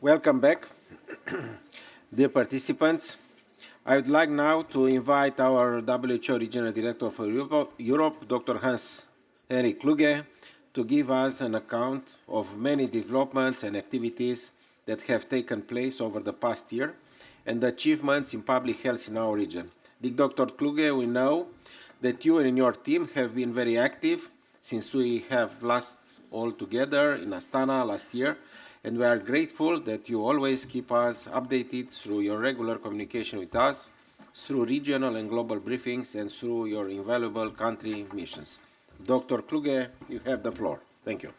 Welcome back, dear participants. I would like now to invite our WHO Regional Director for Europe, Dr. Hans-Henrik Kluge, to give us an account of many developments and activities that have taken place over the past year and the achievements in public health in our region. Dr. Kluge, we know that you and your team have been very active since we have last all together in Astana last year, and we are grateful that you always keep us updated through your regular communication with us, through regional and global briefings, and through your invaluable country missions. Dr. Kluge, you have the floor. Thank you.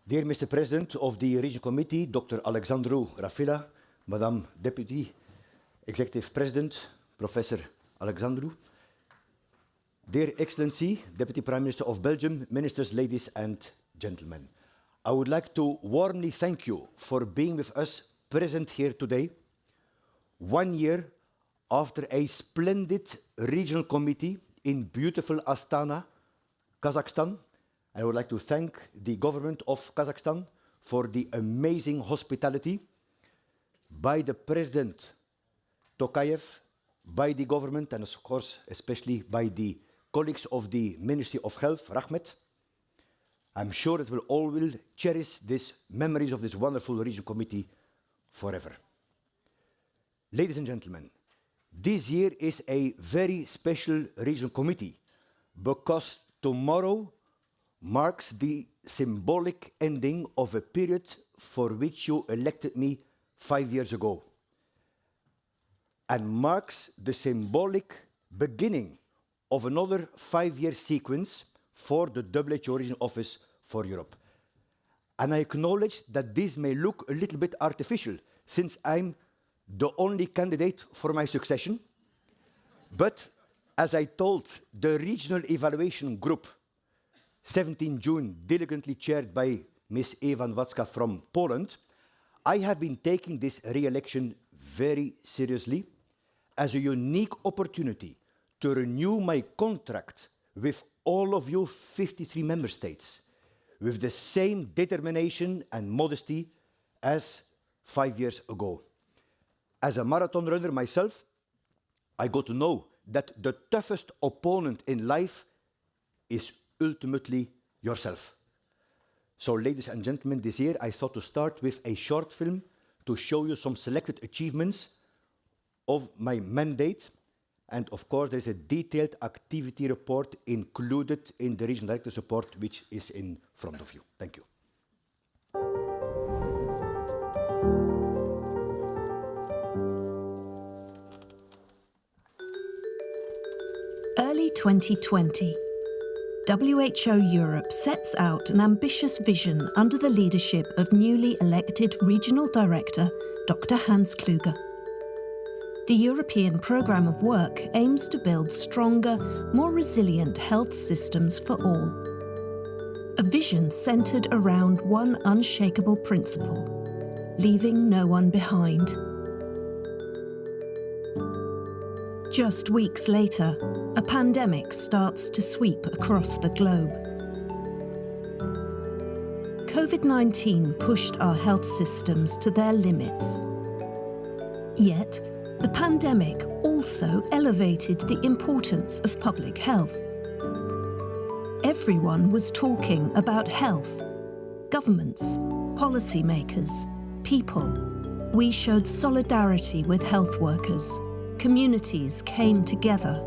Dear Mr. President of the Regional Committee, Dr. Alexandru Rafila, Madam Deputy Executive President, Professor Alexandru, Dear Excellency, Deputy Prime Minister of Belgium, Ministers, ladies and gentlemen, I would like to warmly thank you for being with us present here today, 1 year after a splendid regional committee in beautiful Astana, Kazakhstan. I would like to thank the government of Kazakhstan for the amazing hospitality by the President Tokayev, by the government, and of course, especially by the colleagues of the Ministry of Health, Rahmet. I'm sure that we'll all will cherish these memories of this wonderful regional committee forever. Ladies and gentlemen, this year is a very special regional committee because tomorrow marks the symbolic ending of a period for which you elected me 5 years ago, and marks the symbolic beginning of another 5-year sequence for the WHO Regional Office for Europe. And I acknowledge that this may look a little bit artificial, since I'm the only candidate for my succession. But as I told the Regional Evaluation Group, 17 June, diligently chaired by Ms. Ewa Nowacka from Poland, I have been taking this re-election very seriously as a unique opportunity to renew my contract with all of you 53 member states with the same determination and modesty as 5 years ago. As a marathon runner myself, I got to know that the toughest opponent in life is ultimately yourself. So, ladies and gentlemen, this year I thought to start with a short film to show you some selected achievements of my mandate. And of course, there is a detailed activity report included in the Regional Director's report, which is in front of you. Thank you. Early 2020, WHO Europe sets out an ambitious vision under the leadership of newly elected Regional Director, Dr. Hans Kluge. The European Programme of Work aims to build stronger, more resilient health systems for all. A vision centred around one unshakable principle: leaving no one behind. Just weeks later, a pandemic starts to sweep across the globe. COVID-19 pushed our health systems to their limits. Yet, the pandemic also elevated the importance of public health. Everyone was talking about health. Governments, policymakers, people. We showed solidarity with health workers. Communities came together.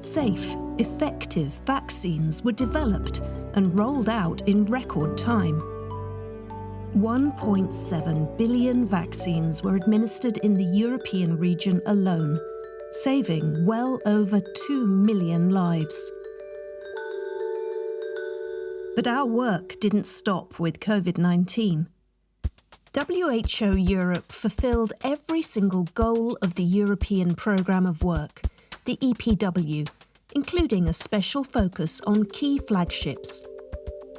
Safe, effective vaccines were developed and rolled out in record time. 1.7 billion vaccines were administered in the European region alone, saving well over 2 million lives. But our work didn't stop with COVID-19. WHO Europe fulfilled every single goal of the European Programme of Work, the EPW, including a special focus on key flagships.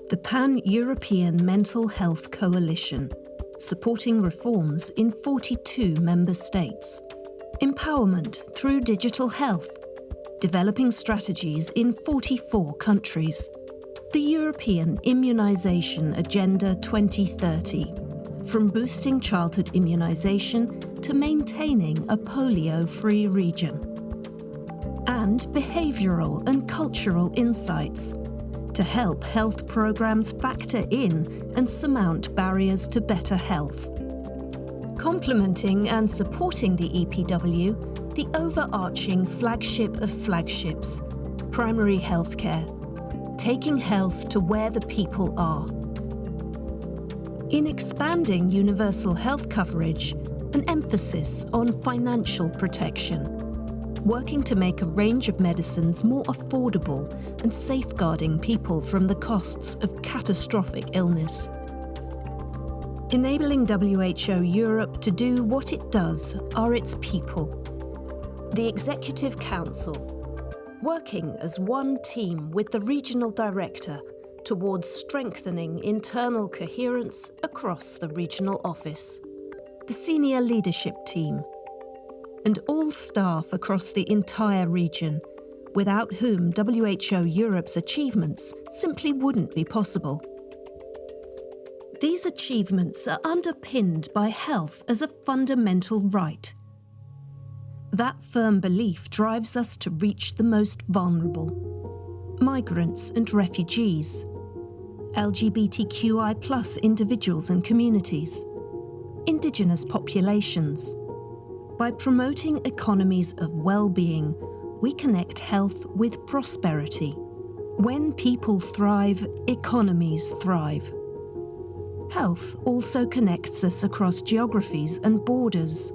The Pan-European Mental Health Coalition, supporting reforms in 42 member states. Empowerment through digital health, developing strategies in 44 countries. the European Immunisation Agenda 2030, from boosting childhood immunisation to maintaining a polio-free region. And behavioural and cultural insights to help health programmes factor in and surmount barriers to better health. Complementing and supporting the EPW, the overarching flagship of flagships, primary healthcare, taking health to where the people are. In expanding universal health coverage, an emphasis on financial protection, working to make a range of medicines more affordable and safeguarding people from the costs of catastrophic illness. Enabling WHO Europe to do what it does are its people. The Executive Council, working as one team with the Regional Director towards strengthening internal coherence across the regional office. The Senior Leadership Team, and all staff across the entire region, without whom WHO Europe's achievements simply wouldn't be possible. These achievements are underpinned by health as a fundamental right. That firm belief drives us to reach the most vulnerable: migrants and refugees, LGBTQI+ individuals and communities, indigenous populations. By promoting economies of well-being, we connect health with prosperity. When people thrive, economies thrive. Health also connects us across geographies and borders.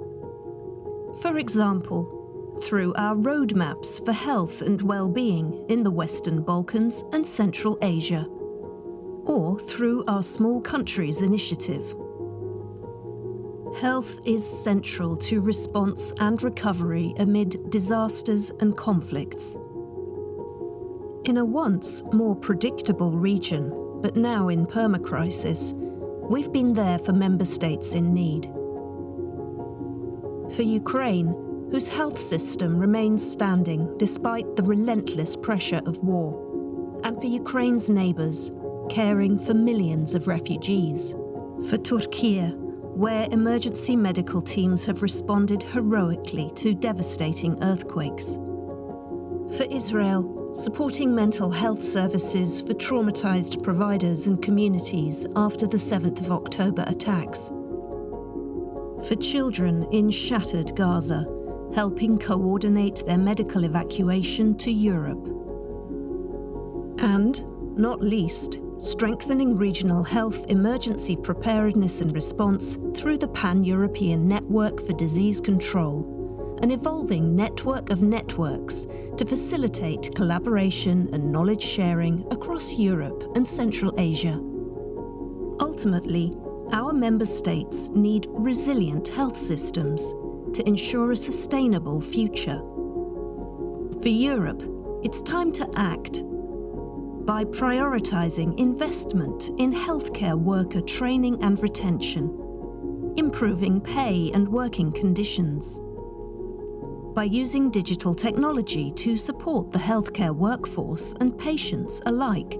For example, through our roadmaps for health and well-being in the Western Balkans and Central Asia, or through our Small Countries initiative. Health is central to response and recovery amid disasters and conflicts. In a once more predictable region, but now in permacrisis, we've been there for member states in need. For Ukraine, whose health system remains standing despite the relentless pressure of war, and for Ukraine's neighbours, caring for millions of refugees. For Turkey, where emergency medical teams have responded heroically to devastating earthquakes. For Israel, supporting mental health services for traumatised providers and communities after the 7th of October attacks. For children in shattered Gaza, helping coordinate their medical evacuation to Europe. And, not least, strengthening regional health emergency preparedness and response through the Pan-European Network for Disease Control, an evolving network of networks to facilitate collaboration and knowledge sharing across Europe and Central Asia. Ultimately, our member states need resilient health systems to ensure a sustainable future. For Europe, it's time to act by prioritising investment in healthcare worker training and retention, improving pay and working conditions, by using digital technology to support the healthcare workforce and patients alike,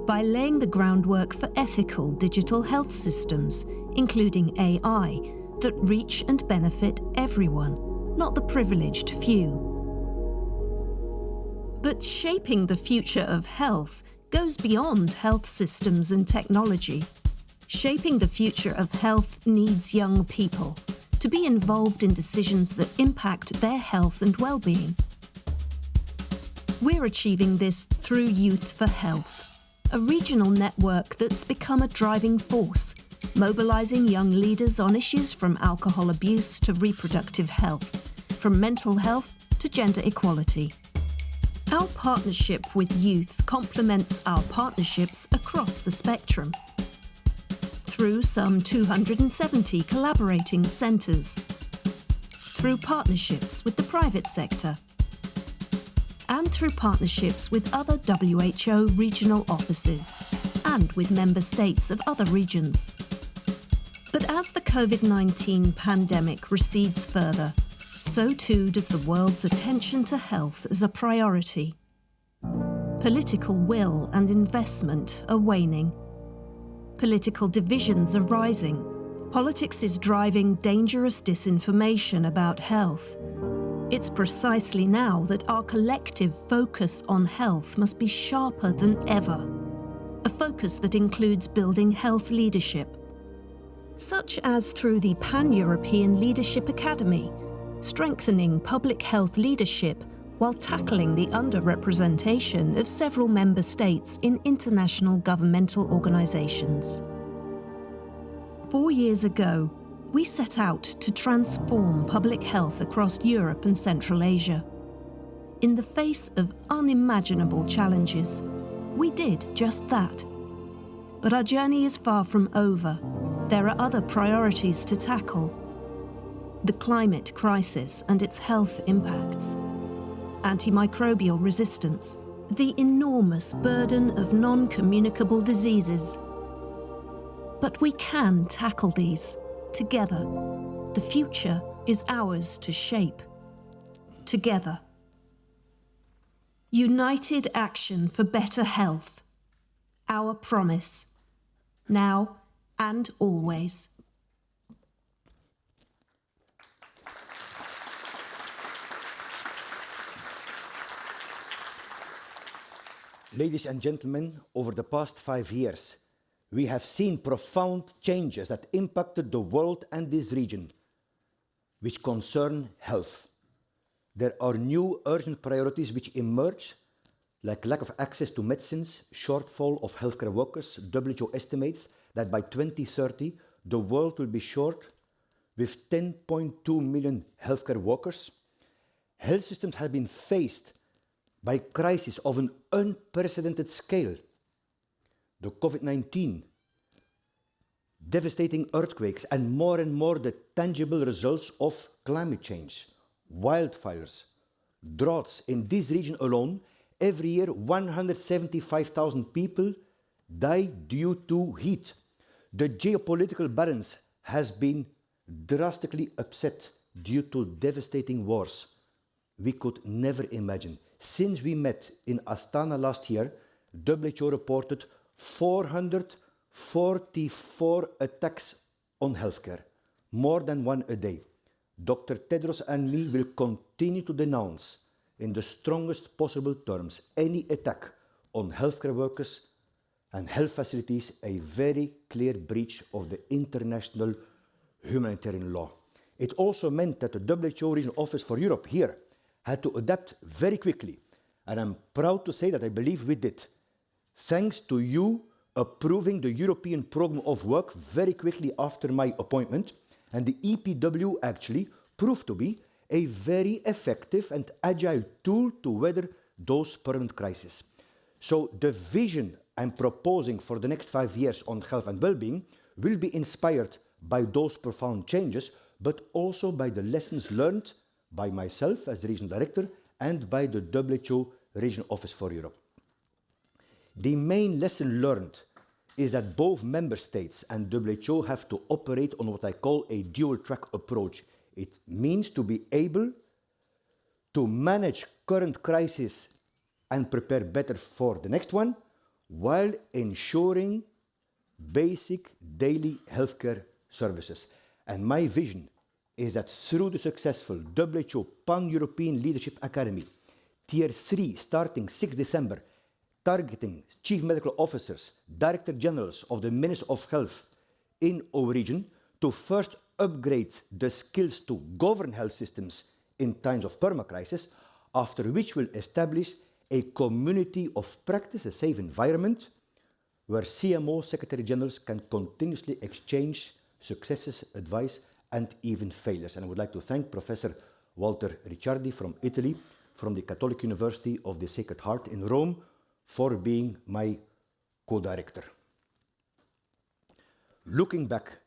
by laying the groundwork for ethical digital health systems, including AI, that reach and benefit everyone, not the privileged few. But shaping the future of health goes beyond health systems and technology. Shaping the future of health needs young people to be involved in decisions that impact their health and well-being. We're achieving this through Youth for Health, a regional network that's become a driving force, mobilising young leaders on issues from alcohol abuse to reproductive health, from mental health to gender equality. Our partnership with youth complements our partnerships across the spectrum. Through some 270 collaborating centres, through partnerships with the private sector, and through partnerships with other WHO regional offices, and with member states of other regions. But as the COVID-19 pandemic recedes further, so too does the world's attention to health as a priority. Political will and investment are waning. Political divisions are rising. Politics is driving dangerous disinformation about health. It's precisely now that our collective focus on health must be sharper than ever. A focus that includes building health leadership, such as through the Pan-European Leadership Academy, strengthening public health leadership while tackling the underrepresentation of several member states in international governmental organizations. 4 years ago, we set out to transform public health across Europe and Central Asia. In the face of unimaginable challenges, we did just that. But our journey is far from over. There are other priorities to tackle. The climate crisis and its health impacts, antimicrobial resistance, the enormous burden of non-communicable diseases. But we can tackle these together. The future is ours to shape. Together. United action for better health. Our promise. Now and always. Ladies and gentlemen, over the past 5 years, we have seen profound changes that impacted the world and this region, which concern health. There are new urgent priorities which emerge, like lack of access to medicines, shortfall of healthcare workers. WHO estimates that by 2030, the world will be short with 10.2 million healthcare workers. Health systems have been faced by crises of an unprecedented scale. The COVID-19, devastating earthquakes, and more the tangible results of climate change, wildfires, droughts. In this region alone, every year 175,000 people die due to heat. The geopolitical balance has been drastically upset due to devastating wars we could never imagine. Since we met in Astana last year, WHO reported 444 attacks on healthcare, more than one a day. Dr. Tedros and me will continue to denounce in the strongest possible terms any attack on healthcare workers and health facilities, a very clear breach of the international humanitarian law. It also meant that the WHO Regional Office for Europe here had to adapt very quickly. And I'm proud to say that I believe we did. Thanks to you approving the European Programme of Work very quickly after my appointment. And the EPW actually proved to be a very effective and agile tool to weather those permanent crises. So the vision I'm proposing for the next 5 years on health and well-being will be inspired by those profound changes, but also by the lessons learned by myself as the regional director and by the WHO Regional Office for Europe. The main lesson learned is that both member states and WHO have to operate on what I call a dual-track approach. It means to be able to manage current crisis and prepare better for the next one, while ensuring basic daily healthcare services. And my vision is that through the successful WHO Pan-European Leadership Academy, Tier 3 starting 6 December, targeting chief medical officers, director generals of the Ministry of Health in our region to first upgrade the skills to govern health systems in times of permacrisis, after which we'll establish a community of practice, a safe environment, where CMO Secretary Generals can continuously exchange successes, advice, and even failures. And I would like to thank Professor Walter Ricciardi from Italy, from the Catholic University of the Sacred Heart in Rome, for being my co-director. Looking back,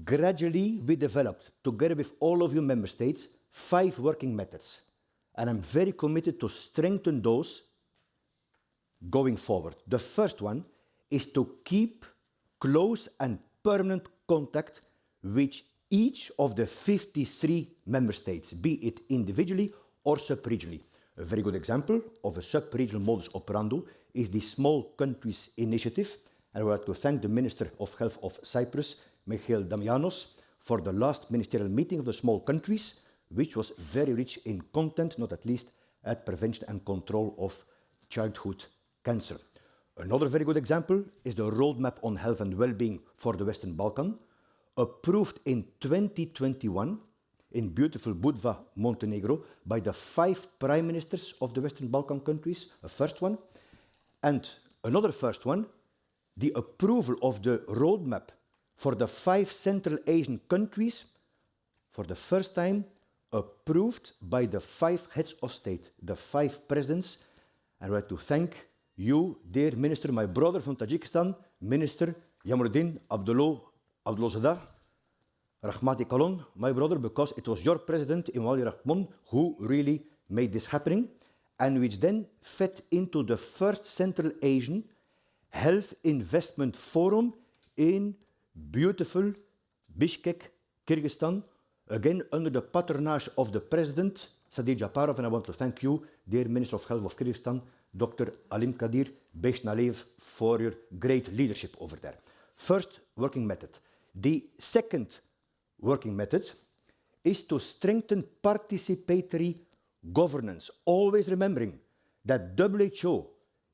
gradually we developed, together with all of you member states, 5 working methods. And I'm very committed to strengthen those going forward. The first one is to keep close and permanent contact with each of the 53 member states, be it individually or sub-regionally. A very good example of a sub-regional modus operandi is the Small Countries Initiative, and I would like to thank the Minister of Health of Cyprus, Michael Damianos, for the last ministerial meeting of the small countries, which was very rich in content, not at least at prevention and control of childhood cancer. Another very good example is the Roadmap on Health and Well-being for the Western Balkan, approved in 2021 in beautiful Budva, Montenegro, by the 5 prime ministers of the Western Balkan countries, a first one. And another first one, the approval of the roadmap for the 5 Central Asian countries, for the first time approved by the 5 heads of state, the 5 presidents. And I'd like to thank you, dear Minister, my brother from Tajikistan, Minister Yamuruddin Abdullozadeh, Rahmati Kalon, my brother, because it was your president, Imali Rahman, who really made this happening, and which then fed into the first Central Asian Health Investment Forum in beautiful Bishkek, Kyrgyzstan, again under the patronage of the president, Sadi Japarov, and I want to thank you, dear Minister of Health of Kyrgyzstan, Dr. Alim Kadir Beshnalev, for your great leadership over there. First working method. The second working method is to strengthen participatory governance, always remembering that WHO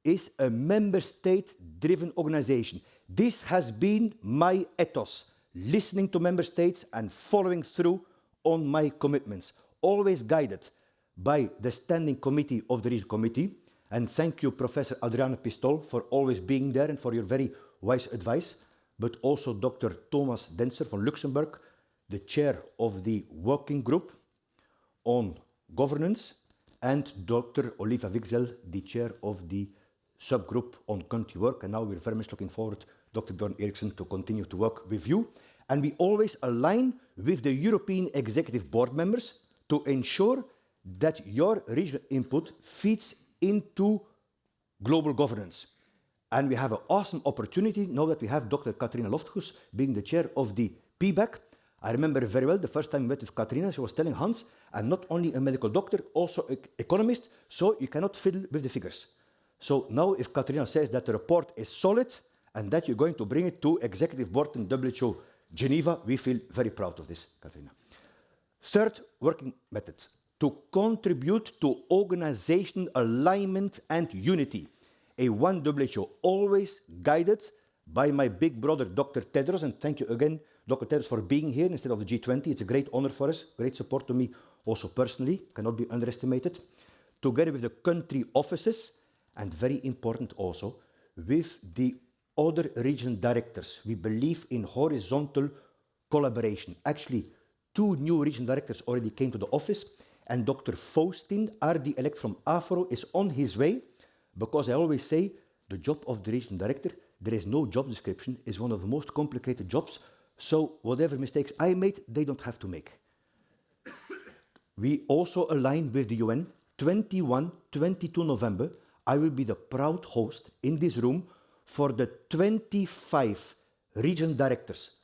is a member state-driven organization. This has been my ethos, listening to member states and following through on my commitments, always guided by the Standing Committee of the Regional Committee. And thank you, Professor Adriana Pistol, for always being there and for your very wise advice, but also Dr. Thomas Denser from Luxembourg, the chair of the working group on governance, and Dr. Olivia Wigzel, the chair of the subgroup on country work. And now we're very much looking forward, Dr. Bjorn Eriksson, to continue to work with you. And we always align with the European Executive Board members to ensure that your regional input feeds into global governance. And we have an awesome opportunity now that we have Dr. Katrina Lofthus being the chair of the PBAC. I remember very well the first time we met with Katrina, she was telling Hans, I'm not only a medical doctor, also an economist, so you cannot fiddle with the figures. So now if Katrina says that the report is solid and that you're going to bring it to Executive Board in WHO Geneva, we feel very proud of this, Katrina. Third working method, to contribute to organizational alignment and unity. A one WHO, always guided by my big brother, Dr. Tedros, and thank you again, Dr. Tedros, for being here instead of the G20. It's a great honor for us, great support to me also personally, cannot be underestimated. Together with the country offices, and very important also, with the other region directors. We believe in horizontal collaboration. Actually, 2 new region directors already came to the office, and Dr. Faustin, RD-elect from Afro, is on his way, because I always say the job of the region director, there is no job description, is one of the most complicated jobs. So whatever mistakes I made, they don't have to make. We also align with the UN. 22 November, I will be the proud host in this room for the 25 region directors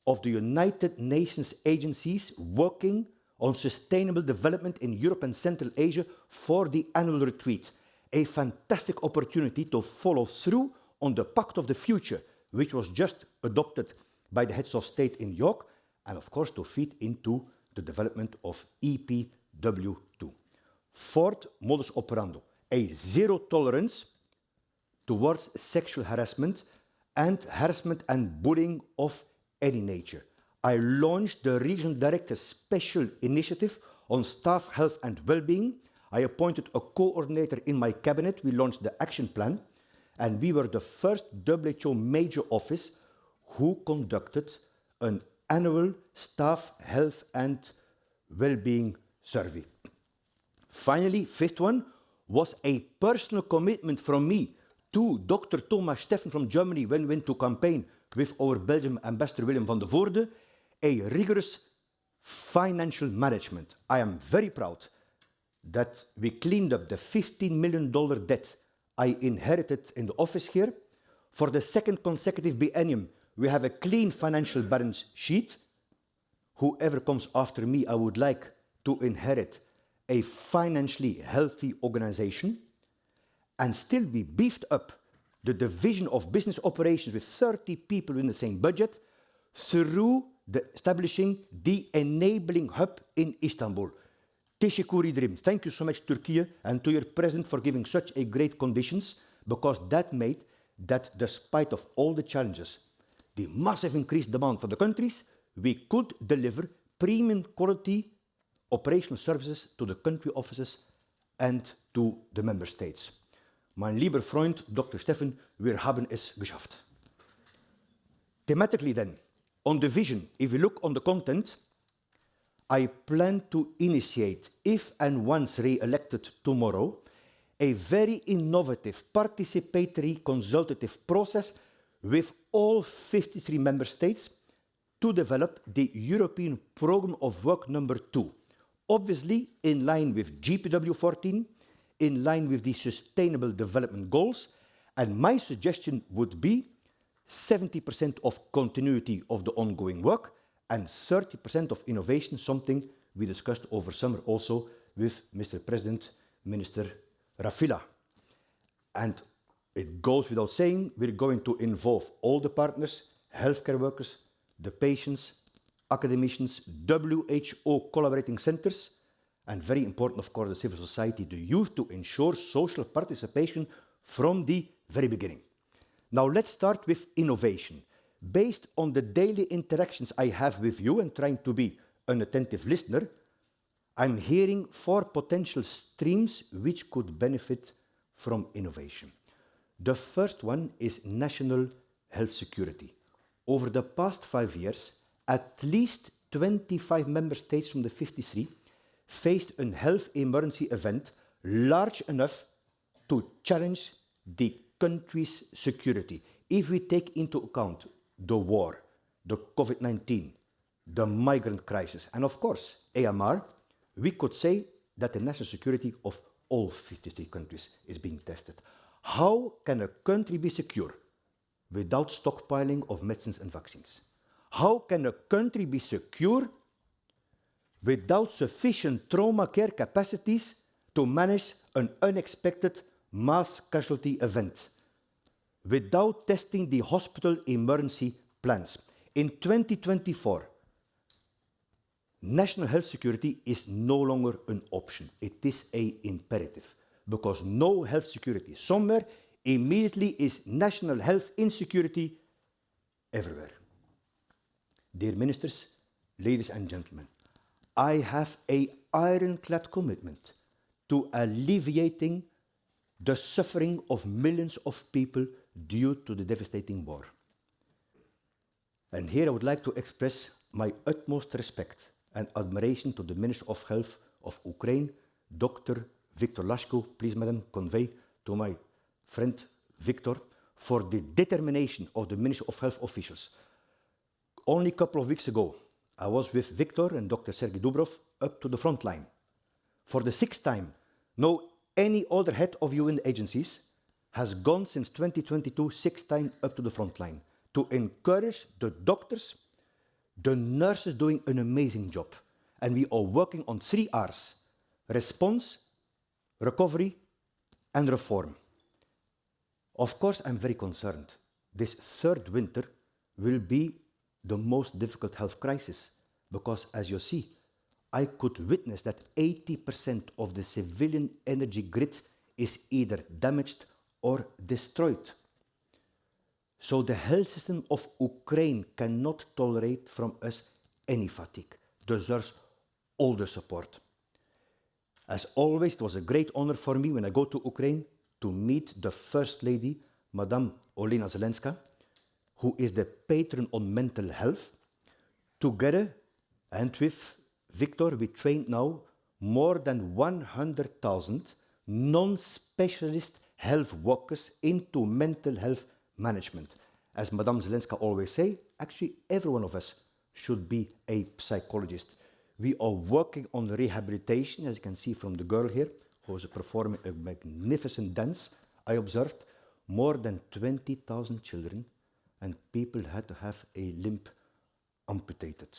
of the United Nations agencies working on sustainable development in Europe and Central Asia for the annual retreat. A fantastic opportunity to follow through on the Pact of the Future, which was just adopted by the heads of state in York, and of course to feed into the development of EPW2. Fourth modus operandi, a zero tolerance towards sexual harassment and bullying of any nature. I launched the Regional Director's Special Initiative on Staff Health and Well-being. I appointed a coordinator in my cabinet. We launched the action plan, and we were the first WHO major office who conducted an annual staff health and well-being survey. Finally, fifth one was a personal commitment from me to Dr. Thomas Steffen from Germany when we went to campaign with our Belgian ambassador Willem van der Voorde, a rigorous financial management. I am very proud that we cleaned up the $15 million debt I inherited in the office here. For the second consecutive biennium, we have a clean financial balance sheet. Whoever comes after me, I would like to inherit a financially healthy organization, and still we beefed up the division of business operations with 30 people in the same budget through establishing the enabling hub in Istanbul. Teşekkür ederim. Thank you so much, Turkey, and to your president for giving such a great conditions, because that made that despite of all the challenges, the massive increased demand for the countries, we could deliver premium quality operational services to the country offices and to the member states. Mein lieber Freund, Dr. Steffen, wir haben es geschafft. Thematically then, on the vision, if we look on the content, I plan to initiate, if and once re-elected tomorrow, a very innovative, participatory, consultative process with all 53 member states to develop the European Programme of Work number 2. Obviously, in line with GPW 14, in line with the Sustainable Development Goals, and my suggestion would be 70% of continuity of the ongoing work and 30% of innovation, something we discussed over summer also with Mr. President, Minister Rafila. And it goes without saying, we're going to involve all the partners, healthcare workers, the patients, academicians, WHO collaborating centers, and very important, of course, the civil society, the youth, to ensure social participation from the very beginning. Now let's start with innovation. Based on the daily interactions I have with you and trying to be an attentive listener, I'm hearing 4 potential streams which could benefit from innovation. The first one is national health security. Over the past 5 years, at least 25 member states from the 53 faced a health emergency event large enough to challenge the country's security. If we take into account the war, the COVID-19, the migrant crisis, and of course, AMR, we could say that the national security of all 53 countries is being tested. How can a country be secure without stockpiling of medicines and vaccines? How can a country be secure without sufficient trauma care capacities to manage an unexpected mass casualty event? Without testing the hospital emergency plans? In 2024, national health security is no longer an option. It is an imperative, because no health security somewhere immediately is national health insecurity everywhere. Dear ministers, ladies and gentlemen, I have an ironclad commitment to alleviating the suffering of millions of people due to the devastating war. And here I would like to express my utmost respect and admiration to the Minister of Health of Ukraine, Dr. Viktor Lashko. Please, Madam, convey to my friend Viktor for the determination of the Minister of Health officials. Only a couple of weeks ago, I was with Viktor and Dr. Sergei Dubrov up to the front line. For the 6th time, no any other head of UN agencies has gone since 2022 6th time up to the front line to encourage the doctors, the nurses doing an amazing job. And we are working on 3 R's: response, recovery, and reform. Of course, I'm very concerned. This 3rd winter will be the most difficult health crisis, because as you see, I could witness that 80% of the civilian energy grid is either damaged or destroyed. So the health system of Ukraine cannot tolerate from us any fatigue, deserves all the support. As always, it was a great honor for me when I go to Ukraine to meet the First Lady, Madame Olena Zelenska, who is the patron on mental health. Together and with Viktor, we trained now more than 100,000 non-specialist health workers into mental health management. As Madame Zelenska always say, actually every one of us should be a psychologist. We are working on rehabilitation, as you can see from the girl here, who is performing a magnificent dance. I observed more than 20,000 children and people had to have a limb amputated.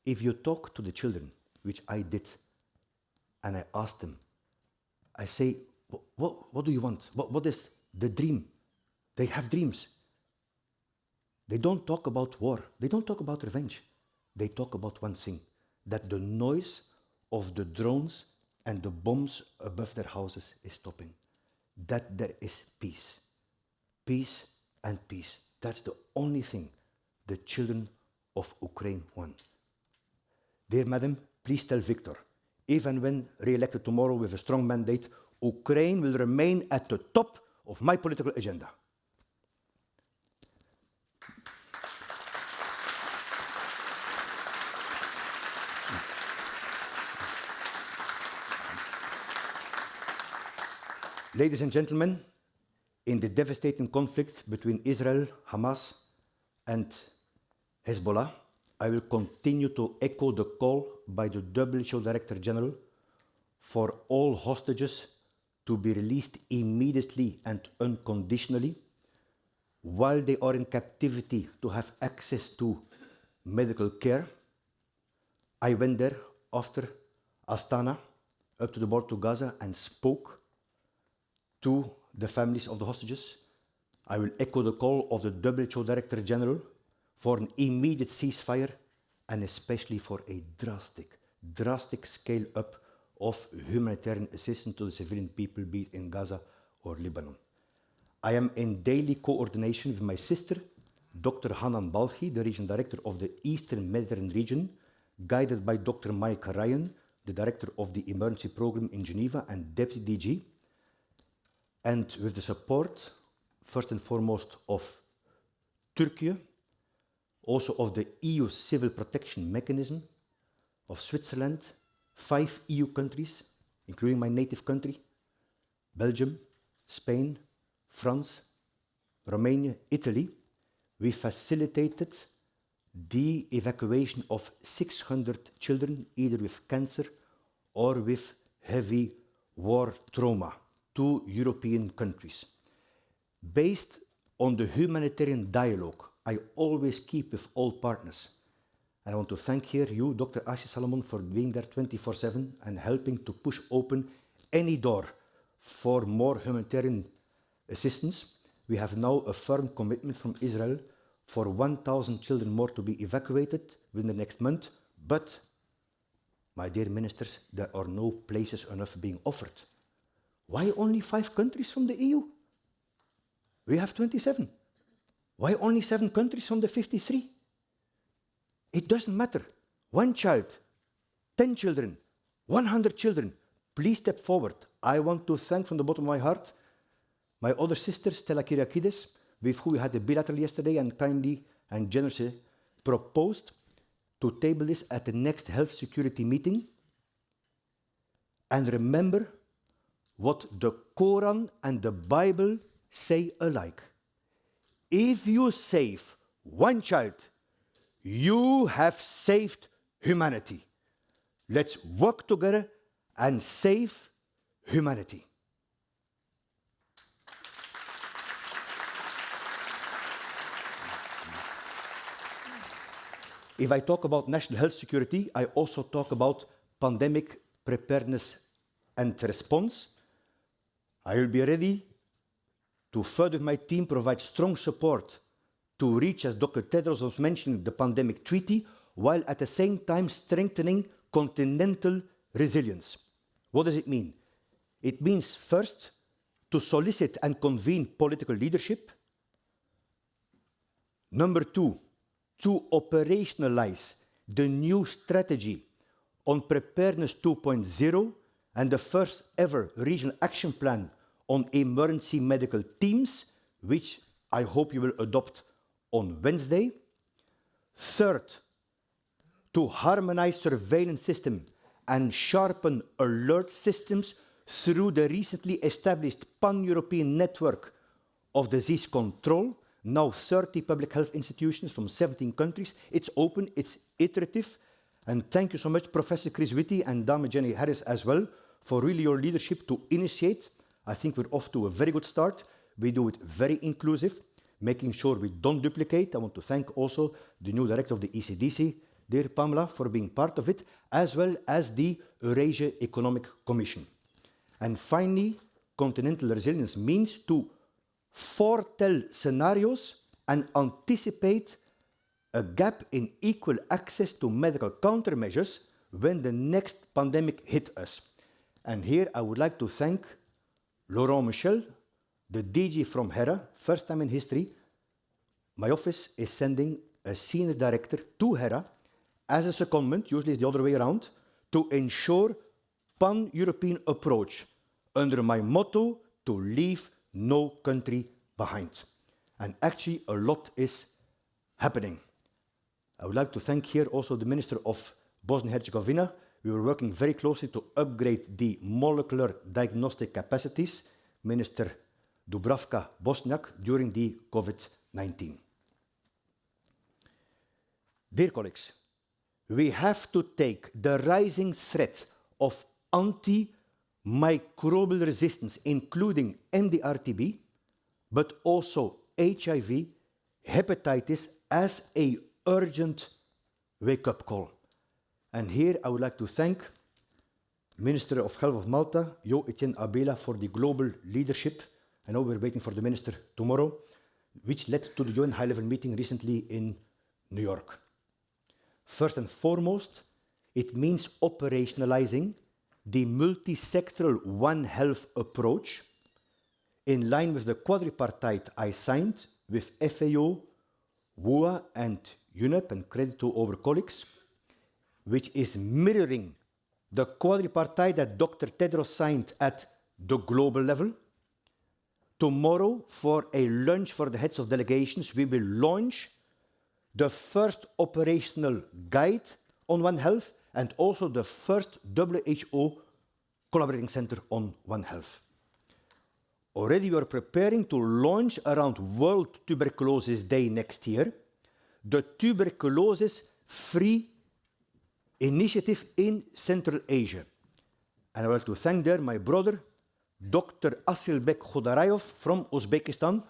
If you talk to the children, which I did And I asked them, I say, what do you want? What is the dream? They have dreams. They don't talk about war. They don't talk about revenge. They talk about one thing, that the noise of the drones and the bombs above their houses is stopping. That there is peace. Peace and peace. That's the only thing the children of Ukraine want. Dear Madam, please tell Victor, even when re-elected tomorrow with a strong mandate, Ukraine will remain at the top of my political agenda. Ladies and gentlemen, in the devastating conflict between Israel, Hamas, and Hezbollah, I will continue to echo the call by the WHO Director General for all hostages to be released immediately and unconditionally, while they are in captivity to have access to medical care. I went there after Astana, up to the border to Gaza, and spoke to the families of the hostages. I will echo the call of the WHO Director General for an immediate ceasefire and especially for a drastic scale up of humanitarian assistance to the civilian people, be it in Gaza or Lebanon. I am in daily coordination with my sister, Dr. Hanan Balchi, the Regional Director of the Eastern Mediterranean region, guided by Dr. Mike Ryan, the Director of the Emergency Program in Geneva and Deputy DG, and with the support, first and foremost, of Turkey, also of the EU Civil Protection Mechanism, of Switzerland, 5 EU countries, including my native country, Belgium, Spain, France, Romania, Italy. We facilitated the evacuation of 600 children, either with cancer or with heavy war trauma, to European countries. Based on the humanitarian dialogue I always keep with all partners. And I want to thank here you, Dr. Ashe Salomon, for being there 24/7 and helping to push open any door for more humanitarian assistance. We have now a firm commitment from Israel for 1,000 children more to be evacuated within the next month. But, my dear ministers, there are no places enough being offered. Why only 5 countries from the EU? We have 27. Why only 7 countries from the 53? It doesn't matter. 1 child, 10 children, 100 children. Please step forward. I want to thank from the bottom of my heart my other sister, Stella Kyriakides, with whom we had a bilateral yesterday and kindly and generously proposed to table this at the next health security meeting. And remember what the Quran and the Bible say alike. If you save 1 child, you have saved humanity. Let's work together and save humanity. If I talk about national health security, I also talk about pandemic preparedness and response. I will be ready to further my team provide strong support to reach, as Dr. Tedros was mentioning, the pandemic treaty, while at the same time strengthening continental resilience. What does it mean? It means first to solicit and convene political leadership. Number 2, to operationalize the new strategy on preparedness 2.0 and the first ever regional action plan on emergency medical teams, which I hope you will adopt on Wednesday. Third, to harmonize surveillance system and sharpen alert systems through the recently established pan-European network of disease control. Now 30 public health institutions from 17 countries. It's open, it's iterative. And thank you so much, Professor Chris Whitty and Dame Jenny Harris as well, for really your leadership to initiate. I think we're off to a very good start. We do it very inclusive, making sure we don't duplicate. I want to thank also the new director of the ECDC, dear Pamela, for being part of it. as well as the Eurasia Economic Commission. And finally, continental resilience means to foretell scenarios and anticipate a gap in equal access to medical countermeasures when the next pandemic hit us. And here I would like to thank Laurent Michel, the DG from HERA. First time in history, my office is sending a senior director to HERA as a secondment, usually it's the other way around, to ensure pan-European approach under my motto to leave no country behind. And actually a lot is happening. I would like to thank here also the Minister of Bosnia-Herzegovina. We were working very closely to upgrade the molecular diagnostic capacities, Minister Dubravka Bosniak, during the COVID-19. Dear colleagues, we have to take the rising threat of antimicrobial resistance, including MDR-TB, but also HIV, hepatitis, as an urgent wake-up call. And here I would like to thank Minister of Health of Malta, Jo Etienne Abela, for the global leadership. I know we're waiting for the minister tomorrow, which led to the UN high-level meeting recently in New York. First and foremost, it means operationalizing the multi-sectoral One Health approach in line with the quadripartite I signed with FAO, WUA and UNEP, and credit to our colleagues, which is mirroring the quadripartite that Dr. Tedros signed at the global level. Tomorrow, for a lunch for the heads of delegations, we will launch the first operational guide on One Health and also the first WHO collaborating center on One Health. Already we are preparing to launch around World Tuberculosis Day next year, the tuberculosis-free initiative in Central Asia. And I would like to thank there my brother, Dr. Asilbek Khodarayov from Uzbekistan,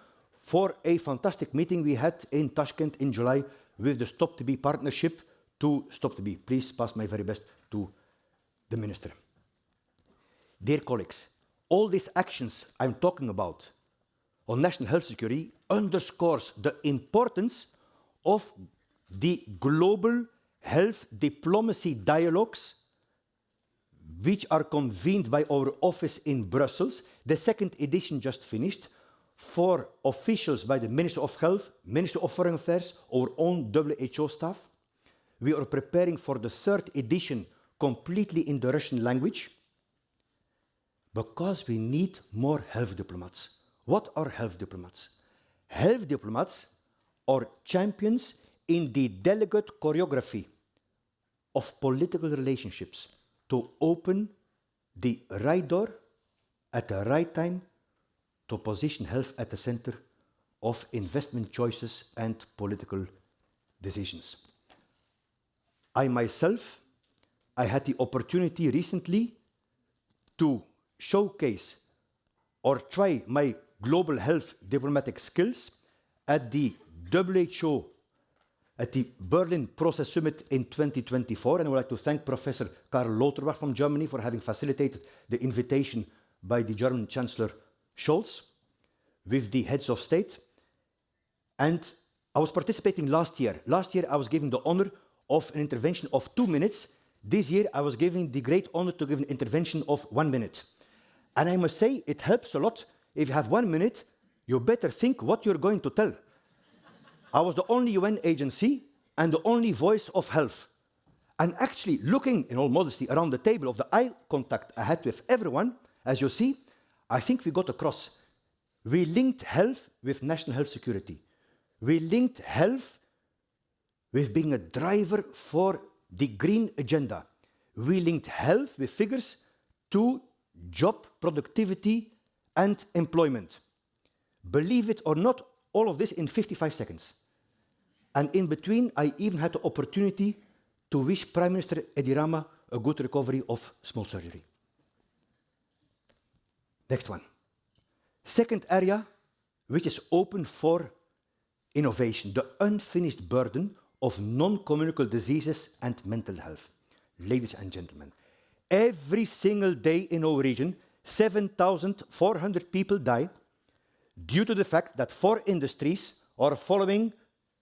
for a fantastic meeting we had in Tashkent in July with the Stop TB partnership to Stop TB. Please pass my very best to the minister. Dear colleagues, all these actions I'm talking about on national health security underscores the importance of the global health diplomacy dialogues which are convened by our office in Brussels. The second edition just finished, for officials by the Minister of Health, Minister of Foreign Affairs, our own WHO staff. We are preparing for the third edition completely in the Russian language because we need more health diplomats. What are health diplomats? Health diplomats are champions in the delicate choreography of political relationships to open the right door at the right time to position health at the center of investment choices and political decisions. I myself, I had the opportunity recently to showcase or try my global health diplomatic skills at the WHO, at the Berlin Process Summit in 2024. And I would like to thank Professor Karl Lauterbach from Germany for having facilitated the invitation by the German Chancellor Scholz with the heads of state. And I was participating last year. Last year I was given the honor of an intervention of 2 minutes. This year I was given the great honor to give an intervention of 1 minute. And I must say, it helps a lot. If you have 1 minute, you better think what you're going to tell. I was the only UN agency and the only voice of health. And actually, looking in all modesty around the table of the eye contact I had with everyone, as you see, I think we got across. We linked health with national health security. We linked health with being a driver for the green agenda. We linked health with figures to job productivity and employment. Believe it or not, all of this in 55 seconds. And in between, I even had the opportunity to wish Prime Minister Edi Rama a good recovery of small surgery. Next one. Second area, which is open for innovation, the unfinished burden of non-communicable diseases and mental health. Ladies and gentlemen, every single day in our region, 7,400 people die due to the fact that 4 industries are following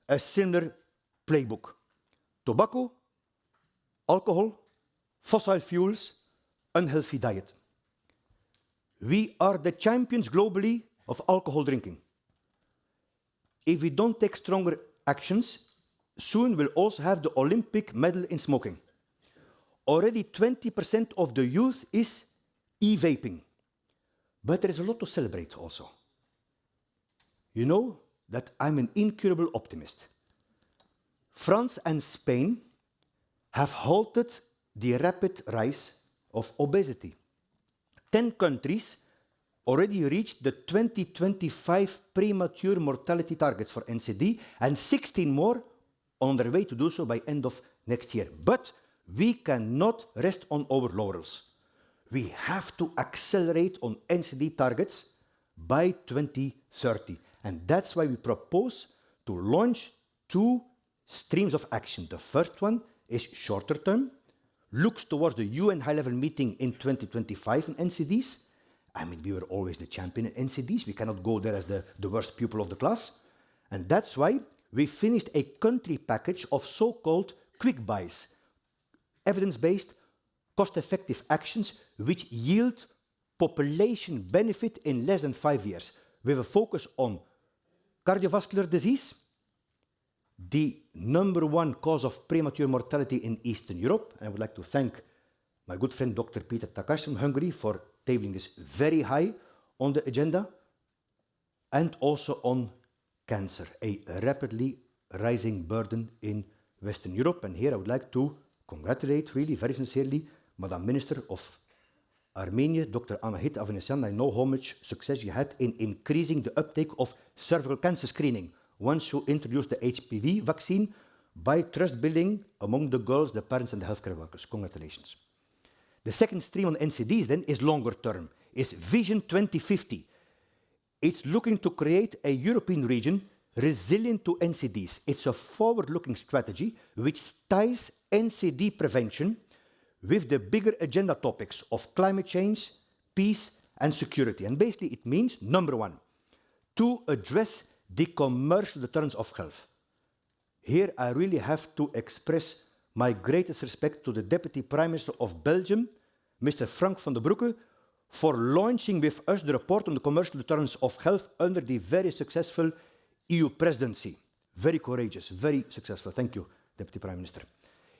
a similar playbook. Tobacco, alcohol, fossil fuels, unhealthy diet. We are the champions globally of alcohol drinking. If we don't take stronger actions, soon we'll also have the Olympic medal in smoking. Already 20% of the youth is e-vaping. But there is a lot to celebrate also. You know that I'm an incurable optimist. France and Spain have halted the rapid rise of obesity. 10 countries already reached the 2025 premature mortality targets for NCD, and 16 more on their way to do so by end of next year. But we cannot rest on our laurels. We have to accelerate on NCD targets by 2030. And that's why we propose to launch 2 streams of action. The first one is shorter term, looks towards the UN high-level meeting in 2025 in NCDs. I mean, we were always the champion in NCDs. We cannot go there as the worst pupil of the class. And that's why we finished a country package of so-called quick buys, evidence-based, cost-effective actions which yield population benefit in less than 5 years. We have a focus on cardiovascular disease, the #1 cause of premature mortality in Eastern Europe. And I would like to thank my good friend Dr. Peter Takash from Hungary for tabling this very high on the agenda, and also on cancer, a rapidly rising burden in Western Europe. And here I would like to congratulate really very sincerely Madam Minister of Armenia, Dr. Anahit Avanesyan. I know how much success you had in increasing the uptake of cervical cancer screening once you introduced the HPV vaccine by trust building among the girls, the parents and the healthcare workers. Congratulations. The second stream on NCDs then is longer term, is Vision 2050. It's looking to create a European region resilient to NCDs. It's a forward-looking strategy which ties NCD prevention with the bigger agenda topics of climate change, peace and security. And basically it means, #1, to address the commercial deterrence of health. Here I really have to express my greatest respect to the Deputy Prime Minister of Belgium, Mr. Frank van den Broeke, for launching with us the report on the commercial deterrence of health under the very successful EU presidency. Very courageous, very successful. Thank you, Deputy Prime Minister.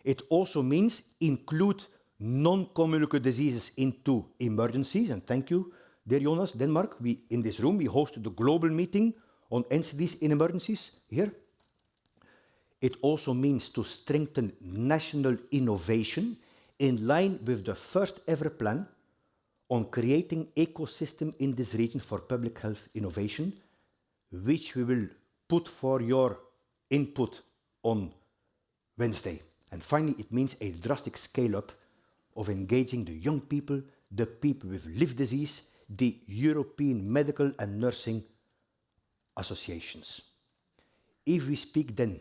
It also means include non-communicable diseases into emergencies. And thank you, dear Jonas, Denmark. In this room, we hosted the global meeting on NCDs in emergencies here. It also means to strengthen national innovation in line with the first ever plan on creating ecosystem in this region for public health innovation, which we will put for your input on Wednesday. And finally, it means a drastic scale-up of engaging the young people, the people with liver disease, the European medical and nursing associations. If we speak then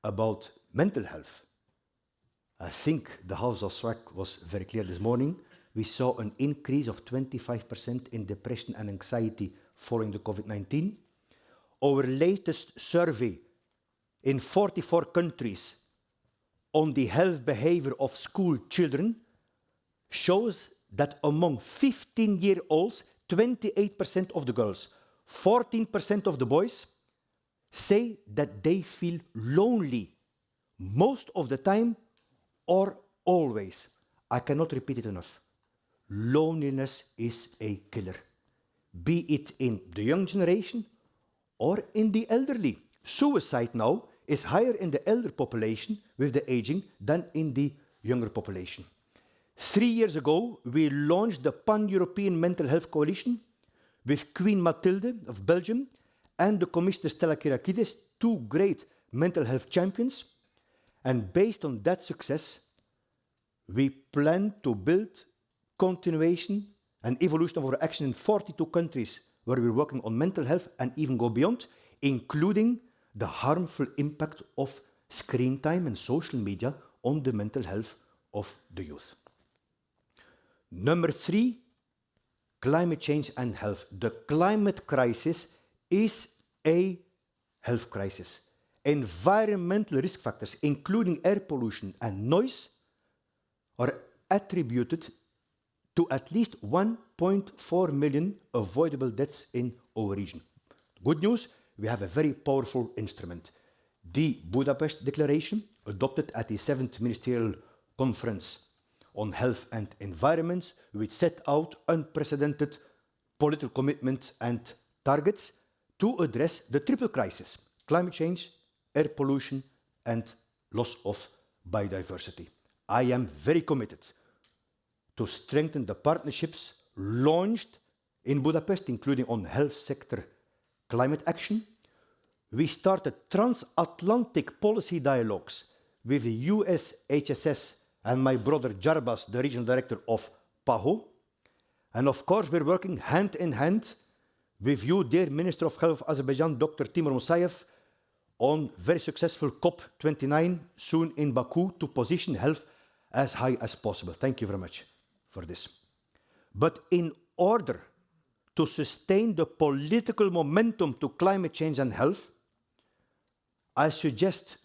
about mental health, I think the House of SWAC was very clear this morning. We saw an increase of 25% in depression and anxiety following the COVID-19. Our latest survey in 44 countries on the health behavior of school children shows that among 15-year-olds, 28% of the girls, 14% of the boys say that they feel lonely most of the time or always. I cannot repeat it enough. Loneliness is a killer, be it in the young generation or in the elderly. Suicide now is higher in the elder population with the aging than in the younger population. 3 years ago, we launched the Pan-European Mental Health Coalition with Queen Mathilde of Belgium and the Commissioner Stella Kyriakides, 2 great mental health champions. And based on that success, we plan to build continuation and evolution of our action in 42 countries where we're working on mental health and even go beyond, including the harmful impact of screen time and social media on the mental health of the youth. Number 3, climate change and health. The climate crisis is a health crisis. Environmental risk factors, including air pollution and noise, are attributed to at least 1.4 million avoidable deaths in our region. Good news, we have a very powerful instrument. The Budapest Declaration, adopted at the 7th Ministerial Conference on Health and Environment, which set out unprecedented political commitment and targets to address the triple crisis: climate change, air pollution, and loss of biodiversity. I am very committed to strengthen the partnerships launched in Budapest, including on health sector climate action. We started transatlantic policy dialogues with the US HSS and my brother Jarbas, the regional director of PAHO. And of course, we're working hand in hand with you, dear Minister of Health of Azerbaijan, Dr. Timur Musayev, on very successful COP29 soon in Baku to position health as high as possible. Thank you very much for this. But in order to sustain the political momentum to climate change and health, I suggest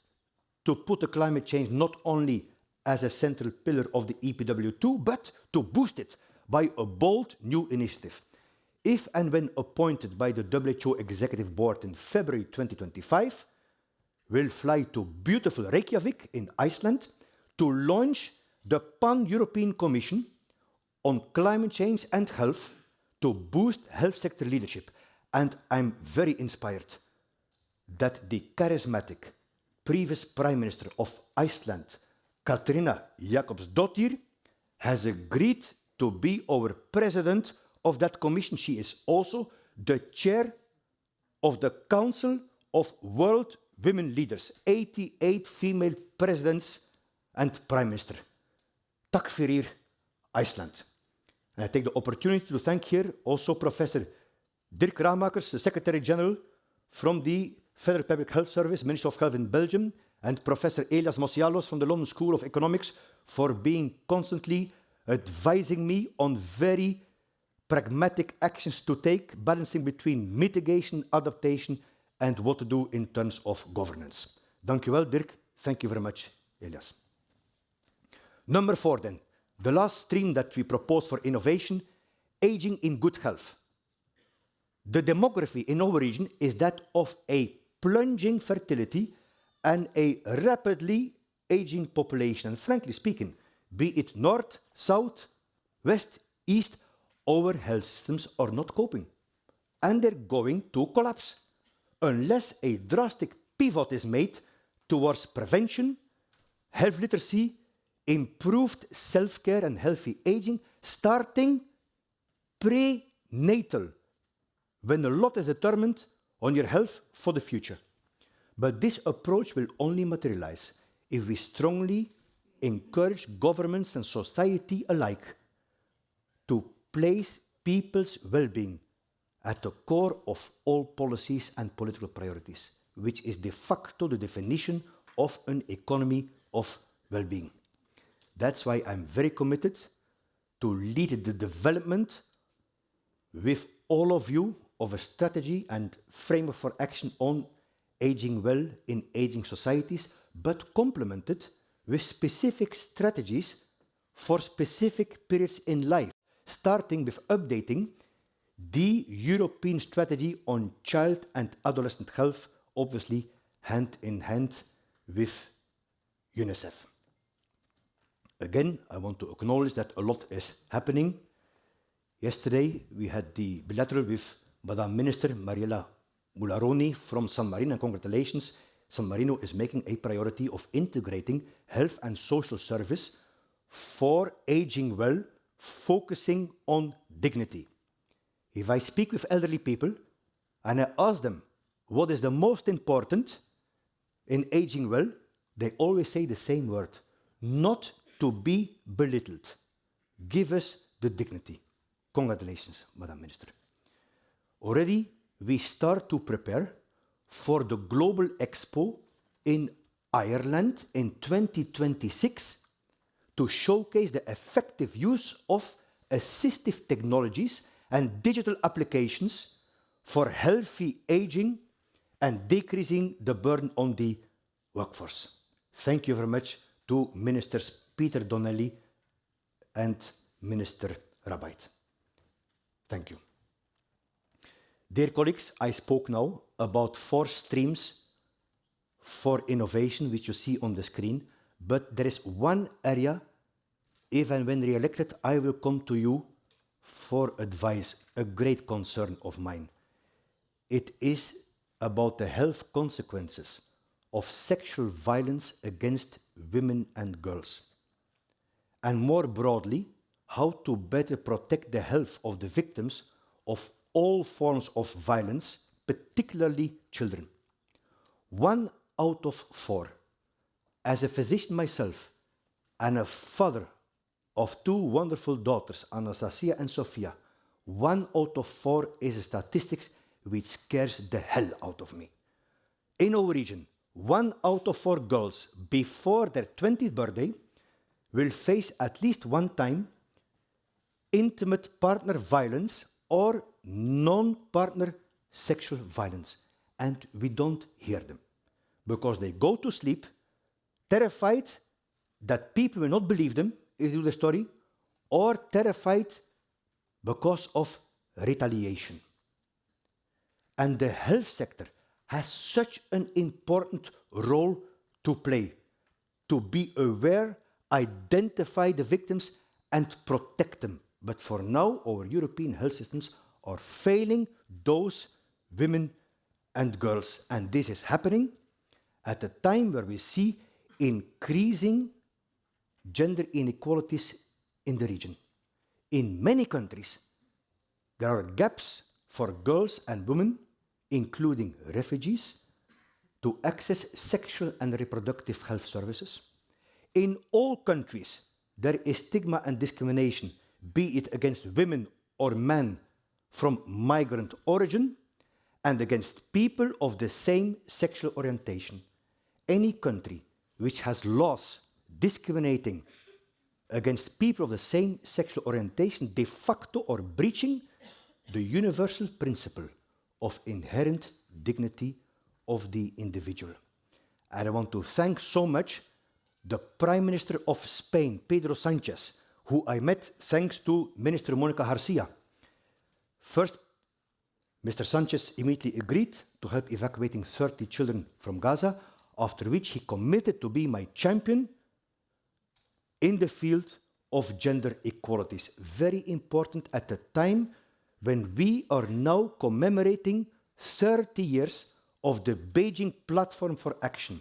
to put the climate change not only as a central pillar of the EPW2, but to boost it by a bold new initiative. If and when appointed by the WHO Executive Board in February 2025, we'll fly to beautiful Reykjavik in Iceland to launch the Pan-European Commission on Climate Change and Health to boost health sector leadership. And I'm very inspired that the charismatic previous Prime Minister of Iceland, Katrína Jakobsdóttir, has agreed to be our president of that commission. She is also the chair of the Council of World Women Leaders, 88 female presidents and Prime Minister. Tak fyrir, Iceland. And I take the opportunity to thank here also Professor Dirk Ramakers, the Secretary General from the Federal Public Health Service, Minister of Health in Belgium, and Professor Elias Mosialos from the London School of Economics for being constantly advising me on very pragmatic actions to take, balancing between mitigation, adaptation, and what to do in terms of governance. Dank u wel, Dirk. Thank you very much, Elias. Number 4 then, the last stream that we propose for innovation, aging in good health. The demography in our region is that of a plunging fertility and a rapidly aging population. And frankly speaking, be it north, south, west, east, our health systems are not coping. And they're going to collapse unless a drastic pivot is made towards prevention, health literacy, improved self-care and healthy aging, starting prenatal, when a lot is determined on your health for the future. But this approach will only materialize if we strongly encourage governments and society alike to place people's well-being at the core of all policies and political priorities, which is de facto the definition of an economy of well-being. That's why I'm very committed to lead the development with all of you of a strategy and framework for action on aging well in aging societies, but complemented with specific strategies for specific periods in life, starting with updating the European strategy on child and adolescent health, obviously hand in hand with UNICEF. Again, I want to acknowledge that a lot is happening. Yesterday, we had the bilateral with Madam Minister Mariella Mularoni from San Marino, and congratulations. San Marino is making a priority of integrating health and social service for aging well, focusing on dignity. If I speak with elderly people and I ask them what is the most important in aging well, they always say the same word: not to be belittled. Give us the dignity. Congratulations, Madam Minister. Already, we start to prepare for the Global Expo in Ireland in 2026 to showcase the effective use of assistive technologies and digital applications for healthy aging and decreasing the burden on the workforce. Thank you very much to Ministers Peter Donnelly and Minister Rabbeit. Thank you. Dear colleagues, I spoke now about 4 streams for innovation, which you see on the screen, but there is one area, even when re-elected, I will come to you for advice, a great concern of mine. It is about the health consequences of sexual violence against women and girls. And more broadly, how to better protect the health of the victims of all forms of violence, particularly children. 1 out of 4. As a physician myself and a father of 2 wonderful daughters, Anastasia and Sofia, 1 out of 4 is a statistics which scares the hell out of me. In our region, 1 out of 4 girls before their 20th birthday will face at least one time intimate partner violence or non-partner sexual violence. And we don't hear them because they go to sleep terrified that people will not believe them if they do the story, or terrified because of retaliation. And the health sector has such an important role to play, to be aware, identify the victims, and protect them. But for now, our European health systems are failing those women and girls. And this is happening at a time where we see increasing gender inequalities in the region. In many countries, there are gaps for girls and women, including refugees, to access sexual and reproductive health services. In all countries, there is stigma and discrimination, be it against women or men from migrant origin, and against people of the same sexual orientation. Any country which has laws discriminating against people of the same sexual orientation de facto or breaching the universal principle of inherent dignity of the individual. And I want to thank so much the Prime Minister of Spain, Pedro Sánchez, who I met thanks to Minister Monica Garcia. First, Mr. Sánchez immediately agreed to help evacuating 30 children from Gaza, after which he committed to be my champion in the field of gender equalities. Very important at a time when we are now commemorating 30 years of the Beijing Platform for Action.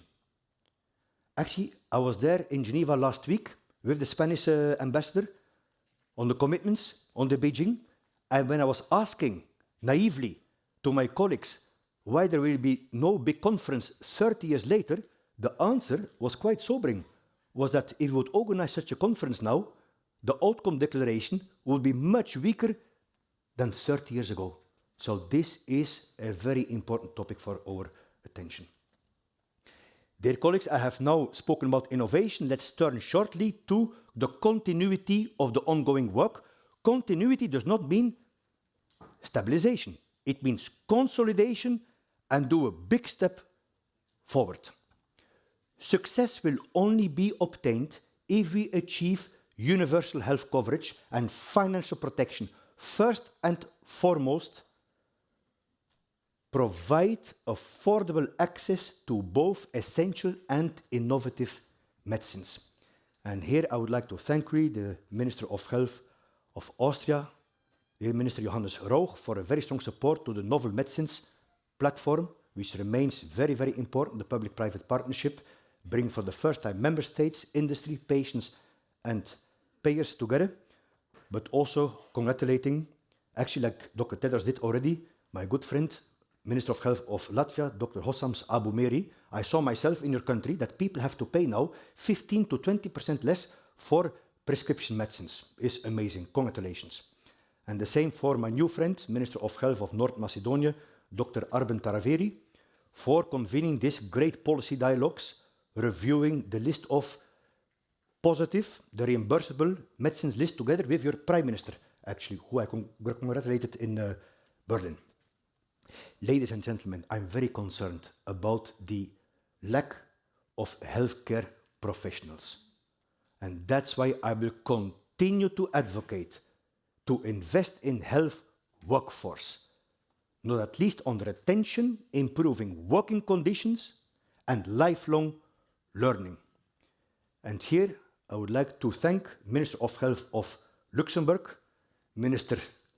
Actually, I was there in Geneva last week with the Spanish ambassador on the commitments on the Beijing. And when I was asking naively to my colleagues why there will be no big conference 30 years later, the answer was quite sobering, was that if we would organize such a conference now, the outcome declaration would be much weaker than 30 years ago. So this is a very important topic for our attention. Dear colleagues, I have now spoken about innovation. Let's turn shortly to the continuity of the ongoing work. Continuity does not mean stabilization. It means consolidation and do a big step forward. Success will only be obtained if we achieve universal health coverage and financial protection. First and foremost, provide affordable access to both essential and innovative medicines. And here I would like to thank really the Minister of Health of Austria, the Minister Johannes Rauch, for a very strong support to the novel medicines platform, which remains very, very important, the public-private partnership, bringing for the first time member states, industry, patients, and payers together, but also congratulating, actually like Dr. Tedros did already, my good friend, Minister of Health of Latvia, Dr. Hossams Abu Meri. I saw myself in your country that people have to pay now 15 to 20% less for prescription medicines. It's amazing. Congratulations. And the same for my new friend, Minister of Health of North Macedonia, Dr. Arben Taraveri, for convening these great policy dialogues, reviewing the list of positive the reimbursable medicines list together with your Prime Minister, actually, who I congratulated in Berlin. Ladies and gentlemen, I'm very concerned about the lack of healthcare professionals. And that's why I will continue to advocate to invest in health workforce, not at least on retention, improving working conditions, and lifelong learning. And here I would like to thank Minister of Health of Luxembourg, Minister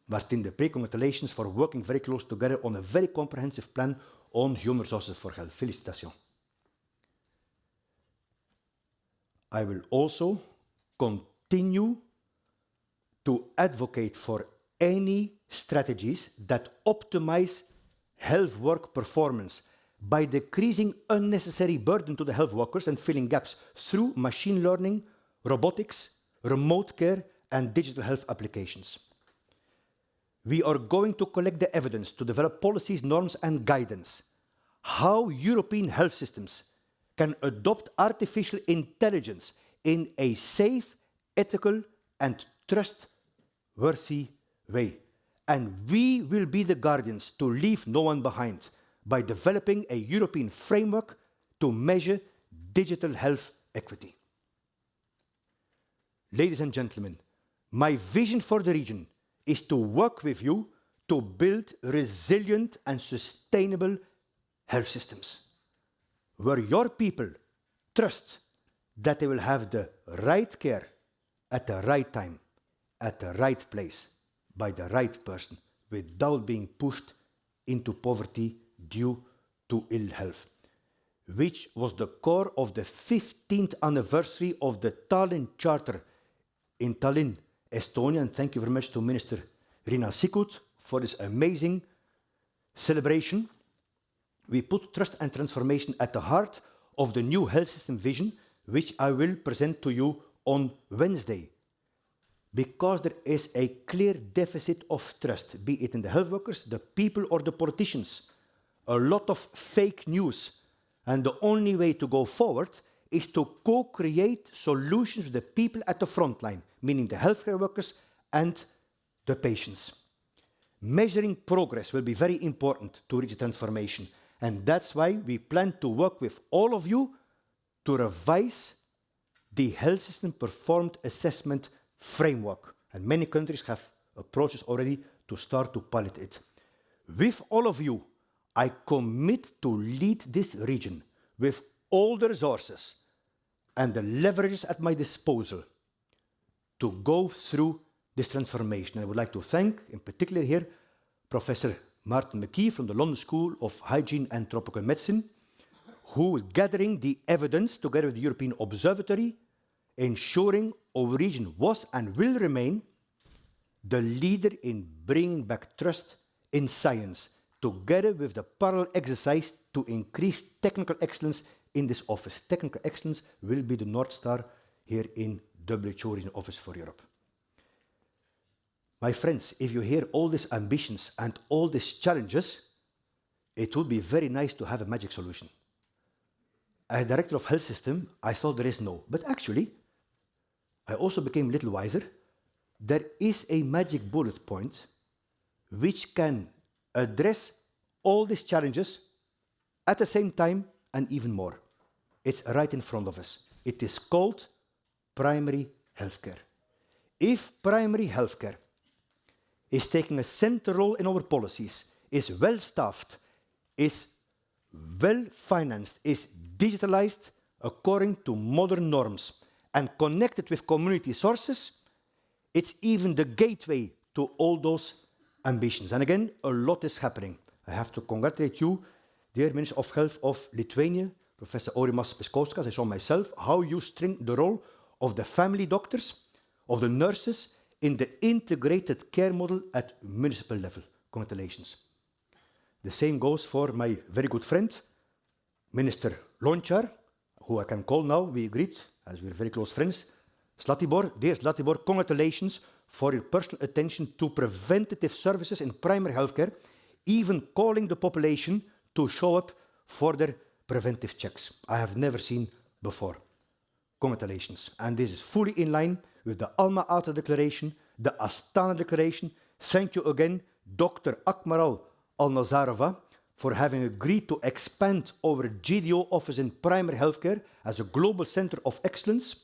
Martin de Pre, congratulations for working very close together on a very comprehensive plan on human resources for health. Félicitations. I will also continue to advocate for any strategies that optimize health work performance by decreasing unnecessary burden to the health workers and filling gaps through machine learning, robotics, remote care, and digital health applications. We are going to collect the evidence to develop policies, norms, and guidance. How European health systems can adopt artificial intelligence in a safe, ethical, and trustworthy way. And we will be the guardians to leave no one behind by developing a European framework to measure digital health equity. Ladies and gentlemen, my vision for the region is to work with you to build resilient and sustainable health systems, where your people trust that they will have the right care at the right time, at the right place, by the right person, without being pushed into poverty due to ill health, which was the core of the 15th anniversary of the Tallinn Charter in Tallinn, Estonia. And thank you very much to Minister Riina Sikkut for this amazing celebration. We put trust and transformation at the heart of the new health system vision, which I will present to you on Wednesday. Because there is a clear deficit of trust, be it in the health workers, the people, or the politicians. A lot of fake news. And the only way to go forward is to co-create solutions with the people at the front line, meaning the healthcare workers and the patients. Measuring progress will be very important to reach transformation. And that's why we plan to work with all of you to revise the health system performed assessment framework. And many countries have approaches already to start to pilot it. With all of you, I commit to lead this region with all the resources and the leverages at my disposal to go through this transformation. And I would like to thank, in particular here, Professor Martin McKee from the London School of Hygiene and Tropical Medicine, who is gathering the evidence together with the European Observatory, ensuring our region was and will remain the leader in bringing back trust in science, together with the parallel exercise to increase technical excellence in this office. Technical excellence will be the North Star here in WHO Regional Office for Europe. My friends, if you hear all these ambitions and all these challenges, it would be very nice to have a magic solution. As director of health system, I thought there is no. But actually, I also became a little wiser. There is a magic bullet point which can address all these challenges at the same time and even more. It's right in front of us. It is called primary healthcare. If primary healthcare is taking a central role in our policies, is well staffed, is well financed, is digitalized according to modern norms, and connected with community sources, it's even the gateway to all those ambitions. And again, a lot is happening. I have to congratulate you, dear Minister of Health of Lithuania, Professor Aurimas Piskauskas, I saw myself, how you strengthen the role of the family doctors, of the nurses, in the integrated care model at municipal level. Congratulations. The same goes for my very good friend, Minister Lonchar, who I can call now, we agreed, as we're very close friends. Zlatibor, dear Zlatibor, congratulations for your personal attention to preventative services in primary healthcare, even calling the population to show up for their preventive checks. I have never seen before. Congratulations. And this is fully in line with the Alma Ata Declaration, the Astana Declaration. Thank you again, Dr. Akmaral Al-Nazarova, for having agreed to expand our GDO office in primary healthcare as a global center of excellence,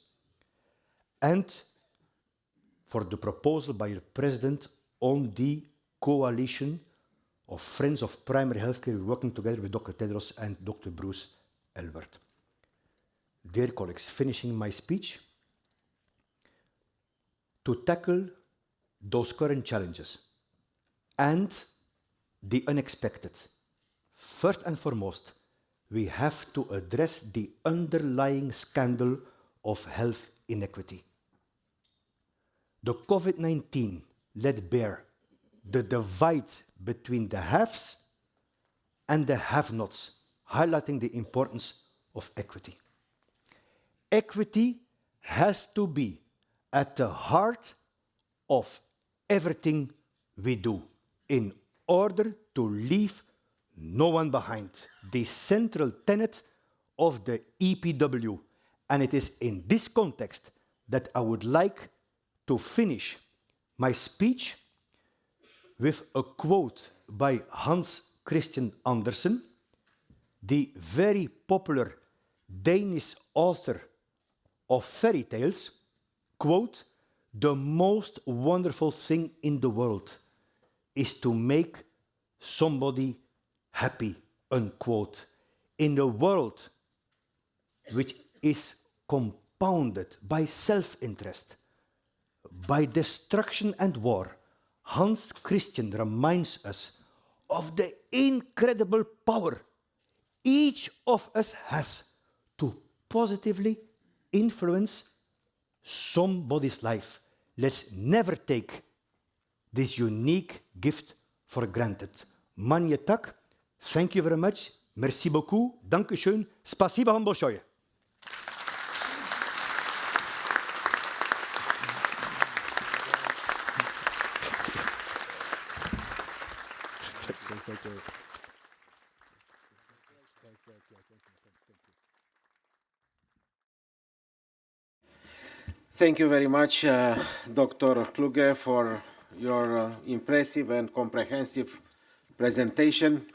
and for the proposal by your president on the coalition of Friends of Primary Healthcare working together with Dr. Tedros and Dr. Bruce Elbert. Dear colleagues, finishing my speech, to tackle those current challenges and the unexpected, first and foremost, we have to address the underlying scandal of health inequity. The COVID-19 let bare the divide between the haves and the have-nots, highlighting the importance of equity. Equity has to be at the heart of everything we do in order to leave no one behind. The central tenet of the EPW. And it is in this context that I would like to finish my speech with a quote by Hans Christian Andersen, the very popular Danish author of fairy tales. Quote, "The most wonderful thing in the world is to make somebody happy," unquote. In a world which is compounded by self-interest, by destruction and war, Hans Christian reminds us of the incredible power each of us has to positively influence somebody's life. Let's never take this unique gift for granted. Manje tak. Thank you very much. Merci beaucoup. Danke schön. Spasiba вам большое. Thank you very much, Dr. Kluge, for your impressive and comprehensive presentation.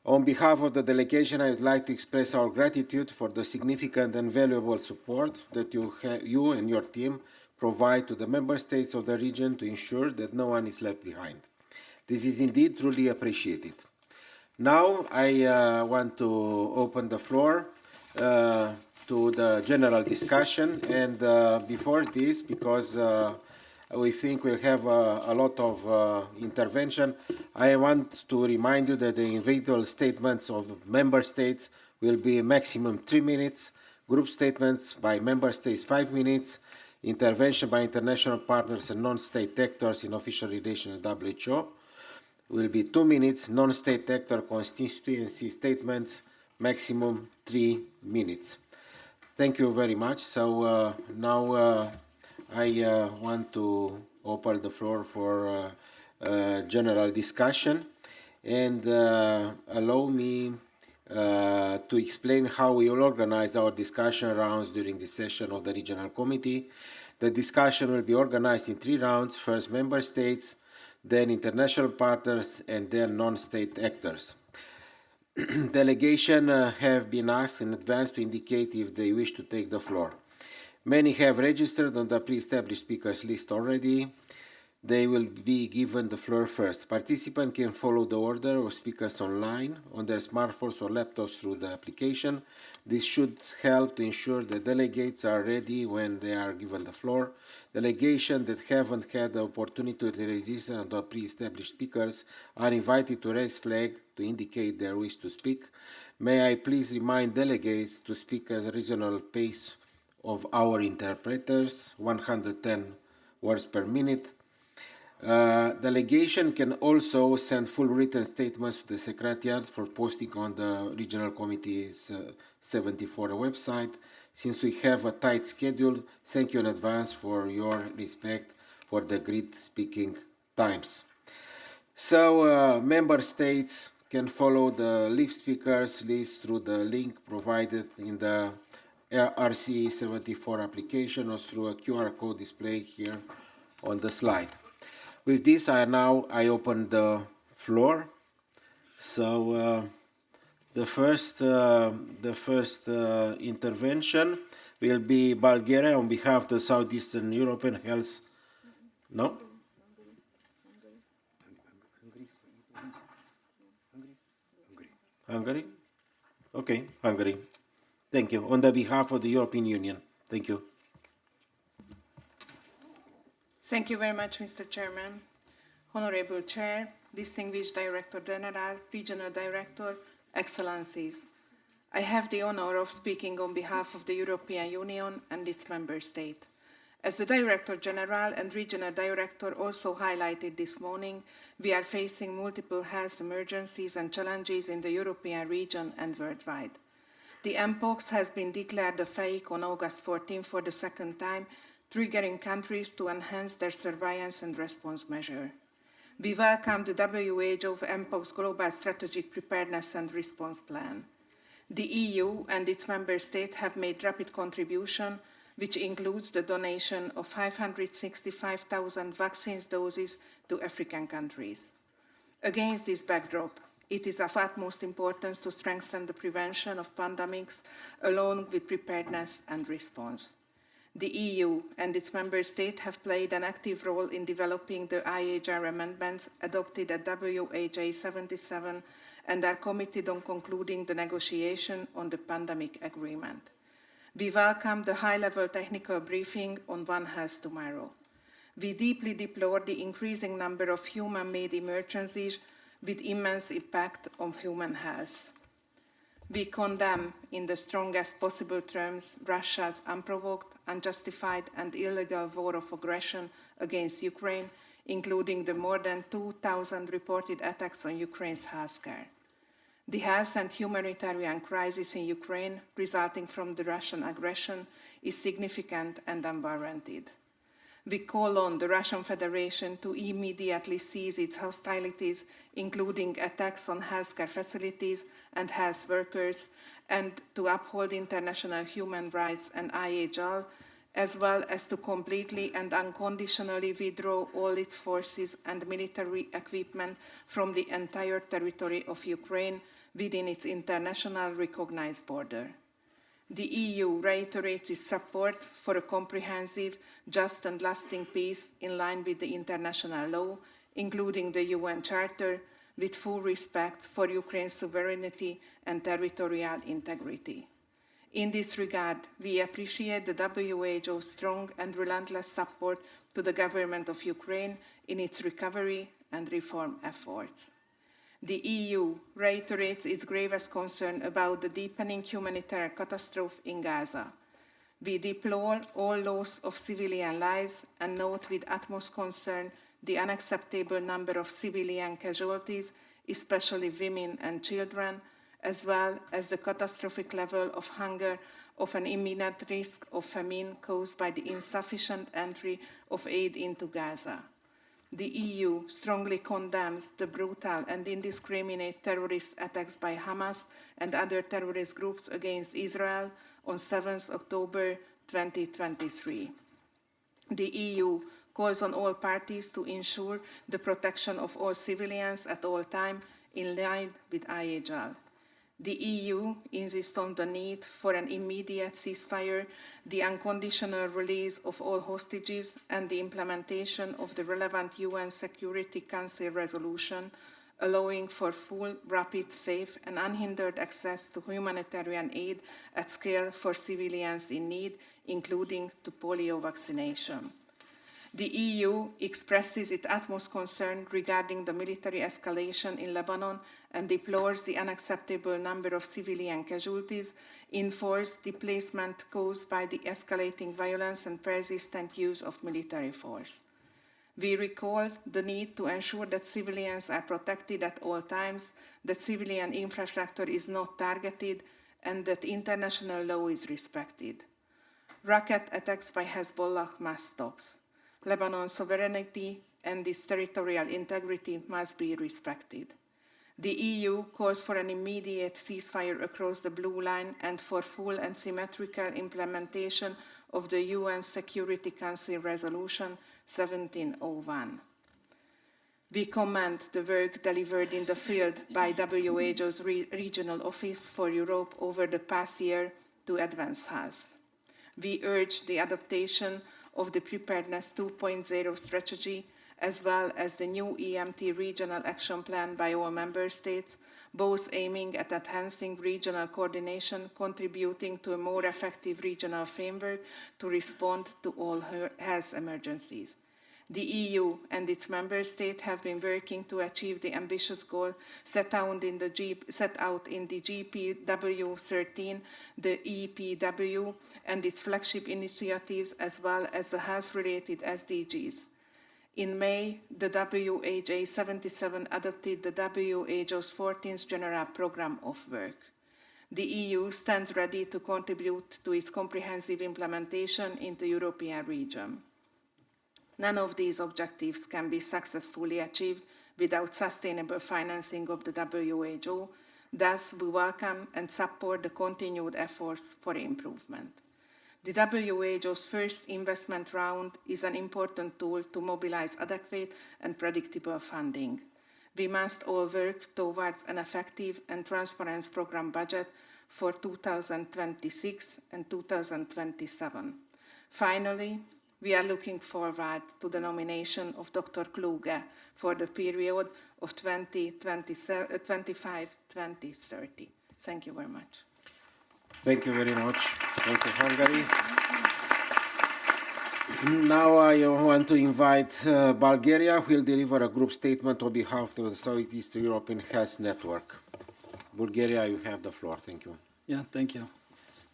On behalf of the delegation, I would like to express our gratitude for the significant and valuable support that you and your team provide to the member states of the region to ensure that no one is left behind. This is indeed truly appreciated. Now I want to open the floor to the general discussion, and before this, because we think we'll have a lot of intervention, I want to remind you that the individual statements of member states will be maximum 3 minutes, group statements by member states 5 minutes, intervention by international partners and non-state actors in official relations with WHO will be 2 minutes, non-state actor constituency statements maximum 3 minutes. Thank you very much. So now I want to open the floor for general discussion, and allow me to explain how we will organize our discussion rounds during the session of the Regional Committee. The discussion will be organized in 3 rounds: first member states, then international partners, and then non-state actors. Delegation have been asked in advance to indicate if they wish to take the floor. Many have registered on the pre-established speakers list already. They will be given the floor first. Participants can follow the order of speakers online on their smartphones or laptops through the application. This should help to ensure that delegates are ready when they are given the floor. Delegations that haven't had the opportunity to register on the pre-established speakers are invited to raise flag to indicate their wish to speak. May I please remind delegates to speak at a reasonable pace of our interpreters, 110 words per minute. Delegation can also send full written statements to the Secretariat for posting on the Regional Committee's 74 website. Since we have a tight schedule, thank you in advance for your respect for the agreed speaking times. So member states can follow the live speakers list through the link provided in the RC74 application or through a QR code displayed here on the slide. With this, I open the floor. So the first intervention will be Bulgaria on behalf of the Southeastern European Health. No? Hungary? Okay, Hungary. Thank you. On the behalf of the European Union. Thank you. Thank you very much, Mr. Chairman. Honorable Chair, distinguished Director General, Regional Director, Excellencies. I have the honor of speaking on behalf of the European Union and its member state. As the Director General and Regional Director also highlighted this morning, we are facing multiple health emergencies and challenges in the European region and worldwide. The mpox has been declared a FAIC on August 14 for the second time, triggering countries to enhance their surveillance and response measure. We welcome the WHO mpox Global Strategic Preparedness and Response Plan. The EU and its member states have made rapid contribution, which includes the donation of 565,000 vaccine doses to African countries. Against this backdrop, it is of utmost importance to strengthen the prevention of pandemics along with preparedness and response. The EU and its member states have played an active role in developing the IHR amendments adopted at WHA 77 and are committed on concluding the negotiation on the pandemic agreement. We welcome the high-level technical briefing on One Health tomorrow. We deeply deplore the increasing number of human-made emergencies with immense impact on human health. We condemn in the strongest possible terms Russia's unprovoked, unjustified and illegal war of aggression against Ukraine, including the more than 2,000 reported attacks on Ukraine's healthcare. The health and humanitarian crisis in Ukraine resulting from the Russian aggression is significant and unwarranted. We call on the Russian Federation to immediately cease its hostilities, including attacks on healthcare facilities and health workers, and to uphold international human rights and IHL, as well as to completely and unconditionally withdraw all its forces and military equipment from the entire territory of Ukraine within its international recognized border. The EU reiterates its support for a comprehensive, just and lasting peace in line with the international law, including the UN Charter, with full respect for Ukraine's sovereignty and territorial integrity. In this regard, we appreciate the WHO's strong and relentless support to the government of Ukraine in its recovery and reform efforts. The EU reiterates its gravest concern about the deepening humanitarian catastrophe in Gaza. We deplore all loss of civilian lives and note with utmost concern the unacceptable number of civilian casualties, especially women and children, as well as the catastrophic level of hunger of an imminent risk of famine caused by the insufficient entry of aid into Gaza. The EU strongly condemns the brutal and indiscriminate terrorist attacks by Hamas and other terrorist groups against Israel on 7 October 2023. The EU calls on all parties to ensure the protection of all civilians at all times in line with IHL. The EU insists on the need for an immediate ceasefire, the unconditional release of all hostages, and the implementation of the relevant UN Security Council resolution, allowing for full, rapid, safe, and unhindered access to humanitarian aid at scale for civilians in need, including to polio vaccination. The EU expresses its utmost concern regarding the military escalation in Lebanon and deplores the unacceptable number of civilian casualties, enforced displacement caused by the escalating violence and persistent use of military force. We recall the need to ensure that civilians are protected at all times, that civilian infrastructure is not targeted, and that international law is respected. Rocket attacks by Hezbollah must stop. Lebanon's sovereignty and its territorial integrity must be respected. The EU calls for an immediate ceasefire across the Blue Line and for full and symmetrical implementation of the UN Security Council Resolution 1701. We commend the work delivered in the field by WHO's Regional Office for Europe over the past year to advance health. We urge the adaptation of the Preparedness 2.0 strategy as well as the new EMT Regional Action Plan by all member states, both aiming at enhancing regional coordination, contributing to a more effective regional framework to respond to all health emergencies. The EU and its member states have been working to achieve the ambitious goal set out in the GPW 13, the EPW, and its flagship initiatives, as well as the health-related SDGs. In May, the WHA 77 adopted the WHO's 14th General Programme of Work. The EU stands ready to contribute to its comprehensive implementation in the European region. None of these objectives can be successfully achieved without sustainable financing of the WHO. Thus, we welcome and support the continued efforts for improvement. The WHO's first investment round is an important tool to mobilize adequate and predictable funding. We must all work towards an effective and transparent program budget for 2026 and 2027. Finally, we are looking forward to the nomination of Dr. Kluge for the period of 2025-2030. Thank you very much. Thank you very much. Thank you, Hungary. Now I want to invite Bulgaria, who will deliver a group statement on behalf of the Southeast European Health Network. Bulgaria, you have the floor. Thank you. Yeah, thank you.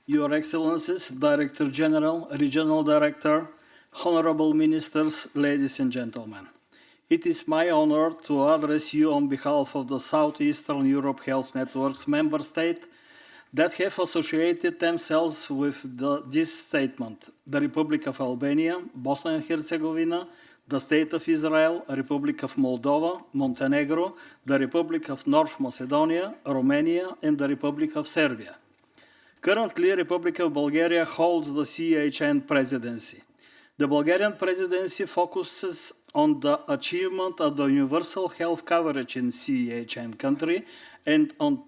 Your Excellencies, Director General, Regional Director, Honorable Ministers, ladies and gentlemen. It is my honor to address you on behalf of the Southeastern Europe Health Network's member state that have associated themselves with this statement: the Republic of Albania, Bosnia and Herzegovina, the State of Israel, Republic of Moldova, Montenegro, the Republic of North Macedonia, Romania, and the Republic of Serbia. Currently, Republic of Bulgaria holds the CHN presidency. The Bulgarian presidency focuses on the achievement of the universal health coverage in CHN country and on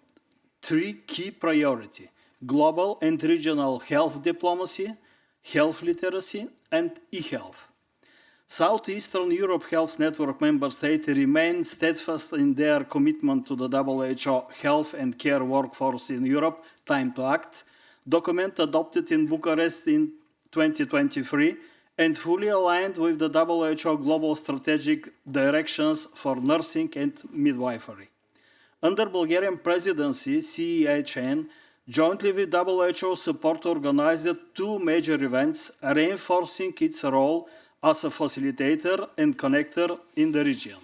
three key priorities: global and regional health diplomacy, health literacy, and e-health. Southeastern Europe Health Network member states remain steadfast in their commitment to the WHO Health and Care Workforce in Europe Time to Act, document adopted in Bucharest in 2023, and fully aligned with the WHO Global Strategic Directions for Nursing and Midwifery. Under Bulgarian presidency, CEHN, jointly with WHO support, organized two major events, reinforcing its role as a facilitator and connector in the region.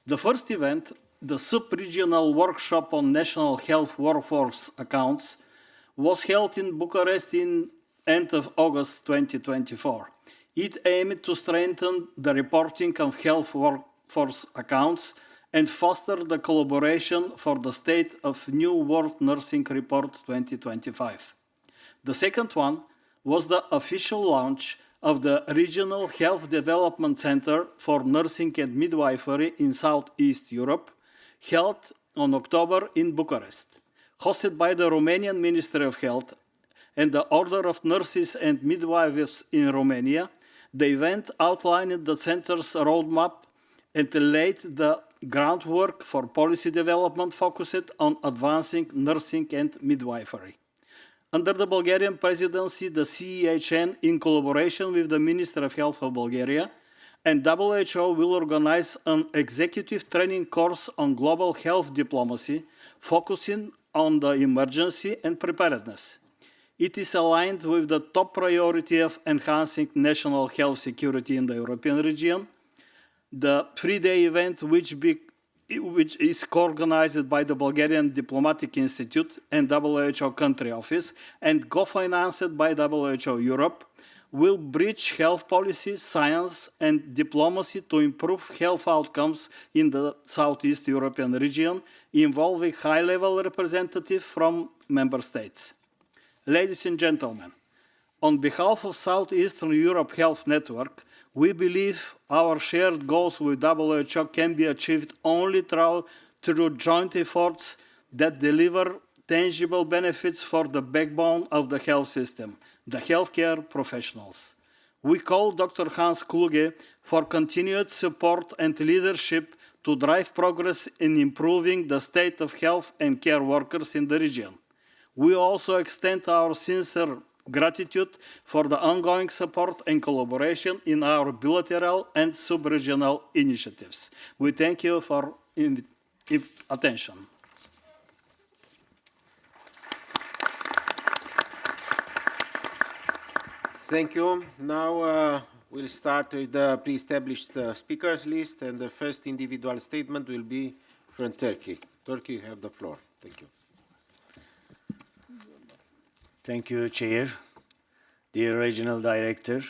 The first event, the sub-regional workshop on national health workforce accounts, was held in Bucharest in end of August 2024. It aimed to strengthen the reporting of health workforce accounts and foster the collaboration for the State of New World Nursing Report 2025. The second one was the official launch of the Regional Health Development Center for Nursing and Midwifery in Southeast Europe, held on October in Bucharest. Hosted by the Romanian Ministry of Health and the Order of Nurses and Midwives in Romania, the event outlined the center's roadmap and laid the groundwork for policy development focused on advancing nursing and midwifery. Under the Bulgarian presidency, the CEHN, in collaboration with the Ministry of Health of Bulgaria and WHO, will organize an executive training course on global health diplomacy, focusing on the emergency and preparedness. It is aligned with the top priority of enhancing national health security in the European region. The three-day event, which is co-organized by the Bulgarian Diplomatic Institute and WHO Country Office and co-financed by WHO Europe, will bridge health policy, science, and diplomacy to improve health outcomes in the Southeast European region, involving high-level representatives from member states. Ladies and gentlemen, on behalf of Southeastern Europe Health Network, we believe our shared goals with WHO can be achieved only through joint efforts that deliver tangible benefits for the backbone of the health system, the healthcare professionals. We call Dr. Hans Kluge for continued support and leadership to drive progress in improving the state of health and care workers in the region. We also extend our sincere gratitude for the ongoing support and collaboration in our bilateral and sub-regional initiatives. We thank you for attention. Thank you. Now we'll start with the pre-established speakers list, and the first individual statement will be from Turkey. Turkey, you have the floor. Thank you. Thank you, Chair, dear Regional Director,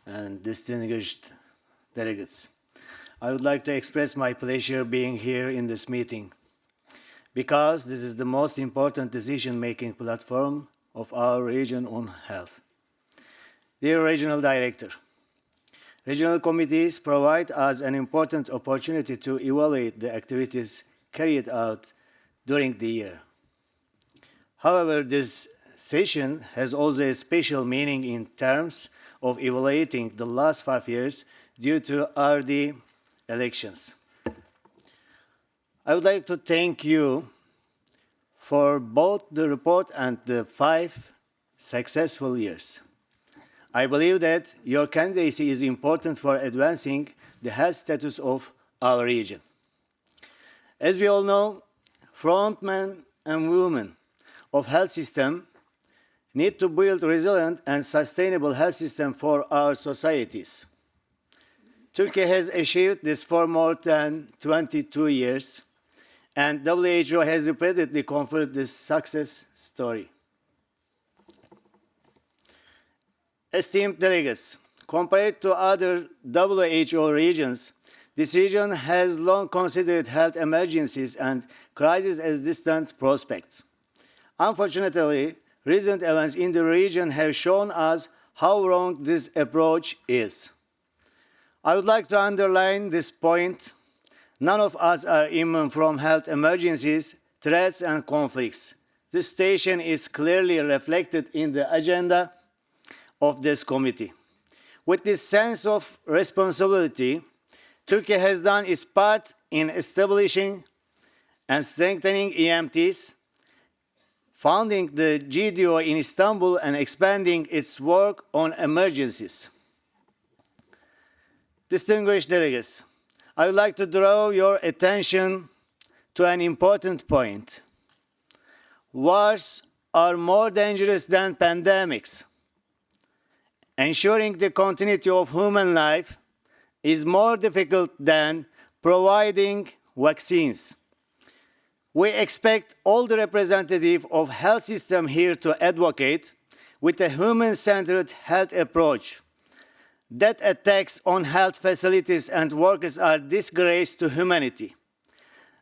and distinguished delegates. I would like to express my pleasure being here in this meeting, because this is the most important decision-making platform of our region on health. Dear Regional Director, regional committees provide us an important opportunity to evaluate the activities carried out during the year. However, this session has also a special meaning in terms of evaluating the last 5 years due to RD elections. I would like to thank you for both the report and the 5 successful years. I believe that your candidacy is important for advancing the health status of our region. As we all know, frontmen and women of health system need to build resilient and sustainable health system for our societies. Turkey has achieved this for more than 22 years, and WHO has repeatedly confirmed this success story. Esteemed delegates, compared to other WHO regions, this region has long considered health emergencies and crises as distant prospects. Unfortunately, recent events in the region have shown us how wrong this approach is. I would like to underline this point. None of us are immune from health emergencies, threats, and conflicts. This situation is clearly reflected in the agenda of this committee. With this sense of responsibility, Turkey has done its part in establishing and strengthening EMTs, founding the GDO in Istanbul, and expanding its work on emergencies. Distinguished delegates, I would like to draw your attention to an important point. Wars are more dangerous than pandemics. Ensuring the continuity of human life is more difficult than providing vaccines. We expect all the representatives of health system here to advocate with a human-centered health approach. That attacks on health facilities and workers are disgrace to humanity.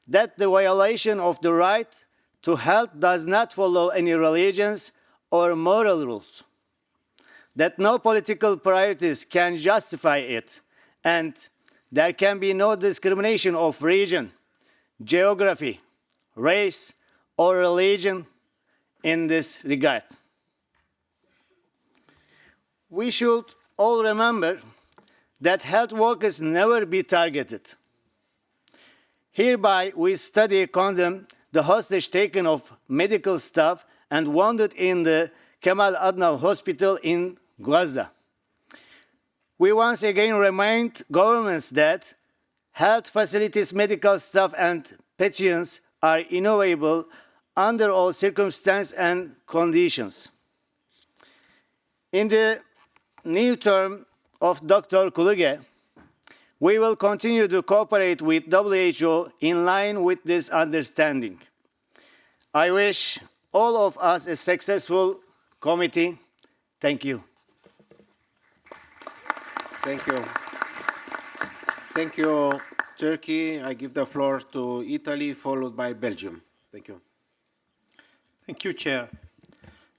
That the violation of the right to health does not follow any religions or moral rules. That no political priorities can justify it, and there can be no discrimination of region, geography, race, or religion in this regard. We should all remember that health workers never be targeted. Hereby, we study and condemn the hostage taken of medical staff and wounded in the Kemal Adnan Hospital in Gaza. We once again remind governments that health facilities, medical staff, and patients are innovable under all circumstances and conditions. In the new term of Dr. Kluge, we will continue to cooperate with WHO in line with this understanding. I wish all of us a successful committee. Thank you. Thank you. Thank you, Turkey. I give the floor to Italy, followed by Belgium. Thank you. Thank you, Chair.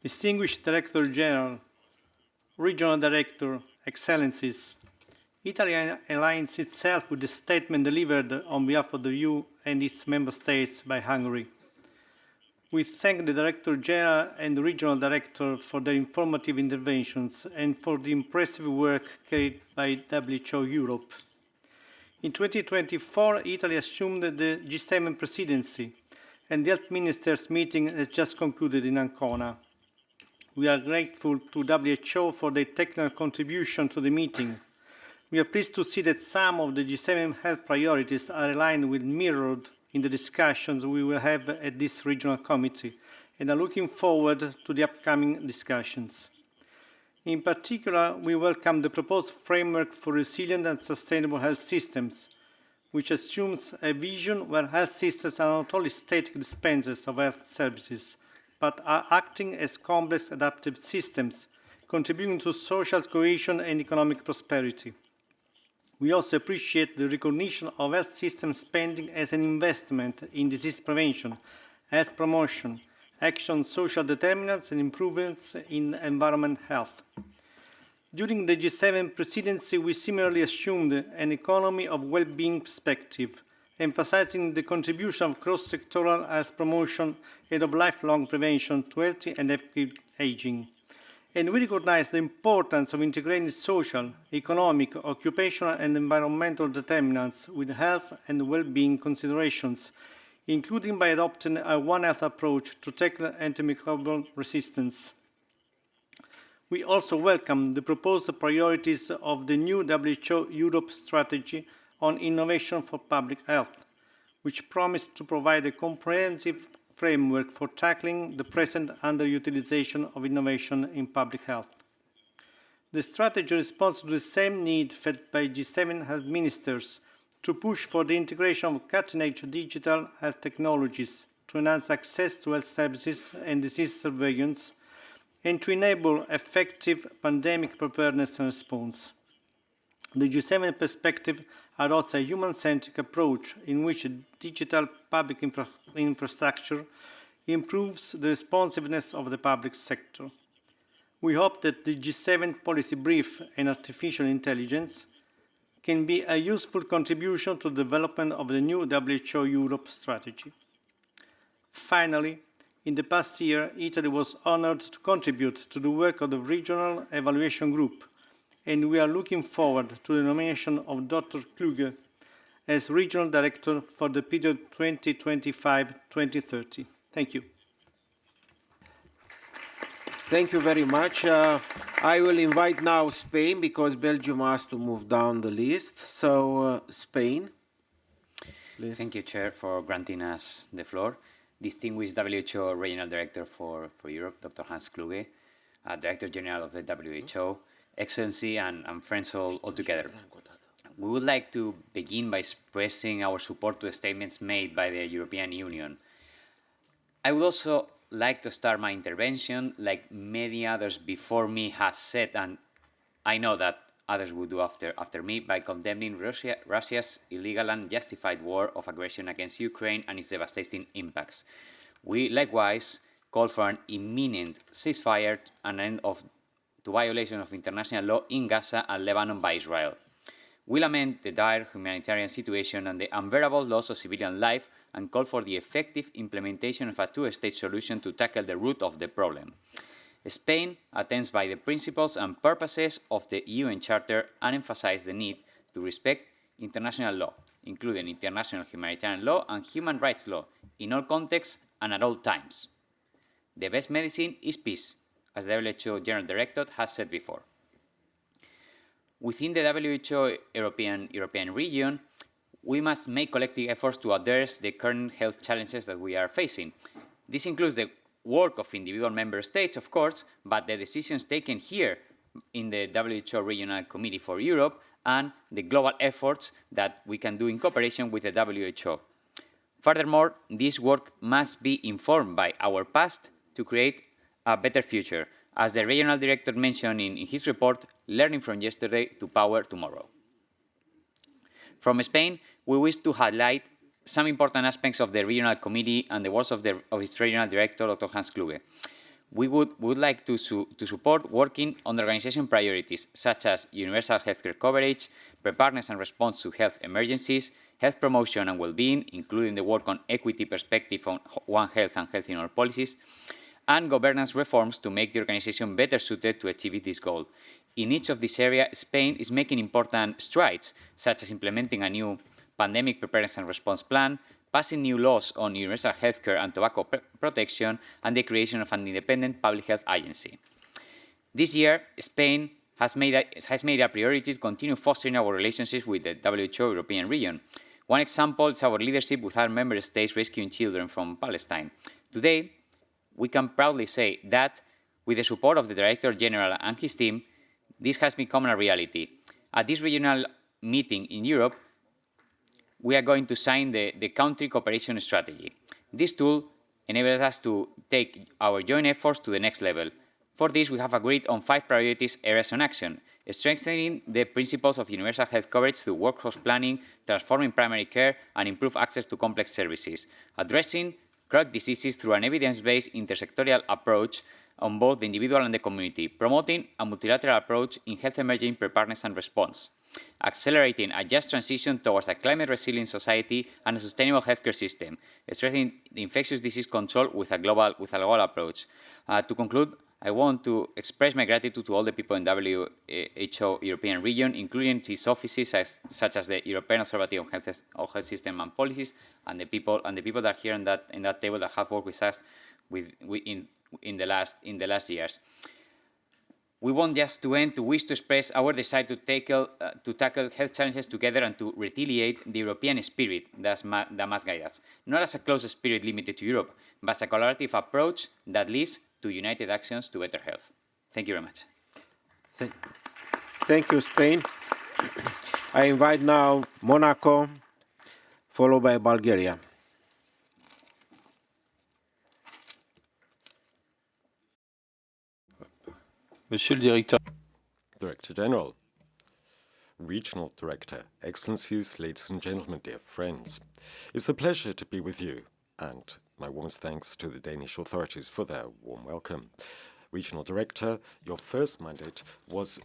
Distinguished Director General, Regional Director, Excellencies, Italy aligns itself with the statement delivered on behalf of the EU and its member states by Hungary. We thank the Director General and the Regional Director for their informative interventions and for the impressive work carried by WHO Europe. In 2024, Italy assumed the G7 presidency, and the health ministers' meeting has just concluded in Ancona. We are grateful to WHO for their technical contribution to the meeting. We are pleased to see that some of the G7 health priorities are aligned with mirrored in the discussions we will have at this regional committee, and are looking forward to the upcoming discussions. In particular, we welcome the proposed framework for resilient and sustainable health systems, which assumes a vision where health systems are not only static dispensers of health services, but are acting as complex adaptive systems, contributing to social cohesion and economic prosperity. We also appreciate the recognition of health system spending as an investment in disease prevention, health promotion, action on social determinants, and improvements in environment health. During the G7 presidency, we similarly assumed an economy of well-being perspective, emphasizing the contribution of cross-sectoral health promotion and of lifelong prevention to healthy and active aging. And we recognize the importance of integrating social, economic, occupational, and environmental determinants with health and well-being considerations, including by adopting a One Health approach to tackle antimicrobial resistance. We also welcome the proposed priorities of the new WHO Europe strategy on innovation for public health, which promise to provide a comprehensive framework for tackling the present underutilization of innovation in public health. The strategy responds to the same need felt by G7 health ministers to push for the integration of cutting-edge digital health technologies to enhance access to health services and disease surveillance, and to enable effective pandemic preparedness and response. The G7 perspective adopts a human-centric approach in which digital public infrastructure improves the responsiveness of the public sector. We hope that the G7 policy brief on artificial intelligence can be a useful contribution to the development of the new WHO Europe strategy. Finally, in the past year, Italy was honored to contribute to the work of the Regional Evaluation Group, and we are looking forward to the nomination of Dr. Kluge as Regional Director for the period 2025-2030. Thank you. Thank you very much. I will invite now Spain, because Belgium has to move down the list. So, Spain, please. Thank you, Chair, for granting us the floor. Distinguished WHO Regional Director for Europe, Dr. Hans Kluge, Director General of the WHO, Excellency and friends all together. We would like to begin by expressing our support to the statements made by the European Union. I would also like to start my intervention, like many others before me has said, and I know that others will do after me, by condemning Russia's illegal and justified war of aggression against Ukraine and its devastating impacts. We likewise call for an imminent ceasefire and end to violation of international law in Gaza and Lebanon by Israel. We lament the dire humanitarian situation and the unbearable loss of civilian life, and call for the effective implementation of a two-state solution to tackle the root of the problem. Spain attends by the principles and purposes of the UN Charter and emphasizes the need to respect international law, including international humanitarian law and human rights law, in all contexts and at all times. The best medicine is peace, as the WHO General Director has said before. Within the WHO European region, we must make collective efforts to address the current health challenges that we are facing. This includes the work of individual member states, of course, but the decisions taken here in the WHO Regional Committee for Europe and the global efforts that we can do in cooperation with the WHO. Furthermore, this work must be informed by our past to create a better future, As the regional director mentioned in his report, learning from yesterday to power tomorrow. From Spain, we wish to highlight some important aspects of the regional committee and the work of its regional director, Dr. Hans Kluge. We would like to support working on the organization priorities, such as universal healthcare coverage, preparedness and response to health emergencies, health promotion and well-being, including the work on equity perspective on One Health and Health in All policies, and governance reforms to make the organization better suited to achieve this goal. In each of these areas, Spain is making important strides, such as implementing a new pandemic preparedness and response plan, passing new laws on universal healthcare and tobacco protection, and the creation of an independent public health agency. This year, Spain has made a priority to continue fostering our relationships with the WHO European region. One example is our leadership with our member states rescuing children from Palestine. Today, we can proudly say that, with the support of the Director General and his team, this has become a reality. At this regional meeting in Europe, we are going to sign the country cooperation strategy. This tool enables us to take our joint efforts to the next level. For this, we have agreed on 5 priorities areas on action: strengthening the principles of universal health coverage through workforce planning, transforming primary care, and improve access to complex services; addressing chronic diseases through an evidence-based intersectorial approach on both the individual and the community; promoting a multilateral approach in health emergency preparedness and response; accelerating a just transition towards a climate-resilient society and a sustainable healthcare system; strengthening the infectious disease control with a global approach. To conclude, I want to express my gratitude to all the people in WHO European region, including its offices such as the European Observatory of Health System and Policies, and the people that are here in that table that have worked with us in the last years. We want just to end to wish to express our desire to tackle health challenges together and to retaliate the European spirit that must guide us, not as a closed spirit limited to Europe, but as a collaborative approach that leads to united actions to better health. Thank you very much. Thank you, Spain. I invite now Monaco, followed by Bulgaria. Monsieur le Directeur. Director General, Regional Director, Excellencies, ladies and gentlemen, dear friends. It's a pleasure to be with you, and my warmest thanks to the Danish authorities for their warm welcome. Regional Director, your first mandate was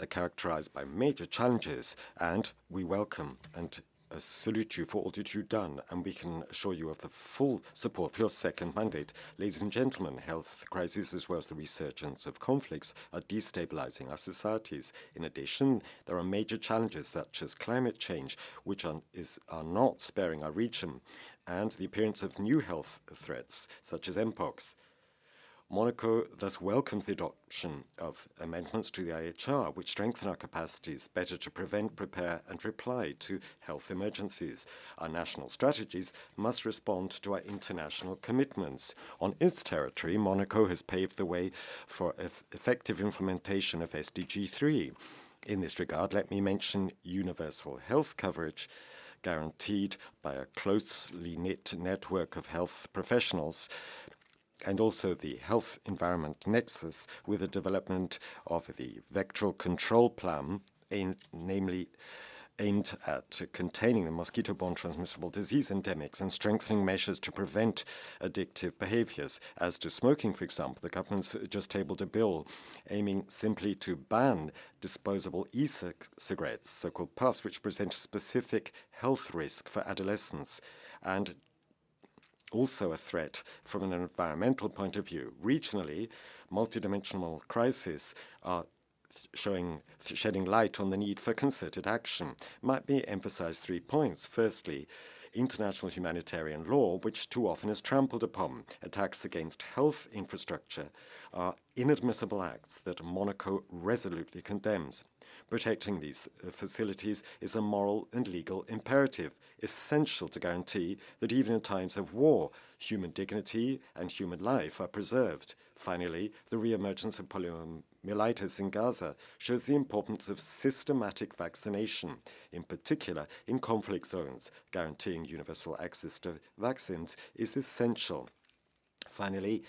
characterized by major challenges, and we welcome and salute you for all that you've done, and we can assure you of the full support for your second mandate. Ladies and gentlemen, health crises as well as the resurgence of conflicts are destabilizing our societies. In addition, there are major challenges such as climate change, which are not sparing our region, and the appearance of new health threats such as mpox. Monaco thus welcomes the adoption of amendments to the IHR, which strengthen our capacities better to prevent, prepare, and reply to health emergencies. Our national strategies must respond to our international commitments. On its territory, Monaco has paved the way for effective implementation of SDG 3. In this regard, let me mention universal health coverage, guaranteed by a closely knit network of health professionals, and also the health environment nexus with the development of the vectoral control plan, namely aimed at containing the mosquito-borne transmissible disease endemics and strengthening measures to prevent addictive behaviors. As to smoking, for example, the government's just tabled a bill aiming simply to ban disposable e-cigarettes, so-called puffs, which present a specific health risk for adolescents and also a threat from an environmental point of view. Regionally, multidimensional crises are shedding light on the need for concerted action. Might be emphasize 3 points. Firstly, international humanitarian law, which too often is trampled upon. Attacks against health infrastructure are inadmissible acts that Monaco resolutely condemns. Protecting these facilities is a moral and legal imperative, essential to guarantee that even in times of war, human dignity and human life are preserved. Finally, the re-emergence of poliomyelitis in Gaza shows the importance of systematic vaccination, in particular in conflict zones. Guaranteeing universal access to vaccines is essential. Finally,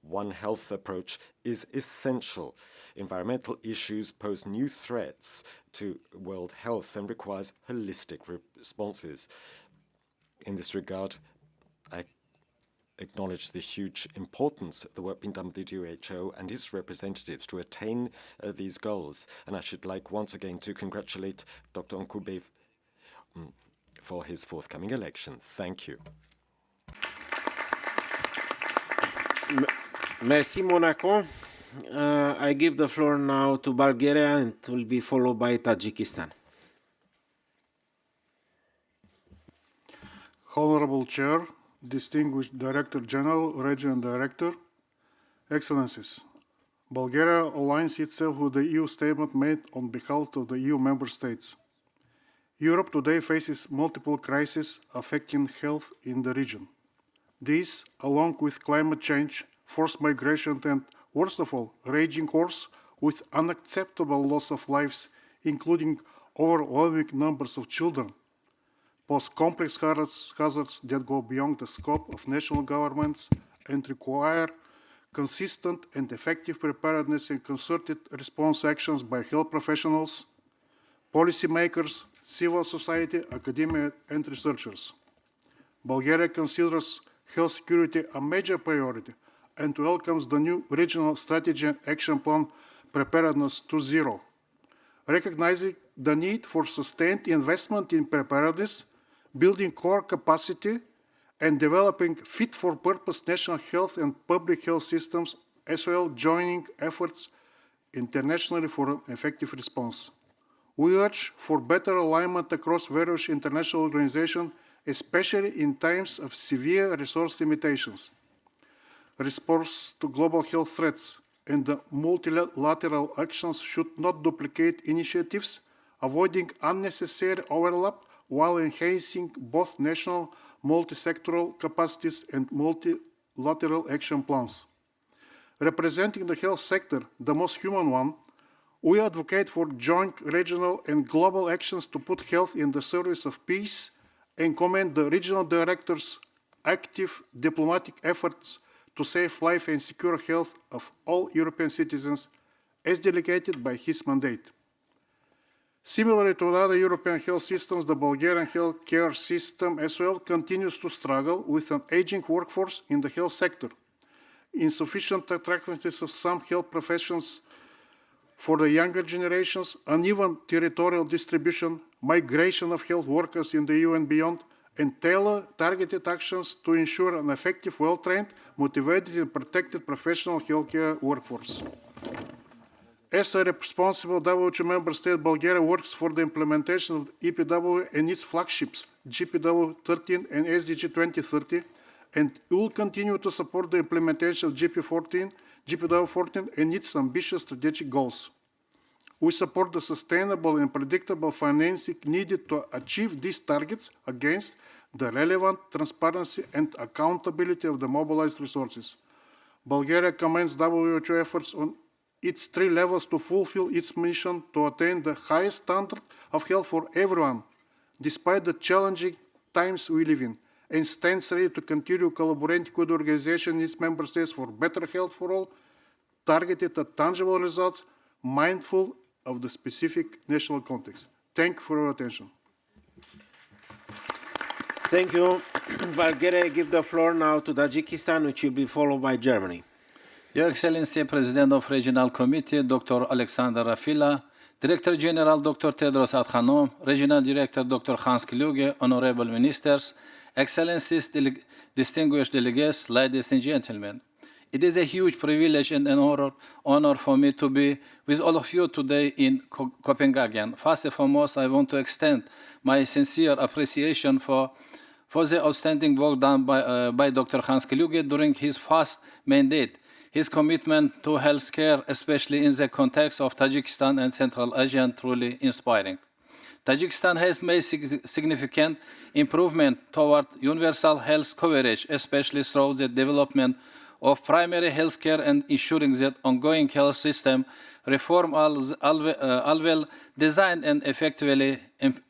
One Health approach is essential. Environmental issues pose new threats to world health and requires holistic responses. In this regard, I acknowledge the huge importance of the work being done by the WHO and its representatives to attain these goals. And I should like once again to congratulate Dr. Nkube for his forthcoming election. Thank you. Merci, Monaco. I give the floor now to Bulgaria, and it will be followed by Tajikistan. Honorable Chair, distinguished Director General, Regional Director, Excellencies, Bulgaria aligns itself with the EU statement made on behalf of the EU member states. Europe today faces multiple crises affecting health in the region. These, along with climate change, forced migration, and, worst of all, raging wars with unacceptable loss of lives, including overwhelming numbers of children, pose complex hazards that go beyond the scope of national governments and require consistent and effective preparedness and concerted response actions by health professionals, policymakers, civil society, academia, and researchers. Bulgaria considers health security a major priority and welcomes the new regional strategy and action plan Preparedness 2.0, recognizing the need for sustained investment in preparedness, building core capacity, and developing fit-for-purpose national health and public health systems, as well joining efforts internationally for an effective response. We urge for better alignment across various international organizations, especially in times of severe resource limitations. Response to global health threats and the multilateral actions should not duplicate initiatives, avoiding unnecessary overlap while enhancing both national multi-sectoral capacities and multilateral action plans. Representing the health sector, the most human one, we advocate for joint regional and global actions to put health in the service of peace and commend the regional directors' active diplomatic efforts to save life and secure health of all European citizens as delegated by his mandate. Similarly to other European health systems, the Bulgarian healthcare system as well continues to struggle with an aging workforce in the health sector, insufficient attractiveness of some health professions for the younger generations, uneven territorial distribution, migration of health workers in the EU and beyond, and targeted actions to ensure an effective, well-trained, motivated and protected professional healthcare workforce. As a responsible WHO member state, Bulgaria works for the implementation of EPW and its flagships, GPW 13 and SDG 2030, and will continue to support the implementation of GPW 14 and its ambitious strategic goals. We support the sustainable and predictable financing needed to achieve these targets against the relevant transparency and accountability of the mobilized resources. Bulgaria commends WHO efforts on its 3 levels to fulfill its mission to attain the highest standard of health for everyone, despite the challenging times we live in, and stands ready to continue collaborating with the organization and its member states for better health for all, targeted at tangible results, mindful of the specific national context. Thank you for your attention. Thank you. Bulgaria, I give the floor now to Tajikistan, which will be followed by Germany. Your Excellency, President of Regional Committee, Dr. Alexander Rafila, Director General Dr. Tedros Adhanom, Regional Director Dr. Hans Kluge, Honorable Ministers, Excellencies, distinguished delegates, ladies and gentlemen. It is a huge privilege and an honor for me to be with all of you today in Copenhagen. First and foremost, I want to extend my sincere appreciation for the outstanding work done by Dr. Hans Kluge during his first mandate. His commitment to healthcare, especially in the context of Tajikistan and Central Asia, truly inspiring. Tajikistan has made significant improvement toward universal health coverage, especially through the development of primary health care and ensuring that ongoing health system reform are well designed and effectively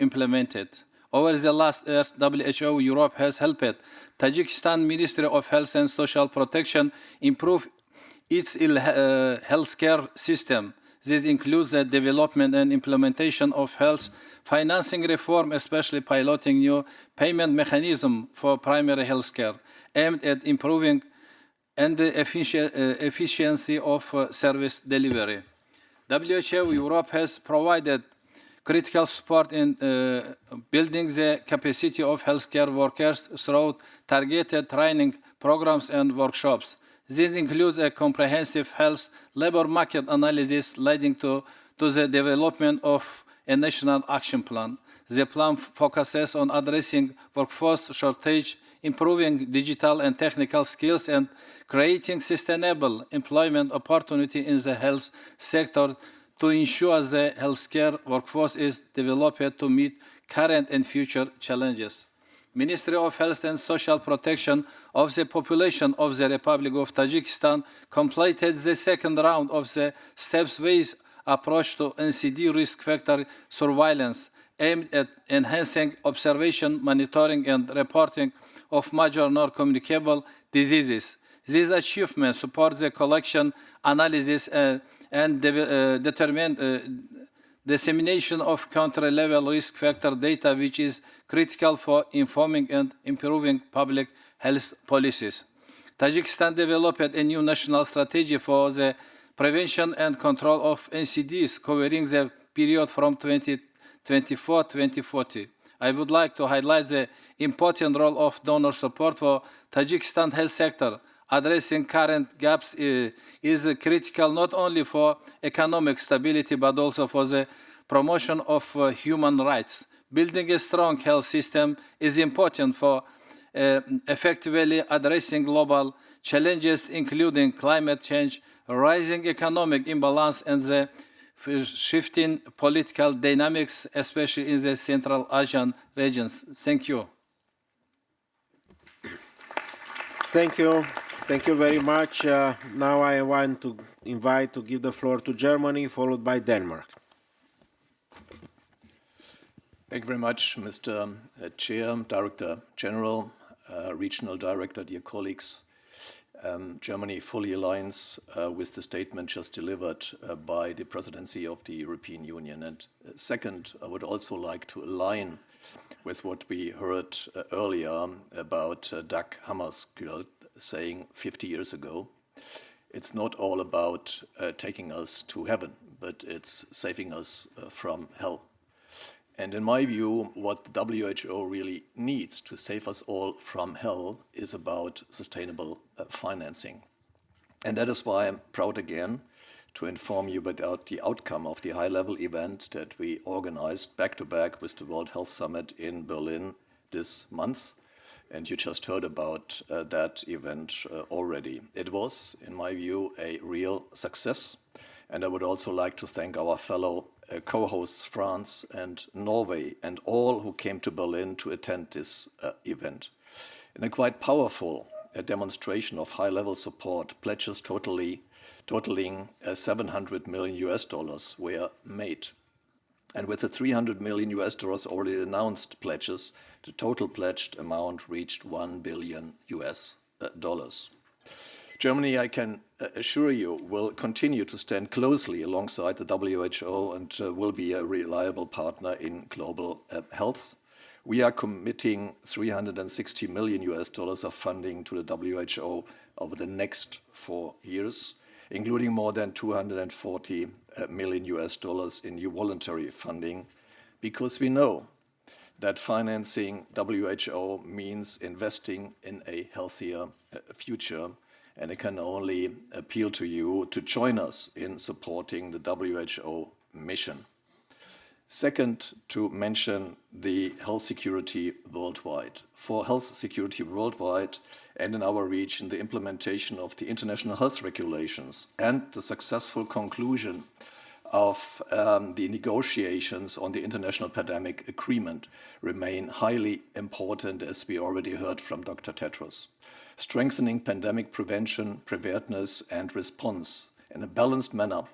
implemented. Over the last years, WHO Europe has helped Tajikistan Ministry of Health and Social Protection improve its healthcare system. This includes the development and implementation of health financing reform, especially piloting new payment mechanism for primary healthcare, aimed at improving and the efficiency of service delivery. WHO Europe has provided critical support in building the capacity of healthcare workers through targeted training programs and workshops. This includes a comprehensive health labor market analysis leading to the development of a national action plan. The plan focuses on addressing workforce shortage, improving digital and technical skills, and creating sustainable employment opportunity in the health sector to ensure the healthcare workforce is developed to meet current and future challenges. Ministry of Health and Social Protection of the Population of the Republic of Tajikistan completed the second round of the steps-based approach to NCD risk factor surveillance, aimed at enhancing observation, monitoring, and reporting of major non-communicable diseases. These achievements support the collection, analysis, and dissemination of country-level risk factor data, which is critical for informing and improving public health policies. Tajikistan developed a new national strategy for the prevention and control of NCDs, covering the period from 2024 to 2040. I would like to highlight the important role of donor support for Tajikistan health sector. Addressing current gaps is critical not only for economic stability but also for the promotion of human rights. Building a strong health system is important for effectively addressing global challenges, including climate change, rising economic imbalance, and the shifting political dynamics, especially in the Central Asian regions. Thank you. Thank you. Thank you very much. Now I want to give the floor to Germany, followed by Denmark. Thank you very much, Mr. Chair, Director General, Regional Director, dear colleagues. Germany fully aligns with the statement just delivered by the Presidency of the European Union. And second, I would also like to align with what we heard earlier about Dag Hammarskjöld saying 50 years ago. It's not all about taking us to heaven, but it's saving us from hell. And in my view, what the WHO really needs to save us all from hell is about sustainable financing. And that is why I'm proud again to inform you about the outcome of the high-level event that we organized back-to-back with the World Health Summit in Berlin this month. And you just heard about that event already. It was, in my view, a real success. And I would also like to thank our fellow co-hosts France and Norway and all who came to Berlin to attend this event. In a quite powerful demonstration of high-level support, pledges totaling $700 million were made. And with the $300 million already announced pledges, the total pledged amount reached $1 billion. Germany, I can assure you, will continue to stand closely alongside the WHO and will be a reliable partner in global health. We are committing $360 million of funding to the WHO over the next 4 years, including more than $240 million in new voluntary funding, because we know that financing WHO means investing in a healthier future, and I can only appeal to you to join us in supporting the WHO mission. Second, to mention the health security worldwide. For health security worldwide and in our region, the implementation of the international health regulations and the successful conclusion of the negotiations on the international pandemic agreement remain highly important, as we already heard from Dr. Tedros. Strengthening pandemic prevention, preparedness, and response in a balanced manner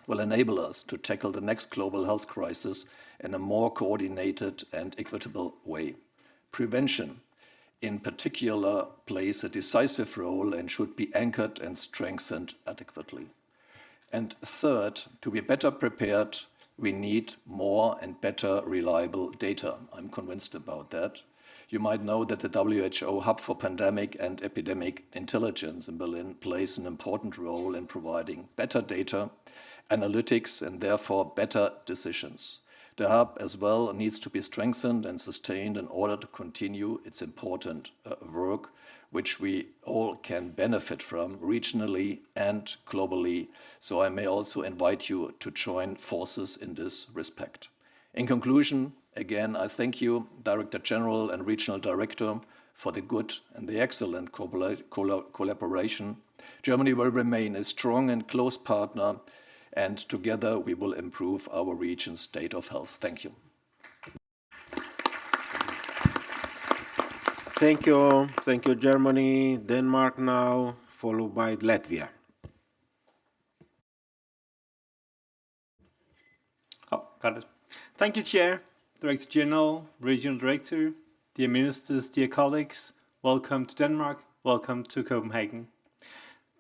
will enable us to tackle the next global health crisis in a more coordinated and equitable way. Prevention in particular plays a decisive role and should be anchored and strengthened adequately. And third, to be better prepared, we need more and better reliable data. I'm convinced about that. You might know that the WHO Hub for Pandemic and Epidemic Intelligence in Berlin plays an important role in providing better data, analytics, and therefore better decisions. The hub as well needs to be strengthened and sustained in order to continue its important work, which we all can benefit from regionally and globally. So I may also invite you to join forces in this respect. In conclusion, again, I thank you, Director General and Regional Director, for the good and the excellent collaboration. Germany will remain a strong and close partner, and together we will improve our region's state of health. Thank you. Thank you. Thank you, Germany. Denmark now, followed by Latvia. Oh, got it. Thank you, Chair, Director General, Regional Director, dear ministers, dear colleagues. Welcome to Denmark. Welcome to Copenhagen.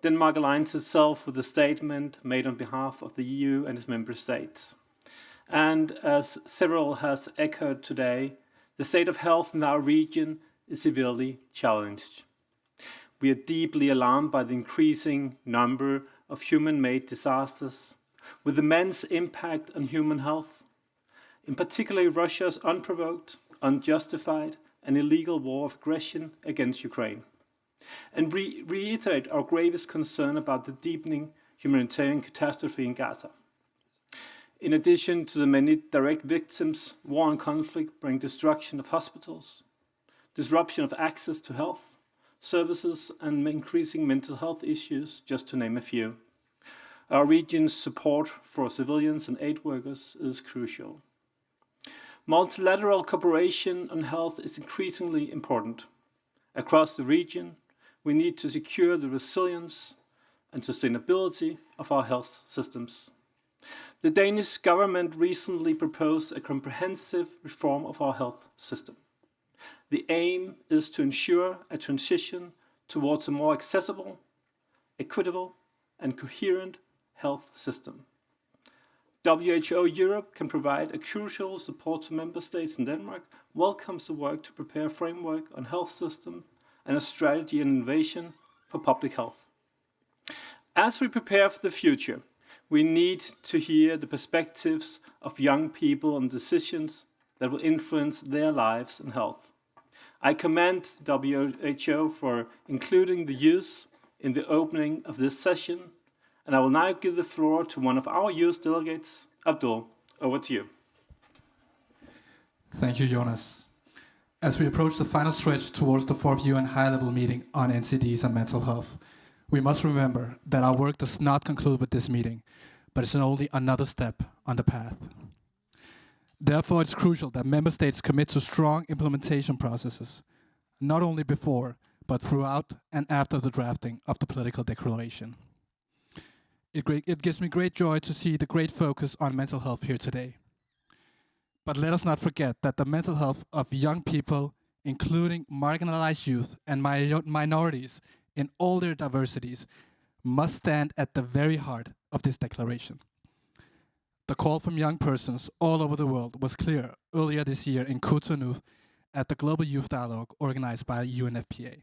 Denmark aligns itself with a statement made on behalf of the EU and its member states. And as several has echoed today, the state of health in our region is severely challenged. We are deeply alarmed by the increasing number of human-made disasters with immense impact on human health, in particular Russia's unprovoked, unjustified and illegal war of aggression against Ukraine, and reiterate our gravest concern about the deepening humanitarian catastrophe in Gaza. In addition to the many direct victims, war and conflict bring destruction of hospitals, disruption of access to health services, and increasing mental health issues, just to name a few. Our region's support for civilians and aid workers is crucial. Multilateral cooperation on health is increasingly important. Across the region, we need to secure the resilience and sustainability of our health systems. The Danish government recently proposed a comprehensive reform of our health system. The aim is to ensure a transition towards a more accessible, equitable, and coherent health system. WHO Europe can provide a crucial support to member states, and Denmark welcomes the work to prepare a framework on health system and a strategy and innovation for public health. As we prepare for the future, we need to hear the perspectives of young people on decisions that will influence their lives and health. I commend WHO for including the youth in the opening of this session, and I will now give the floor to one of our youth delegates, Abdul. Over to you. Thank you, Jonas. As we approach the final stretch towards the 4th UN high-level meeting on NCDs and mental health, we must remember that our work does not conclude with this meeting, but it's only another step on the path. Therefore, it's crucial that member states commit to strong implementation processes, not only before, but throughout and after the drafting of the political declaration. It gives me great joy to see the great focus on mental health here today. But let us not forget that the mental health of young people, including marginalized youth and minorities in all their diversities, must stand at the very heart of this declaration. The call from young persons all over the world was clear earlier this year in Cotonou at the Global Youth Dialogue organized by UNFPA.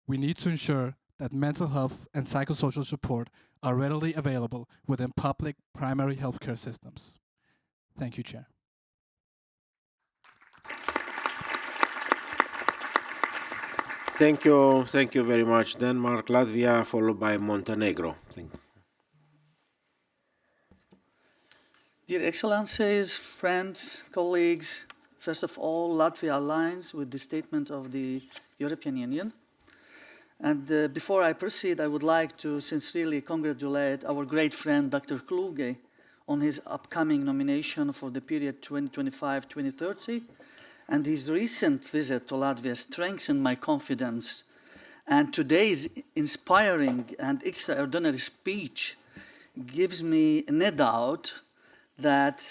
We need to ensure that mental health and psychosocial support are readily available within public primary healthcare systems. Thank you, Chair. Thank you very much. Denmark, Latvia, followed by Montenegro. Thank you. Dear Excellencies, friends, colleagues, first of all, Latvia aligns with the statement of the European Union. And before I proceed, I would like to sincerely congratulate our great friend, Dr. Kluge, on his upcoming nomination for the period 2025-2030. And his recent visit to Latvia strengthened my confidence. And today's inspiring and extraordinary speech gives me no doubt that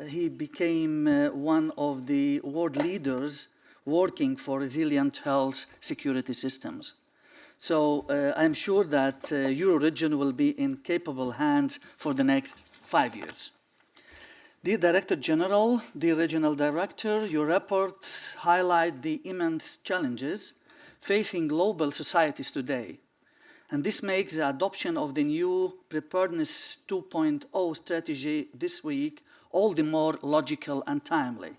he became one of the world leaders working for resilient health security systems. So I'm sure that Euro-region will be in capable hands for the next 5 years. Dear Director General, dear Regional Director, your reports highlight the immense challenges facing global societies today. And this makes the adoption of the new Preparedness 2.0 strategy this week all the more logical and timely.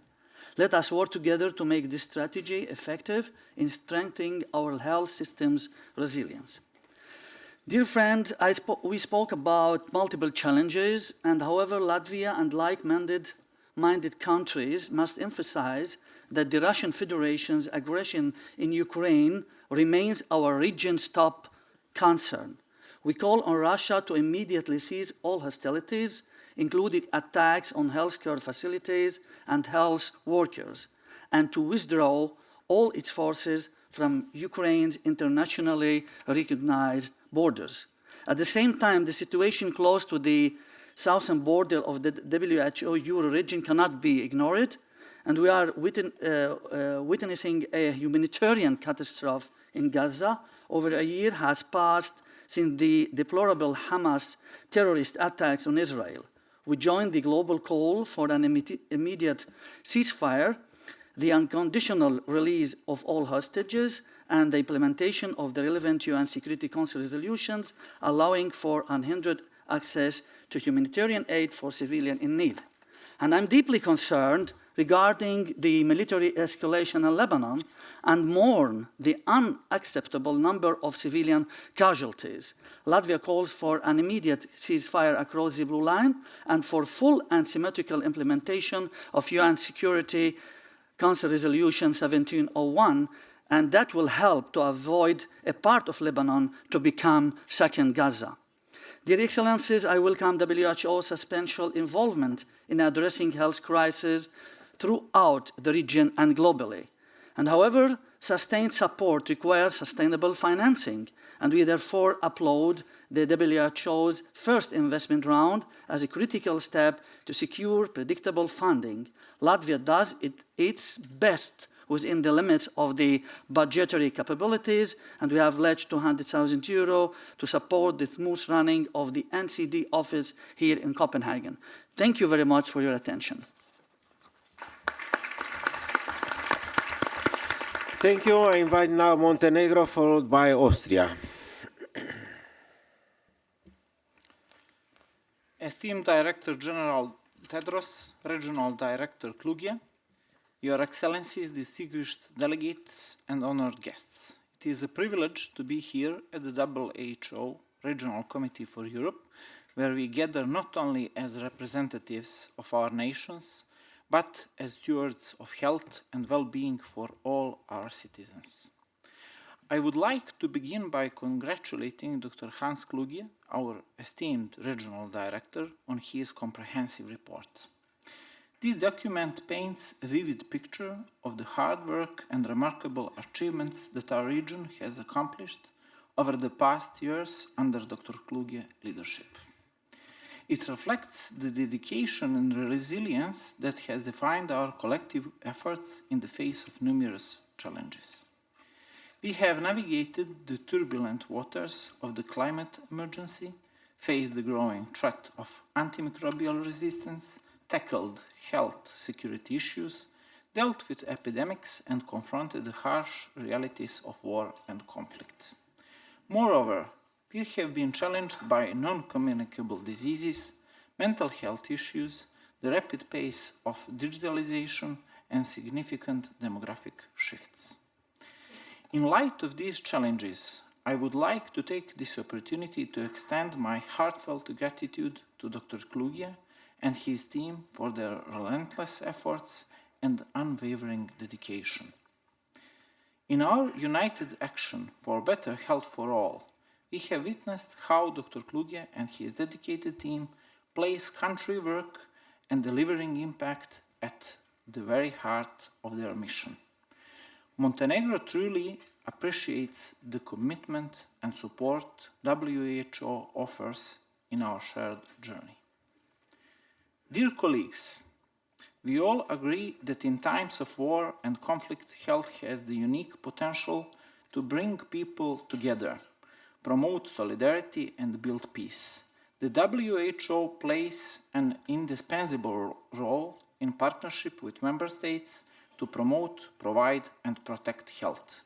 Let us work together to make this strategy effective in strengthening our health system's resilience. Dear friend, we spoke about multiple challenges, and however, Latvia and like-minded countries must emphasize that the Russian Federation's aggression in Ukraine remains our region's top concern. We call on Russia to immediately cease all hostilities, including attacks on healthcare facilities and health workers, and to withdraw all its forces from Ukraine's internationally recognized borders. At the same time, the situation close to the southern border of the WHO Euro region cannot be ignored, and we are witnessing a humanitarian catastrophe in Gaza. Over a year has passed since the deplorable Hamas terrorist attacks on Israel. We join the global call for an immediate ceasefire, the unconditional release of all hostages, and the implementation of the relevant UN Security Council resolutions allowing for unhindered access to humanitarian aid for civilians in need. And I'm deeply concerned regarding the military escalation in Lebanon and mourn the unacceptable number of civilian casualties. Latvia calls for an immediate ceasefire across the Blue Line and for full and symmetrical implementation of UN Security Council Resolution 1701, and that will help to avoid a part of Lebanon to become second Gaza. Dear Excellencies, I welcome WHO's substantial involvement in addressing health crises throughout the region and globally. And however, sustained support requires sustainable financing, and we therefore applaud the WHO's first investment round as a critical step to secure predictable funding. Latvia does its best within the limits of the budgetary capabilities, and we have pledged €200,000 to support the smooth running of the NCD office here in Copenhagen. Thank you very much for your attention. Thank you. I invite now Montenegro, followed by Austria. Esteemed Director General Tedros, Regional Director Kluge, Your Excellencies, distinguished delegates and honored guests. It is a privilege to be here at the WHO Regional Committee for Europe, where we gather not only as representatives of our nations, but as stewards of health and well-being for all our citizens. I would like to begin by congratulating Dr. Hans Kluge, our esteemed Regional Director, on his comprehensive report. This document paints a vivid picture of the hard work and remarkable achievements that our region has accomplished over the past years under Dr. Kluge's leadership. It reflects the dedication and resilience that has defined our collective efforts in the face of numerous challenges. We have navigated the turbulent waters of the climate emergency, faced the growing threat of antimicrobial resistance, tackled health security issues, dealt with epidemics, and confronted the harsh realities of war and conflict. Moreover, we have been challenged by non-communicable diseases, mental health issues, the rapid pace of digitalization, and significant demographic shifts. In light of these challenges, I would like to take this opportunity to extend my heartfelt gratitude to Dr. Kluge and his team for their relentless efforts and unwavering dedication. In our united action for better health for all, we have witnessed how Dr. Kluge and his dedicated team place country work and delivering impact at the very heart of their mission. Montenegro truly appreciates the commitment and support WHO offers in our shared journey. Dear colleagues, We all agree that in times of war and conflict, health has the unique potential to bring people together, promote solidarity and build peace. The WHO plays an indispensable role in partnership with member states to promote, provide and protect health.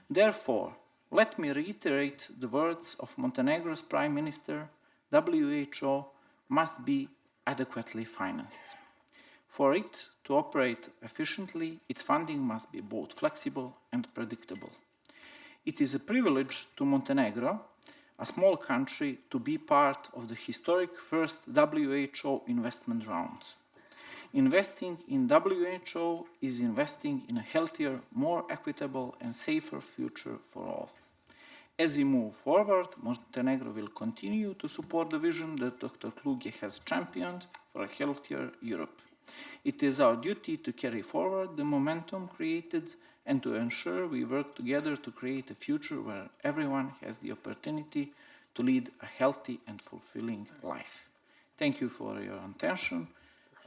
Therefore, let me reiterate the words of Montenegro's Prime Minister: WHO must be adequately financed. For it to operate efficiently, its funding must be both flexible and predictable. It is a privilege to Montenegro, a small country, to be part of the historic first WHO investment round. Investing in WHO is investing in a healthier, more equitable and safer future for all. As we move forward, Montenegro will continue to support the vision that Dr. Kluge has championed for a healthier Europe. It is our duty to carry forward the momentum created and to ensure we work together to create a future where everyone has the opportunity to lead a healthy and fulfilling life. Thank you for your attention,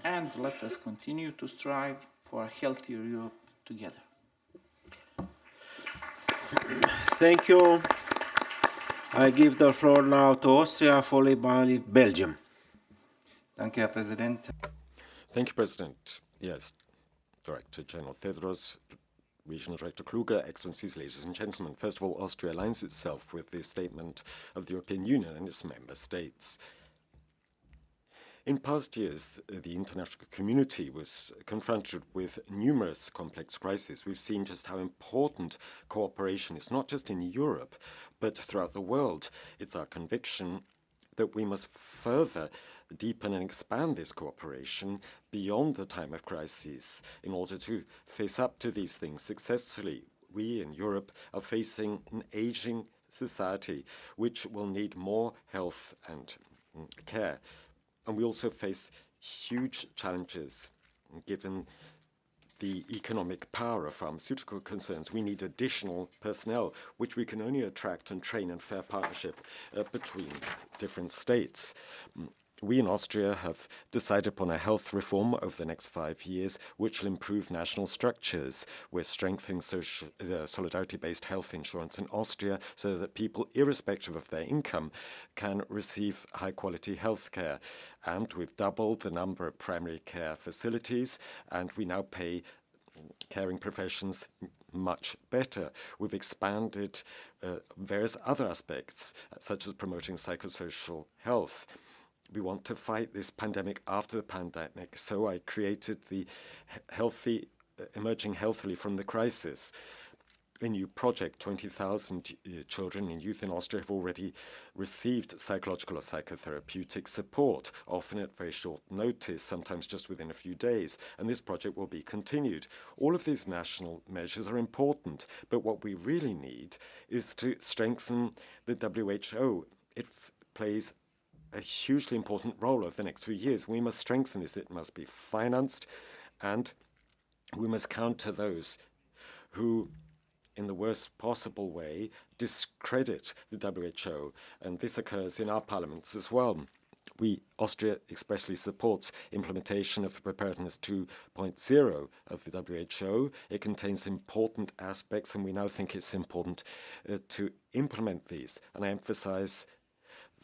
and let us continue to strive for a healthier Europe together. Thank you. I give the floor now to Austria, followed by Belgium. Danke, Herr Präsident. Thank you, President. Yes, Director General Tedros, Regional Director Kluge, Excellencies, ladies and gentlemen. First of all, Austria aligns itself with the statement of the European Union and its member states. In past years, the international community was confronted with numerous complex crises. We've seen just how important cooperation is, not just in Europe, but throughout the world. It's our conviction that we must further deepen and expand this cooperation beyond the time of crises in order to face up to these things successfully. We in Europe are facing an aging society which will need more health and care. And we also face huge challenges given the economic power of pharmaceutical concerns. We need additional personnel, which we can only attract and train in fair partnership between different states. We in Austria have decided upon a health reform over the next 5 years, which will improve national structures. We're strengthening solidarity-based health insurance in Austria so that people, irrespective of their income, can receive high-quality health care. And we've doubled the number of primary care facilities, and we now pay caring professions much better. We've expanded various other aspects, such as promoting psychosocial health. We want to fight this pandemic after the pandemic, so I created the Emerging Healthily from the Crisis, a new project. 20,000 children and youth in Austria have already received psychological or psychotherapeutic support, often at very short notice, sometimes just within a few days, and this project will be continued. All of these national measures are important, but what we really need is to strengthen the WHO. It plays a hugely important role over the next few years. We must strengthen this. It must be financed, and we must counter those who, in the worst possible way, discredit the WHO, and this occurs in our parliaments as well. Austria expressly supports implementation of Preparedness 2.0 of the WHO. It contains important aspects, and we now think it's important to implement these. And I emphasize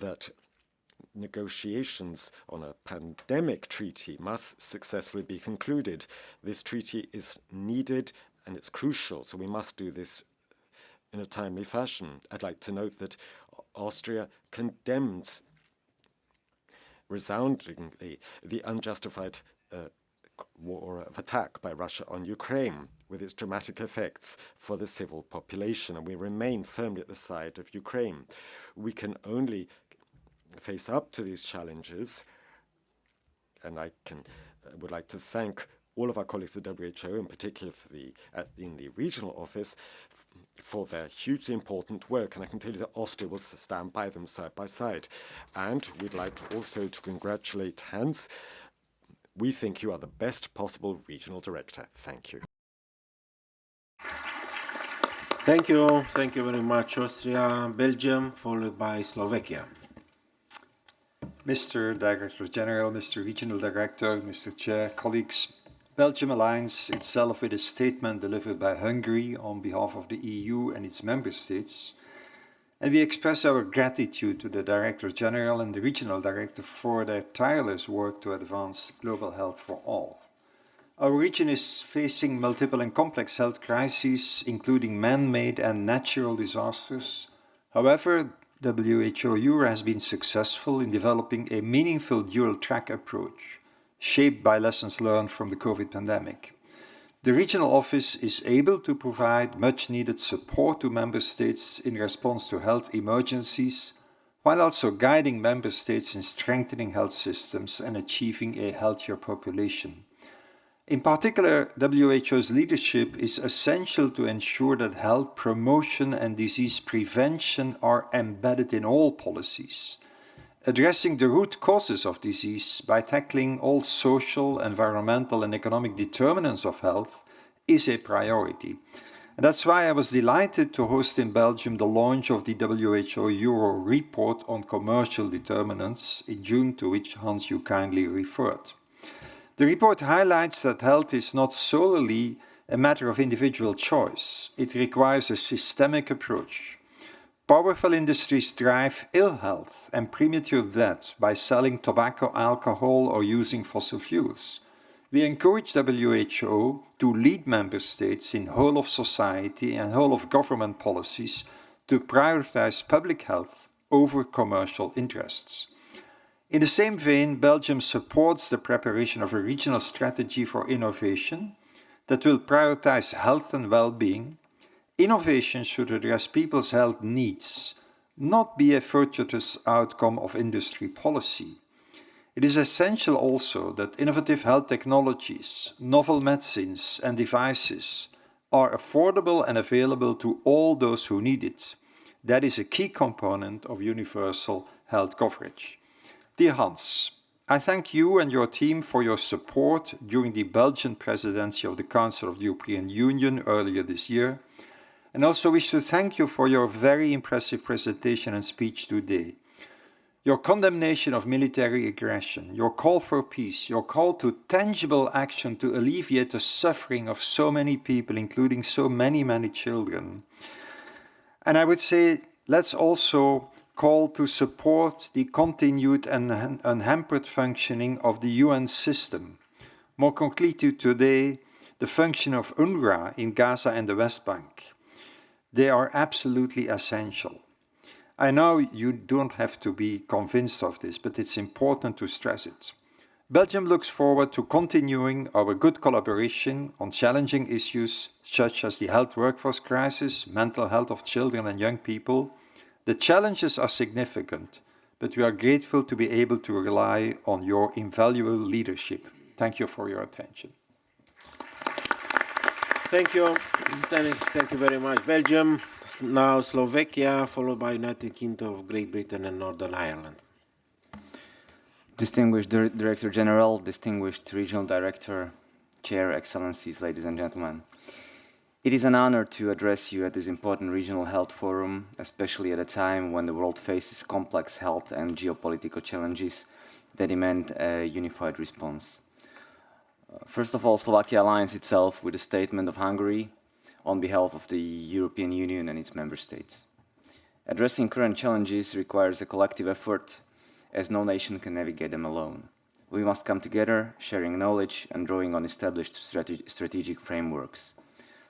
that negotiations on a pandemic treaty must successfully be concluded. This treaty is needed and it's crucial, so we must do this in a timely fashion. I'd like to note that Austria condemns resoundingly the unjustified war of attack by Russia on Ukraine, with its dramatic effects for the civil population, and we remain firmly at the side of Ukraine. We can only face up to these challenges, and I would like to thank all of our colleagues at the WHO, in particular in the regional office, for their hugely important work. And I can tell you that Austria will stand by them side by side. And we'd like also to congratulate Hans. We think you are the best possible regional director. Thank you. Thank you. Thank you very much, Austria. Belgium, followed by Slovakia. Mr. Director General, Mr. Regional Director, Mr. Chair, colleagues, Belgium aligns itself with a statement delivered by Hungary on behalf of the EU and its member states, and we express our gratitude to the Director General and the Regional Director for their tireless work to advance global health for all. Our region is facing multiple and complex health crises, including man-made and natural disasters. However, WHO Euro has been successful in developing a meaningful dual-track approach, shaped by lessons learned from the COVID pandemic. The regional office is able to provide much-needed support to member states in response to health emergencies, while also guiding member states in strengthening health systems and achieving a healthier population. In particular, WHO's leadership is essential to ensure that health promotion and disease prevention are embedded in all policies. Addressing the root causes of disease by tackling all social, environmental and economic determinants of health is a priority. And that's why I was delighted to host in Belgium the launch of the WHO Euro report on commercial determinants in June, to which Hans you kindly referred. The report highlights that health is not solely a matter of individual choice. It requires a systemic approach. Powerful industries drive ill health and premature death by selling tobacco, alcohol, or using fossil fuels. We encourage WHO to lead member states in whole of society and whole of government policies to prioritize public health over commercial interests. In the same vein, Belgium supports the preparation of a regional strategy for innovation that will prioritize health and well-being. Innovation should address people's health needs, not be a fortuitous outcome of industry policy. It is essential also that innovative health technologies, novel medicines and devices are affordable and available to all those who need it. That is a key component of universal health coverage. Dear Hans, I thank you and your team for your support during the Belgian presidency of the Council of the European Union earlier this year, and also wish to thank you for your very impressive presentation and speech today. Your condemnation of military aggression, your call for peace, your call to tangible action to alleviate the suffering of so many people, including so many children. And I would say, let's also call to support the continued and unhampered functioning of the UN system. More concretely today, the function of UNRWA in Gaza and the West Bank. They are absolutely essential. I know you don't have to be convinced of this, but it's important to stress it. Belgium looks forward to continuing our good collaboration on challenging issues such as the health workforce crisis, mental health of children and young people. The challenges are significant, but we are grateful to be able to rely on your invaluable leadership. Thank you for your attention. Thank you. Thank you very much. Belgium, now Slovakia, followed by United Kingdom of Great Britain and Northern Ireland. Distinguished Director General, distinguished Regional Director, Chair, Excellencies, ladies and gentlemen. It is an honor to address you at this important regional health forum, especially at a time when the world faces complex health and geopolitical challenges that demand a unified response. First of all, Slovakia aligns itself with the statement of Hungary on behalf of the European Union and its member states. Addressing current challenges requires a collective effort, as no nation can navigate them alone. We must come together, sharing knowledge and drawing on established strategic frameworks.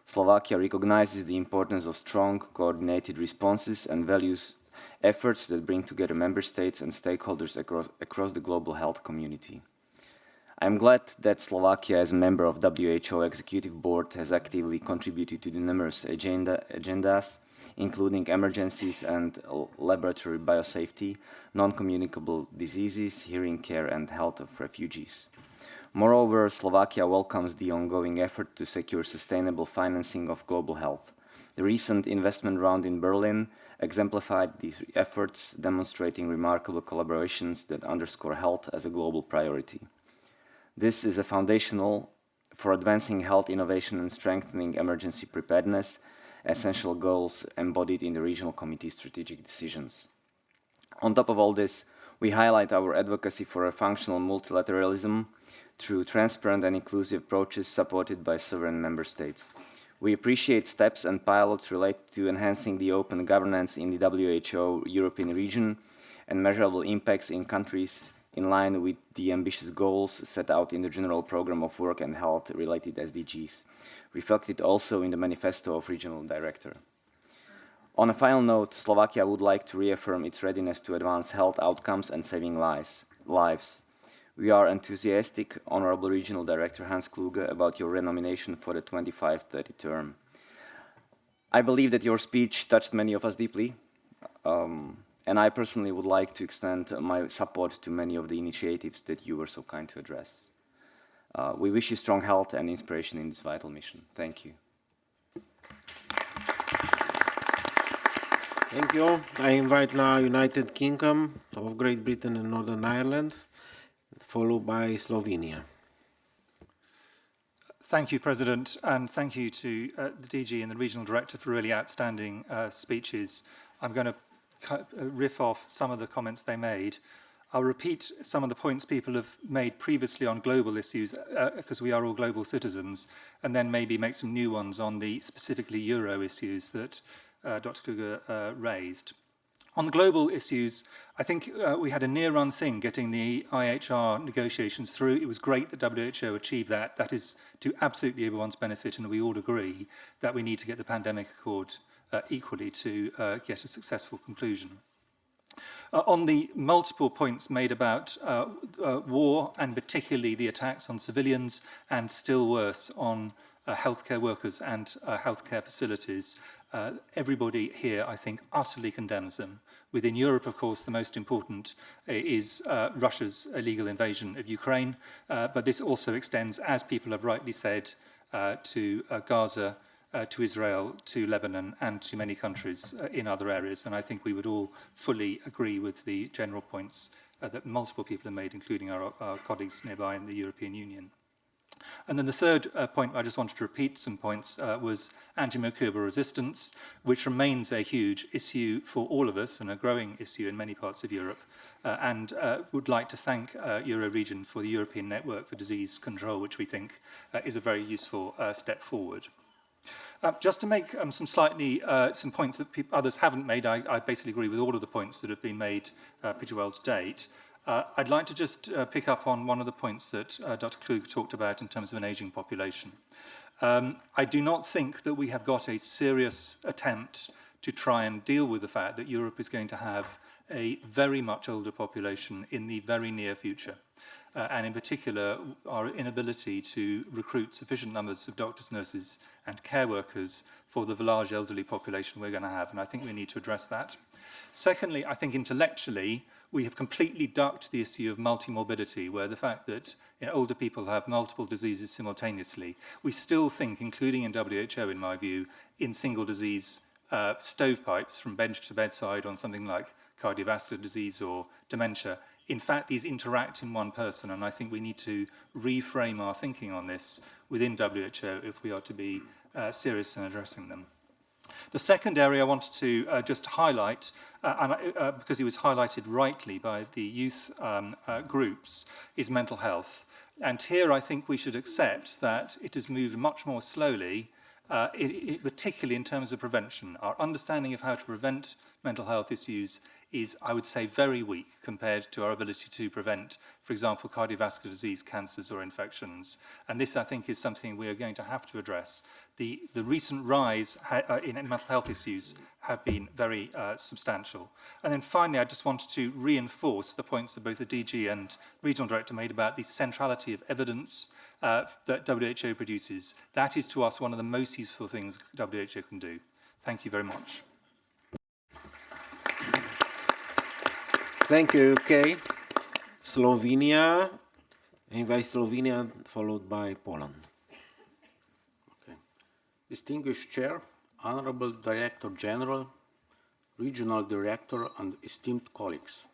Slovakia recognizes the importance of strong, coordinated responses and values efforts that bring together member states and stakeholders across the global health community. I am glad that Slovakia, as a member of WHO Executive Board, has actively contributed to the numerous agendas, including emergencies and laboratory biosafety, non-communicable diseases, hearing care, and health of refugees. Moreover, Slovakia welcomes the ongoing effort to secure sustainable financing of global health. The recent investment round in Berlin exemplified these efforts, demonstrating remarkable collaborations that underscore health as a global priority. This is a foundational for advancing health innovation and strengthening emergency preparedness, essential goals embodied in the Regional Committee's strategic decisions. On top of all this, we highlight our advocacy for a functional multilateralism through transparent and inclusive approaches supported by sovereign member states. We appreciate steps and pilots related to enhancing the open governance in the WHO European region and measurable impacts in countries in line with the ambitious goals set out in the General Programme of Work and Health-related SDGs, reflected also in the Manifesto of Regional Director. On a final note, Slovakia would like to reaffirm its readiness to advance health outcomes and saving lives. We are enthusiastic, Honourable Regional Director Hans Kluge, about your renomination for the 25-30 term. I believe that your speech touched many of us deeply, and I personally would like to extend my support to many of the initiatives that you were so kind to address. We wish you strong health and inspiration in this vital mission. Thank you. Thank you. I invite now United Kingdom of Great Britain and Northern Ireland, followed by Slovenia. Thank you, President, and thank you to the DG and the Regional Director for really outstanding speeches. I'm going to riff off some of the comments they made. I'll repeat some of the points people have made previously on global issues, because we are all global citizens, and then maybe make some new ones on the specifically Euro issues that Dr. Kluge raised. On the global issues, I think we had a near-run thing getting the IHR negotiations through. It was great that WHO achieved that. That is to absolutely everyone's benefit, and we all agree that we need to get the pandemic accord equally to get a successful conclusion. On the multiple points made about war, and particularly the attacks on civilians, and still worse on healthcare workers and healthcare facilities, everybody here, I think, utterly condemns them. Within Europe, of course, the most important is Russia's illegal invasion of Ukraine, but this also extends, as people have rightly said, to Gaza, to Israel, to Lebanon, and to many countries in other areas. And I think we would all fully agree with the general points that multiple people have made, including our colleagues nearby in the European Union. And then the third point, I just wanted to repeat some points, was antimicrobial resistance, which remains a huge issue for all of us and a growing issue in many parts of Europe. And would like to thank Euroregion for the European Network for Disease Control, which we think is a very useful step forward. Just to make some points that others haven't made, I basically agree with all of the points that have been made pretty well to date. I'd like to just pick up on one of the points that Dr. Kluge talked about in terms of an ageing population. I do not think that we have got a serious attempt to try and deal with the fact that Europe is going to have a very much older population in the very near future. And in particular, our inability to recruit sufficient numbers of doctors, nurses, and care workers for the large elderly population we're going to have. And I think we need to address that. Secondly, I think intellectually, we have completely ducked the issue of multimorbidity, where the fact that older people have multiple diseases simultaneously. We still think, including in WHO, in my view, in single disease stovepipes from bench to bedside on something like cardiovascular disease or dementia. In fact, these interact in one person, and I think we need to reframe our thinking on this within WHO if we are to be serious in addressing them. The second area I wanted to just highlight, because it was highlighted rightly by the youth groups, is mental health. And here I think we should accept that it has moved much more slowly, particularly in terms of prevention. Our understanding of how to prevent mental health issues is, I would say, very weak compared to our ability to prevent, for example, cardiovascular disease, cancers or infections. And this, I think, is something we are going to have to address. The recent rise in mental health issues have been very substantial. And then finally, I just wanted to reinforce the points that both the DG and Regional Director made about the centrality of evidence that WHO produces. That is, to us, one of the most useful things WHO can do. Thank you very much. Thank you, UK. Slovenia. I invite Slovenia, followed by Poland. Distinguished Chair, Honorable Director General, Regional Director and esteemed colleagues.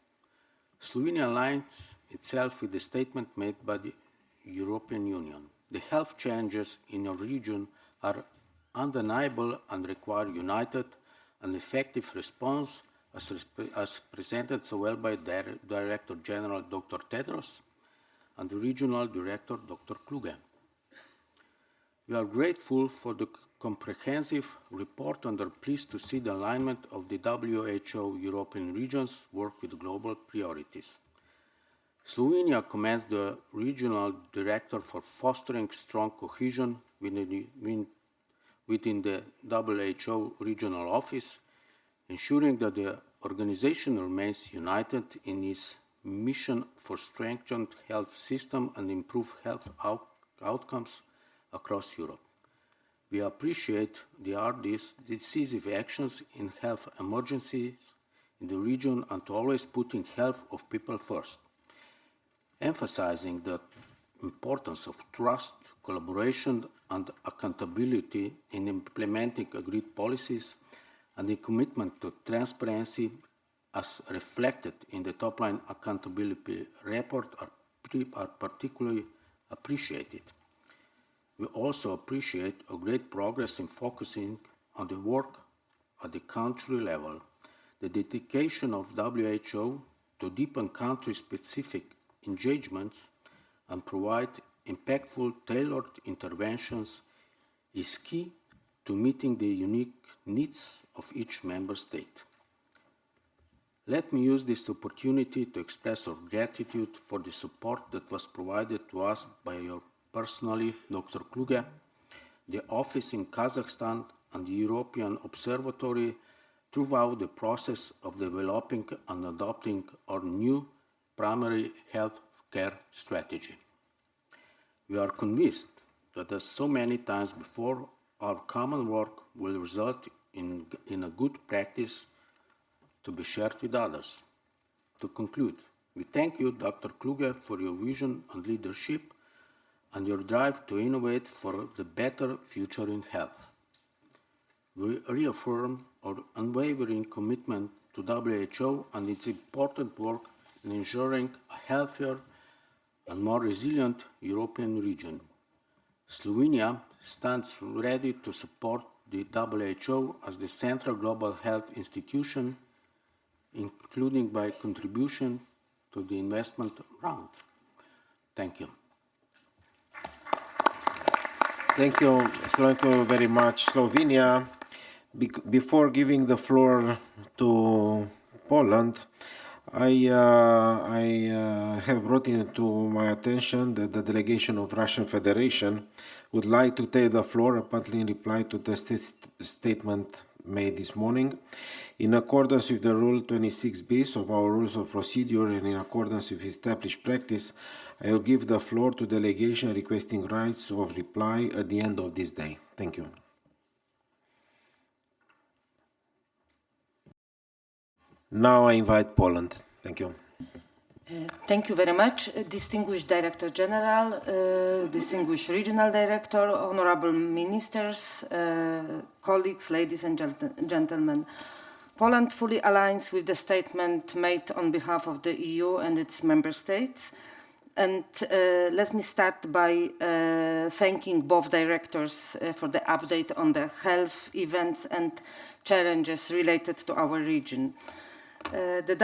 Slovenia aligns itself with the statement made by the European Union. The health challenges in your region are undeniable and require united and effective response as presented so well by Director General Dr. Tedros. and the Regional Director, Dr. Kluge. We are grateful for the comprehensive report and are pleased to see the alignment of the WHO European regions work with global priorities. Slovenia commends the Regional Director for fostering strong cohesion within the WHO Regional Office, ensuring that the organization remains united in its mission for strengthened health system and improved health outcomes across Europe. We appreciate the RD's decisive actions in health emergencies in the region and to always putting health of people first, emphasizing the importance of trust, collaboration and accountability in implementing agreed policies and the commitment to transparency as reflected in the top-line accountability report are particularly appreciated. We also appreciate a great progress in focusing on the work at the country level, the dedication of WHO to deepen country-specific engagements and provide impactful, tailored interventions is key to meeting the unique needs of each member state. Let me use this opportunity to express our gratitude for the support that was provided to us by your personally, Dr. Kluge, the office in Kazakhstan and the European Observatory throughout the process of developing and adopting our new primary health care strategy. We are convinced that as so many times before, our common work will result in a good practice to be shared with others. To conclude, we thank you, Dr. Kluge, for your vision and leadership and your drive to innovate for the better future in health. We reaffirm our unwavering commitment to WHO and its important work in ensuring a healthier and more resilient European region. Slovenia stands ready to support the WHO as the central global health institution, including by contribution to the investment round. Thank you. Thank you very much, Slovenia. Before giving the floor to Poland, I have brought into my attention that the delegation of Russian Federation would like to take the floor apparently in reply to the statement made this morning. In accordance with the Rule 26bis of our Rules of Procedure and in accordance with established practice, I will give the floor to delegation requesting rights of reply at the end of this day. Thank you. Now I invite Poland. Thank you. Thank you very much, Distinguished Director General, Distinguished Regional Director, Honorable Ministers, colleagues, ladies and gentlemen. Poland fully aligns with the statement made on behalf of the EU and its member states. And let me start by thanking both directors for the update on the health events and challenges related to our region. The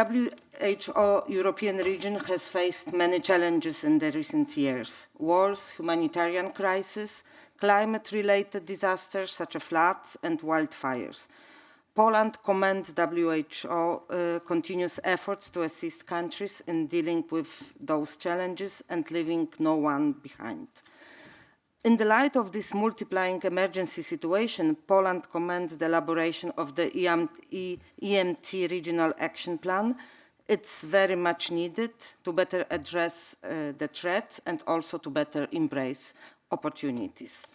WHO European region has faced many challenges in the recent years: wars, humanitarian crises, climate-related disasters such as floods and wildfires. Poland commends WHO continuous efforts to assist countries in dealing with those challenges and leaving no one behind. In the light of this multiplying emergency situation, Poland commends the elaboration of the EMT Regional Action Plan. It's very much needed to better address the threats and also to better embrace opportunities.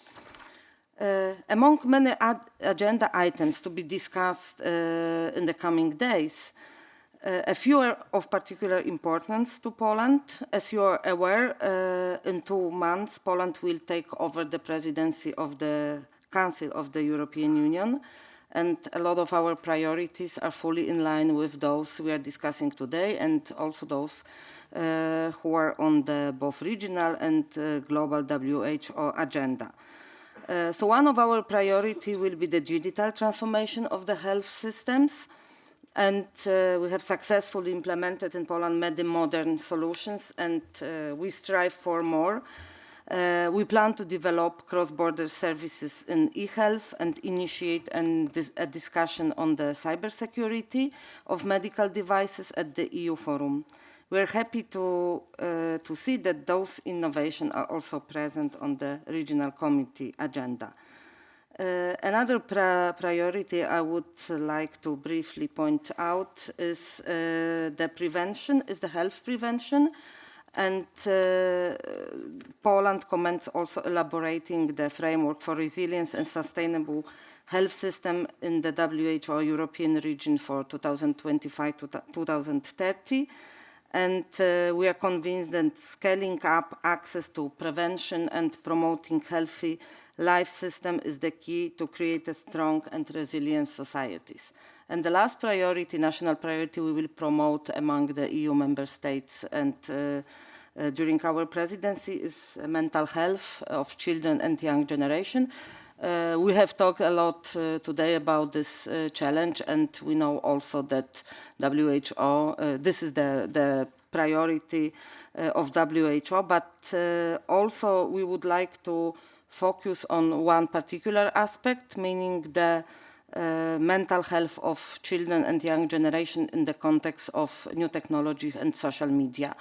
Among many agenda items to be discussed in the coming days, a few are of particular importance to Poland. As you are aware, in 2 months, Poland will take over the presidency of the Council of the European Union, and a lot of our priorities are fully in line with those we are discussing today, and also those who are on the both regional and global WHO agenda. So one of our priorities will be the digital transformation of the health systems. And we have successfully implemented in Poland many modern solutions, and we strive for more. We plan to develop cross-border services in e-health and initiate a discussion on the cybersecurity of medical devices at the EU Forum. We're happy to see that those innovations are also present on the regional committee agenda. Another priority I would like to briefly point out is the health prevention. And Poland commends also elaborating the framework for resilience and sustainable health system in the WHO European region for 2025 to 2030. And we are convinced that scaling up access to prevention and promoting healthy life system is the key to create a strong and resilient societies. And the last priority, national priority, we will promote among the EU member states and during our presidency is mental health of children and young generation. We have talked a lot today about this challenge, and we know also that WHO, this is the priority of WHO, but also we would like to focus on one particular aspect, meaning the mental health of children and young generation in the context of new technology and social media.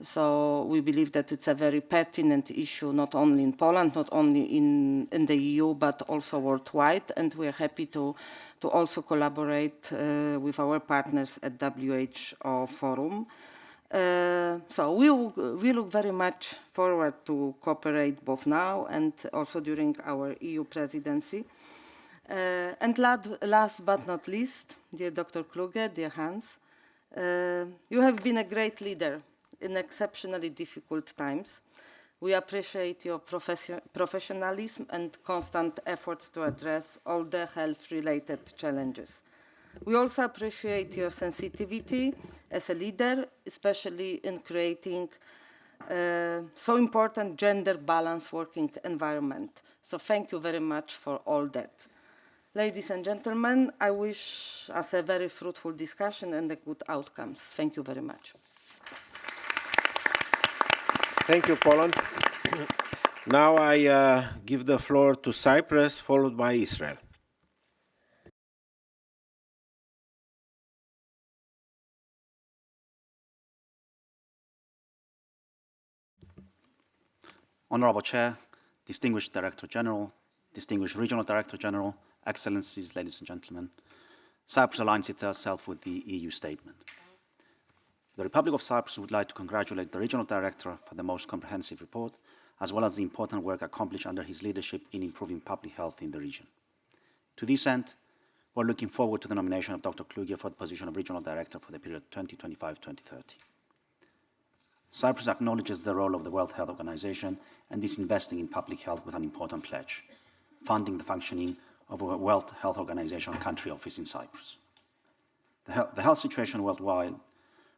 So we believe that it's a very pertinent issue, not only in Poland, not only in the EU, but also worldwide. And we're happy to also collaborate with our partners at WHO Forum. So we look very much forward to cooperate both now and also during our EU presidency. And last but not least, dear Dr. Kluge, dear Hans, you have been a great leader in exceptionally difficult times. We appreciate your professionalism and constant efforts to address all the health-related challenges. We also appreciate your sensitivity as a leader, especially in creating so important gender-balanced working environment. So thank you very much for all that. Ladies and gentlemen, I wish us a very fruitful discussion and good outcomes. Thank you very much. Thank you, Poland. Now I give the floor to Cyprus, followed by Israel. Honorable Chair, distinguished Director General, distinguished Regional Director General, Excellencies, ladies and gentlemen, Cyprus aligns itself with the EU statement. The Republic of Cyprus would like to congratulate the Regional Director for the most comprehensive report, as well as the important work accomplished under his leadership in improving public health in the region. To this end, we're looking forward to the nomination of Dr. Kluge for the position of Regional Director for the period 2025-2030. Cyprus acknowledges the role of the World Health Organization and is investing in public health with an important pledge, funding the functioning of a World Health Organization country office in Cyprus. The health situation worldwide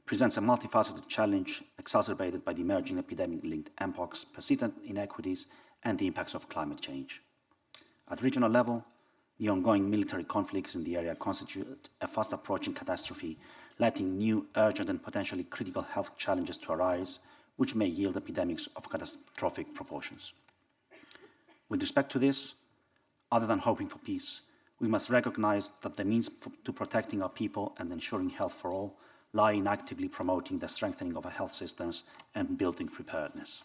presents a multifaceted challenge exacerbated by the emerging epidemic-linked mpox, persistent inequities, and the impacts of climate change. At regional level, the ongoing military conflicts in the area constitute a fast-approaching catastrophe, letting new, urgent, and potentially critical health challenges to arise, which may yield epidemics of catastrophic proportions. With respect to this, other than hoping for peace, we must recognize that the means to protecting our people and ensuring health for all lie in actively promoting the strengthening of our health systems and building preparedness.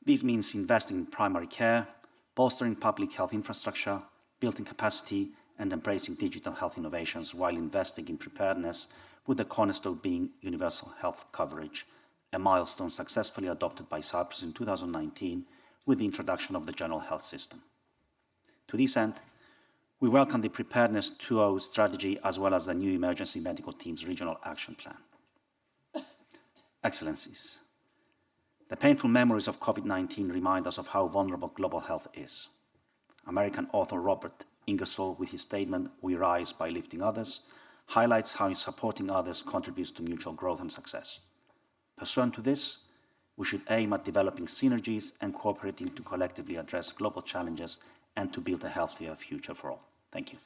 This means investing in primary care, bolstering public health infrastructure, building capacity, and embracing digital health innovations while investing in preparedness, with the cornerstone being universal health coverage, a milestone successfully adopted by Cyprus in 2019 with the introduction of the General Health System. To this end, we welcome the Preparedness 2.0 strategy as well as the new Emergency Medical Team's Regional Action Plan. Excellencies, the painful memories of COVID-19 remind us of how vulnerable global health is. American author Robert Ingersoll, with his statement, "We rise by lifting others," highlights how supporting others contributes to mutual growth and success. Pursuant to this, we should aim at developing synergies and cooperating to collectively address global challenges and to build a healthier future for all. Thank you.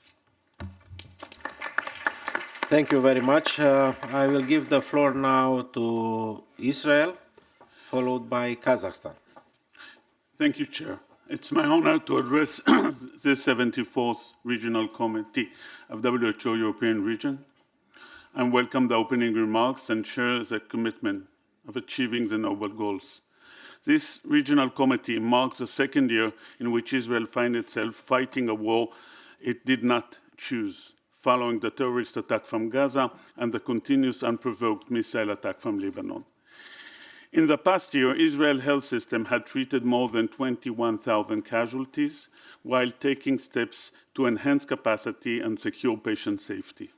Thank you very much. I will give the floor now to Israel, followed by Kazakhstan. Thank you, Chair. It's my honor to address the 74th Regional Committee of WHO European Region and welcome the opening remarks and share the commitment of achieving the noble goals. This regional committee marks the second year in which Israel finds itself fighting a war it did not choose, following the terrorist attack from Gaza and the continuous unprovoked missile attack from Lebanon. In the past year, Israel's health system had treated more than 21,000 casualties while taking steps to enhance capacity and secure patient safety.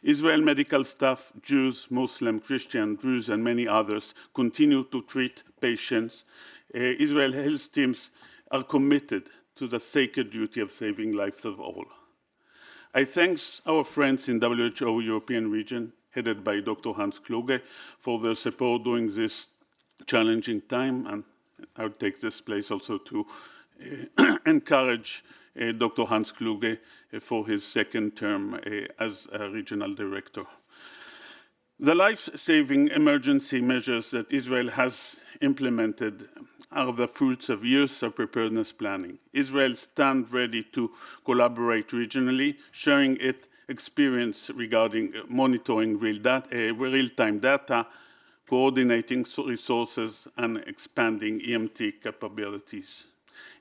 Israel medical staff, Jews, Muslim, Christian, Druze, and many others continue to treat patients. Israel health teams are committed to the sacred duty of saving lives of all. I thank our friends in WHO European region, headed by Dr. Hans Kluge, for their support during this challenging time, and I would take this place also to encourage Dr. Hans Kluge for his second term as a regional director. The life-saving emergency measures that Israel has implemented are the fruits of years of preparedness planning. Israel stands ready to collaborate regionally, sharing its experience regarding monitoring real-time data, coordinating resources, and expanding EMT capabilities.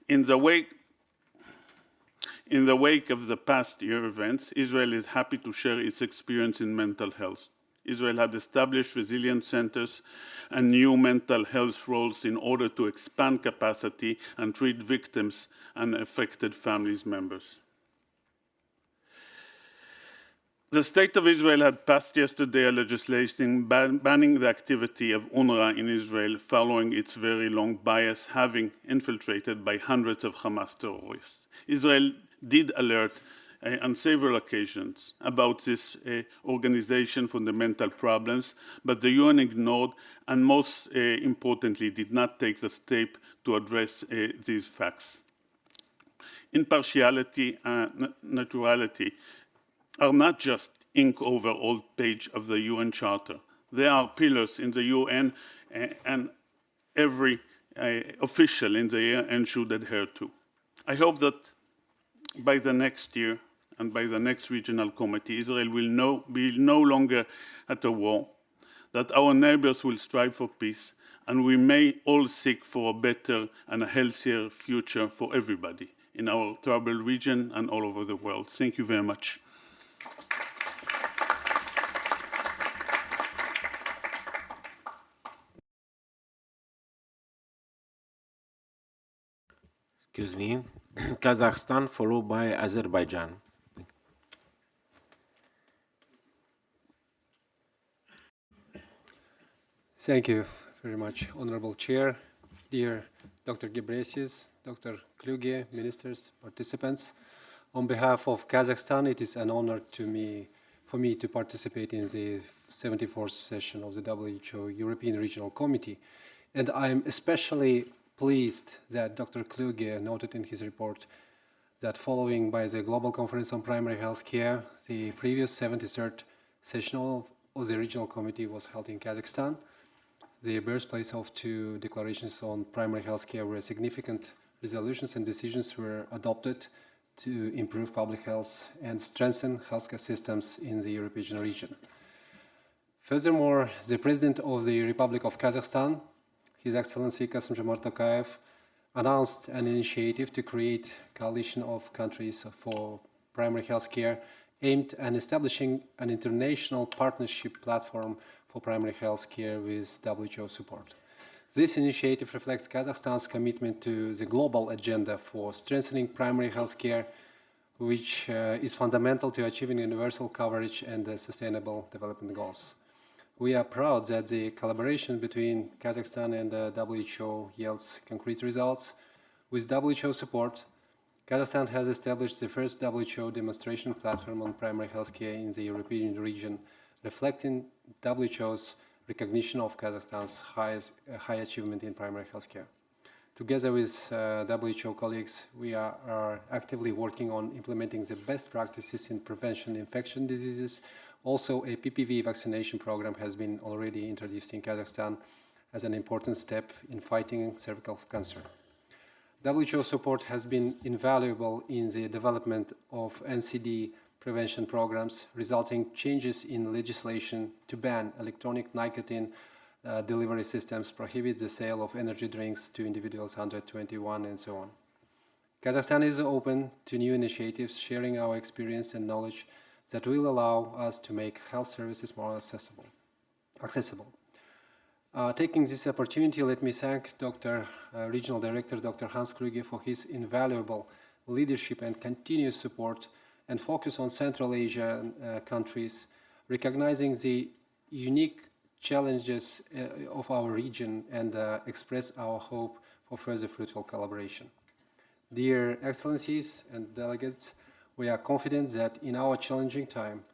In the wake of the past year events, Israel is happy to share its experience in mental health. Israel had established resilience centers and new mental health roles in order to expand capacity and treat victims and affected families members. The State of Israel had passed yesterday a legislation banning the activity of UNRWA in Israel following its very long bias having infiltrated by hundreds of Hamas terrorists. Israel did alert on several occasions about this organization fundamental problems, but the UN ignored and most importantly did not take the step to address these facts. Impartiality and neutrality are not just ink over old page of the UN Charter. They are pillars in the UN and every official in the UN should adhere to. I hope that by the next year and by the next regional committee, Israel will be no longer at a war, that our neighbors will strive for peace, and we may all seek for a better and a healthier future for everybody in our troubled region and all over the world. Thank you very much. Excuse me. Kazakhstan, followed by Azerbaijan. Thank you very much, Honorable Chair, dear Dr. Ghebreyesus, Dr. Kluge, ministers, participants. On behalf of Kazakhstan, it is an honor for me to participate in the 74th session of the WHO European Regional Committee. And I'm especially pleased that Dr. Kluge noted in his report that following by the Global Conference on Primary Health Care, the previous 73rd session of the Regional Committee was held in Kazakhstan. The birthplace of two declarations on primary health care where significant resolutions and decisions were adopted to improve public health and strengthen healthcare systems in the European region. Furthermore, the President of the Republic of Kazakhstan, His Excellency Kassym-Jomart Tokayev, announced an initiative to create a coalition of countries for primary health care aimed at establishing an international partnership platform for primary health care with WHO support. This initiative reflects Kazakhstan's commitment to the global agenda for strengthening primary health care, which is fundamental to achieving universal coverage and the sustainable development goals. We are proud that the collaboration between Kazakhstan and the WHO yields concrete results. With WHO support, Kazakhstan has established the first WHO demonstration platform on primary health care in the European region, reflecting WHO's recognition of Kazakhstan's high achievement in primary health care. Together with WHO colleagues, we are actively working on implementing the best practices in prevention of infection diseases Also, a PPV vaccination program has been already introduced in Kazakhstan as an important step in fighting cervical cancer. WHO support has been invaluable in the development of NCD prevention programs, resulting changes in legislation to ban electronic nicotine delivery systems, prohibit the sale of energy drinks to individuals under 21, and so on. Kazakhstan is open to new initiatives, sharing our experience and knowledge that will allow us to make health services more accessible. Taking this opportunity, let me thank Regional Director Dr. Hans Kluge for his invaluable leadership and continuous support and focus on Central Asian countries, recognizing the unique challenges of our region and express our hope for further fruitful collaboration. Dear Excellencies and delegates, we are confident that in our challenging time,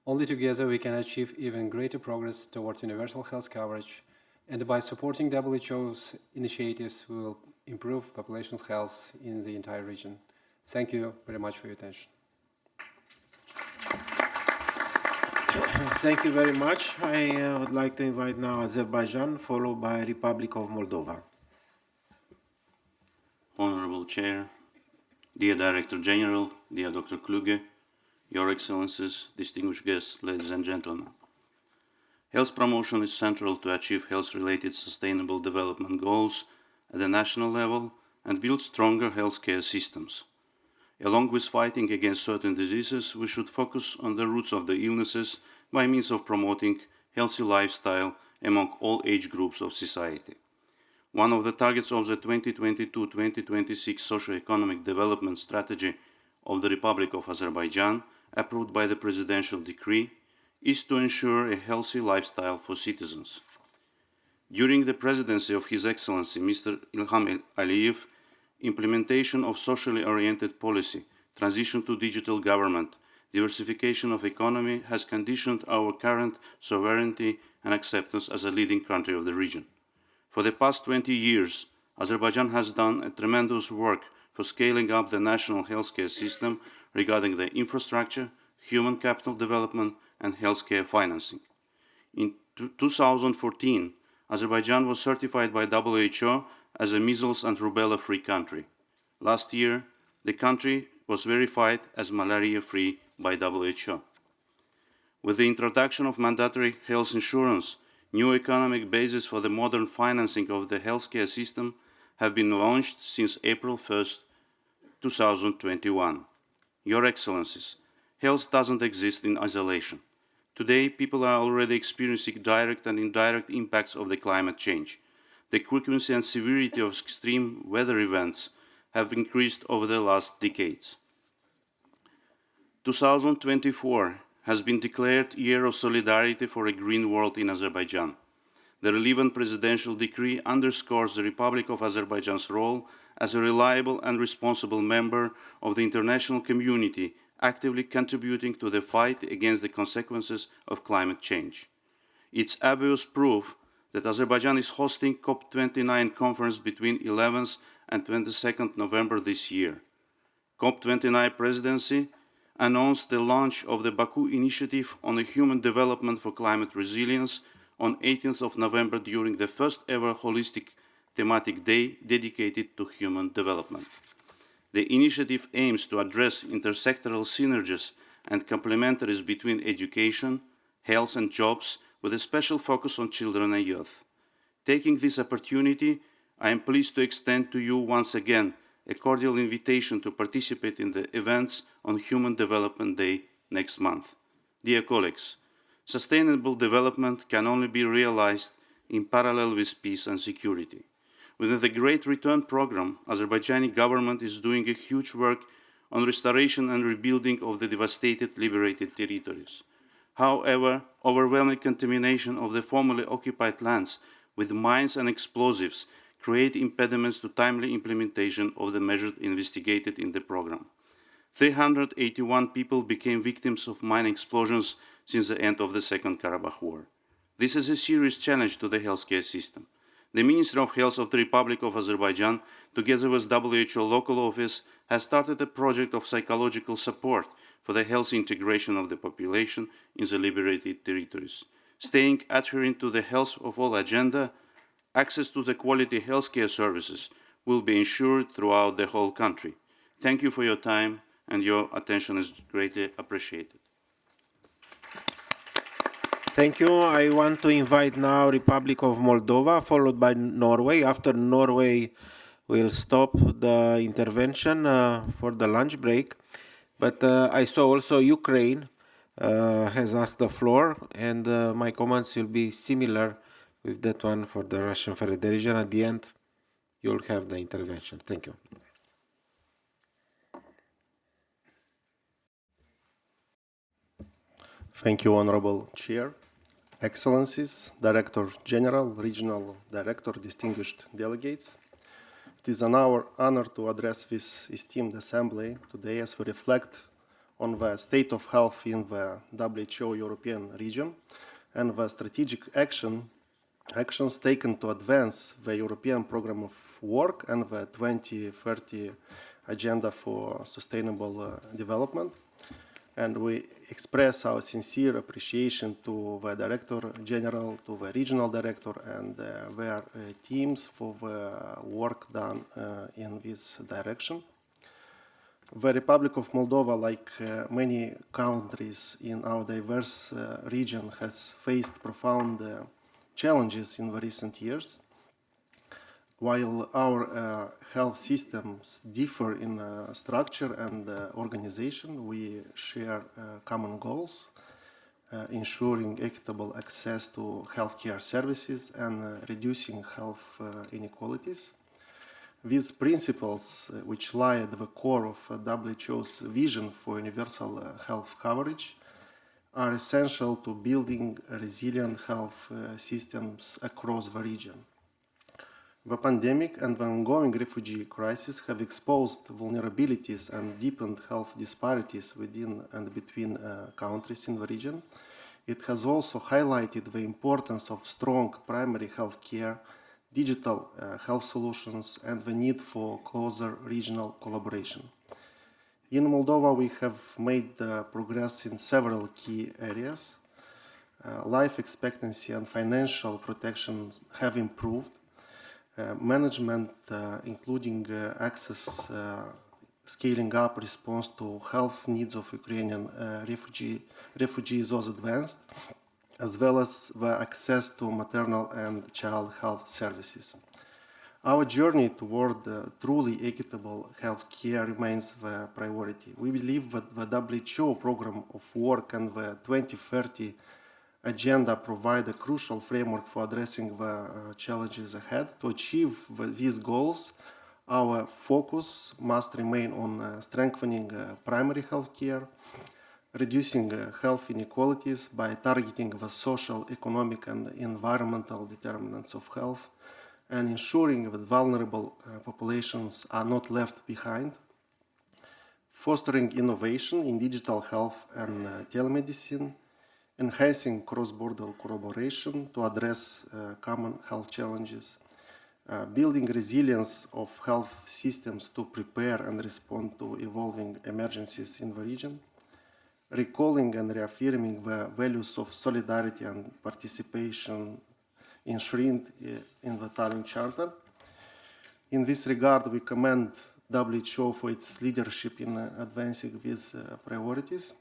only together we can achieve even greater progress towards universal health coverage, and by supporting WHO's initiatives, we will improve population's health in the entire region. Thank you very much for your attention. Thank you very much. I would like to invite now Azerbaijan, followed by Republic of Moldova. Honorable Chair, dear Director General, dear Dr. Kluge, Your Excellencies, distinguished guests, ladies and gentlemen. Health promotion is central to achieve health-related sustainable development goals at the national level and build stronger healthcare systems. Along with fighting against certain diseases, we should focus on the roots of the illnesses by means of promoting healthy lifestyle among all age groups of society. One of the targets of the 2022-2026 Socio-Economic Development Strategy of the Republic of Azerbaijan, approved by the Presidential Decree, is to ensure a healthy lifestyle for citizens. During the presidency of His Excellency Mr. Ilham Aliyev, implementation of socially oriented policy, transition to digital government, diversification of economy has conditioned our current sovereignty and acceptance as a leading country of the region. For the past 20 years, Azerbaijan has done a tremendous work for scaling up the national healthcare system regarding the infrastructure, human capital development, and healthcare financing. In 2014, Azerbaijan was certified by WHO as a measles and rubella-free country. Last year, the country was verified as malaria-free by WHO. With the introduction of mandatory health insurance, new economic bases for the modern financing of the healthcare system have been launched since April 1st, 2021. Your Excellencies, health doesn't exist in isolation. Today, people are already experiencing direct and indirect impacts of the climate change. The frequency and severity of extreme weather events have increased over the last decades. 2024 has been declared Year of Solidarity for a Green World in Azerbaijan. The relevant presidential decree underscores the Republic of Azerbaijan's role as a reliable and responsible member of the international community, actively contributing to the fight against the consequences of climate change. It's obvious proof that Azerbaijan is hosting COP29 conference between 11th and 22nd November this year. COP29 presidency announced the launch of the Baku Initiative on Human Development for Climate Resilience on 18th of November during the first ever holistic thematic day dedicated to human development. The initiative aims to address intersectoral synergies and complementaries between education, health and jobs, with a special focus on children and youth. Taking this opportunity, I am pleased to extend to you once again a cordial invitation to participate in the events on Human Development Day next month. Dear colleagues, sustainable development can only be realized in parallel with peace and security. Within the Great Return Programme, Azerbaijani government is doing a huge work on restoration and rebuilding of the devastated, liberated territories. However, overwhelming contamination of the formerly occupied lands with mines and explosives create impediments to timely implementation of the measures investigated in the programme. 381 people became victims of mine explosions since the end of the Second Karabakh War. This is a serious challenge to the healthcare system. The Ministry of Health of the Republic of Azerbaijan, together with WHO local office, has started a project of psychological support for the health integration of the population in the liberated territories. Staying adherent to the health of all agenda, access to the quality healthcare services will be ensured throughout the whole country. Thank you for your time, and your attention is greatly appreciated. Thank you. I want to invite now Republic of Moldova, followed by Norway. After Norway, we'll stop the intervention for the lunch break. But I saw also Ukraine has asked the floor, and my comments will be similar with that one for the Russian Federation. At the end, you'll have the intervention. Thank you. Thank you, Honorable Chair, Excellencies, Director General, Regional Director, distinguished delegates. It is an honor to address this esteemed assembly today as we reflect on the state of health in the WHO European region and the strategic actions taken to advance the European Programme of Work and the 2030 Agenda for Sustainable Development. And we express our sincere appreciation to the Director General, to the Regional Director and their teams for the work done in this direction. The Republic of Moldova, like many countries in our diverse region, has faced profound challenges in the recent years. While our health systems differ in structure and organization, we share common goals, ensuring equitable access to healthcare services and reducing health inequalities. These principles, which lie at the core of WHO's vision for universal health coverage, are essential to building resilient health systems across the region. The pandemic and the ongoing refugee crisis have exposed vulnerabilities and deepened health disparities within and between countries in the region. It has also highlighted the importance of strong primary health care, digital health solutions, and the need for closer regional collaboration. In Moldova, we have made progress in several key areas. Life expectancy and financial protection have improved. Management, including access, scaling up response to health needs of Ukrainian refugees was advanced, as well as the access to maternal and child health services. Our journey toward truly equitable health care remains the priority. We believe that the WHO Programme of Work and the 2030 Agenda provide a crucial framework for addressing the challenges ahead. To achieve these goals, our focus must remain on strengthening primary health care, reducing health inequalities by targeting the social, economic, and environmental determinants of health, and ensuring that vulnerable populations are not left behind, fostering innovation in digital health and telemedicine, enhancing cross-border collaboration to address common health challenges, building resilience of health systems to prepare and respond to evolving emergencies in the region, recalling and reaffirming the values of solidarity and participation enshrined in the Tallinn Charter. In this regard, we commend WHO for its leadership in advancing these priorities,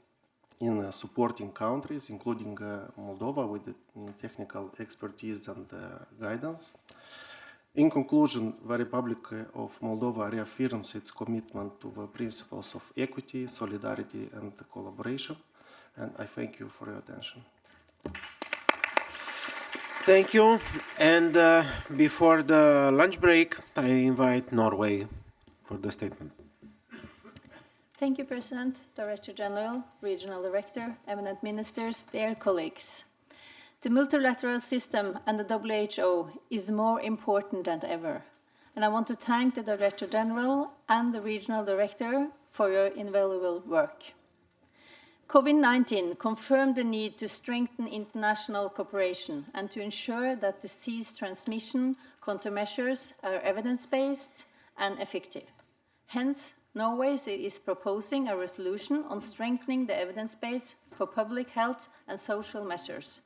in supporting countries, including Moldova, with the technical expertise and guidance. In conclusion, the Republic of Moldova reaffirms its commitment to the principles of equity, solidarity, and collaboration, and I thank you for your attention. Thank you. And before the lunch break, I invite Norway for the statement. Thank you, President, Director General, Regional Director, eminent ministers, dear colleagues. The multilateral system and the WHO is more important than ever. And I want to thank the Director General and the Regional Director for your invaluable work. COVID-19 confirmed the need to strengthen international cooperation and to ensure that disease transmission countermeasures are evidence-based and effective. Hence, Norway is proposing a resolution on strengthening the evidence base for public health and social measures,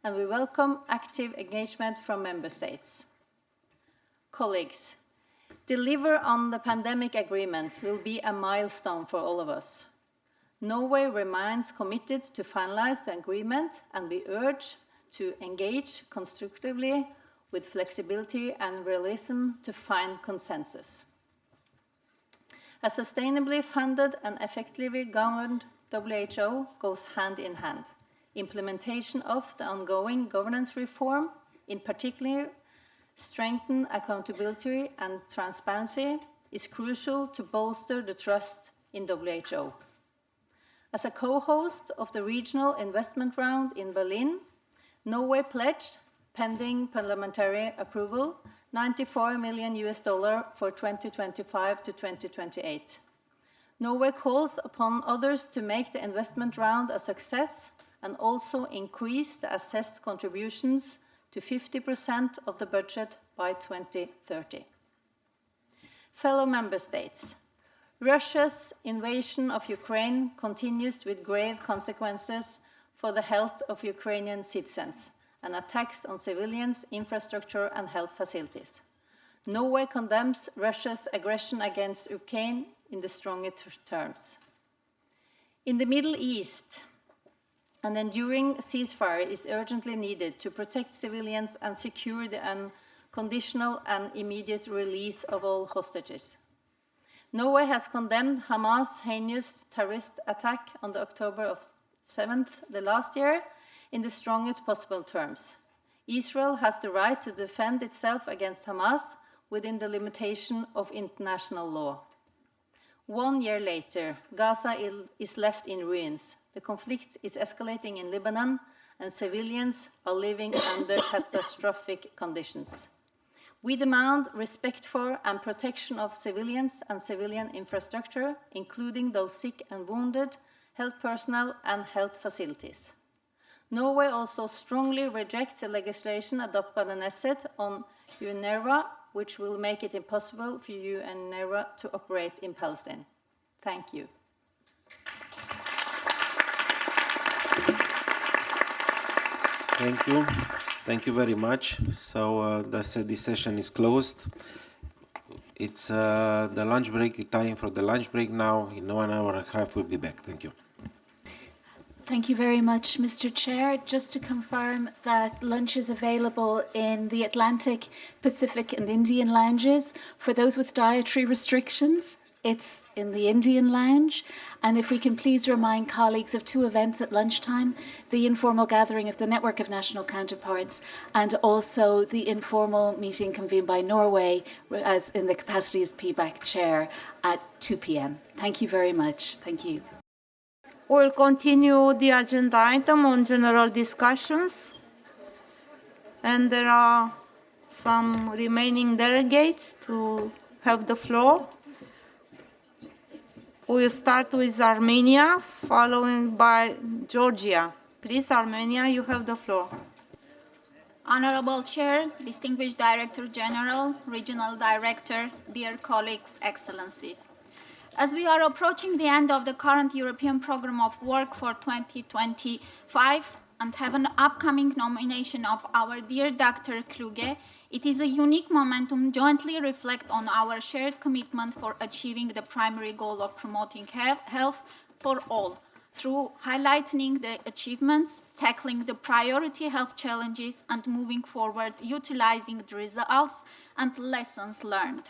and we welcome active engagement from Member States. Colleagues, deliver on the pandemic agreement will be a milestone for all of us. Norway remains committed to finalize the agreement, and we urge to engage constructively with flexibility and realism to find consensus. A sustainably funded and effectively governed WHO goes hand in hand. Implementation of the ongoing governance reform, in particular, strengthen accountability and transparency, is crucial to bolster the trust in WHO. As a co-host of the regional investment round in Berlin, Norway pledged, pending parliamentary approval, $94 million for 2025 to 2028. Norway calls upon others to make the investment round a success and also increase the assessed contributions to 50% of the budget by 2030. Fellow Member States, Russia's invasion of Ukraine continues with grave consequences for the health of Ukrainian citizens and attacks on civilians, infrastructure and health facilities. Norway condemns Russia's aggression against Ukraine in the strongest terms. In the Middle East, an enduring ceasefire is urgently needed to protect civilians and secure the unconditional and immediate release of all hostages. Norway has condemned Hamas' heinous terrorist attack on the October 7th last year in the strongest possible terms. Israel has the right to defend itself against Hamas within the limitation of international law. 1 year later, Gaza is left in ruins. The conflict is escalating in Lebanon, and civilians are living under catastrophic conditions. We demand respect for and protection of civilians and civilian infrastructure, including those sick and wounded, health personnel, and health facilities. Norway also strongly rejects the legislation adopted by the Knesset on UNRWA, which will make it impossible for UNRWA to operate in Palestine. Thank you. Thank you. Thank you very much. So this session is closed. It's the lunch break, time for the lunch break now. In 1 hour and a half, we'll be back. Thank you. Thank you very much, Mr. Chair. Just to confirm that lunch is available in the Atlantic, Pacific and Indian lounges. For those with dietary restrictions, it's in the Indian lounge. And if we can please remind colleagues of 2 events at lunchtime, the informal gathering of the Network of National Counterparts and also the informal meeting convened by Norway as in the capacity as PBAC chair at 2 p.m. Thank you very much. Thank you. We'll continue the agenda item on general discussions. And there are some remaining delegates to have the floor. We'll start with Armenia, following by Georgia. Please, Armenia, you have the floor. Honorable Chair, Distinguished Director General, Regional Director, dear colleagues, Excellencies. As we are approaching the end of the current European Programme of Work for 2025 and have an upcoming nomination of our dear Dr. Kluge, it is a unique momentum to jointly reflect on our shared commitment for achieving the primary goal of promoting health for all, through highlighting the achievements, tackling the priority health challenges, and moving forward, utilizing the results and lessons learned.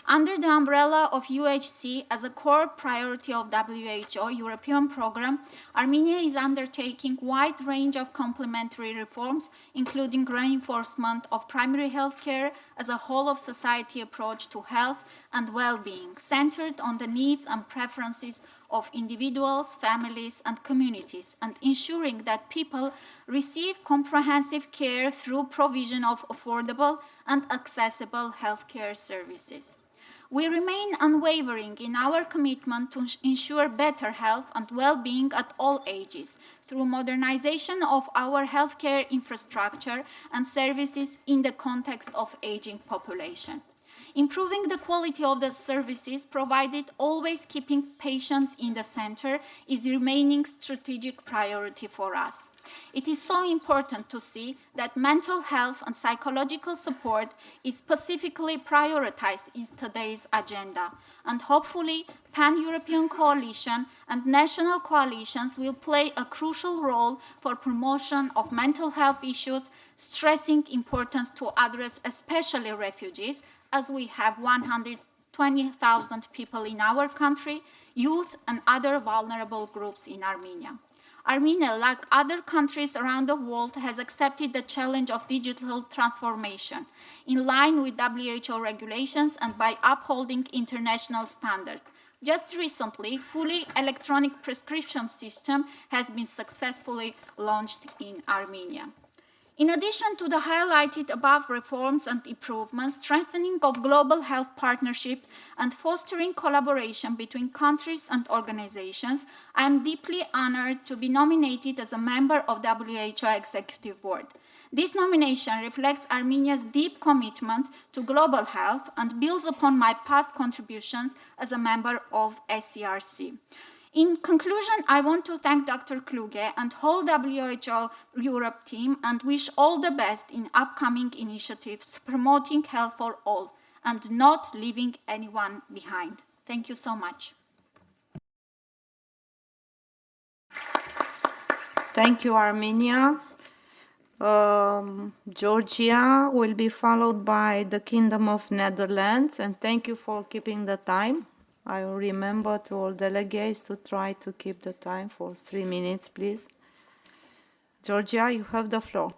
Under the umbrella of UHC as a core priority of WHO European Programme, Armenia is undertaking a wide range of complementary reforms, including reinforcement of primary health care as a whole-of-society approach to health and well-being, centered on the needs and preferences of individuals, families, and communities, and ensuring that people receive comprehensive care through provision of affordable and accessible healthcare services. We remain unwavering in our commitment to ensure better health and well-being at all ages through modernization of our healthcare infrastructure and services in the context of aging population. Improving the quality of the services provided, always keeping patients in the center, is the remaining strategic priority for us. It is so important to see that mental health and psychological support is specifically prioritized in today's agenda, and hopefully pan-European coalition and national coalitions will play a crucial role for promotion of mental health issues, stressing importance to address especially refugees, as we have 120,000 people in our country, youth and other vulnerable groups in Armenia. Armenia, like other countries around the world, has accepted the challenge of digital transformation in line with WHO regulations and by upholding international standards. Just recently, fully electronic prescription system has been successfully launched in Armenia. In addition to the highlighted above reforms and improvements, strengthening of global health partnership and fostering collaboration between countries and organizations, I am deeply honored to be nominated as a member of WHO Executive Board. This nomination reflects Armenia's deep commitment to global health and builds upon my past contributions as a member of SCRC. In conclusion, I want to thank Dr. Kluge and whole WHO Europe team and wish all the best in upcoming initiatives promoting health for all and not leaving anyone behind. Thank you so much. Thank you, Armenia. Georgia will be followed by the Kingdom of Netherlands, and thank you for keeping the time. I will remember to all delegates to try to keep the time for 3 minutes, please. Georgia, you have the floor.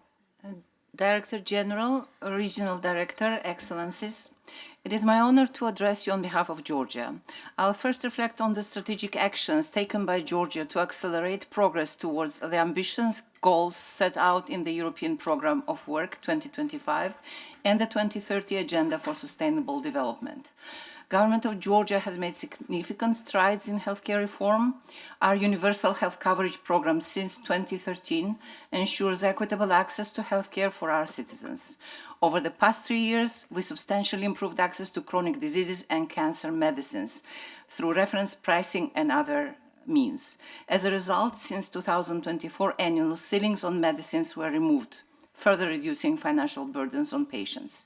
Director General, Regional Director, Excellencies, it is my honor to address you on behalf of Georgia. I'll first reflect on the strategic actions taken by Georgia to accelerate progress towards the ambitious goals set out in the European Programme of Work 2025 and the 2030 Agenda for Sustainable Development. Government of Georgia has made significant strides in healthcare reform. Our universal health coverage program since 2013 ensures equitable access to healthcare for our citizens. Over the past 3 years, we substantially improved access to chronic diseases and cancer medicines through reference pricing and other means. As a result, since 2024, annual ceilings on medicines were removed, further reducing financial burdens on patients.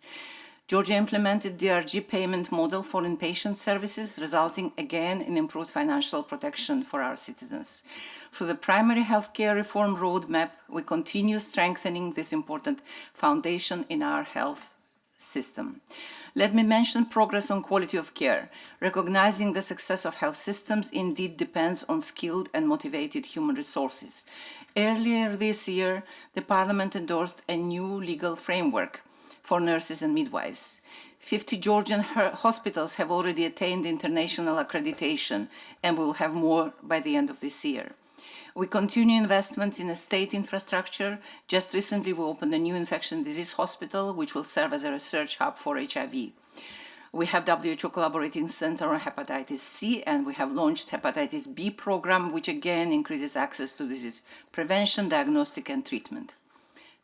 Georgia implemented the DRG payment model for inpatient services, resulting again in improved financial protection for our citizens. Through the primary healthcare reform roadmap, we continue strengthening this important foundation in our health system. Let me mention progress on quality of care. Recognizing the success of health systems indeed depends on skilled and motivated human resources. Earlier this year, the Parliament endorsed a new legal framework for nurses and midwives. 50 Georgian hospitals have already attained international accreditation, and we will have more by the end of this year. We continue investments in state infrastructure. Just recently, we opened a new infectious disease hospital, which will serve as a research hub for HIV. We have WHO Collaborating Center on Hepatitis C, and we have launched Hepatitis B program, which again increases access to disease prevention, diagnostic, and treatment.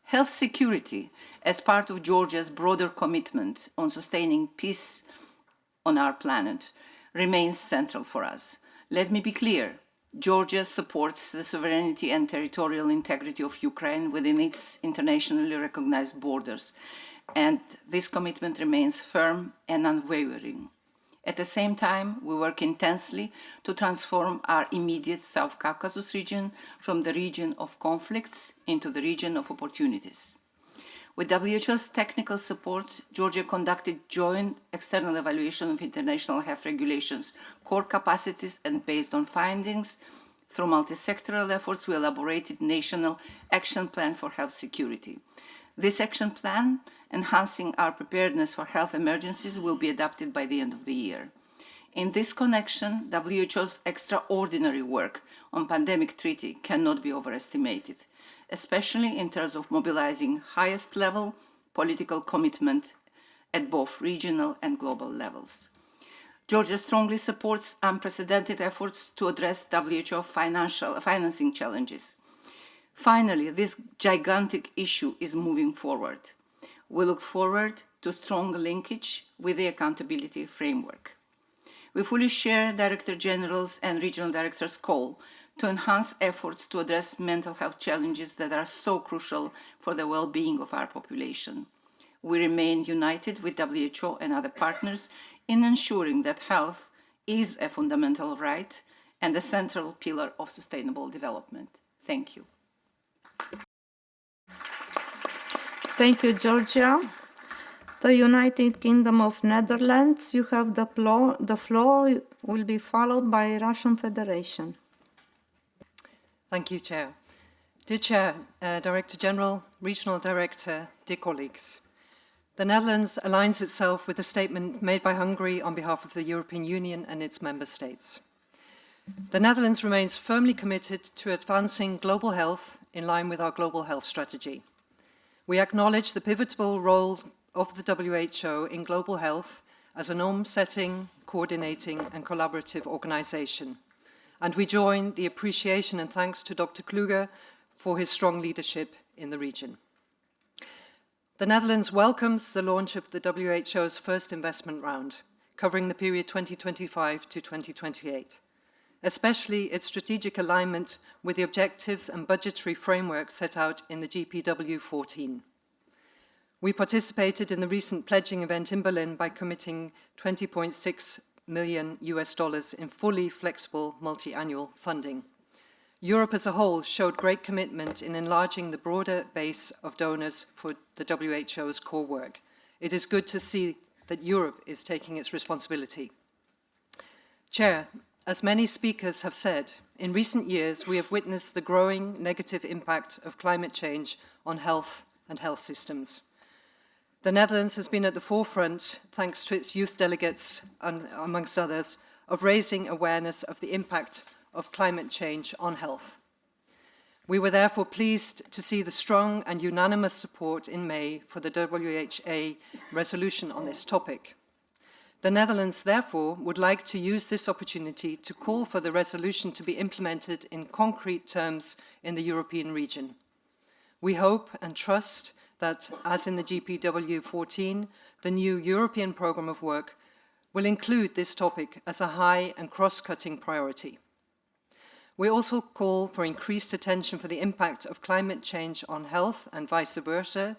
Health security, as part of Georgia's broader commitment on sustaining peace on our planet, remains central for us. Let me be clear. Georgia supports the sovereignty and territorial integrity of Ukraine within its internationally recognized borders, and this commitment remains firm and unwavering. At the same time, we work intensely to transform our immediate South Caucasus region from the region of conflicts into the region of opportunities. With WHO's technical support, Georgia conducted joint external evaluation of international health regulations, core capacities, and based on findings, through multi-sectoral efforts, we elaborated national action plan for health security. This action plan, enhancing our preparedness for health emergencies, will be adopted by the end of the year. In this connection, WHO's extraordinary work on pandemic treaty cannot be overestimated, especially in terms of mobilizing highest level political commitment at both regional and global levels. Georgia strongly supports unprecedented efforts to address WHO financing challenges. Finally, this gigantic issue is moving forward. We look forward to strong linkage with the accountability framework. We fully share Director General's and Regional Directors' call to enhance efforts to address mental health challenges that are so crucial for the well-being of our population. We remain united with WHO and other partners in ensuring that health is a fundamental right and a central pillar of sustainable development. Thank you. Thank you, Georgia. The United Kingdom of Netherlands, you have the floor. The floor will be followed by Russian Federation. Thank you, Chair. Dear Chair, Director General, Regional Director, dear colleagues. The Netherlands aligns itself with the statement made by Hungary on behalf of the European Union and its member states. The Netherlands remains firmly committed to advancing global health in line with our global health strategy. We acknowledge the pivotal role of the WHO in global health as a norm-setting, coordinating and collaborative organization. And we join the appreciation and thanks to Dr. Kluge for his strong leadership in the region. The Netherlands welcomes the launch of the WHO's first investment round, covering the period 2025 to 2028, especially its strategic alignment with the objectives and budgetary framework set out in the GPW 14. We participated in the recent pledging event in Berlin by committing $20.6 million in fully flexible multi-annual funding. Europe as a whole showed great commitment in enlarging the broader base of donors for the WHO's core work. It is good to see that Europe is taking its responsibility. Chair, as many speakers have said, in recent years we have witnessed the growing negative impact of climate change on health and health systems. The Netherlands has been at the forefront, thanks to its youth delegates, and amongst others, of raising awareness of the impact of climate change on health. We were therefore pleased to see the strong and unanimous support in May for the WHO resolution on this topic. The Netherlands, therefore, would like to use this opportunity to call for the resolution to be implemented in concrete terms in the European region. We hope and trust that, as in the GPW 14, the new European programme of work will include this topic as a high and cross-cutting priority. We also call for increased attention for the impact of climate change on health and vice versa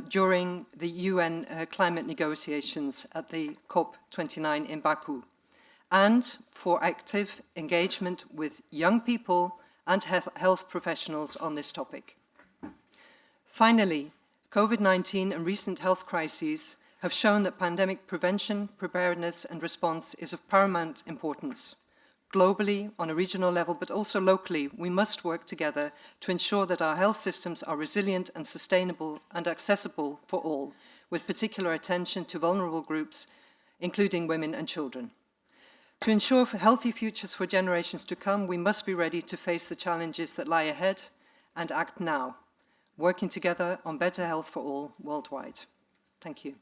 during the UN climate negotiations at the COP29 in Baku, and for active engagement with young people and health professionals on this topic. Finally, COVID-19 and recent health crises have shown that pandemic prevention, preparedness and response is of paramount importance. Globally, on a regional level, but also locally, we must work together to ensure that our health systems are resilient and sustainable and accessible for all, with particular attention to vulnerable groups, including women and children. To ensure healthy futures for generations to come, we must be ready to face the challenges that lie ahead and act now, working together on better health for all worldwide. Thank you.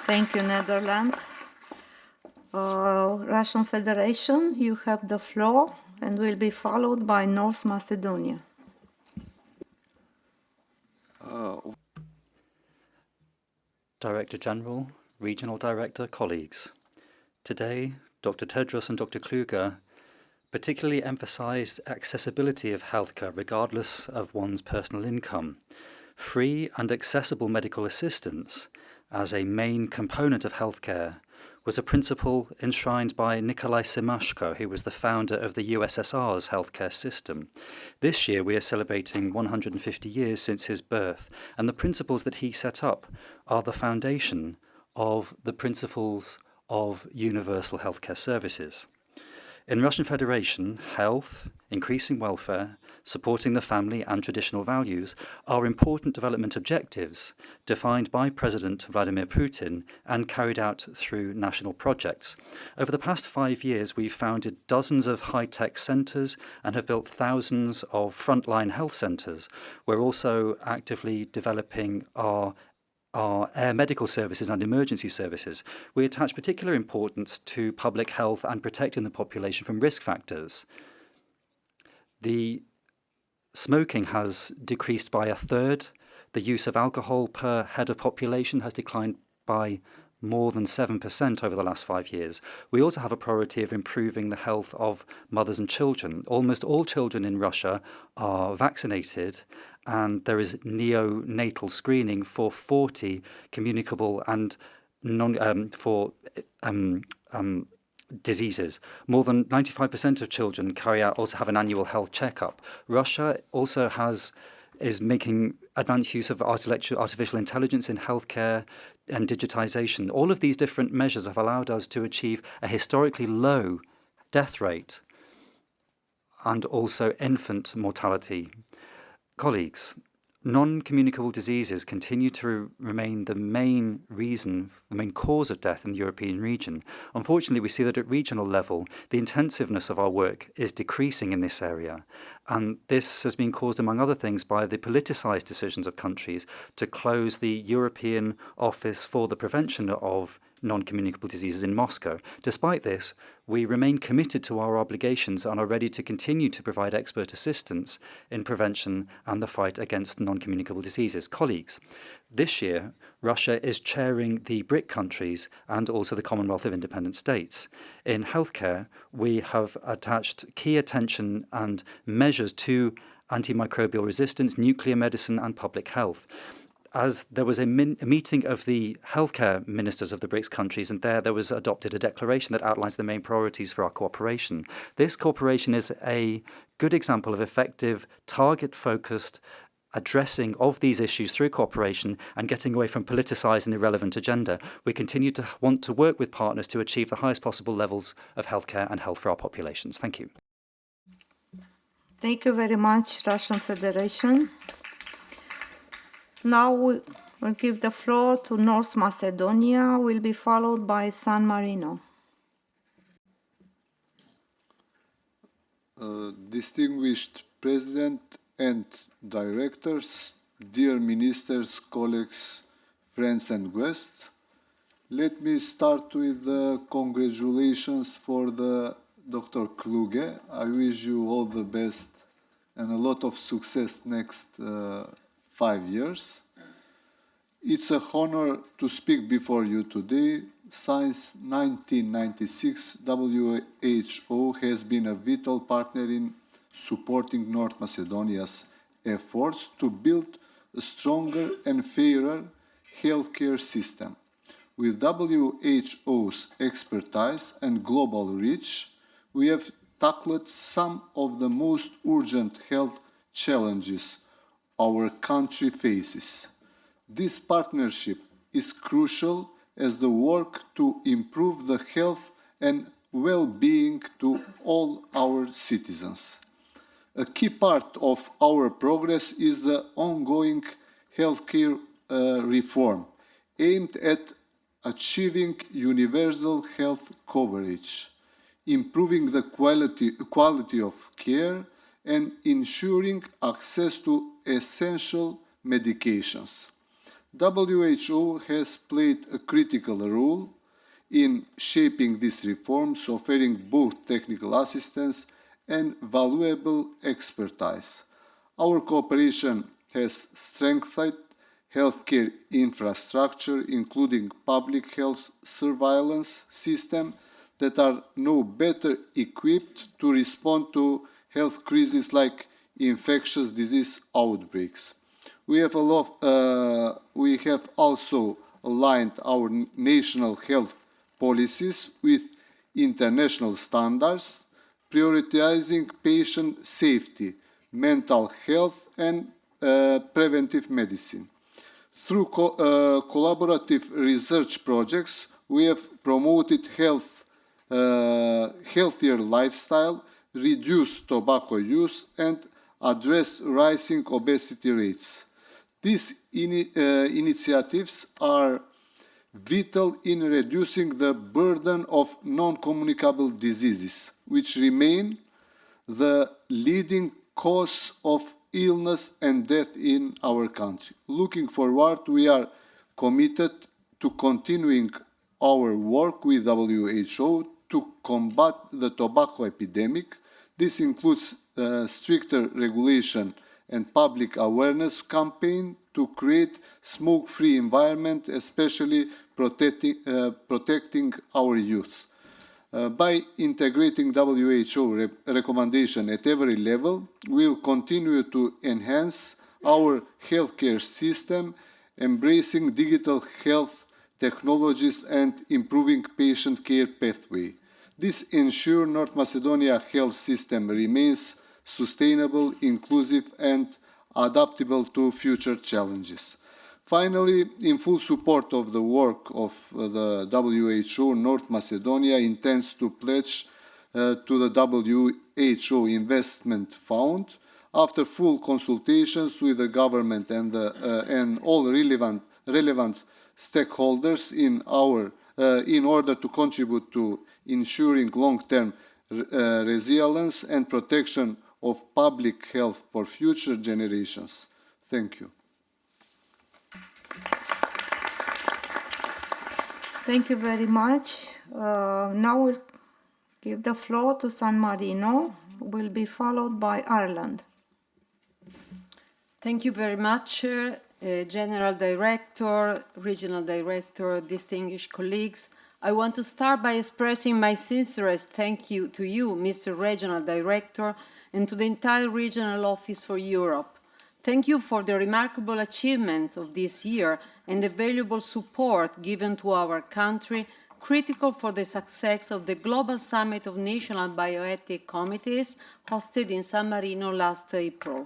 Thank you, Netherlands. Russian Federation, you have the floor and will be followed by North Macedonia. Director General, Regional Director, colleagues. Today, Dr. Tedros and Dr. Kluge particularly emphasized accessibility of healthcare regardless of one's personal income. Free and accessible medical assistance as a main component of healthcare was a principle enshrined by Nikolai Semashko, who was the founder of the USSR's healthcare system. This year we are celebrating 150 years since his birth, and the principles that he set up are the foundation of the principles of universal healthcare services. In Russian Federation, health, increasing welfare, supporting the family and traditional values are important development objectives defined by President Vladimir Putin and carried out through national projects. Over the past 5 years, we've founded dozens of high-tech centres and have built thousands of frontline health centres. We're also actively developing our air medical services and emergency services. We attach particular importance to public health and protecting the population from risk factors. The smoking has decreased by 1/3 The use of alcohol per head of population has declined by more than 7% over the last 5 years. We also have a priority of improving the health of mothers and children. Almost all children in Russia are vaccinated, and there is neonatal screening for 40 communicable and diseases. More than 95% of children also have an annual health checkup. Russia also is making advanced use of artificial intelligence in healthcare and digitization. All of these different measures have allowed us to achieve a historically low death rate and also infant mortality. Colleagues, non-communicable diseases continue to remain the main cause of death in the European region. Unfortunately, we see that at regional level, the intensiveness of our work is decreasing in this area. And this has been caused, among other things, by the politicized decisions of countries to close the European Office for the Prevention of Non-Communicable Diseases in Moscow. Despite this, we remain committed to our obligations and are ready to continue to provide expert assistance in prevention and the fight against non-communicable diseases. Colleagues, this year, Russia is chairing the BRIC countries and also the Commonwealth of Independent States. In healthcare, we have attached key attention and measures to antimicrobial resistance, nuclear medicine, and public health. As there was a meeting of the healthcare ministers of the BRICS countries, and there was adopted a declaration that outlines the main priorities for our cooperation. This cooperation is a good example of effective, target-focused addressing of these issues through cooperation and getting away from politicized and irrelevant agenda. We continue to want to work with partners to achieve the highest possible levels of healthcare and health for our populations. Thank you. Thank you very much, Russian Federation. Now we will give the floor to North Macedonia, will be followed by San Marino. Distinguished President and Directors, dear Ministers, colleagues, friends and guests, let me start with the congratulations for the Dr. Kluge. I wish you all the best and a lot of success next 5 years. It's an honor to speak before you today. Since 1996, WHO has been a vital partner in supporting North Macedonia's efforts to build a stronger and fairer healthcare system. With WHO's expertise and global reach, we have tackled some of the most urgent health challenges our country faces. This partnership is crucial as the work to improve the health and well-being to all our citizens. A key part of our progress is the ongoing healthcare reform aimed at achieving universal health coverage, improving the quality of care, and ensuring access to essential medications. WHO has played a critical role in shaping these reforms, offering both technical assistance and valuable expertise. Our cooperation has strengthened healthcare infrastructure, including public health surveillance systems that are now better equipped to respond to health crises like infectious disease outbreaks. We have also aligned our national health policies with international standards, prioritizing patient safety, mental health, and preventive medicine. Through collaborative research projects, we have promoted healthier lifestyle, reduced tobacco use, and addressed rising obesity rates. These initiatives are vital in reducing the burden of non-communicable diseases, which remain the leading cause of illness and death in our country. Looking forward, we are committed to continuing our work with WHO to combat the tobacco epidemic. This includes stricter regulation and public awareness campaign to create smoke-free environment, especially protecting our youth. By integrating WHO recommendation at every level, we will continue to enhance our healthcare system, embracing digital health technologies and improving patient care pathway. This ensures North Macedonia health system remains sustainable, inclusive, and adaptable to future challenges. Finally, in full support of the work of the WHO, North Macedonia intends to pledge to the WHO Investment Fund after full consultations with the government and all relevant stakeholders in order to contribute to ensuring long-term resilience and protection of public health for future generations. Thank you. Thank you very much. Now we'll give the floor to San Marino, will be followed by Ireland. Thank you very much, General Director, Regional Director, distinguished colleagues. I want to start by expressing my sincerest thank you to you, Mr. Regional Director, and to the entire Regional Office for Europe. Thank you for the remarkable achievements of this year and the valuable support given to our country, critical for the success of the Global Summit of National Bioethics Committees hosted in San Marino last April.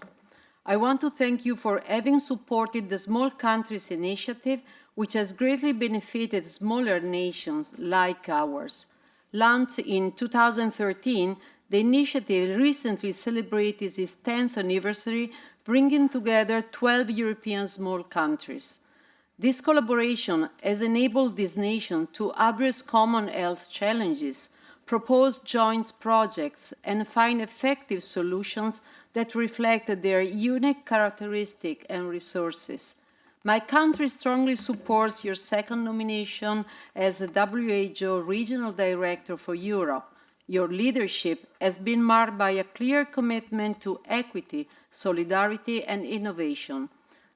I want to thank you for having supported the Small Countries Initiative, which has greatly benefited smaller nations like ours. Launched in 2013, the initiative recently celebrated its 10th anniversary, bringing together 12 European small countries. This collaboration has enabled these nations to address common health challenges, propose joint projects, and find effective solutions that reflect their unique characteristics and resources. My country strongly supports your second nomination as a WHO Regional Director for Europe. Your leadership has been marked by a clear commitment to equity, solidarity, and innovation.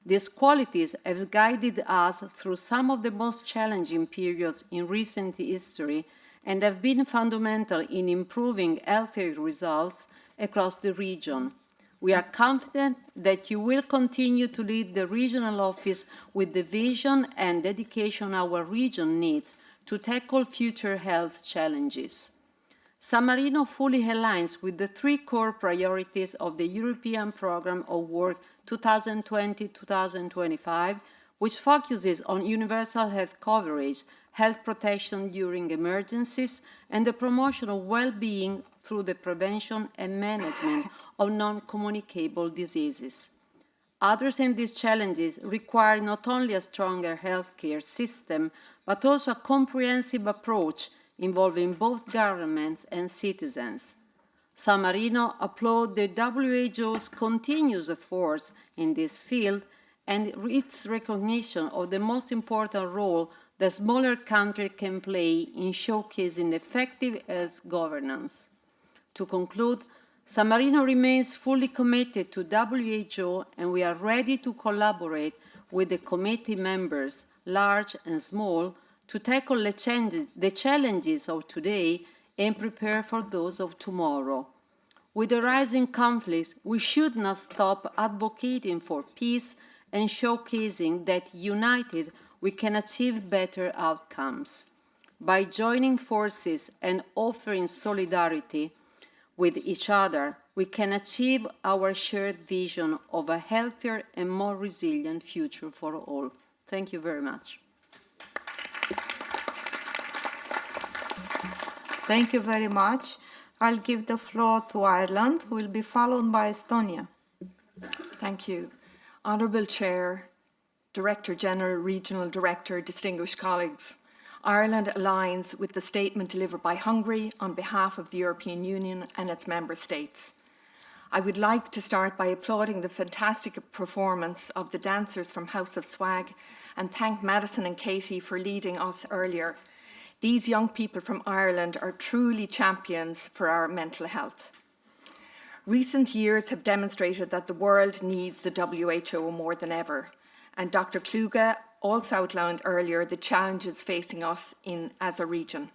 These qualities have guided us through some of the most challenging periods in recent history and have been fundamental in improving healthcare results across the region. We are confident that you will continue to lead the regional office with the vision and dedication our region needs to tackle future health challenges. San Marino fully aligns with the three core priorities of the European Programme of Work 2020-2025, which focuses on universal health coverage, health protection during emergencies, and the promotion of well-being through the prevention and management of non-communicable diseases. Addressing these challenges require not only a stronger healthcare system, but also a comprehensive approach involving both governments and citizens. San Marino applauds the WHO's continuous efforts in this field and its recognition of the most important role that smaller countries can play in showcasing effective health governance. To conclude, San Marino remains fully committed to WHO, and we are ready to collaborate with the committee members, large and small, to tackle the challenges of today and prepare for those of tomorrow. With the rising conflicts, we should not stop advocating for peace and showcasing that united we can achieve better outcomes. By joining forces and offering solidarity with each other, we can achieve our shared vision of a healthier and more resilient future for all. Thank you very much. Thank you very much. I'll give the floor to Ireland, who will be followed by Estonia. Thank you. Honourable Chair, Director General, Regional Director, distinguished colleagues, Ireland aligns with the statement delivered by Hungary on behalf of the European Union and its member states. I would like to start by applauding the fantastic performance of the dancers from House of Swag and thank Madison and Katie for leading us earlier. These young people from Ireland are truly champions for our mental health. Recent years have demonstrated that the world needs the WHO more than ever, and Dr. Kluge also outlined earlier the challenges facing us as a region.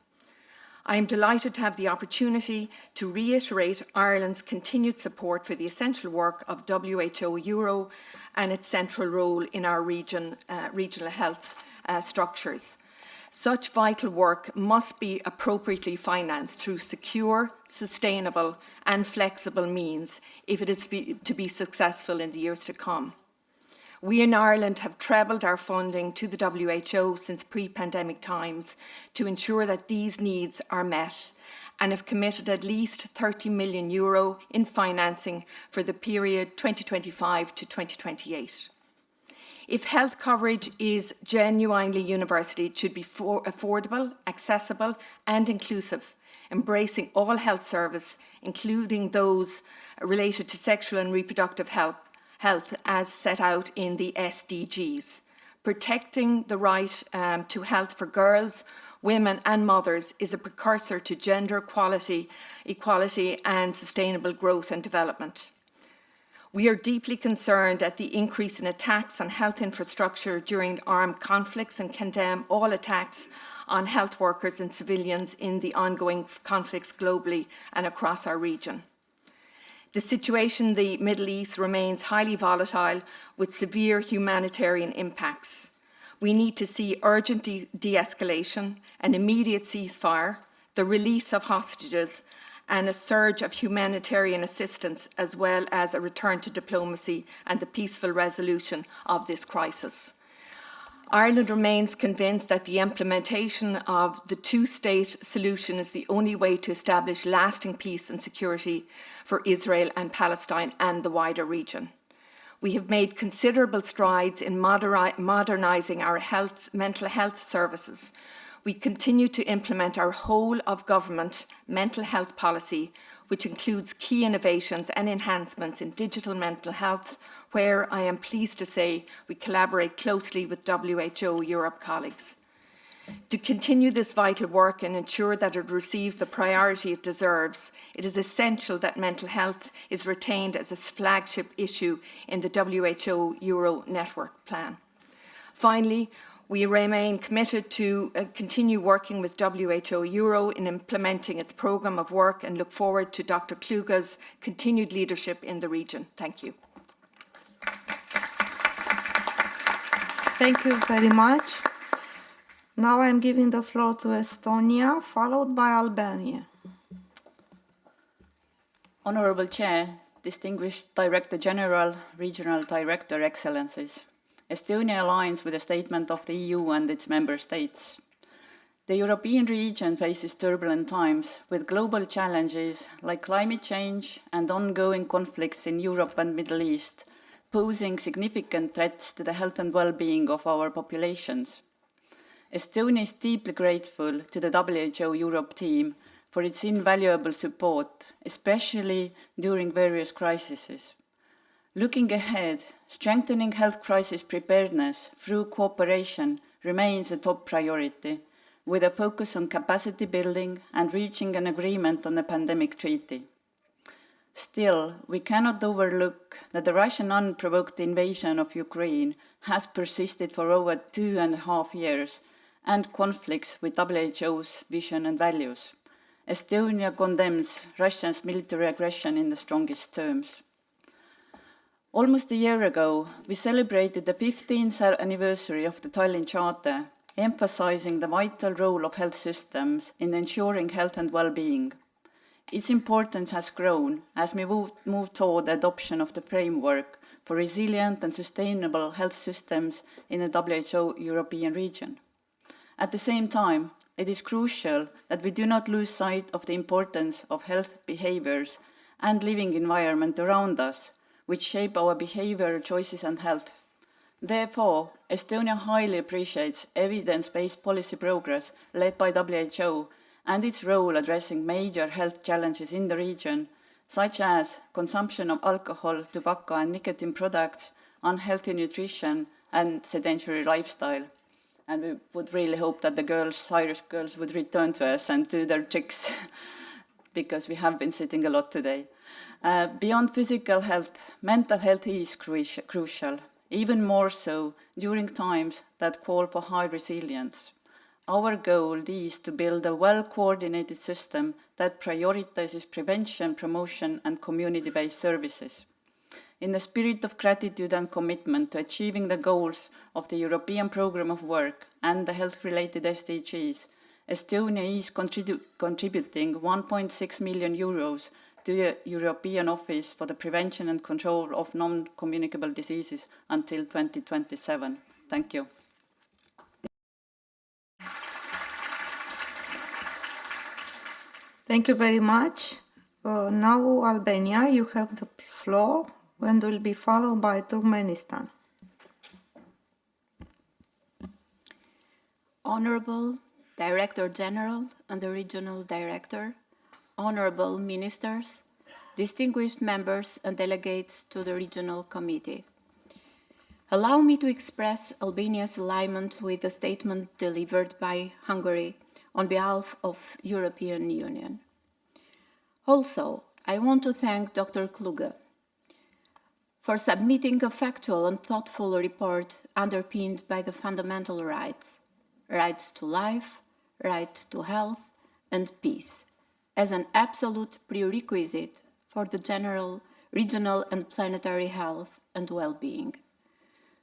I am delighted to have the opportunity to reiterate Ireland's continued support for the essential work of WHO Euro and its central role in our regional health structures. Such vital work must be appropriately financed through secure, sustainable and flexible means if it is to be successful in the years to come. We in Ireland have trebled our funding to the WHO since pre-pandemic times to ensure that these needs are met, and have committed at least €30 million in financing for the period 2025 to 2028. If health coverage is genuinely universal, it should be affordable, accessible and inclusive, embracing all health services, including those related to sexual and reproductive health as set out in the SDGs. Protecting the right to health for girls, women and mothers is a precursor to gender equality and sustainable growth and development. We are deeply concerned at the increase in attacks on health infrastructure during armed conflicts and condemn all attacks on health workers and civilians in the ongoing conflicts globally and across our region. The situation in the Middle East remains highly volatile with severe humanitarian impacts. We need to see urgent de-escalation, an immediate ceasefire, the release of hostages, and a surge of humanitarian assistance, as well as a return to diplomacy and the peaceful resolution of this crisis. Ireland remains convinced that the implementation of the two-state solution is the only way to establish lasting peace and security for Israel and Palestine and the wider region. We have made considerable strides in modernising our mental health services. We continue to implement our whole-of-government mental health policy, which includes key innovations and enhancements in digital mental health, where I am pleased to say we collaborate closely with WHO Europe colleagues. To continue this vital work and ensure that it receives the priority it deserves, it is essential that mental health is retained as a flagship issue in the WHO Euro Network Plan. Finally, we remain committed to continue working with WHO Euro in implementing its programme of work and look forward to Dr. Kluge's continued leadership in the region. Thank you. Thank you very much. Now I'm giving the floor to Estonia, followed by Albania. Honourable Chair, distinguished Director General, Regional Director, Excellencies. Estonia aligns with the statement of the EU and its member states. The European region faces turbulent times with global challenges like climate change and ongoing conflicts in Europe and Middle East, posing significant threats to the health and well-being of our populations. Estonia is deeply grateful to the WHO Europe team for its invaluable support, especially during various crises. Looking ahead, strengthening health crisis preparedness through cooperation remains a top priority, with a focus on capacity building and reaching an agreement on the pandemic treaty. Still, we cannot overlook that the Russian unprovoked invasion of Ukraine has persisted for over 2.5 years, and conflicts with WHO's vision and values. Estonia condemns Russia's military aggression in the strongest terms. Almost a year ago, we celebrated the 15th anniversary of the Tallinn Charter, emphasizing the vital role of health systems in ensuring health and well-being. Its importance has grown as we move toward the adoption of the framework for resilient and sustainable health systems in the WHO European region. At the same time, it is crucial that we do not lose sight of the importance of health behaviors and living environment around us, which shape our behavior, choices and health. Therefore, Estonia highly appreciates evidence-based policy progress led by WHO and its role addressing major health challenges in the region, such as consumption of alcohol, tobacco and nicotine products, unhealthy nutrition and sedentary lifestyle. And we would really hope that the Irish girls would return to us and do their tricks because we have been sitting a lot today. Beyond physical health, mental health is crucial, even more so during times that call for high resilience. Our goal is to build a well-coordinated system that prioritizes prevention, promotion, and community-based services. In the spirit of gratitude and commitment to achieving the goals of the European Programme of Work and the health-related SDGs, Estonia is contributing 1.6 million euros to the European Office for the Prevention and Control of Non-Communicable Diseases until 2027. Thank you. Thank you very much. Now, Albania, you have the floor and will be followed by Turkmenistan. Honorable Director General and the Regional Director, honorable ministers, distinguished members and delegates to the Regional Committee. Allow me to express Albania's alignment with the statement delivered by Hungary on behalf of European Union. Also, I want to thank Dr. Kluge for submitting a factual and thoughtful report underpinned by the fundamental rights, rights to life, right to health, and peace, as an absolute prerequisite for the general, regional, and planetary health and well-being.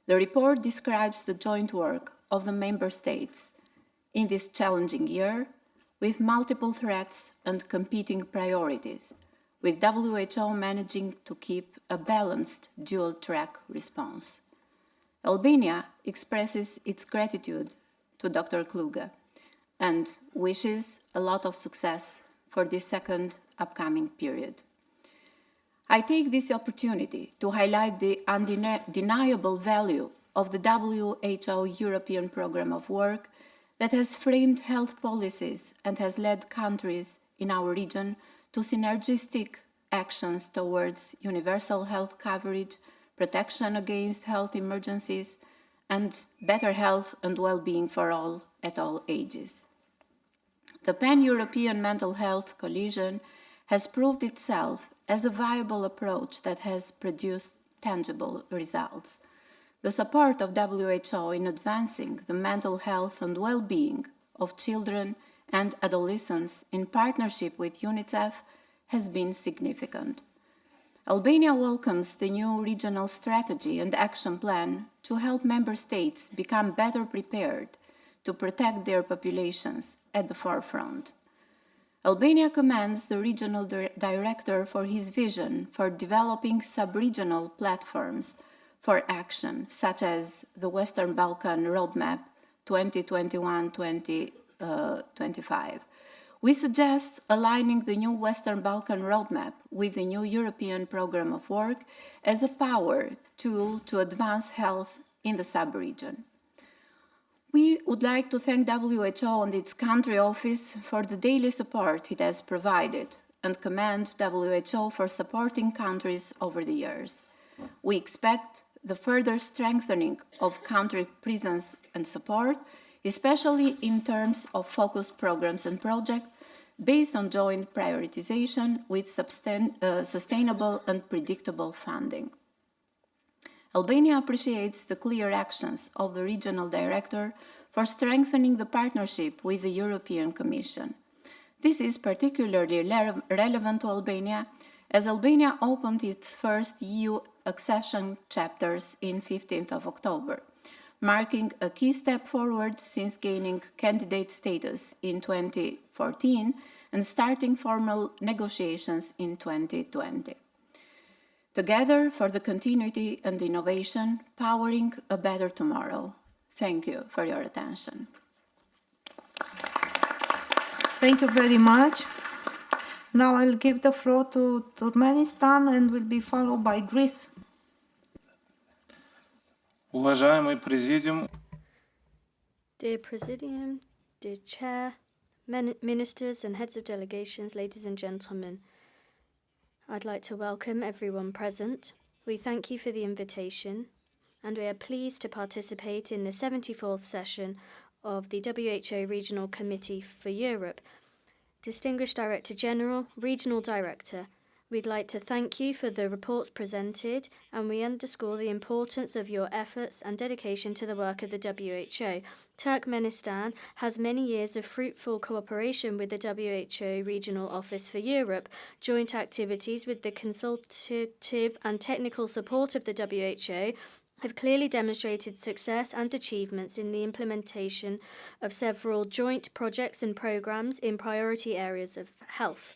The report describes the joint work of the member states in this challenging year with multiple threats and competing priorities, with WHO managing to keep a balanced dual-track response. Albania expresses its gratitude to Dr. Kluge and wishes a lot of success for this second upcoming period. I take this opportunity to highlight the undeniable value of the WHO European Programme of Work that has framed health policies and has led countries in our region to synergistic actions towards universal health coverage, protection against health emergencies, and better health and well-being for all at all ages. The Pan-European Mental Health Coalition has proved itself as a viable approach that has produced tangible results. The support of WHO in advancing the mental health and well-being of children and adolescents in partnership with UNICEF has been significant. Albania welcomes the new regional strategy and action plan to help member states become better prepared to protect their populations at the forefront. Albania commends the regional director for his vision for developing sub-regional platforms for action, such as the Western Balkan Roadmap 2021-2025. We suggest aligning the new Western Balkan Roadmap with the new European Programme of Work as a power tool to advance health in the sub-region. We would like to thank WHO and its country office for the daily support it has provided and commend WHO for supporting countries over the years. We expect the further strengthening of country presence and support, especially in terms of focused programs and projects based on joint prioritization with sustainable and predictable funding. Albania appreciates the clear actions of the regional director for strengthening the partnership with the European Commission. This is particularly relevant to Albania, as Albania opened its first EU accession chapters in 15th of October, marking a key step forward since gaining candidate status in 2014 and starting formal negotiations in 2020. Together for the continuity and innovation, powering a better tomorrow. Thank you for your attention. Thank you very much. Now I'll give the floor to Turkmenistan and will be followed by Greece. Уважаемый Президиум, Dear Presidium, dear Chair, Ministers and Heads of Delegations, ladies and gentlemen, I'd like to welcome everyone present. We thank you for the invitation, and we are pleased to participate in the 74th session of the WHO Regional Committee for Europe. Distinguished Director General, Regional Director, we'd like to thank you for the reports presented, and we underscore the importance of your efforts and dedication to the work of the WHO. Turkmenistan has many years of fruitful cooperation with the WHO Regional Office for Europe. Joint activities with the consultative and technical support of the WHO have clearly demonstrated success and achievements in the implementation of several joint projects and programs in priority areas of health.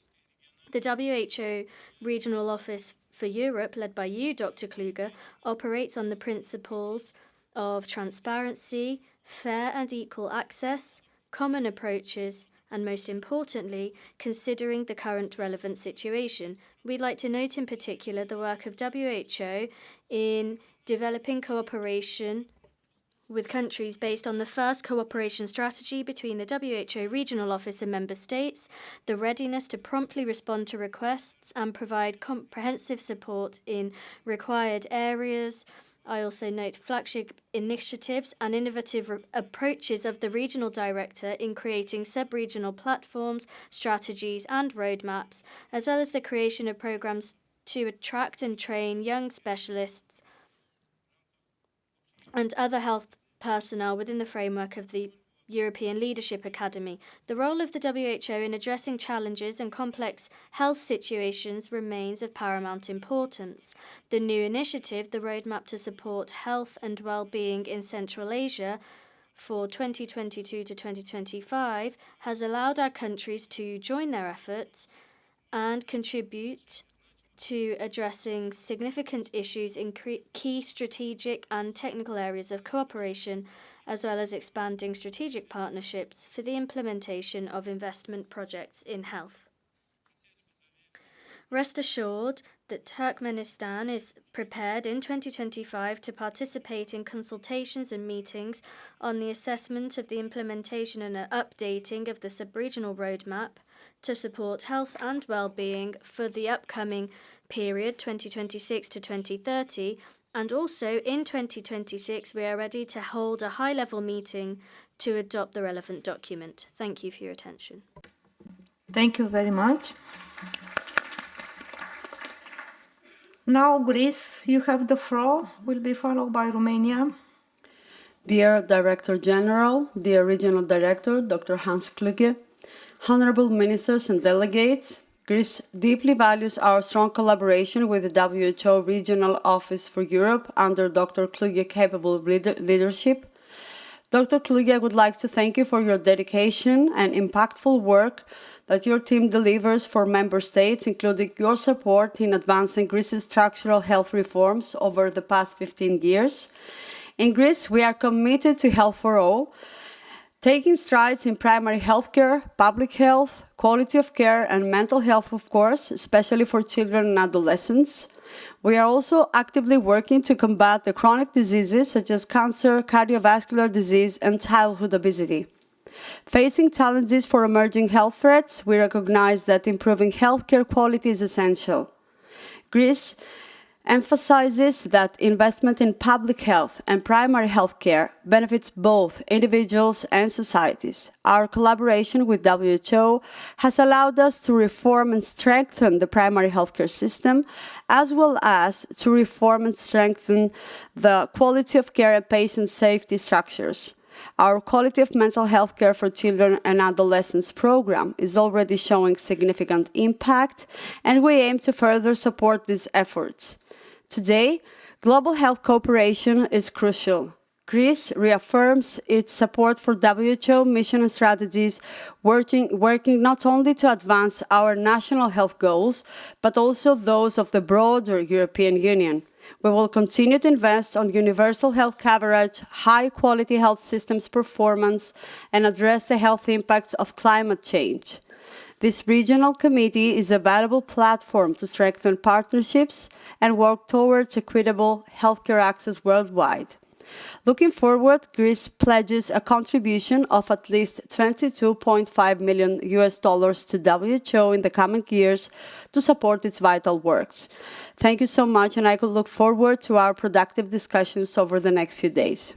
The WHO Regional Office for Europe, led by you, Dr. Kluge, operates on the principles of transparency, fair and equal access, common approaches, and most importantly, considering the current relevant situation. We'd like to note in particular the work of WHO in developing cooperation with countries based on the first cooperation strategy between the WHO Regional Office and Member States, the readiness to promptly respond to requests and provide comprehensive support in required areas. I also note flagship initiatives and innovative approaches of the Regional Director in creating sub-regional platforms, strategies and roadmaps, as well as the creation of programs to attract and train young specialists and other health personnel within the framework of the European Leadership Academy. The role of the WHO in addressing challenges and complex health situations remains of paramount importance. The new initiative, the Roadmap to Support Health and Well-being in Central Asia for 2022 to 2025, has allowed our countries to join their efforts and contribute to addressing significant issues in key strategic and technical areas of cooperation, as well as expanding strategic partnerships for the implementation of investment projects in health. Rest assured that Turkmenistan is prepared in 2025 to participate in consultations and meetings on the assessment of the implementation and updating of the sub-regional roadmap to support health and well-being for the upcoming period 2026 to 2030, and also in 2026 we are ready to hold a high-level meeting to adopt the relevant document. Thank you for your attention. Thank you very much. Now Greece, you have the floor, will be followed by Romania. Dear Director General, dear Regional Director, Dr. Hans Kluge, honorable ministers and delegates, Greece deeply values our strong collaboration with the WHO Regional Office for Europe under Dr. Kluge's capable leadership. Dr. Kluge, I would like to thank you for your dedication and impactful work that your team delivers for member states, including your support in advancing Greece's structural health reforms over the past 15 years. In Greece, we are committed to health for all, taking strides in primary healthcare, public health, quality of care, and mental health, of course, especially for children and adolescents. We are also actively working to combat the chronic diseases such as cancer, cardiovascular disease, and childhood obesity. Facing challenges for emerging health threats, we recognize that improving healthcare quality is essential. Greece emphasizes that investment in public health and primary health care benefits both individuals and societies. Our collaboration with WHO has allowed us to reform and strengthen the primary healthcare system, as well as to reform and strengthen the quality of care and patient safety structures. Our Quality of Mental Health Care for Children and Adolescents program is already showing significant impact, and we aim to further support these efforts. Today, global health cooperation is crucial. Greece reaffirms its support for WHO mission and strategies, working not only to advance our national health goals, but also those of the broader European Union. We will continue to invest on universal health coverage, high-quality health systems performance, and address the health impacts of climate change. This regional committee is a valuable platform to strengthen partnerships and work towards equitable healthcare access worldwide. Looking forward, Greece pledges a contribution of at least $22.5 million to WHO in the coming years to support its vital works. Thank you so much, and I could look forward to our productive discussions over the next few days.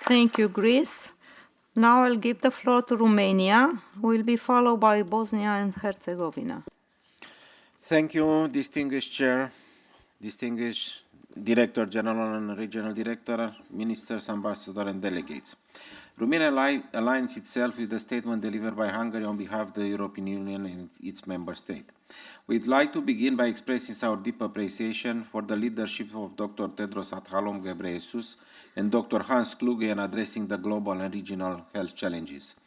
Thank you, Greece. Now I'll give the floor to Romania, who will be followed by Bosnia and Herzegovina. Thank you, distinguished Chair, distinguished Director General and Regional Director, Ministers, Ambassadors and Delegates. Romania aligns itself with the statement delivered by Hungary on behalf of the European Union and its member state. We'd like to begin by expressing our deep appreciation for the leadership of Dr. Tedros Adhanom Ghebreyesus and Dr. Hans Kluge in addressing the global and regional health challenges.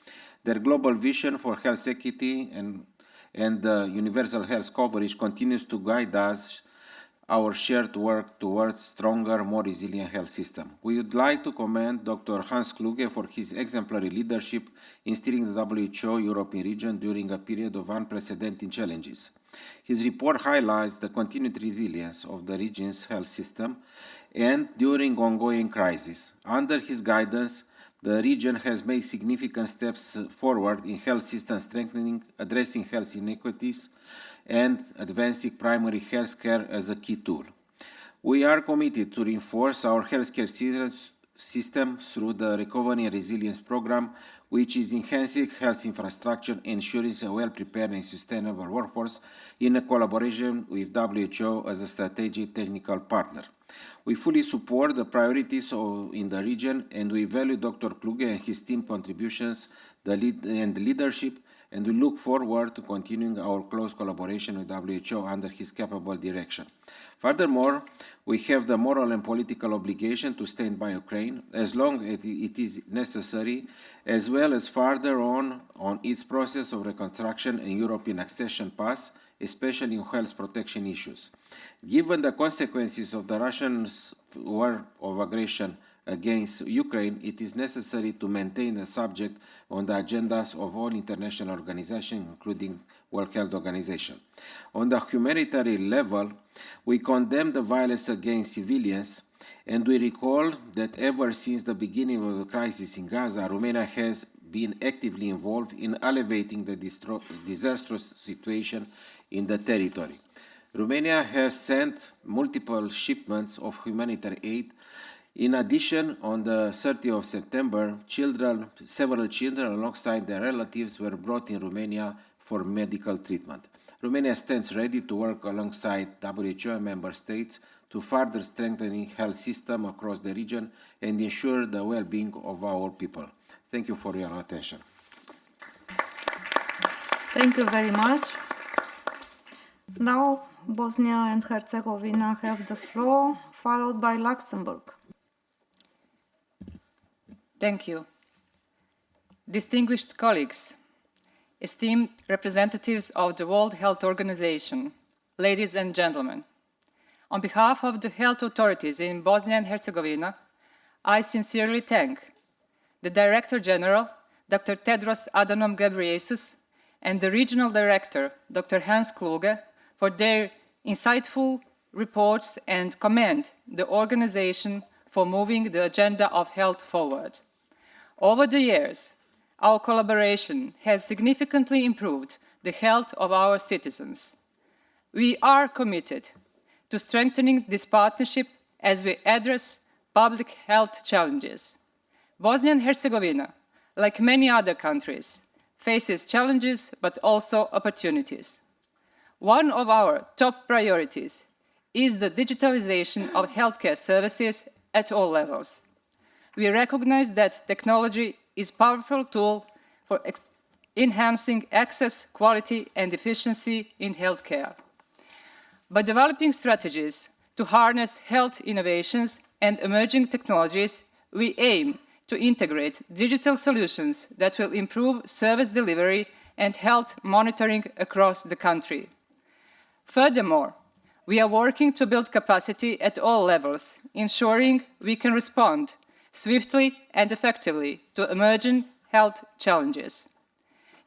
Their global vision for health equity and universal health coverage continues to guide us our shared work towards stronger, more resilient health system. We would like to commend Dr. Hans Kluge for his exemplary leadership in steering the WHO European region during a period of unprecedented challenges. His report highlights the continued resilience of the region's health system and during ongoing crises. Under his guidance, the region has made significant steps forward in health system strengthening, addressing health inequities, and advancing primary health care as a key tool. We are committed to reinforce our healthcare system through the Recovery and Resilience Program, which is enhancing health infrastructure, ensuring a well-prepared and sustainable workforce in a collaboration with WHO as a strategic technical partner. We fully support the priorities in the region, and we value Dr. Kluge and his team contributions and leadership, and we look forward to continuing our close collaboration with WHO under his capable direction. Furthermore, we have the moral and political obligation to stand by Ukraine as long as it is necessary, as well as further on its process of reconstruction and European accession path, especially in health protection issues. Given the consequences of the Russian war of aggression against Ukraine, it is necessary to maintain the subject on the agendas of all international organizations, including World Health Organization. On the humanitarian level, we condemn the violence against civilians, and we recall that ever since the beginning of the crisis in Gaza, Romania has been actively involved in alleviating the disastrous situation in the territory. Romania has sent multiple shipments of humanitarian aid. In addition, on the 30th of September, several children alongside their relatives were brought in Romania for medical treatment. Romania stands ready to work alongside WHO and member states to further strengthen health system across the region and ensure the well-being of our people. Thank you for your attention. Thank you very much. Now, Bosnia and Herzegovina have the floor, followed by Luxembourg. Thank you. Distinguished colleagues, esteemed representatives of the World Health Organization, ladies and gentlemen, on behalf of the health authorities in Bosnia and Herzegovina, I sincerely thank the Director General, Dr. Tedros Adhanom Ghebreyesus, and the Regional Director, Dr. Hans Kluge, for their insightful reports and commend the organization for moving the agenda of health forward. Over the years, our collaboration has significantly improved the health of our citizens. We are committed to strengthening this partnership as we address public health challenges. Bosnia and Herzegovina, like many other countries, faces challenges but also opportunities. One of our top priorities is the digitalization of healthcare services at all levels. We recognize that technology is a powerful tool for enhancing access, quality, and efficiency in healthcare. By developing strategies to harness health innovations and emerging technologies, we aim to integrate digital solutions that will improve service delivery and health monitoring across the country. Furthermore, we are working to build capacity at all levels, ensuring we can respond swiftly and effectively to emerging health challenges.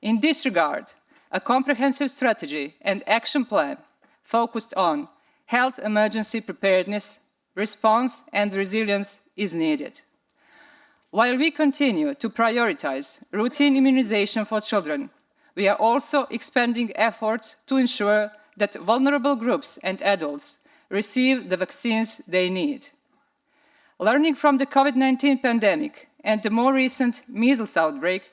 In this regard, a comprehensive strategy and action plan focused on health emergency preparedness, response, and resilience is needed. While we continue to prioritize routine immunization for children, we are also expanding efforts to ensure that vulnerable groups and adults receive the vaccines they need. Learning from the COVID-19 pandemic and the more recent measles outbreak,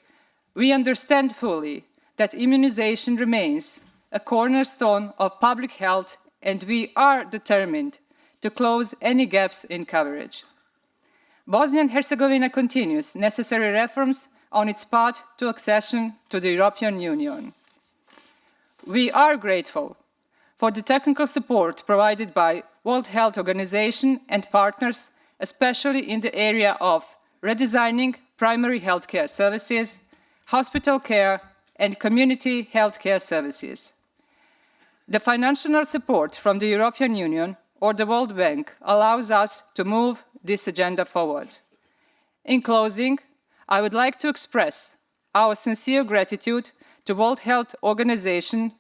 we understand fully that immunization remains a cornerstone of public health, and we are determined to close any gaps in coverage. Bosnia and Herzegovina continues necessary reforms on its path to accession to the European Union. We are grateful for the technical support provided by World Health Organization and partners, especially in the area of redesigning primary healthcare services, hospital care, and community healthcare services. The financial support from the European Union or the World Bank allows us to move this agenda forward. In closing, I would like to express our sincere gratitude to World Health Organization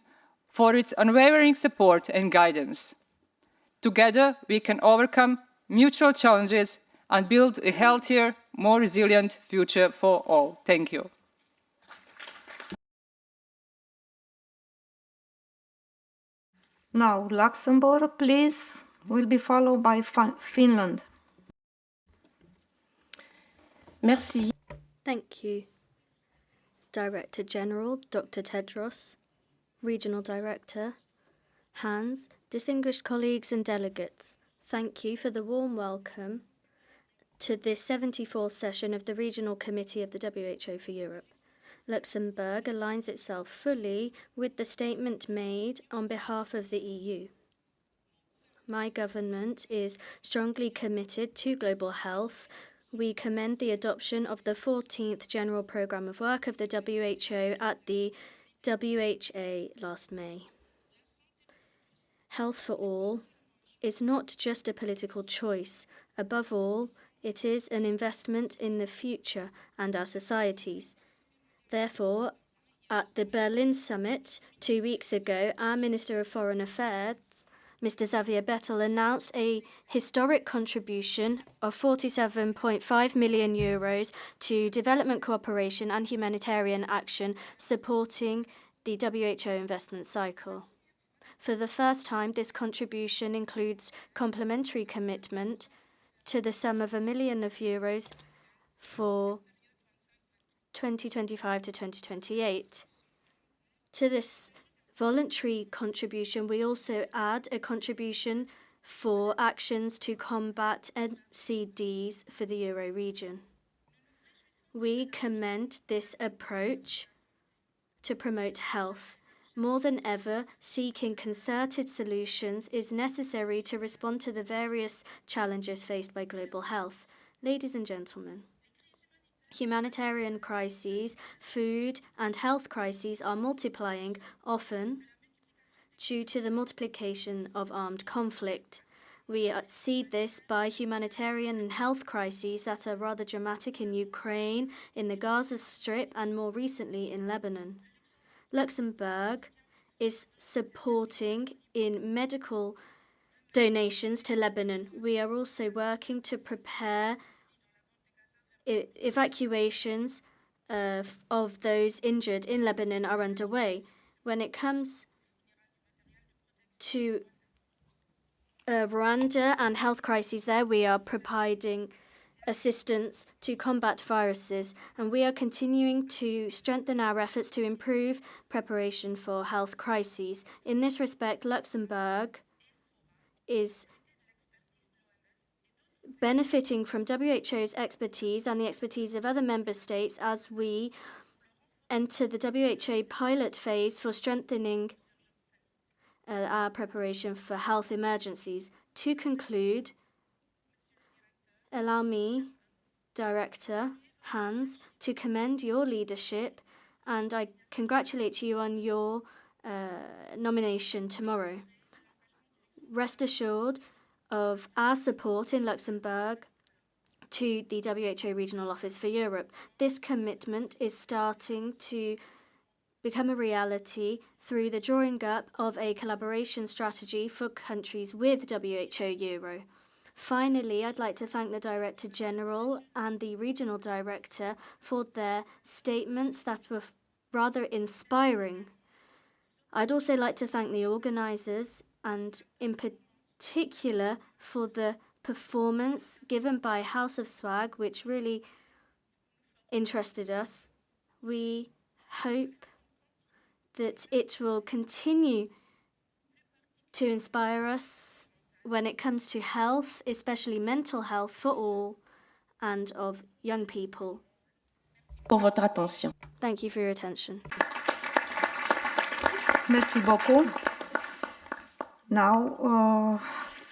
for its unwavering support and guidance. Together, we can overcome mutual challenges and build a healthier, more resilient future for all. Thank you. Now, Luxembourg, please, will be followed by Finland. Merci. Thank you. Director General Dr. Tedros, Regional Director Hans, distinguished colleagues and delegates, thank you for the warm welcome to this 74th session of the Regional Committee of the WHO for Europe. Luxembourg aligns itself fully with the statement made on behalf of the EU. My government is strongly committed to global health. We commend the adoption of the 14th General Programme of Work of the WHO at the WHA last May. Health for all is not just a political choice. Above all, it is an investment in the future and our societies. Therefore, at the Berlin summit 2 weeks ago, our Minister of Foreign Affairs, Mr. Xavier Bettel, announced a historic contribution of 47.5 million euros to development cooperation and humanitarian action supporting the WHO investment cycle. For the first time, this contribution includes complementary commitment to the sum of €1 million for 2025 to 2028. To this voluntary contribution, we also add a contribution for actions to combat NCDs for the Euro region. We commend this approach to promote health. More than ever, seeking concerted solutions is necessary to respond to the various challenges faced by global health. Ladies and gentlemen, humanitarian crises, food and health crises are multiplying, often due to the multiplication of armed conflict. We see this by humanitarian and health crises that are rather dramatic in Ukraine, in the Gaza Strip, and more recently in Lebanon. Luxembourg is supporting in medical donations to Lebanon. We are also working to prepare evacuations of those injured in Lebanon are underway. When it comes to Rwanda and health crises there, we are providing assistance to combat viruses, and we are continuing to strengthen our efforts to improve preparation for health crises. In this respect, Luxembourg is benefiting from WHO's expertise and the expertise of other member states as we enter the WHO pilot phase for strengthening our preparation for health emergencies. To conclude, allow me, Director Hans, to commend your leadership, and I congratulate you on your nomination tomorrow. Rest assured of our support in Luxembourg to the WHO Regional Office for Europe. This commitment is starting to become a reality through the drawing up of a collaboration strategy for countries with WHO Euro. Finally, I'd like to thank the Director General and the Regional Director for their statements that were rather inspiring. I'd also like to thank the organisers and in particular for the performance given by House of Swag, which really interested us. We hope that it will continue to inspire us when it comes to health, especially mental health for all and of young people. Pour votre attention. Thank you for your attention. Merci beaucoup. Now,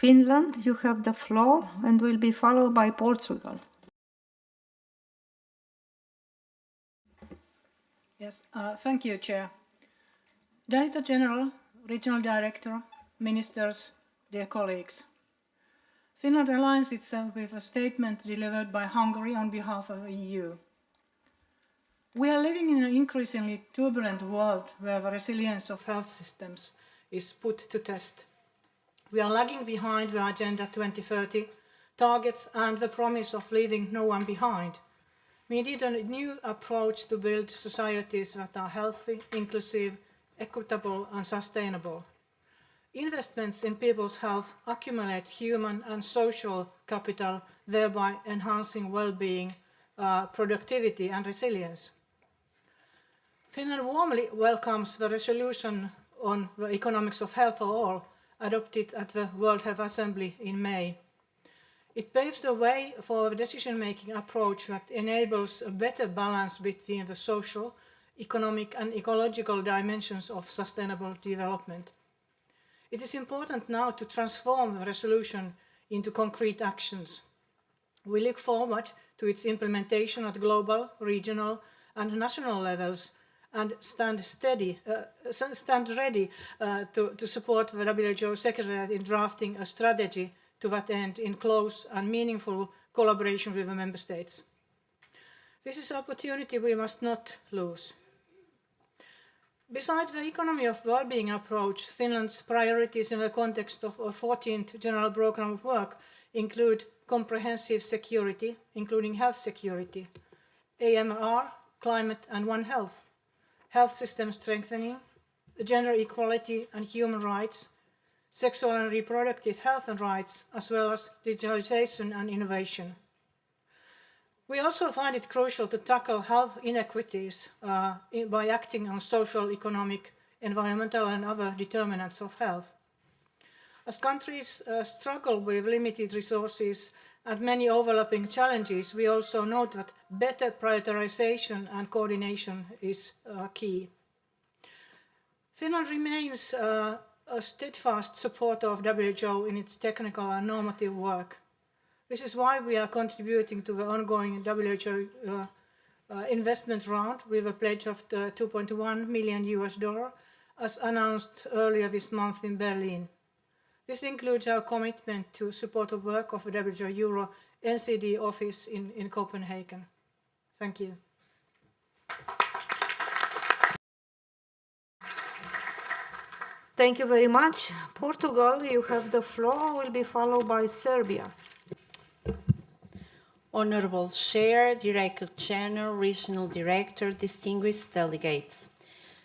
Finland, you have the floor and will be followed by Portugal. Yes, thank you, Chair. Director General, Regional Director, Ministers, dear colleagues. Finland aligns itself with a statement delivered by Hungary on behalf of the EU. We are living in an increasingly turbulent world where the resilience of health systems is put to test. We are lagging behind the Agenda 2030 targets and the promise of leaving no one behind. We need a new approach to build societies that are healthy, inclusive, equitable and sustainable. Investments in people's health accumulate human and social capital, thereby enhancing well-being, productivity and resilience. Finland warmly welcomes the resolution on the economics of health for all, adopted at the World Health Assembly in May. It paves the way for a decision-making approach that enables a better balance between the social, economic and ecological dimensions of sustainable development. It is important now to transform the resolution into concrete actions. We look forward to its implementation at global, regional and national levels and stand ready to support the WHO Secretariat in drafting a strategy to that end in close and meaningful collaboration with the Member States. This is an opportunity we must not lose. Besides the economy of well-being approach, Finland's priorities in the context of a 14th General Programme of Work include comprehensive security, including health security, AMR, climate and One Health, health system strengthening, gender equality and human rights, sexual and reproductive health and rights, as well as digitalization and innovation. We also find it crucial to tackle health inequities by acting on social, economic, environmental and other determinants of health. As countries struggle with limited resources and many overlapping challenges, we also note that better prioritization and coordination is key. Finland remains a steadfast supporter of WHO in its technical and normative work. This is why we are contributing to the ongoing WHO investment round with a pledge of $2.1 million as announced earlier this month in Berlin. This includes our commitment to support the work of the WHO Euro NCD office in Copenhagen. Thank you. Thank you very much. Portugal, you have the floor, will be followed by Serbia. Honorable Chair, Director General, Regional Director, distinguished delegates.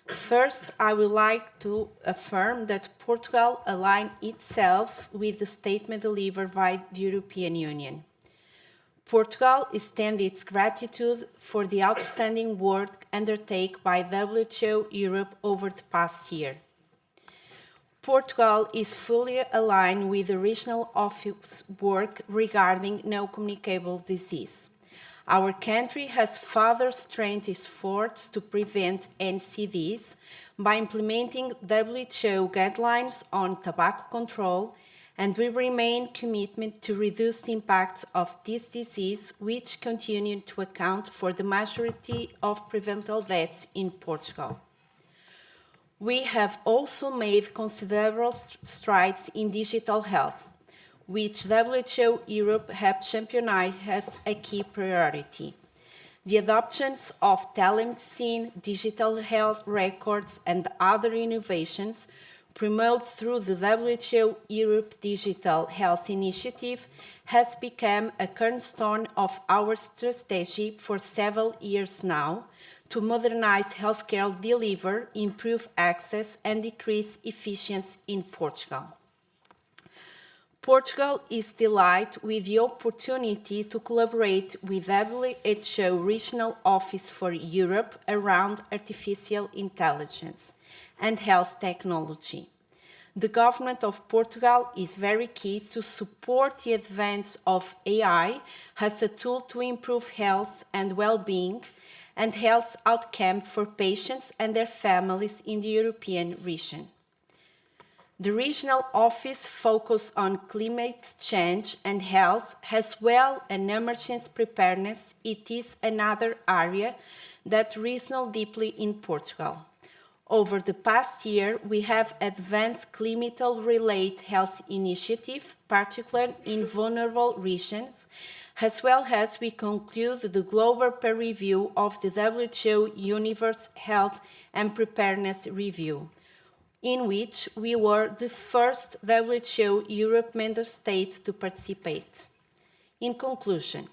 First, I would like to affirm that Portugal aligned itself with the statement delivered by the European Union. Portugal extends its gratitude for the outstanding work undertaken by WHO Europe over the past year. Portugal is fully aligned with the regional office work regarding non-communicable disease. Our country has further strengthened its efforts to prevent NCDs by implementing WHO guidelines on tobacco control, and we remain committed to reduce the impact of this disease, which continues to account for the majority of preventable deaths in Portugal. We have also made considerable strides in digital health, which WHO Europe has championed as a key priority. The adoption of telemedicine, digital health records, and other innovations promoted through the WHO Europe Digital Health Initiative has become a cornerstone of our strategy for several years now, to modernize healthcare delivery, improve access, and decrease efficiency in Portugal. Portugal is delighted with the opportunity to collaborate with WHO Regional Office for Europe around artificial intelligence and health technology. The government of Portugal is very keen to support the advance of AI as a tool to improve health and well-being and health outcomes for patients and their families in the European region. The regional office focuses on climate change and health as well as emergency preparedness. It is another area that resonates deeply in Portugal. Over the past year, we have advanced climate-related health initiatives, particularly in vulnerable regions, as well as we conclude the global peer review of the WHO Universal Health and Preparedness Review, in which we were the first WHO Europe member state to participate. In conclusion,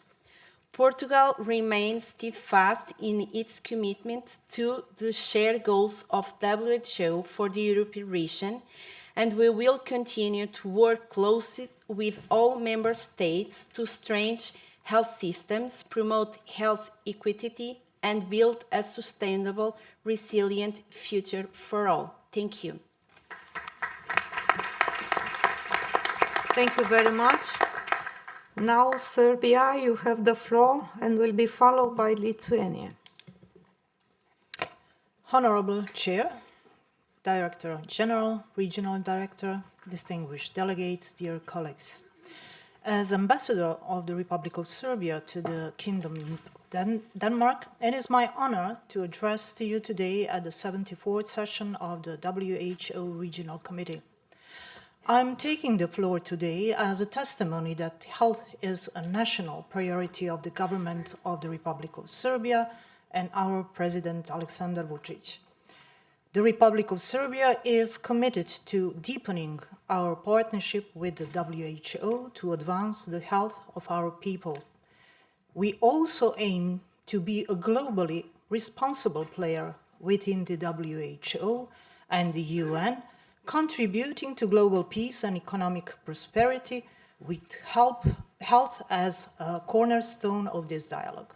Portugal remains steadfast in its commitment to the shared goals of WHO for the European region, and we will continue to work closely with all member states to strengthen health systems, promote health equity, and build a sustainable, resilient future for all. Thank you. Thank you very much. Now, Serbia, you have the floor and will be followed by Lithuania. Honorable Chair, Director General, Regional Director, distinguished delegates, dear colleagues. As Ambassador of the Republic of Serbia to the Kingdom of Denmark, it is my honor to address to you today at the 74th session of the WHO Regional Committee. I'm taking the floor today as a testimony that health is a national priority of the government of the Republic of Serbia and our President Aleksandar Vučić. The Republic of Serbia is committed to deepening our partnership with the WHO to advance the health of our people. We also aim to be a globally responsible player within the WHO and the UN, contributing to global peace and economic prosperity with health as a cornerstone of this dialogue.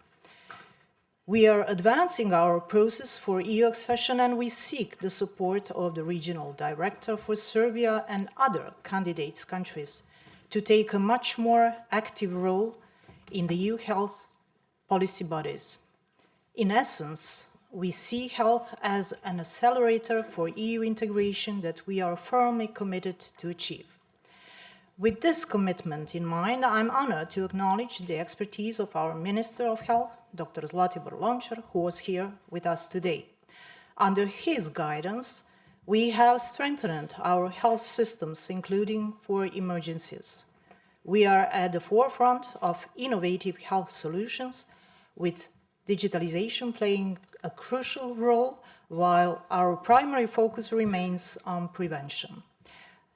We are advancing our process for EU accession and we seek the support of the Regional Director for Serbia and other candidate countries to take a much more active role in the EU health policy bodies. In essence, we see health as an accelerator for EU integration that we are firmly committed to achieve. With this commitment in mind, I'm honored to acknowledge the expertise of our Minister of Health, Dr. Zlatibor Lončar, who was here with us today. Under his guidance, we have strengthened our health systems, including for emergencies. We are at the forefront of innovative health solutions, with digitalization playing a crucial role, while our primary focus remains on prevention.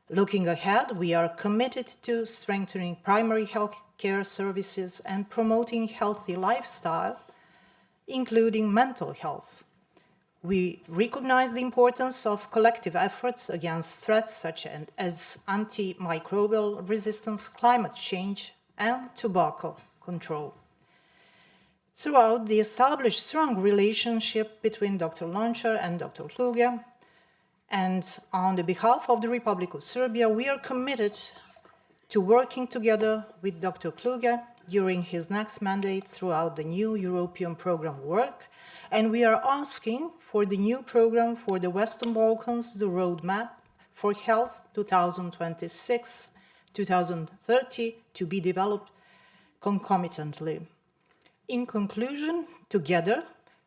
Looking ahead, we are committed to strengthening primary health care services and promoting healthy lifestyle, including mental health. We recognize the importance of collective efforts against threats such as antimicrobial resistance, climate change, and tobacco control. Throughout the established strong relationship between Dr. Lončar and Dr. Kluge, and on the behalf of the Republic of Serbia, we are committed to working together with Dr. Kluge during his next mandate throughout the new European program work, and we are asking for the new program for the Western Balkans, the Roadmap for Health 2026-2030, to be developed concomitantly. In conclusion, together,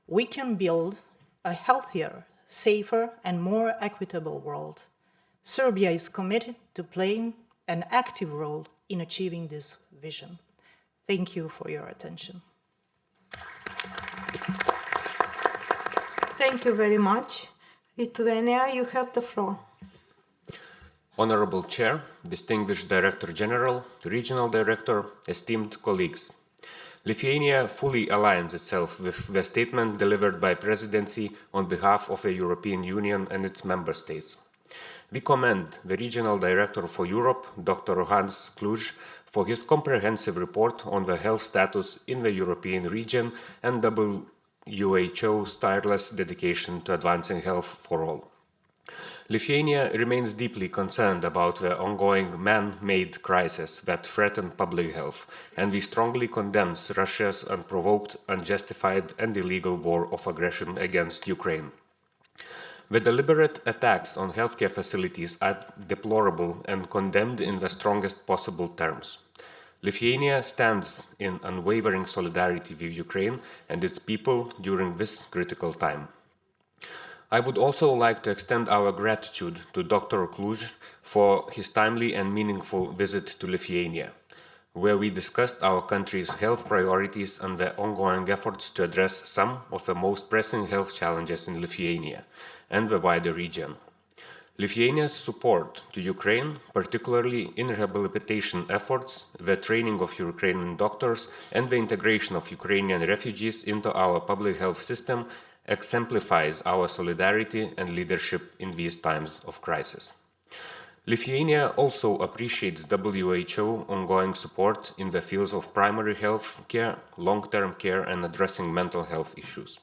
we can build a healthier, safer, and more equitable world. Serbia is committed to playing an active role in achieving this vision. Thank you for your attention. Thank you very much. Lithuania, you have the floor. Honorable Chair, distinguished Director General, Regional Director, esteemed colleagues. Lithuania fully aligns itself with the statement delivered by Presidency on behalf of the European Union and its member states. We commend the Regional Director for Europe, Dr. Hans Kluge, for his comprehensive report on the health status in the European region and WHO's tireless dedication to advancing health for all. Lithuania remains deeply concerned about the ongoing man-made crisis that threaten public health, and we strongly condemn Russia's unprovoked, unjustified and illegal war of aggression against Ukraine. The deliberate attacks on healthcare facilities are deplorable and condemned in the strongest possible terms. Lithuania stands in unwavering solidarity with Ukraine and its people during this critical time. I would also like to extend our gratitude to Dr. Kluge for his timely and meaningful visit to Lithuania, where we discussed our country's health priorities and the ongoing efforts to address some of the most pressing health challenges in Lithuania and the wider region. Lithuania's support to Ukraine, particularly in rehabilitation efforts, the training of Ukrainian doctors, and the integration of Ukrainian refugees into our public health system, exemplifies our solidarity and leadership in these times of crisis. Lithuania also appreciates WHO ongoing support in the fields of primary health care, long-term care, and addressing mental health issues.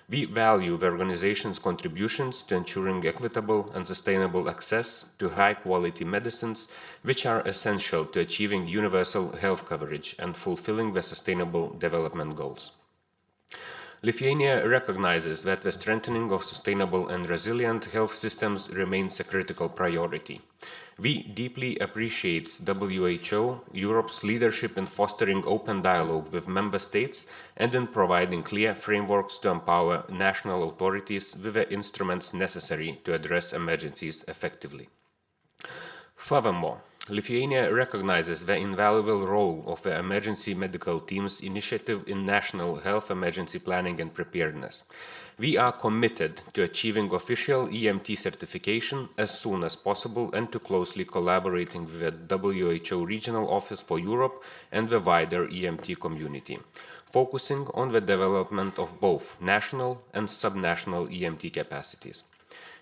We value the organization's contributions to ensuring equitable and sustainable access to high-quality medicines, which are essential to achieving universal health coverage and fulfilling the Sustainable Development Goals. Lithuania recognizes that the strengthening of sustainable and resilient health systems remains a critical priority. We deeply appreciate WHO, Europe's leadership in fostering open dialogue with member states and in providing clear frameworks to empower national authorities with the instruments necessary to address emergencies effectively. Furthermore, Lithuania recognizes the invaluable role of the Emergency Medical Team's initiative in national health emergency planning and preparedness. We are committed to achieving official EMT certification as soon as possible and to closely collaborating with the WHO Regional Office for Europe and the wider EMT community, focusing on the development of both national and subnational EMT capacities.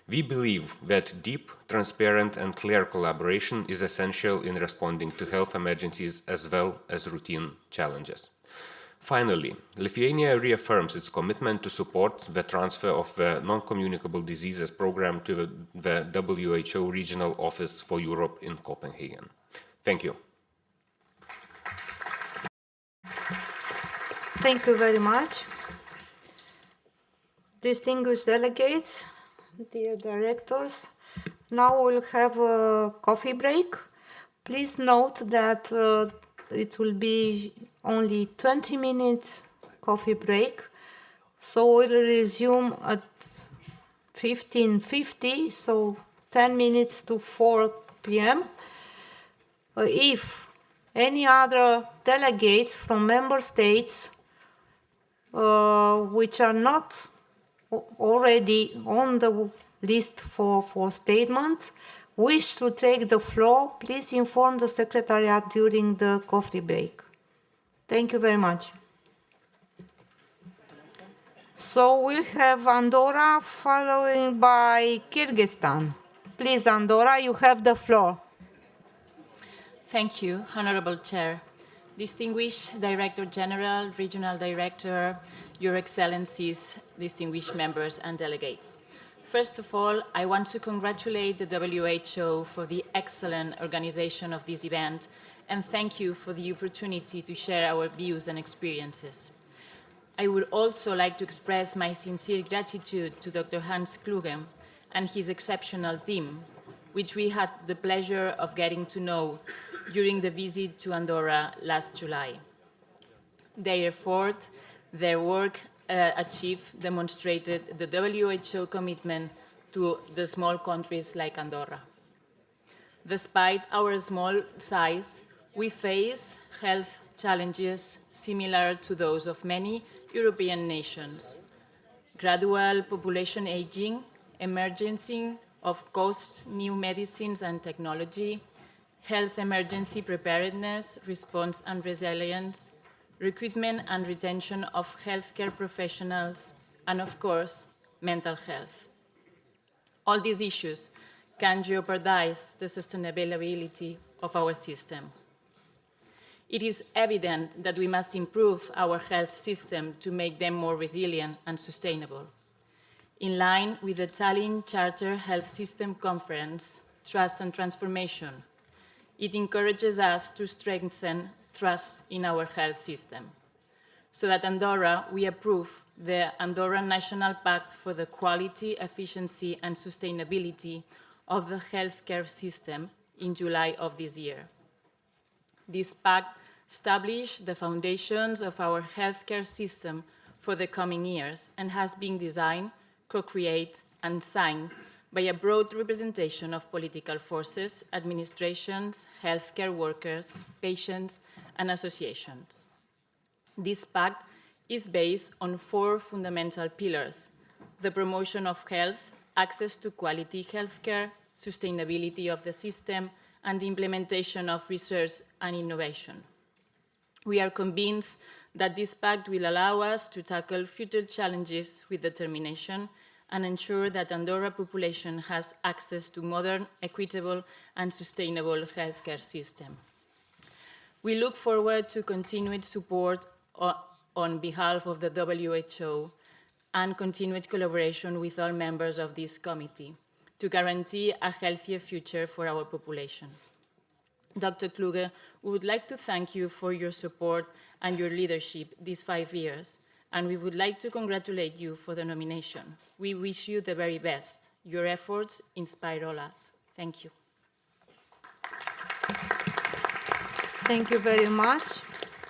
We believe that deep, transparent and clear collaboration is essential in responding to health emergencies as well as routine challenges. Finally, Lithuania reaffirms its commitment to support the transfer of the Non-Communicable Diseases Program to the WHO Regional Office for Europe in Copenhagen. Thank you. Thank you very much. Distinguished delegates, dear directors, now we'll have a coffee break. Please note that it will be only 20 minutes coffee break, so we'll resume at 15:50, so 10 minutes to 4 p.m. If any other delegates from member states which are not already on the list for statements wish to take the floor, please inform the Secretariat during the coffee break. Thank you very much. So we'll have Andorra following by Kyrgyzstan. Please, Andorra, you have the floor. Thank you, Honorable Chair. Distinguished Director General, Regional Director, Your Excellencies, distinguished members and delegates. First of all, I want to congratulate the WHO for the excellent organization of this event and thank you for the opportunity to share our views and experiences. I would also like to express my sincere gratitude to Dr. Hans Kluge and his exceptional team, which we had the pleasure of getting to know during the visit to Andorra last July. Their effort, their work achieved demonstrated the WHO commitment to the small countries like Andorra. Despite our small size, we face health challenges similar to those of many European nations. Gradual population aging, emerging of cost new medicines and technology, health emergency preparedness, response and resilience, recruitment and retention of healthcare professionals, and of course, mental health. All these issues can jeopardize the sustainability of our system. It is evident that we must improve our health system to make them more resilient and sustainable. In line with the Tallinn Charter Health System Conference, Trust and Transformation, it encourages us to strengthen trust in our health system. So at Andorra, we approve the Andorran National Pact for the Quality, Efficiency and Sustainability of the healthcare system in July of this year. This pact established the foundations of our healthcare system for the coming years and has been designed, co-created and signed by a broad representation of political forces, administrations, healthcare workers, patients and associations. This pact is based on 4 fundamental pillars: the promotion of health, access to quality healthcare, sustainability of the system, and the implementation of research and innovation. We are convinced that this pact will allow us to tackle future challenges with determination and ensure that Andorra population has access to modern, equitable, and sustainable healthcare system. We look forward to continued support on behalf of the WHO and continued collaboration with all members of this committee to guarantee a healthier future for our population. Dr. Kluge, we would like to thank you for your support and your leadership these 5 years, and we would like to congratulate you for the nomination. We wish you the very best. Your efforts inspire all us. Thank you. Thank you very much.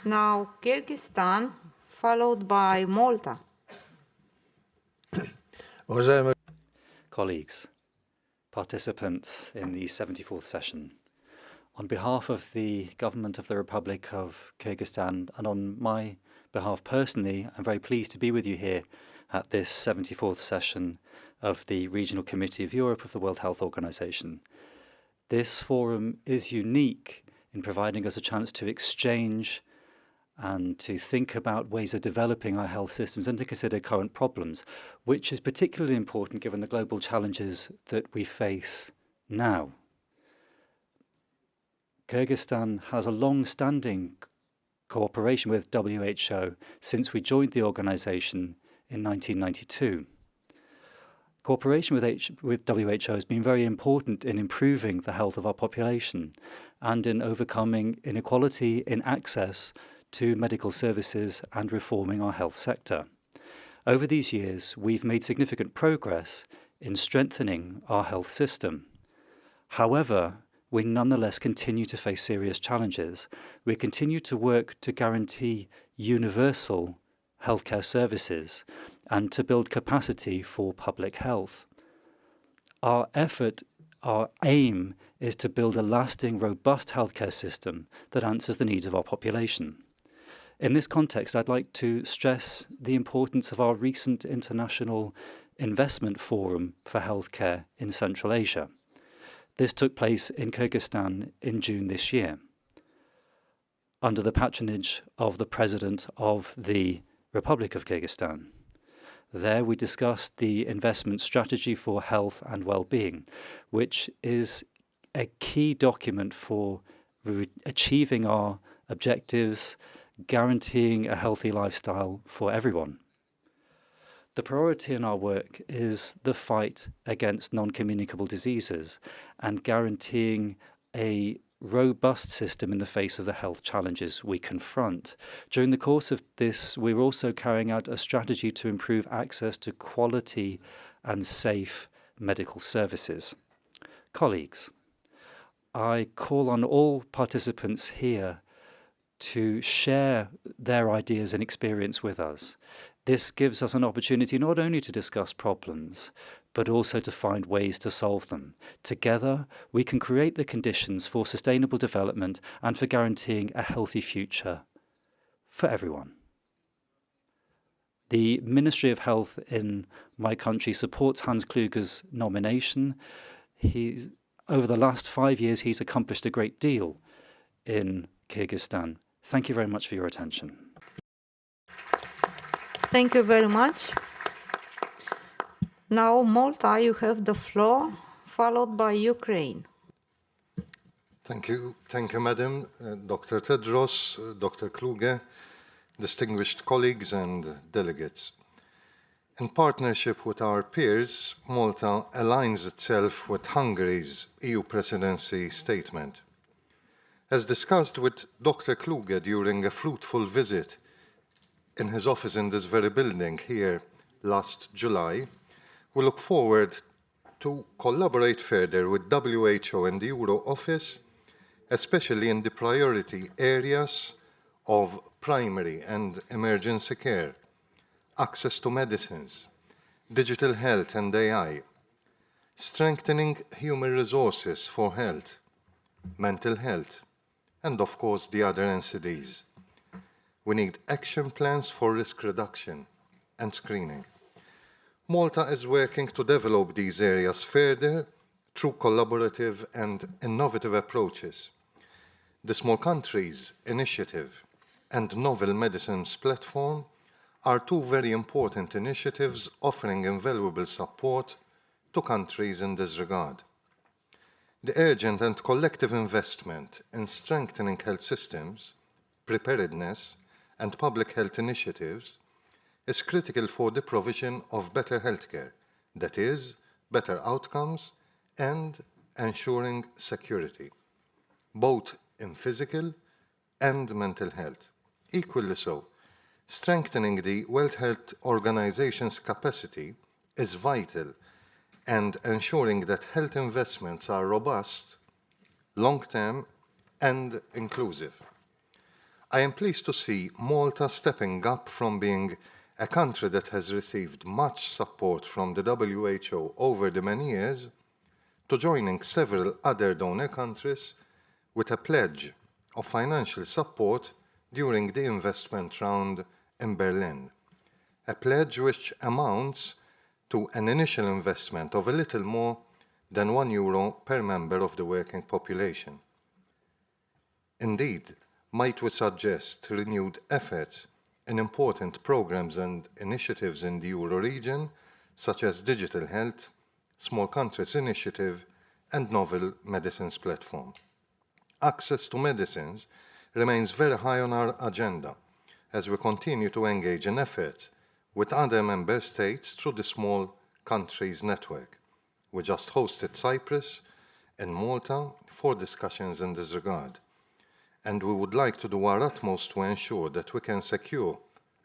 Now, Kyrgyzstan, followed by Malta. Colleagues, participants in the 74th session, on behalf of the Government of the Republic of Kyrgyzstan and on my behalf personally, I'm very pleased to be with you here at this 74th session of the Regional Committee of Europe of the World Health Organization. This forum is unique in providing us a chance to exchange and to think about ways of developing our health systems and to consider current problems, which is particularly important given the global challenges that we face now. Kyrgyzstan has a long-standing cooperation with WHO since we joined the organization in 1992. Cooperation with WHO has been very important in improving the health of our population and in overcoming inequality in access to medical services and reforming our health sector. Over these years, we've made significant progress in strengthening our health system. However, we nonetheless continue to face serious challenges. We continue to work to guarantee universal healthcare services and to build capacity for public health. Our aim is to build a lasting, robust healthcare system that answers the needs of our population. In this context, I'd like to stress the importance of our recent International Investment Forum for Healthcare in Central Asia. This took place in Kyrgyzstan in June this year, under the patronage of the President of the Republic of Kyrgyzstan. There we discussed the investment strategy for health and well-being, which is a key document for achieving our objectives, guaranteeing a healthy lifestyle for everyone. The priority in our work is the fight against non-communicable diseases and guaranteeing a robust system in the face of the health challenges we confront. During the course of this, we're also carrying out a strategy to improve access to quality and safe medical services. Colleagues, I call on all participants here to share their ideas and experience with us. This gives us an opportunity not only to discuss problems, but also to find ways to solve them. Together, we can create the conditions for sustainable development and for guaranteeing a healthy future for everyone. The Ministry of Health in my country supports Hans Kluge's nomination. Over the last 5 years, he's accomplished a great deal in Kyrgyzstan. Thank you very much for your attention. Thank you very much. Now, Malta, you have the floor followed by Ukraine. Thank you, Madam. Dr. Tedros, Dr. Kluge, distinguished colleagues and delegates. In partnership with our peers, Malta aligns itself with Hungary's EU presidency statement. As discussed with Dr. Kluge during a fruitful visit in his office in this very building here last July, we look forward to collaborate further with WHO and the Euro Office, especially in the priority areas of primary and emergency care, access to medicines, digital health and AI, strengthening human resources for health, mental health, and of course the other NCDs. We need action plans for risk reduction and screening. Malta is working to develop these areas further through collaborative and innovative approaches. The Small Countries Initiative and Novel Medicines Platform are two very important initiatives offering invaluable support to countries in this regard. The urgent and collective investment in strengthening health systems, preparedness, and public health initiatives is critical for the provision of better healthcare, that is, better outcomes and ensuring security, both in physical and mental health. Equally so, strengthening the World Health Organization's capacity is vital, and ensuring that health investments are robust, long-term, and inclusive. I am pleased to see Malta stepping up from being a country that has received much support from the WHO over the many years to joining several other donor countries with a pledge of financial support during the investment round in Berlin, a pledge which amounts to an initial investment of a little more than €1 per member of the working population. Indeed, might we suggest renewed efforts in important programs and initiatives in the Euro region, such as Digital Health, Small Countries Initiative, and Novel Medicines Platform. Access to medicines remains very high on our agenda as we continue to engage in efforts with other member states through the Small Countries Network. We just hosted Cyprus and Malta for discussions in this regard, and we would like to do our utmost to ensure that we can secure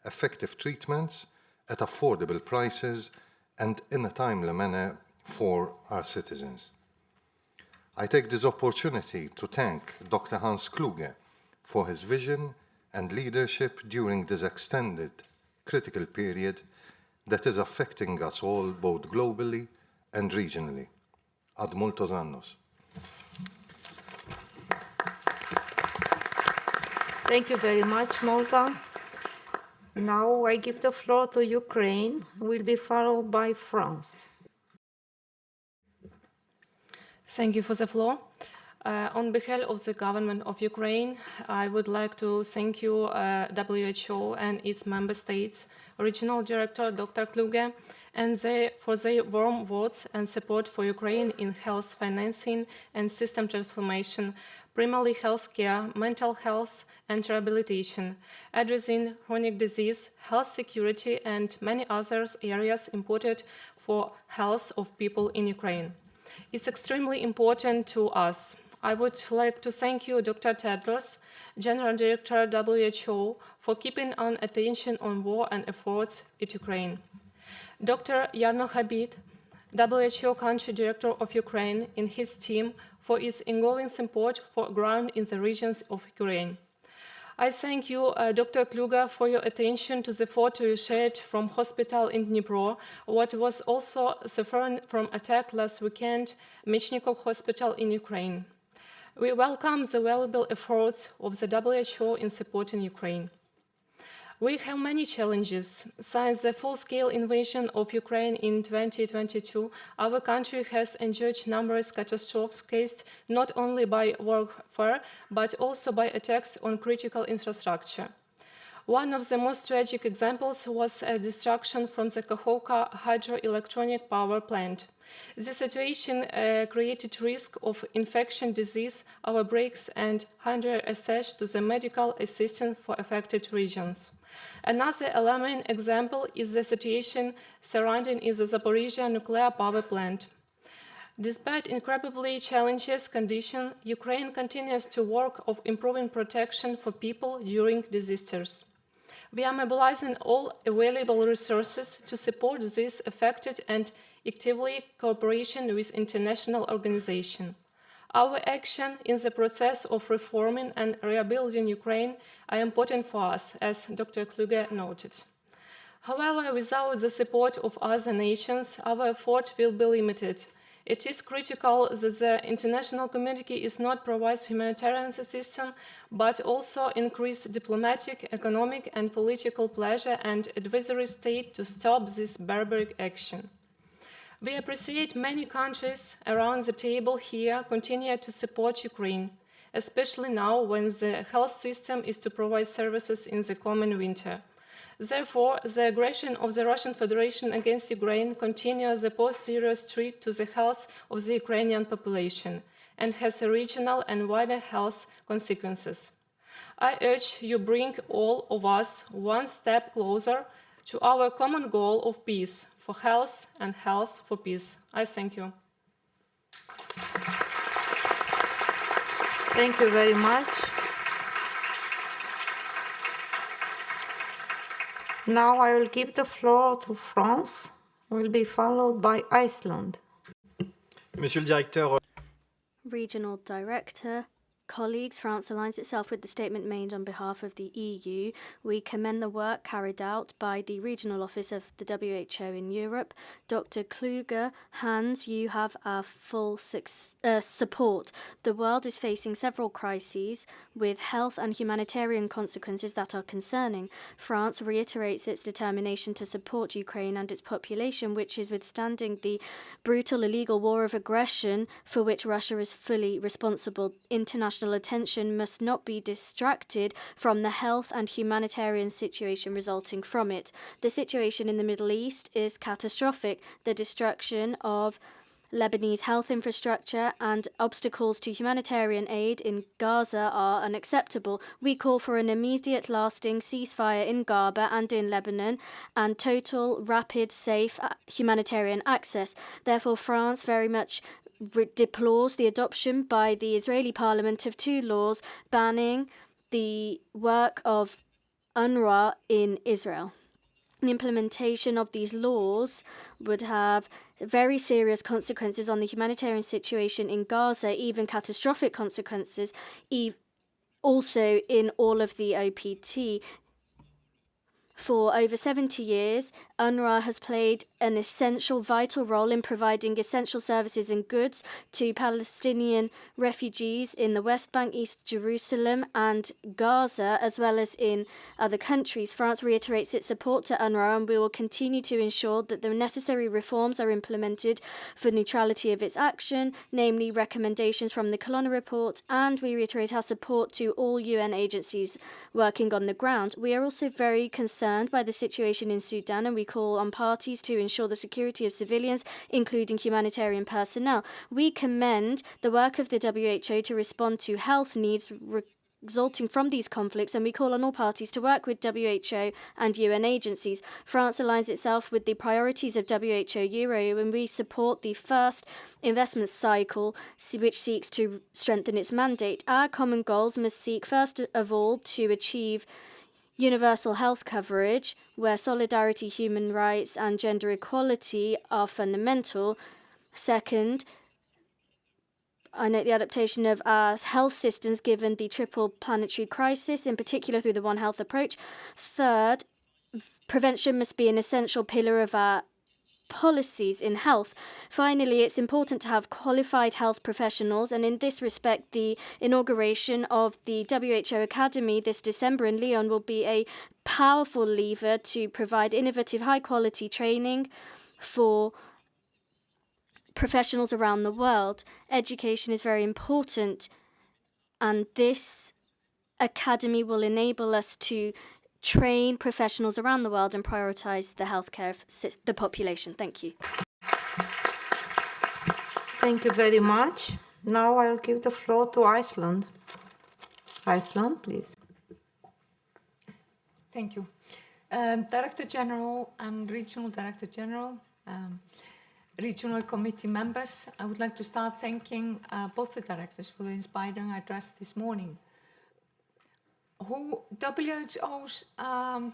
effective treatments at affordable prices and in a timely manner for our citizens. I take this opportunity to thank Dr. Hans Kluge for his vision and leadership during this extended, critical period that is affecting us all both globally and regionally. Ad multos annos. Thank you very much, Malta. Now I give the floor to Ukraine, who will be followed by France. Thank you for the floor. On behalf of the government of Ukraine, I would like to thank you, WHO and its member states, Regional Director Dr. Kluge, and for their warm words and support for Ukraine in health financing and system transformation, primarily healthcare, mental health and rehabilitation, addressing chronic disease, health security, and many other areas important for health of people in Ukraine. It's extremely important to us. I would like to thank you, Dr. Tedros, General Director WHO, for keeping on attention on war and efforts in Ukraine. Dr. Yarno Habib, WHO Country Director of Ukraine, and his team for its ongoing support for ground in the regions of Ukraine. I thank you, Dr. Kluge, for your attention to the photo you shared from hospital in Dnipro, what was also suffering from attack last weekend, Mechnikov Hospital in Ukraine. We welcome the valuable efforts of the WHO in supporting Ukraine. We have many challenges. Since the full-scale invasion of Ukraine in 2022, our country has endured numerous catastrophes caused not only by warfare, but also by attacks on critical infrastructure. One of the most tragic examples was a destruction from the Kakhovka hydroelectronic power plant. This situation created risk of infection, disease, outbreaks, and hindered access to the medical assistance for affected regions. Another alarming example is the situation surrounding the Zaporizhzhia nuclear power plant. Despite incredibly challenging conditions, Ukraine continues to work on improving protection for people during disasters. We are mobilizing all available resources to support these affected and actively cooperation with international organizations. Our action in the process of reforming and rebuilding Ukraine are important for us, as Dr. Kluge noted. However, without the support of other nations, our effort will be limited. It is critical that the international community is not provide humanitarian assistance, but also increase diplomatic, economic, and political pressure and advisory state to stop this barbaric action. We appreciate many countries around the table here continue to support Ukraine, especially now when the health system is to provide services in the coming winter. Therefore, the aggression of the Russian Federation against Ukraine continues the serious threat to the health of the Ukrainian population and has regional and wider health consequences. I urge you bring all of us one step closer to our common goal of peace for health and health for peace. I thank you. Thank you very much. Now I will give the floor to France, will be followed by Iceland. Monsieur le Directeur, Regional Director, colleagues, France aligns itself with the statement made on behalf of the EU. We commend the work carried out by the Regional Office of the WHO in Europe. Dr. Kluge, Hans, you have our full support. The world is facing several crises with health and humanitarian consequences that are concerning. France reiterates its determination to support Ukraine and its population, which is withstanding the brutal illegal war of aggression for which Russia is fully responsible. International attention must not be distracted from the health and humanitarian situation resulting from it. The situation in the Middle East is catastrophic. The destruction of Lebanese health infrastructure and obstacles to humanitarian aid in Gaza are unacceptable. We call for an immediate, lasting ceasefire in Gaza and in Lebanon and total, rapid, safe humanitarian access. Therefore, France very much deplores the adoption by the Israeli parliament of 2 laws banning the work of UNRWA in Israel. The implementation of these laws would have very serious consequences on the humanitarian situation in Gaza, even catastrophic consequences, also in all of the OPT. For over 70 years, UNRWA has played an essential, vital role in providing essential services and goods to Palestinian refugees in the West Bank, East Jerusalem and Gaza, as well as in other countries. France reiterates its support to UNRWA, and we will continue to ensure that the necessary reforms are implemented for neutrality of its action, namely recommendations from the Colonna report, and we reiterate our support to all UN agencies working on the ground. We are also very concerned by the situation in Sudan, and we call on parties to ensure the security of civilians, including humanitarian personnel. We commend the work of the WHO to respond to health needs resulting from these conflicts, and we call on all parties to work with WHO and UN agencies. France aligns itself with the priorities of WHO Euro, and we support the first investment cycle which seeks to strengthen its mandate. Our common goals must seek, first of all, to achieve universal health coverage, where solidarity, human rights, and gender equality are fundamental. Second, I note the adaptation of our health systems given the triple planetary crisis, in particular through the One Health approach. Third, prevention must be an essential pillar of our policies in health. Finally, it's important to have qualified health professionals, and in this respect, the inauguration of the WHO Academy this December in Lyon will be a powerful lever to provide innovative, high-quality training for professionals around the world. Education is very important, and this academy will enable us to train professionals around the world and prioritize the healthcare of the population. Thank you. Thank you very much. Now I'll give the floor to Iceland. Iceland, please. Thank you. Director General and Regional Director General, regional committee members, I would like to start thanking both the directors for the inspiring address this morning. WHO's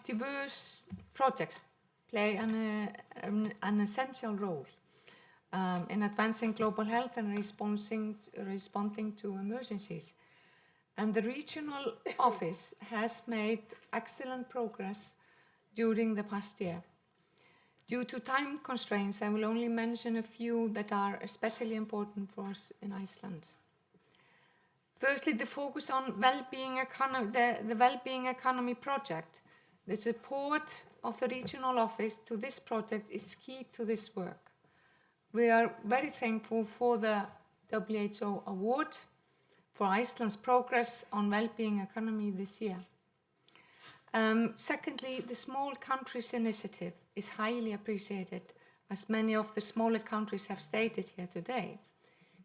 diverse projects play an essential role in advancing global health and responding to emergencies. And the regional office has made excellent progress during the past year. Due to time constraints, I will only mention a few that are especially important for us in Iceland. Firstly, the focus on the well-being economy project. The support of the regional office to this project is key to this work. We are very thankful for the WHO award for Iceland's progress on well-being economy this year. Secondly, the Small Countries Initiative is highly appreciated, as many of the smaller countries have stated here today.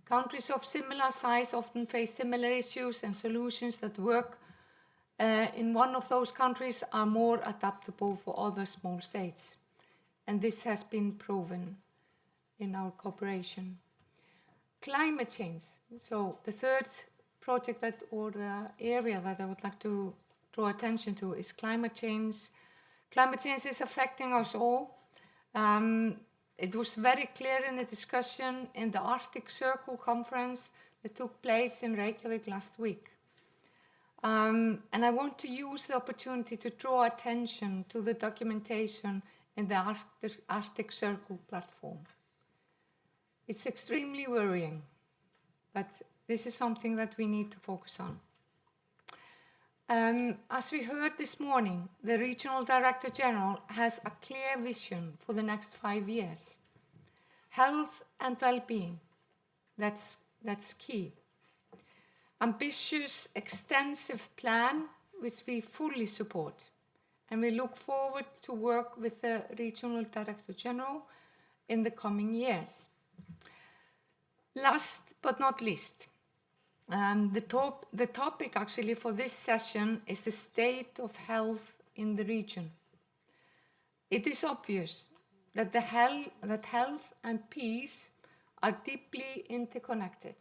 Countries of similar size often face similar issues, and solutions that work in one of those countries are more adaptable for other small states. And this has been proven in our cooperation. Climate change. So the third project or the area that I would like to draw attention to is climate change. Climate change is affecting us all. It was very clear in the discussion in the Arctic Circle conference that took place in Reykjavik last week. And I want to use the opportunity to draw attention to the documentation in the Arctic Circle platform. It's extremely worrying, but this is something that we need to focus on. As we heard this morning, the Regional Director General has a clear vision for the next 5 years. Health and well-being, that's key. Ambitious, extensive plan, which we fully support. And we look forward to work with the Regional Director General in the coming years. Last but not least, the topic actually for this session is the state of health in the region. It is obvious that health and peace are deeply interconnected.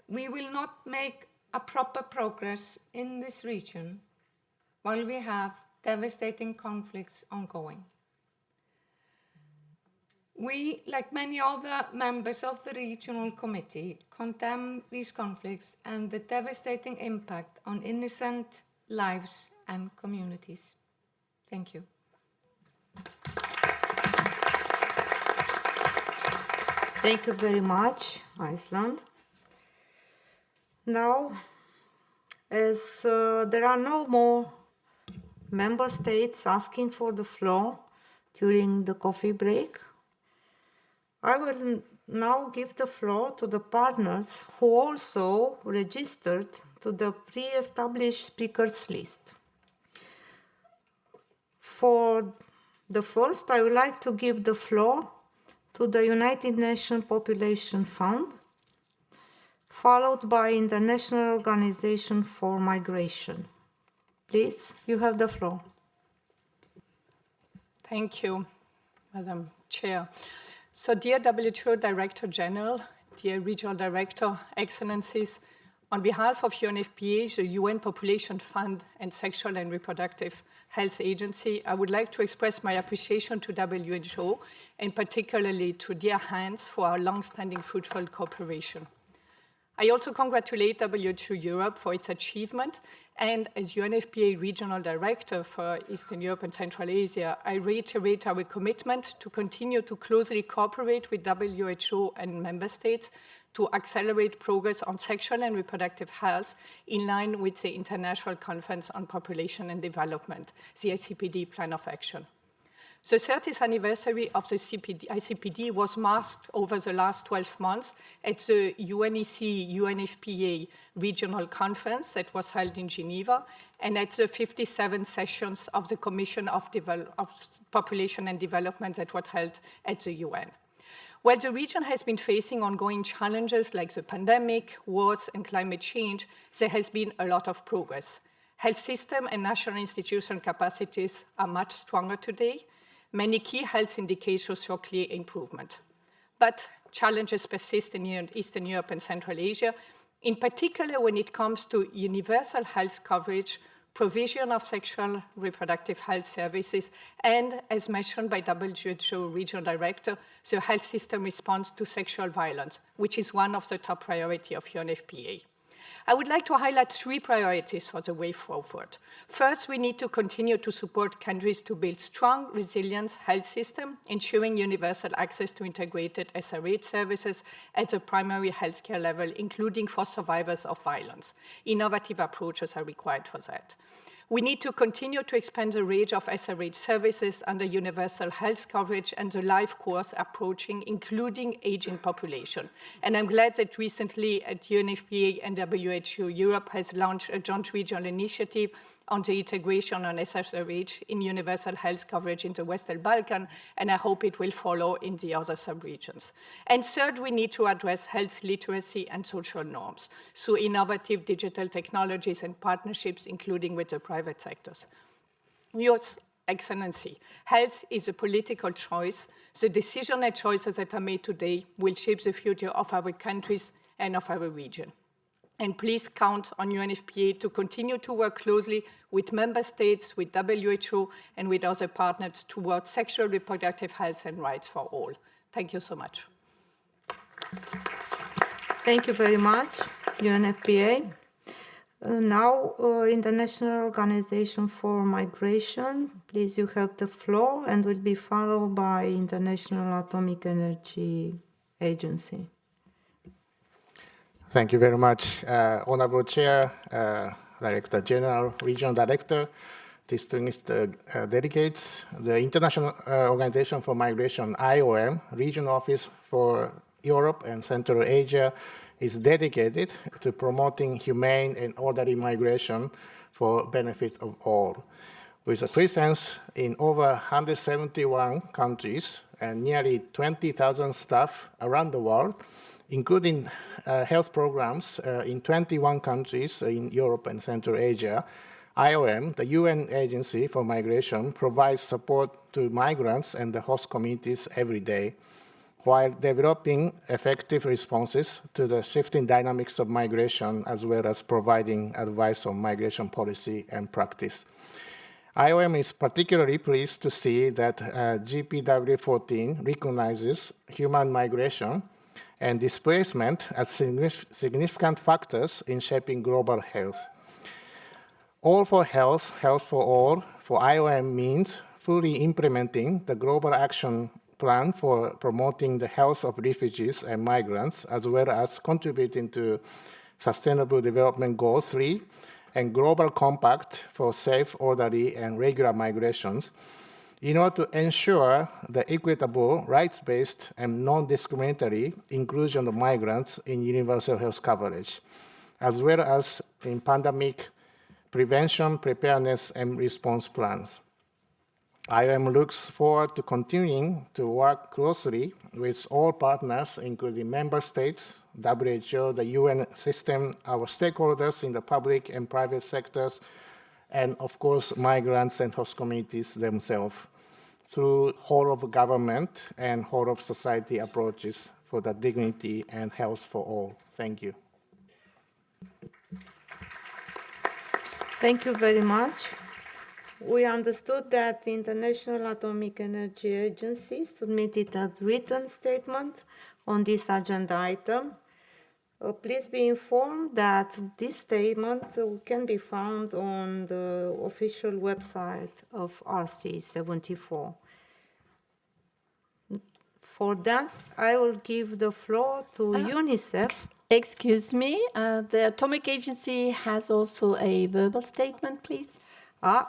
We will not make a proper progress in this region while we have devastating conflicts ongoing. We, like many other members of the Regional Committee, condemn these conflicts and the devastating impact on innocent lives and communities. Thank you. Thank you very much, Iceland. Now, as there are no more member states asking for the floor during the coffee break, I will now give the floor to the partners who also registered to the pre-established speakers list. For the first, I would like to give the floor to the United Nations Population Fund, followed by International Organization for Migration. Please, you have the floor. Thank you, Madam Chair. So, dear WHO Director General, dear Regional Director, Excellencies, on behalf of UNFPA, the UN Population Fund and Sexual and Reproductive Health Agency, I would like to express my appreciation to WHO and particularly to dear Hans for our long-standing fruitful cooperation. I also congratulate WHO Europe for its achievement, and as UNFPA Regional Director for Eastern Europe and Central Asia, I reiterate our commitment to continue to closely cooperate with WHO and member states to accelerate progress on sexual and reproductive health in line with the International Conference on Population and Development, the SCPD Plan of Action. The 30th anniversary of the ICPD was marked over the last 12 months at the UNEC-UNFPA regional conference that was held in Geneva and at the 57 sessions of the Commission of Population and Development that was held at the UN. While the region has been facing ongoing challenges like the pandemic, wars, and climate change, there has been a lot of progress. Health system and national institution capacities are much stronger today. Many key health indicators show clear improvement. But challenges persist in Eastern Europe and Central Asia, in particular when it comes to universal health coverage, provision of sexual reproductive health services, and, as mentioned by WHO Regional Director, the health system response to sexual violence, which is one of the top priorities of UNFPA. I would like to highlight 3 priorities for the way forward. First, we need to continue to support countries to build strong, resilient health systems, ensuring universal access to integrated SRH services at the primary healthcare level, including for survivors of violence. Innovative approaches are required for that. We need to continue to expand the range of SRH services under universal health coverage and the life course approaching, including aging population. And I'm glad that recently at UNFPA and WHO Europe has launched a joint regional initiative on the integration on SRH in universal health coverage in the Western Balkans, and I hope it will follow in the other sub-regions. And third, we need to address health literacy and social norms through innovative digital technologies and partnerships, including with the private sectors. Your Excellency, health is a political choice. The decisions and choices that are made today will shape the future of our countries and of our region. And please count on UNFPA to continue to work closely with member states, with WHO, and with other partners towards sexual reproductive health and rights for all. Thank you so much. Thank you very much, UNFPA. Now, International Organization for Migration, please, you have the floor, and will be followed by International Atomic Energy Agency. Thank you very much, Honorable Chair, Director General, Regional Director, distinguished delegates. The International Organization for Migration, IOM, Regional Office for Europe and Central Asia, is dedicated to promoting humane and orderly migration for benefit of all. With a presence in over 171 countries and nearly 20,000 staff around the world, including health programs in 21 countries in Europe and Central Asia, IOM, the UN Agency for Migration, provides support to migrants and the host communities every day, while developing effective responses to the shifting dynamics of migration, as well as providing advice on migration policy and practice. IOM is particularly pleased to see that GPW14 recognizes human migration and displacement as significant factors in shaping global health. All for health, health for all, for IOM means fully implementing the Global Action Plan for promoting the health of refugees and migrants, as well as contributing to Sustainable Development Goal 3 and Global Compact for safe, orderly, and regular migrations, in order to ensure the equitable, rights-based, and non-discriminatory inclusion of migrants in universal health coverage, as well as in pandemic prevention, preparedness, and response plans. IOM looks forward to continuing to work closely with all partners, including member states, WHO, the UN system, our stakeholders in the public and private sectors, and of course, migrants and host communities themselves, through whole of government and whole of society approaches for the dignity and health for all. Thank you. Thank you very much. We understood that the International Atomic Energy Agency submitted a written statement on this agenda item. Please be informed that this statement can be found on the official website of RC74. For that, I will give the floor to UNICEF. Excuse me, the Atomic Agency has also a verbal statement, please.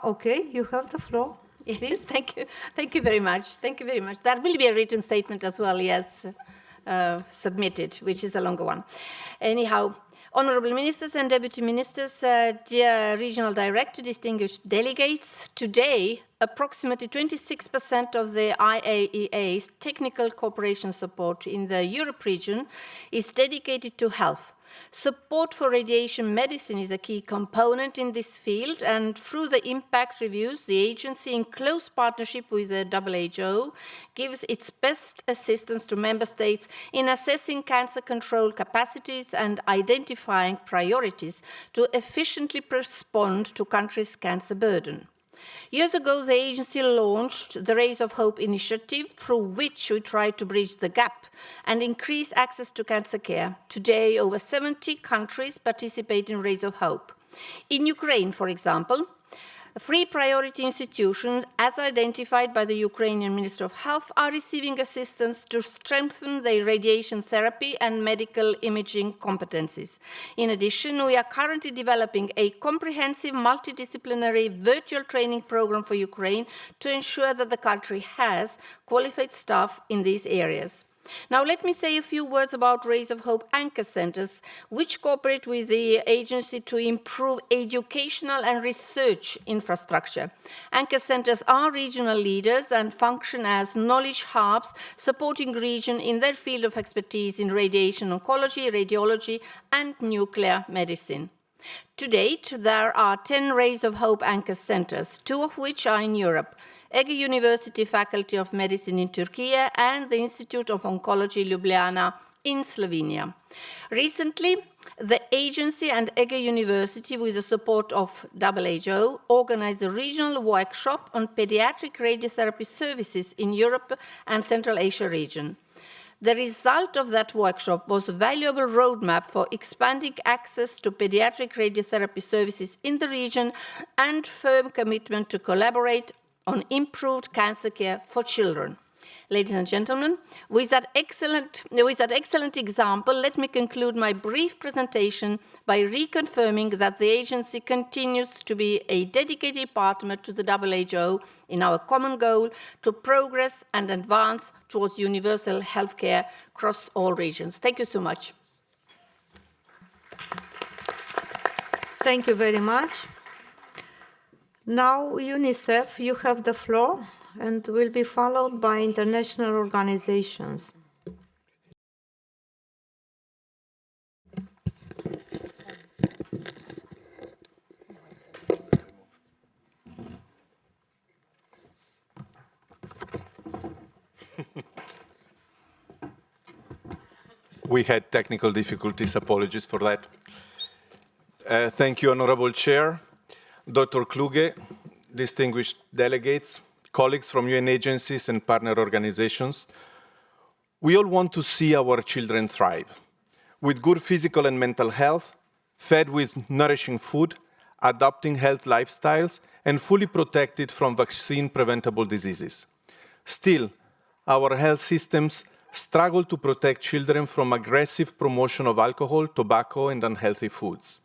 Okay, you have the floor. Yes, thank you very much. Thank you very much. There will be a written statement as well, yes, submitted, which is a longer one. Anyhow, honorable ministers and deputy ministers, dear regional director, distinguished delegates, today approximately 26% of the IAEA's technical cooperation support in the Europe region is dedicated to health. Support for radiation medicine is a key component in this field, and through the impact reviews, the agency, in close partnership with the WHO, gives its best assistance to member states in assessing cancer control capacities and identifying priorities to efficiently respond to countries' cancer burden. Years ago, the agency launched the Rays of Hope initiative, through which we tried to bridge the gap and increase access to cancer care. Today, over 70 countries participate in Rays of Hope. In Ukraine, for example, 3 priority institutions, as identified by the Ukrainian Minister of Health, are receiving assistance to strengthen their radiation therapy and medical imaging competencies. In addition, we are currently developing a comprehensive multidisciplinary virtual training program for Ukraine to ensure that the country has qualified staff in these areas. Now, let me say a few words about Rays of Hope anchor centers, which cooperate with the agency to improve educational and research infrastructure. Anchor centers are regional leaders and function as knowledge hubs, supporting regions in their field of expertise in radiation oncology, radiology, and nuclear medicine. To date, there are 10 Rays of Hope anchor centers, 2 of which are in Europe: Ege University Faculty of Medicine in Turkey and the Institute of Oncology Ljubljana in Slovenia. Recently, the agency and Ege University, with the support of WHO, organized a regional workshop on pediatric radiotherapy services in Europe and Central Asia region. The result of that workshop was a valuable roadmap for expanding access to pediatric radiotherapy services in the region and firm commitment to collaborate on improved cancer care for children. Ladies and gentlemen, with that excellent example, let me conclude my brief presentation by reconfirming that the agency continues to be a dedicated partner to the WHO in our common goal to progress and advance towards universal healthcare across all regions. Thank you so much. Thank you very much. Now, UNICEF, you have the floor, and will be followed by international organizations. We had technical difficulties, apologies for that. Thank you, Honorable Chair, Dr. Kluge, distinguished delegates, colleagues from UN agencies and partner organizations. We all want to see our children thrive, with good physical and mental health, fed with nourishing food, adopting health lifestyles, and fully protected from vaccine-preventable diseases. Still, our health systems struggle to protect children from aggressive promotion of alcohol, tobacco, and unhealthy foods.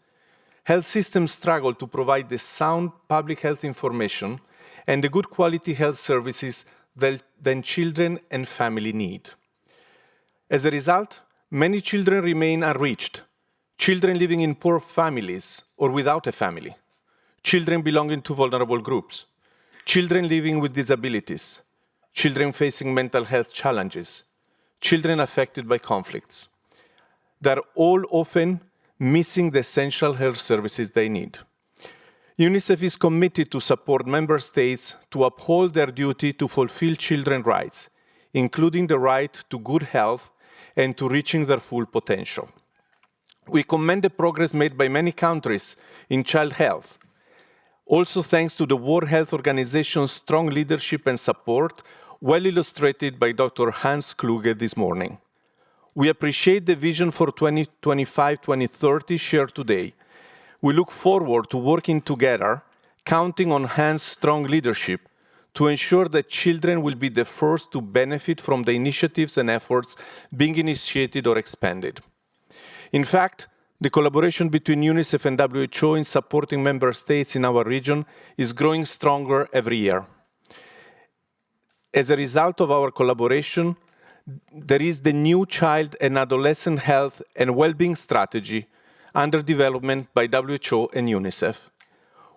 Health systems struggle to provide the sound public health information and the good quality health services that children and family need. As a result, many children remain unreached. Children living in poor families or without a family. Children belonging to vulnerable groups. Children living with disabilities. Children facing mental health challenges. Children affected by conflicts. They're all often missing the essential health services they need. UNICEF is committed to support member states to uphold their duty to fulfill children's rights, including the right to good health and to reaching their full potential. We commend the progress made by many countries in child health, also thanks to the World Health Organization's strong leadership and support, well illustrated by Dr. Hans Kluge this morning. We appreciate the vision for 2025-2030 shared today. We look forward to working together, counting on Hans' strong leadership to ensure that children will be the first to benefit from the initiatives and efforts being initiated or expanded. In fact, the collaboration between UNICEF and WHO in supporting member states in our region is growing stronger every year. As a result of our collaboration, there is the new Child and Adolescent Health and Wellbeing Strategy under development by WHO and UNICEF.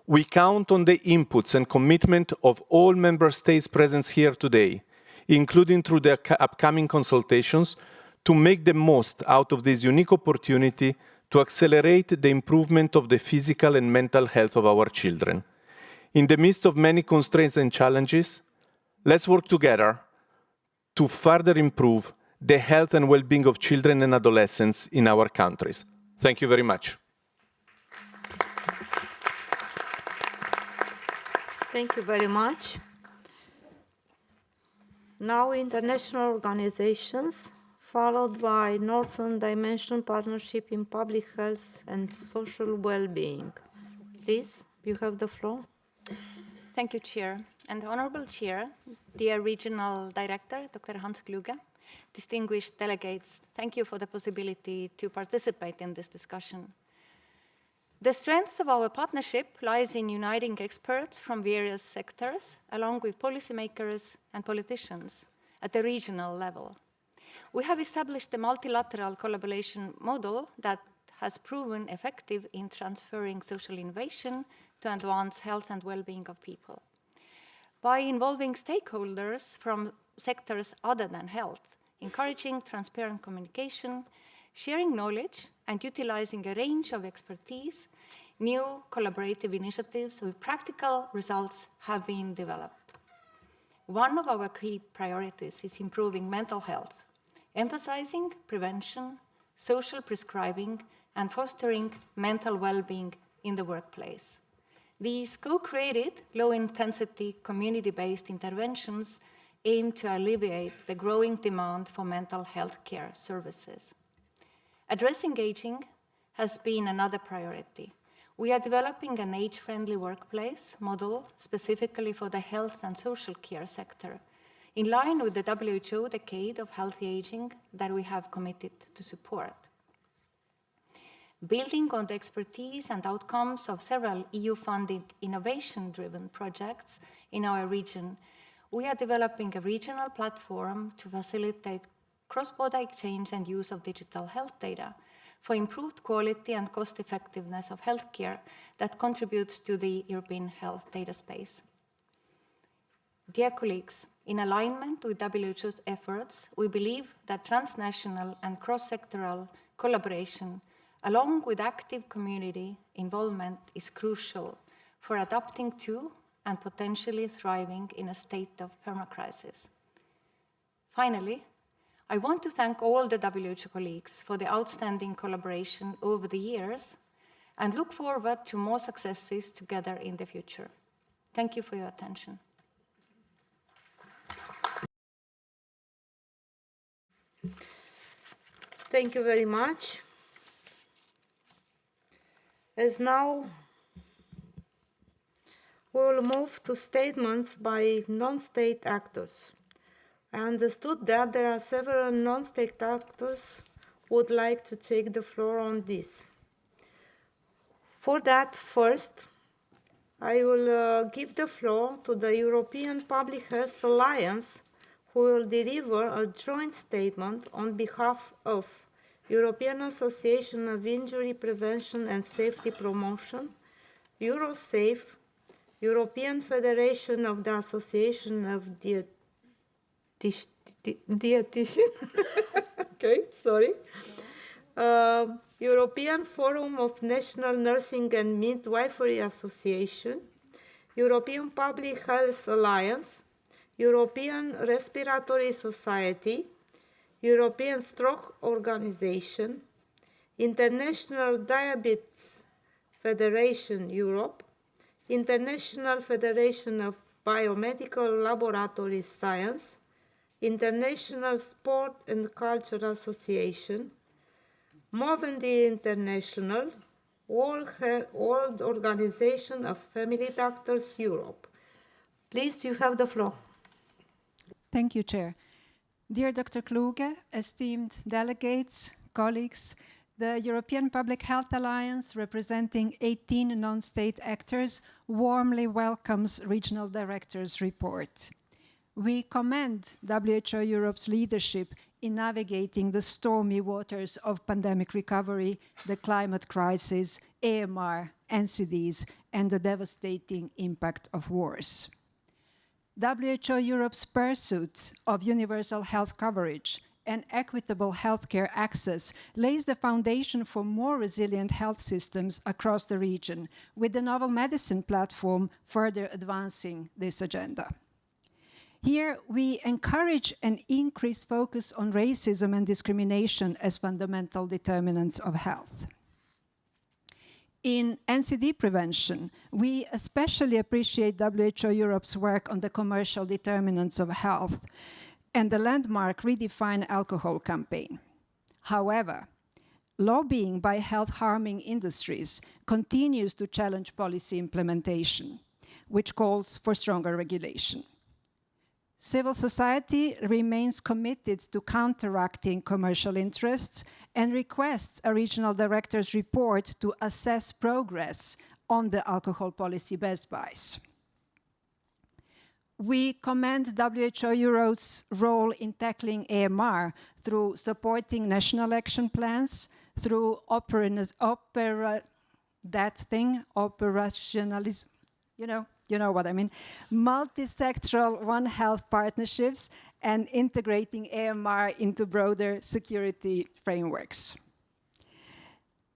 We count on the inputs and commitment of all member states present here today, including through the upcoming consultations, to make the most out of this unique opportunity to accelerate the improvement of the physical and mental health of our children. In the midst of many constraints and challenges, let's work together to further improve the health and well-being of children and adolescents in our countries. Thank you very much. Thank you very much. Now international organizations, followed by Northern Dimension Partnership in Public Health and Social Well-being. Please, you have the floor. Thank you, Chair. And Honorable Chair, dear Regional Director, Dr. Hans Kluge, distinguished delegates, thank you for the possibility to participate in this discussion. The strength of our partnership lies in uniting experts from various sectors, along with policymakers and politicians at the regional level. We have established a multilateral collaboration model that has proven effective in transferring social innovation to advance health and well-being of people. By involving stakeholders from sectors other than health, encouraging transparent communication, sharing knowledge, and utilizing a range of expertise, new collaborative initiatives with practical results have been developed. One of our key priorities is improving mental health, emphasizing prevention, social prescribing, and fostering mental well-being in the workplace. These co-created, low-intensity, community-based interventions aim to alleviate the growing demand for mental health care services. Addressing aging has been another priority. We are developing an age-friendly workplace model specifically for the health and social care sector, in line with the WHO Decade of Healthy Aging that we have committed to support. Building on the expertise and outcomes of several EU-funded innovation-driven projects in our region, we are developing a regional platform to facilitate cross-border exchange and use of digital health data for improved quality and cost-effectiveness of healthcare that contributes to the European health data space. Dear colleagues, in alignment with WHO's efforts, we believe that transnational and cross-sectoral collaboration, along with active community involvement, is crucial for adapting to and potentially thriving in a state of permacrisis. Finally, I want to thank all the WHO colleagues for the outstanding collaboration over the years and look forward to more successes together in the future. Thank you for your attention. Thank you very much. As now we will move to statements by non-state actors. I understood that there are several non-state actors who would like to take the floor on this. For that, first, I will give the floor to the European Public Health Alliance, who will deliver a joint statement on behalf of European Association of Injury Prevention and Safety Promotion, EuroSafe, European Federation of the Association of Dietitian, okay, sorry, European Forum of National Nursing and Midwifery Association, European Public Health Alliance, European Respiratory Society, European Stroke Organization, International Diabetes Federation Europe, International Federation of Biomedical Laboratory Science, International Sport and Culture Association, Movendi International, World Organization of Family Doctors Europe. Please, you have the floor. Thank you, Chair. Dear Dr. Kluge, esteemed delegates, colleagues, the European Public Health Alliance, representing 18 non-state actors, warmly welcomes Regional Director's report. We commend WHO Europe's leadership in navigating the stormy waters of pandemic recovery, the climate crisis, AMR, NCDs, and the devastating impact of wars. WHO Europe's pursuit of universal health coverage and equitable healthcare access lays the foundation for more resilient health systems across the region, with the Novel Medicine platform further advancing this agenda. Here, we encourage an increased focus on racism and discrimination as fundamental determinants of health. In NCD prevention, we especially appreciate WHO Europe's work on the commercial determinants of health and the landmark Redefine Alcohol campaign. However, lobbying by health-harming industries continues to challenge policy implementation, which calls for stronger regulation. Civil society remains committed to counteracting commercial interests and requests a regional director's report to assess progress on the alcohol policy best buys. We commend WHO Europe's role in tackling AMR through supporting national action plans, through operationalism, you know what I mean, multi-sectoral One Health partnerships, and integrating AMR into broader security frameworks.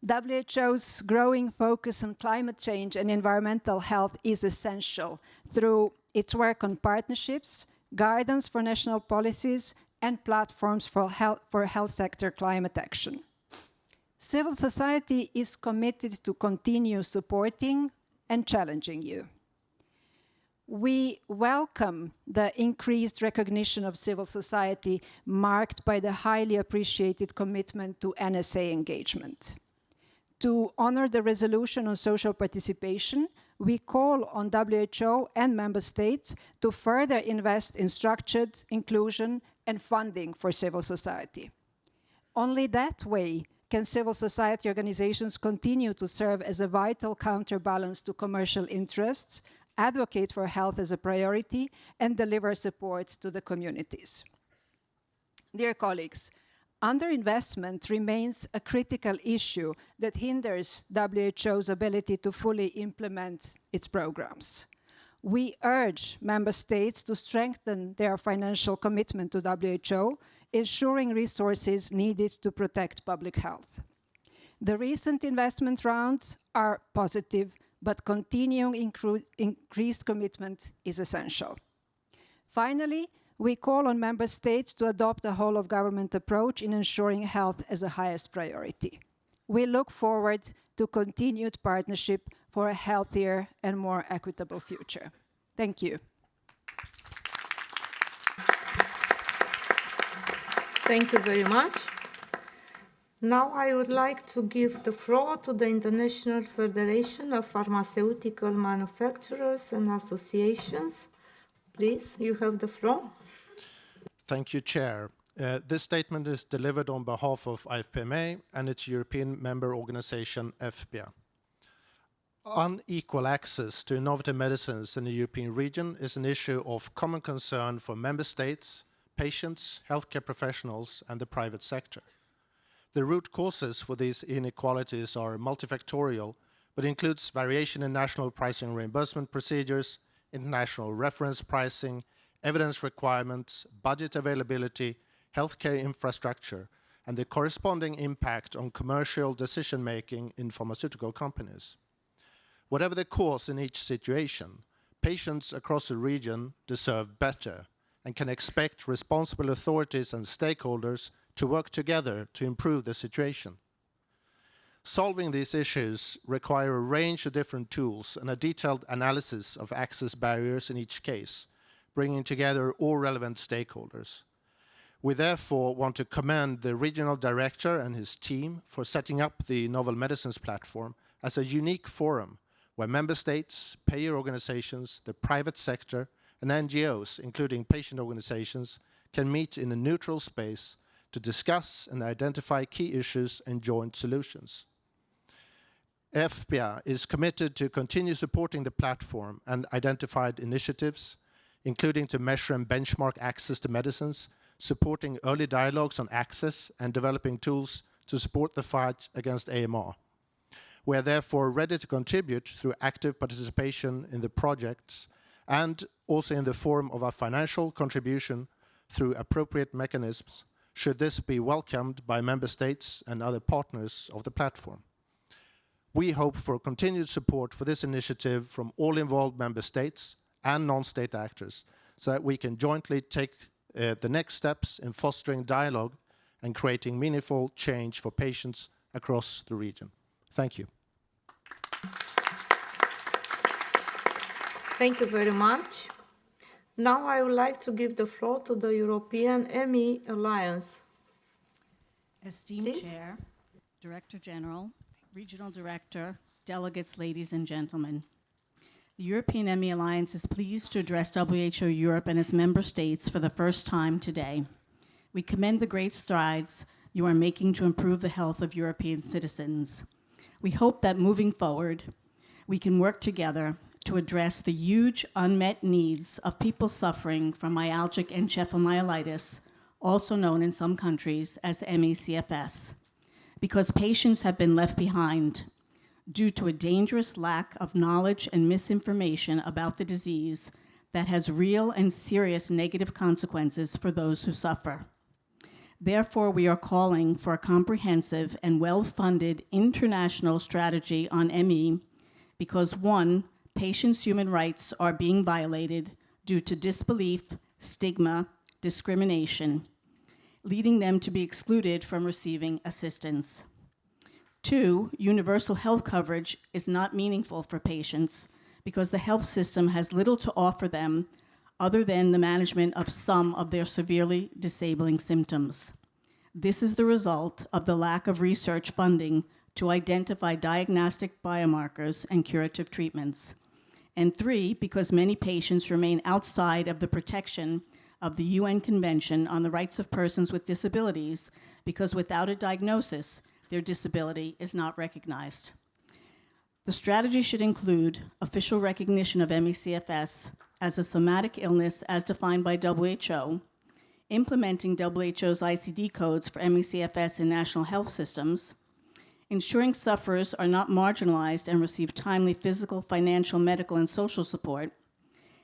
WHO's growing focus on climate change and environmental health is essential through its work on partnerships, guidance for national policies, and platforms for health sector climate action. Civil society is committed to continue supporting and challenging you. We welcome the increased recognition of civil society marked by the highly appreciated commitment to NSA engagement. To honor the resolution on social participation, we call on WHO and member states to further invest in structured inclusion and funding for civil society. Only that way can civil society organizations continue to serve as a vital counterbalance to commercial interests, advocate for health as a priority, and deliver support to the communities. Dear colleagues, underinvestment remains a critical issue that hinders WHO's ability to fully implement its programs. We urge member states to strengthen their financial commitment to WHO, ensuring resources needed to protect public health. The recent investment rounds are positive, but continuing increased commitment is essential. Finally, we call on member states to adopt a whole-of-government approach in ensuring health as a highest priority. We look forward to continued partnership for a healthier and more equitable future. Thank you. Thank you very much. Now I would like to give the floor to the International Federation of Pharmaceutical Manufacturers and Associations. Please, you have the floor. Thank you, Chair. This statement is delivered on behalf of IFPMA and its European member organization, EFPIA. Unequal access to innovative medicines in the European region is an issue of common concern for member states, patients, healthcare professionals, and the private sector. The root causes for these inequalities are multifactorial, but includes variation in national pricing and reimbursement procedures, international reference pricing, evidence requirements, budget availability, healthcare infrastructure, and the corresponding impact on commercial decision-making in pharmaceutical companies. Whatever the cause in each situation, patients across the region deserve better and can expect responsible authorities and stakeholders to work together to improve the situation. Solving these issues require a range of different tools and a detailed analysis of access barriers in each case, bringing together all relevant stakeholders. We therefore want to commend the regional director and his team for setting up the Novel Medicines platform as a unique forum where member states, payer organizations, the private sector, and NGOs, including patient organizations, can meet in a neutral space to discuss and identify key issues and joint solutions. EFPIA is committed to continue supporting the platform and identified initiatives, including to measure and benchmark access to medicines, supporting early dialogues on access, and developing tools to support the fight against AMR. We are therefore ready to contribute through active participation in the projects and also in the form of a financial contribution through appropriate mechanisms, should this be welcomed by member states and other partners of the platform. We hope for continued support for this initiative from all involved member states and non-state actors, so that we can jointly take the next steps in fostering dialogue and creating meaningful change for patients across the region. Thank you. Thank you very much. Now I would like to give the floor to the European ME Alliance. Esteemed Please. Chair, Director General, Regional Director, delegates, ladies and gentlemen. The European ME Alliance is pleased to address WHO Europe and its member states for the first time today. We commend the great strides you are making to improve the health of European citizens. We hope that moving forward, we can work together to address the huge unmet needs of people suffering from myalgic encephalomyelitis, also known in some countries as ME/CFS, because patients have been left behind due to a dangerous lack of knowledge and misinformation about the disease that has real and serious negative consequences for those who suffer. Therefore, we are calling for a comprehensive and well-funded international strategy on ME because, one, patients' human rights are being violated due to disbelief, stigma, discrimination, leading them to be excluded from receiving assistance. Two, universal health coverage is not meaningful for patients because the health system has little to offer them other than the management of some of their severely disabling symptoms. This is the result of the lack of research funding to identify diagnostic biomarkers and curative treatments. And three, because many patients remain outside of the protection of the UN Convention on the Rights of Persons with Disabilities because without a diagnosis, their disability is not recognized. The strategy should include official recognition of ME/CFS as a somatic illness as defined by WHO, implementing WHO's ICD codes for ME/CFS in national health systems, ensuring sufferers are not marginalized and receive timely physical, financial, medical, and social support,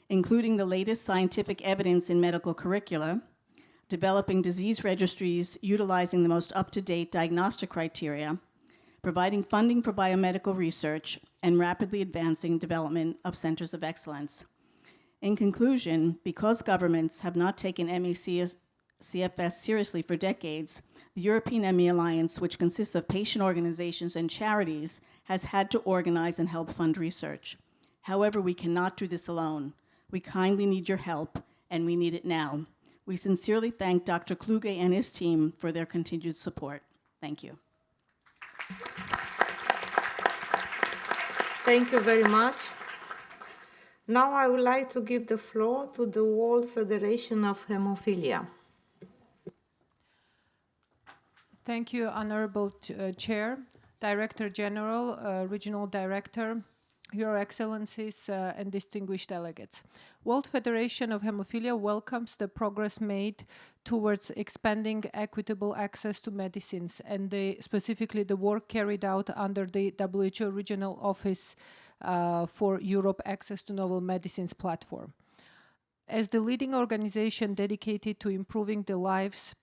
including the latest scientific evidence in medical curricula, developing disease registries utilizing the most up-to-date diagnostic criteria, providing funding for biomedical research, and rapidly advancing development of centers of excellence. In conclusion, because governments have not taken ME/CFS seriously for decades, the European ME Alliance, which consists of patient organizations and charities, has had to organize and help fund research. However, we cannot do this alone. We kindly need your help, and we need it now. We sincerely thank Dr. Kluge and his team for their continued support. Thank you. Thank you very much. Now I would like to give the floor to the World Federation of Hemophilia. Thank you, Honorable Chair, Director General, Regional Director, Your Excellencies and distinguished delegates. World Federation of Hemophilia welcomes the progress made towards expanding equitable access to medicines and specifically the work carried out under the WHO Regional Office for Europe Access to Novel Medicines platform. As the leading organization dedicated to improving the lives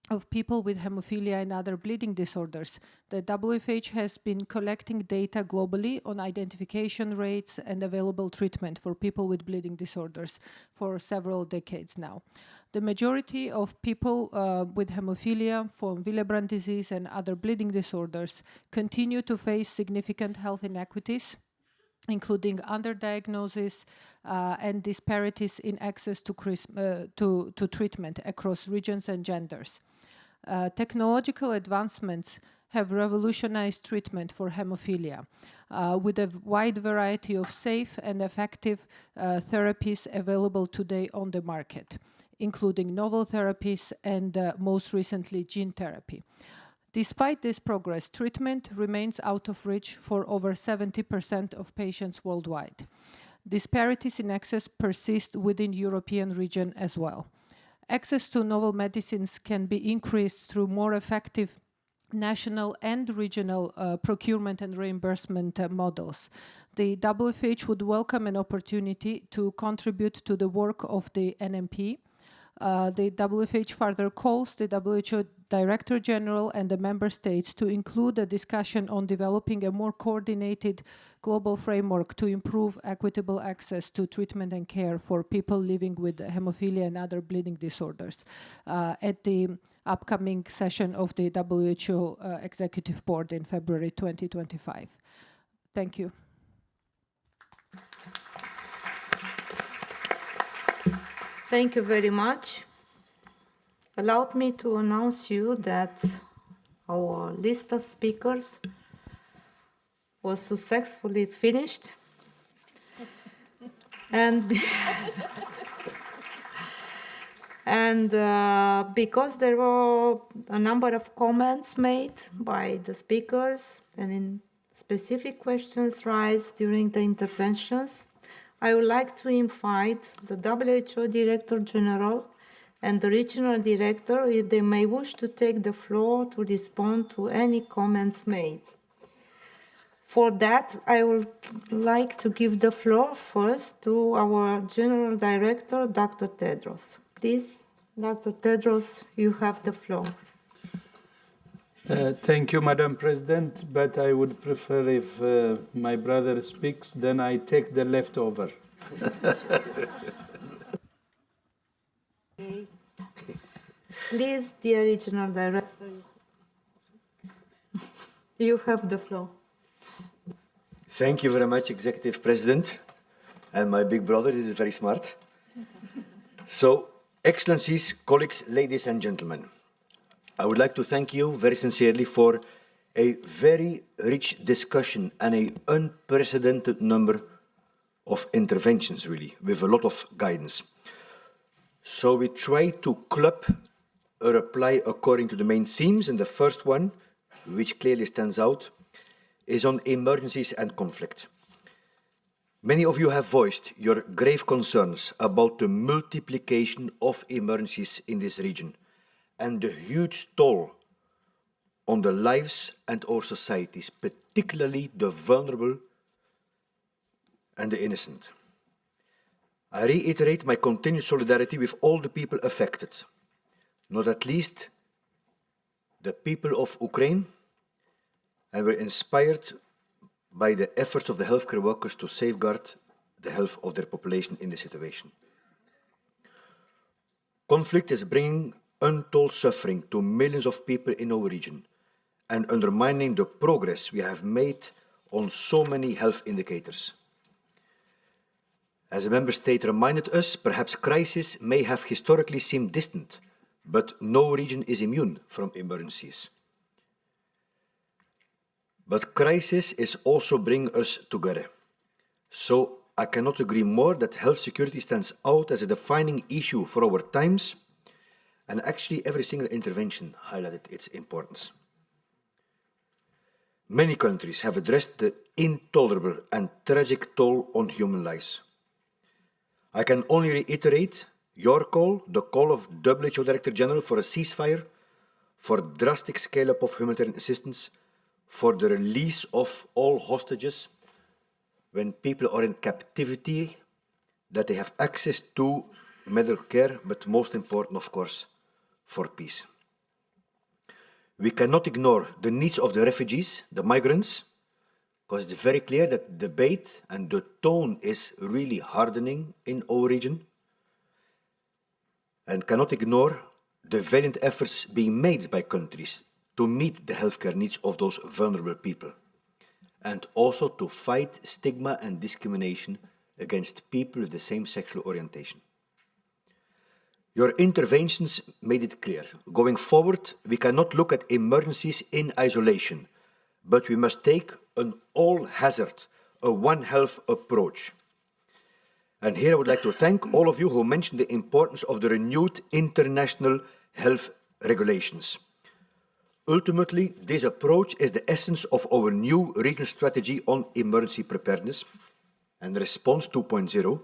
of people with hemophilia and other bleeding disorders, the WFH has been collecting data globally on identification rates and available treatment for people with bleeding disorders for several decades now. The majority of people with hemophilia, von Willebrand disease and other bleeding disorders continue to face significant health inequities, including underdiagnosis and disparities in access to treatment across regions and genders. Technological advancements have revolutionized treatment for hemophilia with a wide variety of safe and effective therapies available today on the market, including novel therapies and most recently gene therapy. Despite this progress, treatment remains out of reach for over 70% of patients worldwide. Disparities in access persist within European region as well. Access to novel medicines can be increased through more effective national and regional procurement and reimbursement models. The WFH would welcome an opportunity to contribute to the work of the NMP. The WFH further calls the WHO Director General and the member states to include a discussion on developing a more coordinated global framework to improve equitable access to treatment and care for people living with hemophilia and other bleeding disorders at the upcoming session of the WHO Executive Board in February 2025. Thank you. Thank you very much. Allow me to announce you that our list of speakers was successfully finished. And because there were a number of comments made by the speakers and in specific questions raised during the interventions, I would like to invite the WHO Director General and the Regional Director if they may wish to take the floor to respond to any comments made. For that, I would like to give the floor first to our General Director, Dr. Tedros. Please, Dr. Tedros, you have the floor. Thank you, Madam President, but I would prefer if my brother speaks, then I take the leftover. Please, dear Regional Director, you have the floor. Thank you very much, Executive President. And my big brother is very smart. So, Excellencies, colleagues, ladies and gentlemen, I would like to thank you very sincerely for a very rich discussion and an unprecedented number of interventions, really, with a lot of guidance. So we try to club a reply according to the main themes, and the first one, which clearly stands out, is on emergencies and conflict. Many of you have voiced your grave concerns about the multiplication of emergencies in this region and the huge toll on the lives and our societies, particularly the vulnerable and the innocent. I reiterate my continued solidarity with all the people affected, not at least the people of Ukraine, and we're inspired by the efforts of the healthcare workers to safeguard the health of their population in this situation. Conflict is bringing untold suffering to millions of people in our region and undermining the progress we have made on so many health indicators. As a member state reminded us, perhaps crisis may have historically seemed distant, but no region is immune from emergencies. But crisis is also bringing us together. So I cannot agree more that health security stands out as a defining issue for our times, and actually every single intervention highlighted its importance. Many countries have addressed the intolerable and tragic toll on human lives. I can only reiterate your call, the call of WHO Director General for a ceasefire, for drastic scale-up of humanitarian assistance, for the release of all hostages when people are in captivity, that they have access to medical care, but most important, of course, for peace. We cannot ignore the needs of the refugees, the migrants, because it's very clear that the debate and the tone is really hardening in our region, and cannot ignore the valiant efforts being made by countries to meet the healthcare needs of those vulnerable people, and also to fight stigma and discrimination against people with the same sexual orientation. Your interventions made it clear. Going forward, we cannot look at emergencies in isolation, but we must take an all-hazard, a One Health approach. And here I would like to thank all of you who mentioned the importance of the renewed international health regulations. Ultimately, this approach is the essence of our new regional strategy on emergency preparedness, and Response 2.0,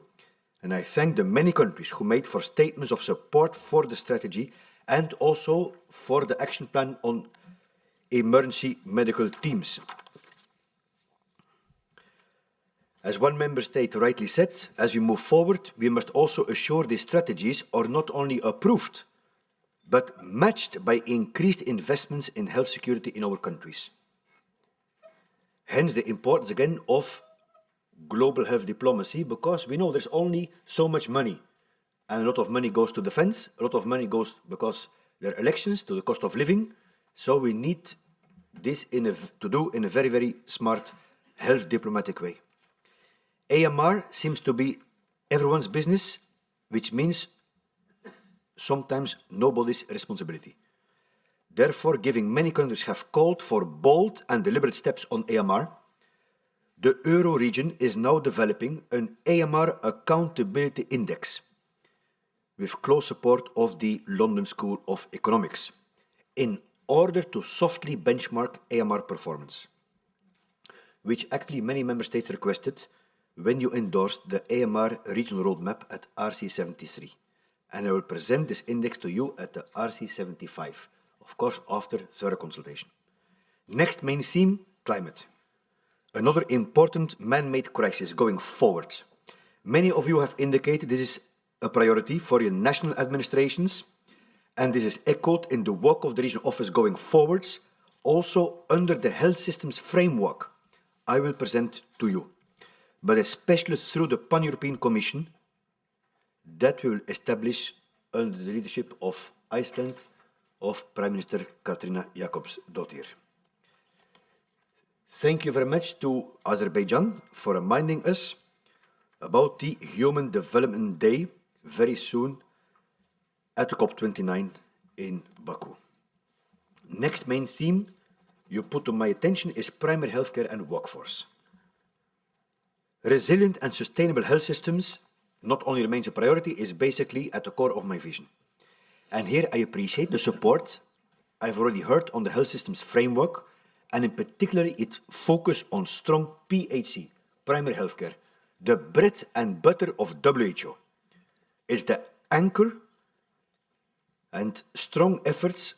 and I thank the many countries who made for statements of support for the strategy and also for the action plan on emergency medical teams. As one member state rightly said, as we move forward, we must also assure these strategies are not only approved, but matched by increased investments in health security in our countries. Hence the importance again of global health diplomacy, because we know there's only so much money, and a lot of money goes to defense, a lot of money goes because there are elections, to the cost of living, so we need this to do in a very, very smart health diplomatic way. AMR seems to be everyone's business, which means sometimes nobody's responsibility. Therefore, given many countries have called for bold and deliberate steps on AMR, the Euro region is now developing an AMR accountability index with close support of the London School of Economics in order to softly benchmark AMR performance, which actually many member states requested when you endorsed the AMR regional roadmap at RC73. And I will present this index to you at the RC75, of course, after thorough consultation. Next main theme, climate. Another important man-made crisis going forward. Many of you have indicated this is a priority for your national administrations, and this is echoed in the work of the regional office going forwards, also under the health systems framework I will present to you, but especially through the Pan-European Commission that we will establish under the leadership of Iceland, of Prime Minister Katrina Jakobsdottir. Thank you very much to Azerbaijan for reminding us about the Human Development Day very soon at the COP29 in Baku. Next main theme you put to my attention is primary healthcare and workforce. Resilient and sustainable health systems not only remains a priority, is basically at the core of my vision. And here I appreciate the support I've already heard on the health systems framework, and in particular its focus on strong PHC, primary healthcare, the bread and butter of WHO. It's the anchor, and strong efforts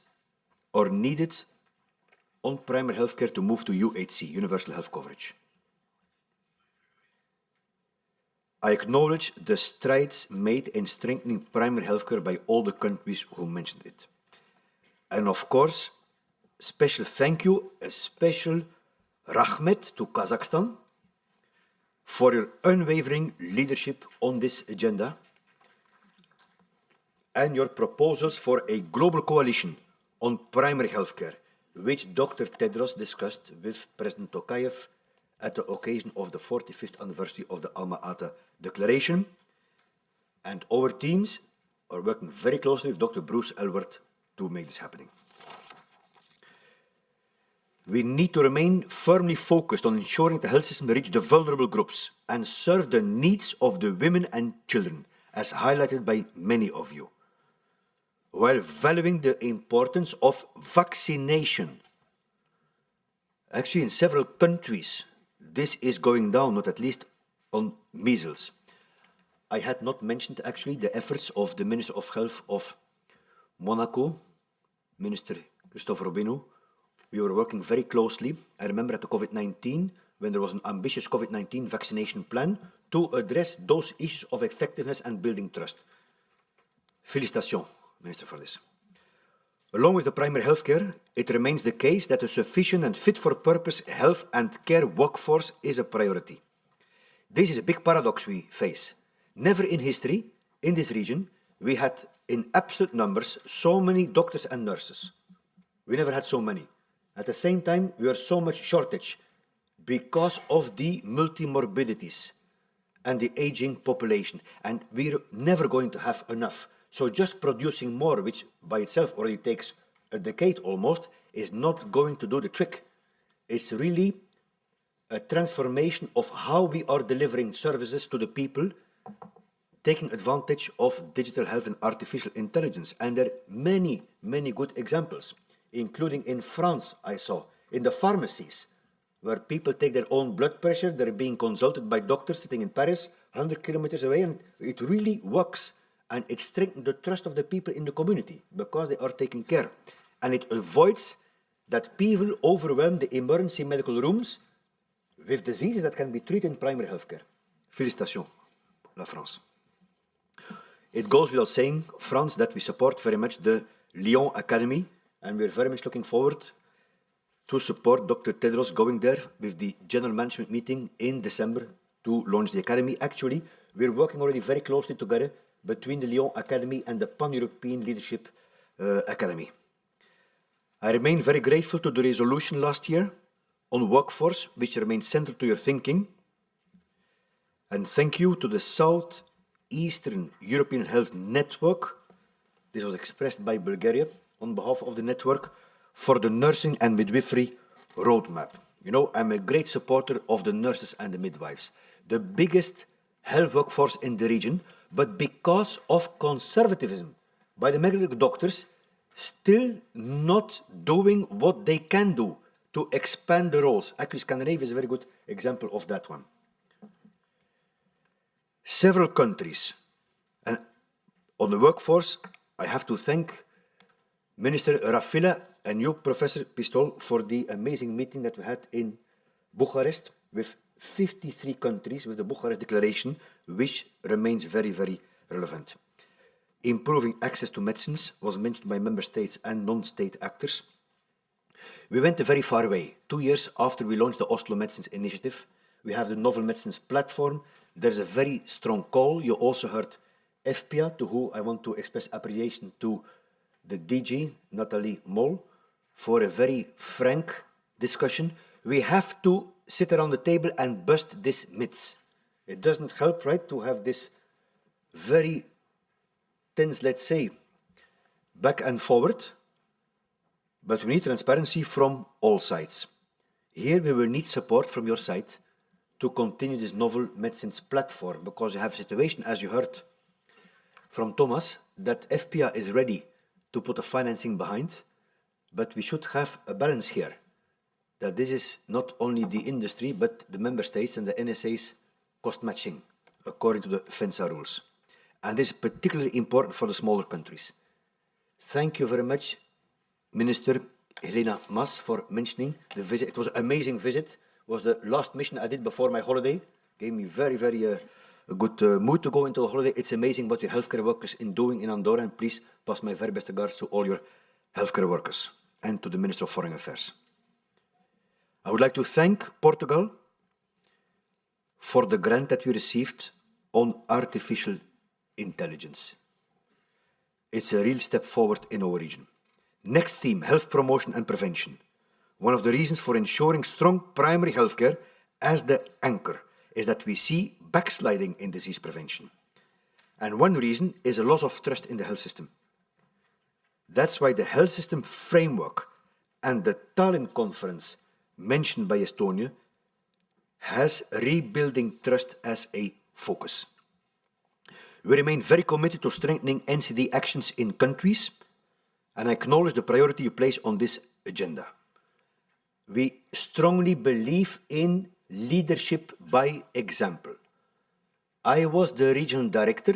are needed on primary healthcare to move to UHC, universal health coverage. I acknowledge the strides made in strengthening primary healthcare by all the countries who mentioned it. And of course, special thank you, a special rahmet to Kazakhstan for your unwavering leadership on this agenda and your proposals for a global coalition on primary healthcare, which Dr. Tedros discussed with President Tokayev at the occasion of the 45th anniversary of the Alma-Ata Declaration. And our teams are working very closely with Dr. Bruce Elwert to make this happening. We need to remain firmly focused on ensuring the health system reach the vulnerable groups and serve the needs of the women and children, as highlighted by many of you, while valuing the importance of vaccination. Actually, in several countries, this is going down, not at least on measles. I had not mentioned actually the efforts of the Minister of Health of Monaco, Minister Christophe Robineau. We were working very closely. I remember at the COVID-19, when there was an ambitious COVID-19 vaccination plan to address those issues of effectiveness and building trust. Félicitations, Minister, for this. Along with the primary healthcare, it remains the case that a sufficient and fit-for-purpose health and care workforce is a priority. This is a big paradox we face. Never in history, in this region, we had in absolute numbers so many doctors and nurses. We never had so many. At the same time, we are so much shortage because of the multimorbidities and the aging population. And we're never going to have enough. So just producing more, which by itself already takes a decade almost, is not going to do the trick. It's really a transformation of how we are delivering services to the people, taking advantage of digital health and artificial intelligence. And there are many, many good examples, including in France, I saw, in the pharmacies. where people take their own blood pressure, they're being consulted by doctors sitting in Paris, 100 kilometers away, and it really works. And it strengthens the trust of the people in the community because they are taking care. And it avoids that people overwhelm the emergency medical rooms with diseases that can be treated in primary healthcare. Félicitations, la France. It goes without saying, France, that we support very much the Lyon Academy, and we're very much looking forward to support Dr. Tedros going there with the general management meeting in December to launch the academy. Actually, we're working already very closely together between the Lyon Academy and the Pan-European Leadership Academy. I remain very grateful to the resolution last year on workforce, which remains central to your thinking. And thank you to the Southeastern European Health Network. This was expressed by Bulgaria on behalf of the network for the nursing and midwifery roadmap. You know, I'm a great supporter of the nurses and the midwives, the biggest health workforce in the region, but because of conservatism by the medical doctors, still not doing what they can do to expand the roles. Actually, Scandinavia is a very good example of that one. Several countries, and on the workforce, I have to thank Minister Rafila and you, Professor Pistol, for the amazing meeting that we had in Bucharest with 53 countries with the Bucharest Declaration, which remains very, very relevant. Improving access to medicines was mentioned by member states and non-state actors. We went a very far way. 2 years after we launched the Oslo Medicines Initiative, we have the Novel Medicines Platform. There's a very strong call. You also heard FPA, to whom I want to express appreciation to the DG, Nathalie Moll, for a very frank discussion. We have to sit around the table and bust these myths. It doesn't help, right, to have this very tense, let's say, back and forward, but we need transparency from all sides. Here we will need support from your side to continue this Novel Medicines Platform, because you have a situation, as you heard from Thomas, that FPA is ready to put a financing behind, but we should have a balance here, that this is not only the industry, but the member states and the NSA's cost matching, according to the FENSA rules. And this is particularly important for the smaller countries. Thank you very much, Minister Helena Mas, for mentioning the visit. It was an amazing visit. It was the last mission I did before my holiday. Gave me very, very a good mood to go into a holiday. It's amazing what your healthcare workers are doing in Andorra, and please pass my very best regards to all your healthcare workers and to the Minister of Foreign Affairs. I would like to thank Portugal for the grant that we received on artificial intelligence. It's a real step forward in our region. Next theme, health promotion and prevention. One of the reasons for ensuring strong primary healthcare as the anchor is that we see backsliding in disease prevention. And one reason is a loss of trust in the health system. That's why the health system framework and the Tallinn conference mentioned by Estonia has rebuilding trust as a focus. We remain very committed to strengthening NCD actions in countries, and I acknowledge the priority you place on this agenda. We strongly believe in leadership by example. I was the regional director,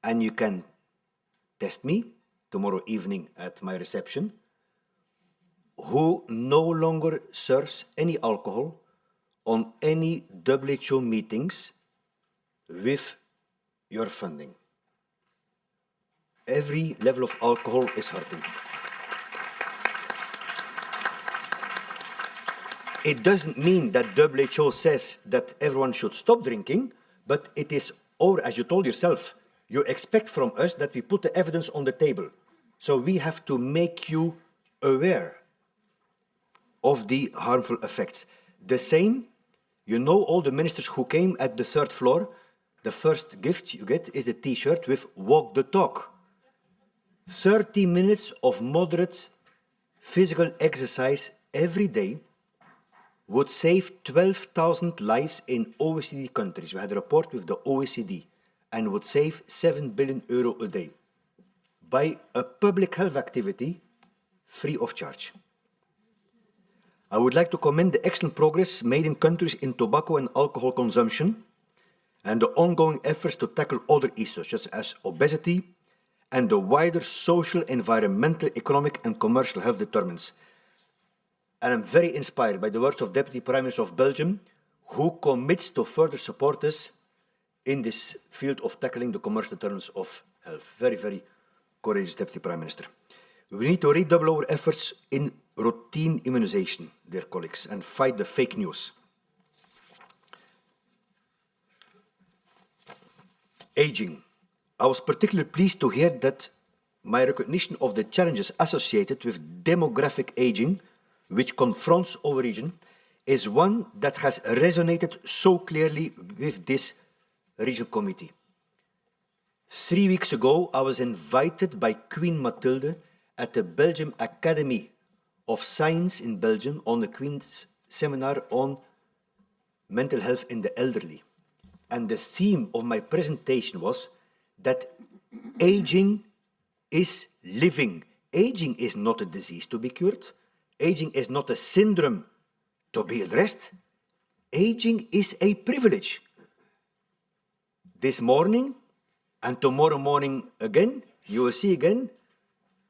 and you can test me tomorrow evening at my reception, who no longer serves any alcohol on any WHO meetings with your funding. Every level of alcohol is hurting. It doesn't mean that WHO says that everyone should stop drinking, but it is, or as you told yourself, you expect from us that we put the evidence on the table. So we have to make you aware of the harmful effects. The same, you know, all the ministers who came at the third floor, the first gift you get is the T-shirt with Walk the Talk. 30 minutes of moderate physical exercise every day would save 12,000 lives in OECD countries. We had a report with the OECD, and would save €7 billion a day by a public health activity free of charge. I would like to commend the excellent progress made in countries in tobacco and alcohol consumption and the ongoing efforts to tackle other issues such as obesity and the wider social, environmental, economic and commercial health determinants. And I'm very inspired by the words of Deputy Prime Minister of Belgium, who commits to further support us in this field of tackling the commercial determinants of health. Very, very courageous Deputy Prime Minister. We need to redouble our efforts in routine immunization, dear colleagues, and fight the fake news. Aging. I was particularly pleased to hear that my recognition of the challenges associated with demographic aging, which confronts our region, is one that has resonated so clearly with this regional committee. 3 weeks ago, I was invited by Queen Mathilde at the Belgium Academy of Science in Belgium on the Queen's seminar on mental health in the elderly. And the theme of my presentation was that aging is living. Aging is not a disease to be cured. Aging is not a syndrome to be addressed. Aging is a privilege. This morning and tomorrow morning again, you will see again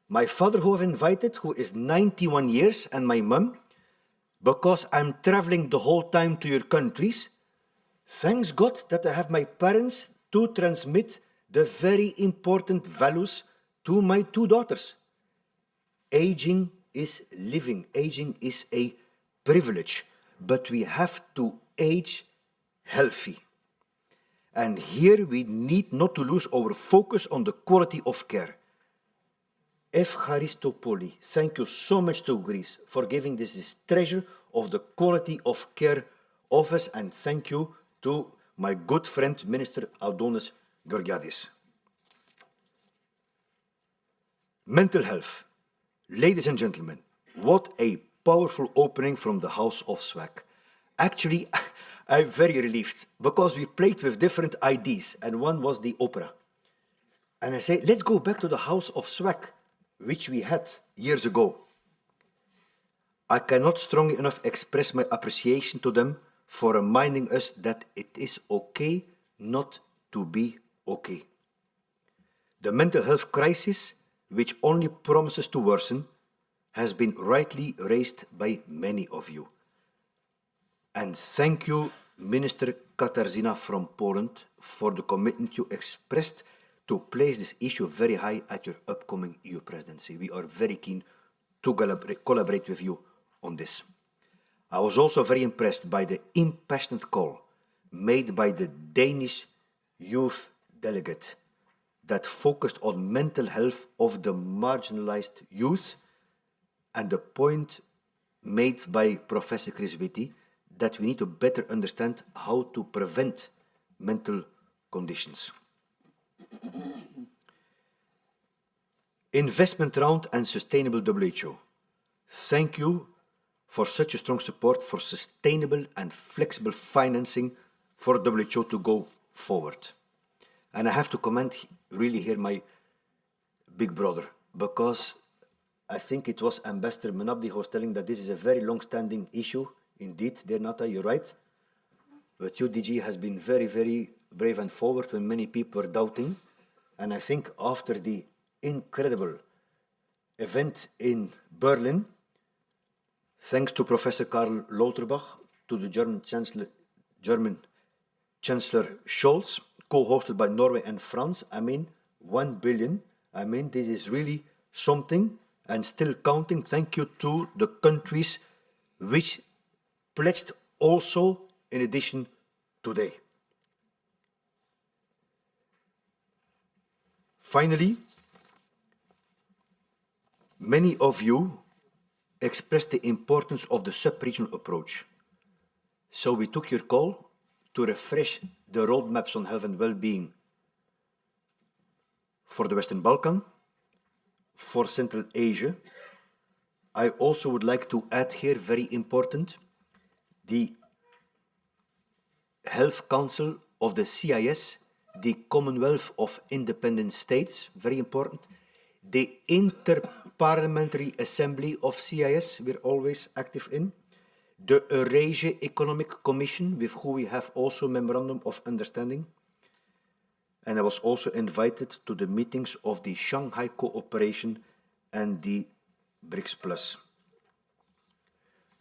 my father who I've invited, who is 91 years, and my mum, because I'm traveling the whole time to your countries. Thanks God that I have my parents to transmit the very important values to my 2 daughters. Aging is living. Aging is a privilege, but we have to age healthy. And here we need not to lose our focus on the quality of care. Evcharistopoli, thank you so much to Greece for giving this treasure of the quality of care of us, and thank you to my good friend, Minister Adonis Georgiadis. Mental health. Ladies and gentlemen, what a powerful opening from the House of SWAC. Actually, I'm very relieved because we played with different ideas and one was the opera. And I say, let's go back to the House of SWAC, which we had years ago. I cannot strongly enough express my appreciation to them for reminding us that it is okay not to be okay. The mental health crisis, which only promises to worsen, has been rightly raised by many of you. And thank you, Minister Katarzyna from Poland, for the commitment you expressed to place this issue very high at your upcoming EU presidency. We are very keen to collaborate with you on this. I was also very impressed by the impassioned call made by the Danish youth delegate that focused on mental health of the marginalized youth, and the point made by Professor Chris Whitty that we need to better understand how to prevent mental conditions. Investment round and sustainable WHO. Thank you for such a strong support for sustainable and flexible financing for WHO to go forward. And I have to commend really here my big brother, because I think it was Ambassador Menabdi who was telling that this is a very long-standing issue. Indeed, dear Nata, you're right. But UDG has been very, very brave and forward when many people were doubting. And I think after the incredible event in Berlin, thanks to Professor Karl Lauterbach, to the German Chancellor Scholz, co-hosted by Norway and France, 1 billion. This is really something, and still counting. Thank you to the countries which pledged also in addition today. Finally, many of you expressed the importance of the sub-regional approach. So we took your call to refresh the roadmaps on health and well-being for the Western Balkan, for Central Asia. I also would like to add here, very important, the Health Council of the CIS, the Commonwealth of Independent States, very important, the Inter-Parliamentary Assembly of CIS, we're always active in, the Eurasia Economic Commission, with whom we have also a memorandum of understanding. And I was also invited to the meetings of the Shanghai Cooperation and the BRICS Plus.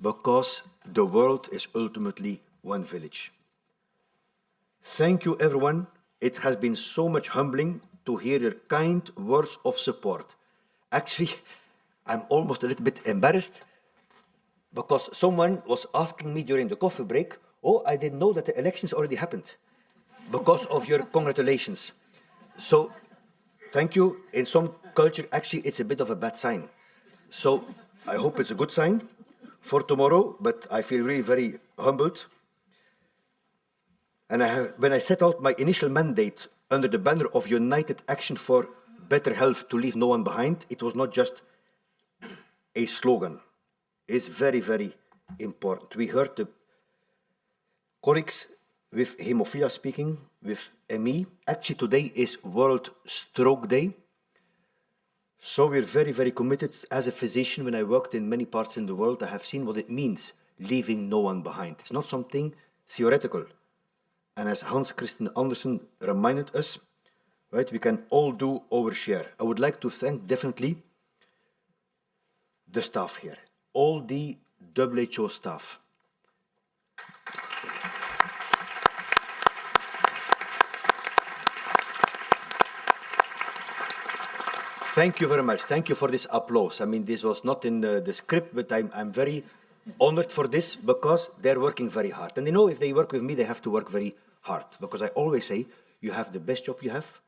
Because the world is ultimately one village. Thank you, everyone. It has been so much humbling to hear your kind words of support. Actually, I'm almost a little bit embarrassed because someone was asking me during the coffee break, oh, I didn't know that the elections already happened because of your congratulations. So, thank you. In some culture, actually, it's a bit of a bad sign. So, I hope it's a good sign for tomorrow, but I feel really very humbled. And when I set out my initial mandate under the banner of United Action for Better Health to Leave No One Behind, it was not just a slogan. It's very, very important. We heard the colleagues with hemophilia speaking, with ME. Actually, today is World Stroke Day. So we're very, very committed. As a physician, when I worked in many parts in the world, I have seen what it means, leaving no one behind. It's not something theoretical. And as Hans Christian Andersen reminded us, right, we can all do our share. I would like to thank definitely the staff here, all the WHO staff. Thank you very much. Thank you for this applause. I mean, this was not in the script, but I'm very honored for this because they're working very hard. And you know, if they work with me, they have to work very hard. Because I always say, you have the best job you have.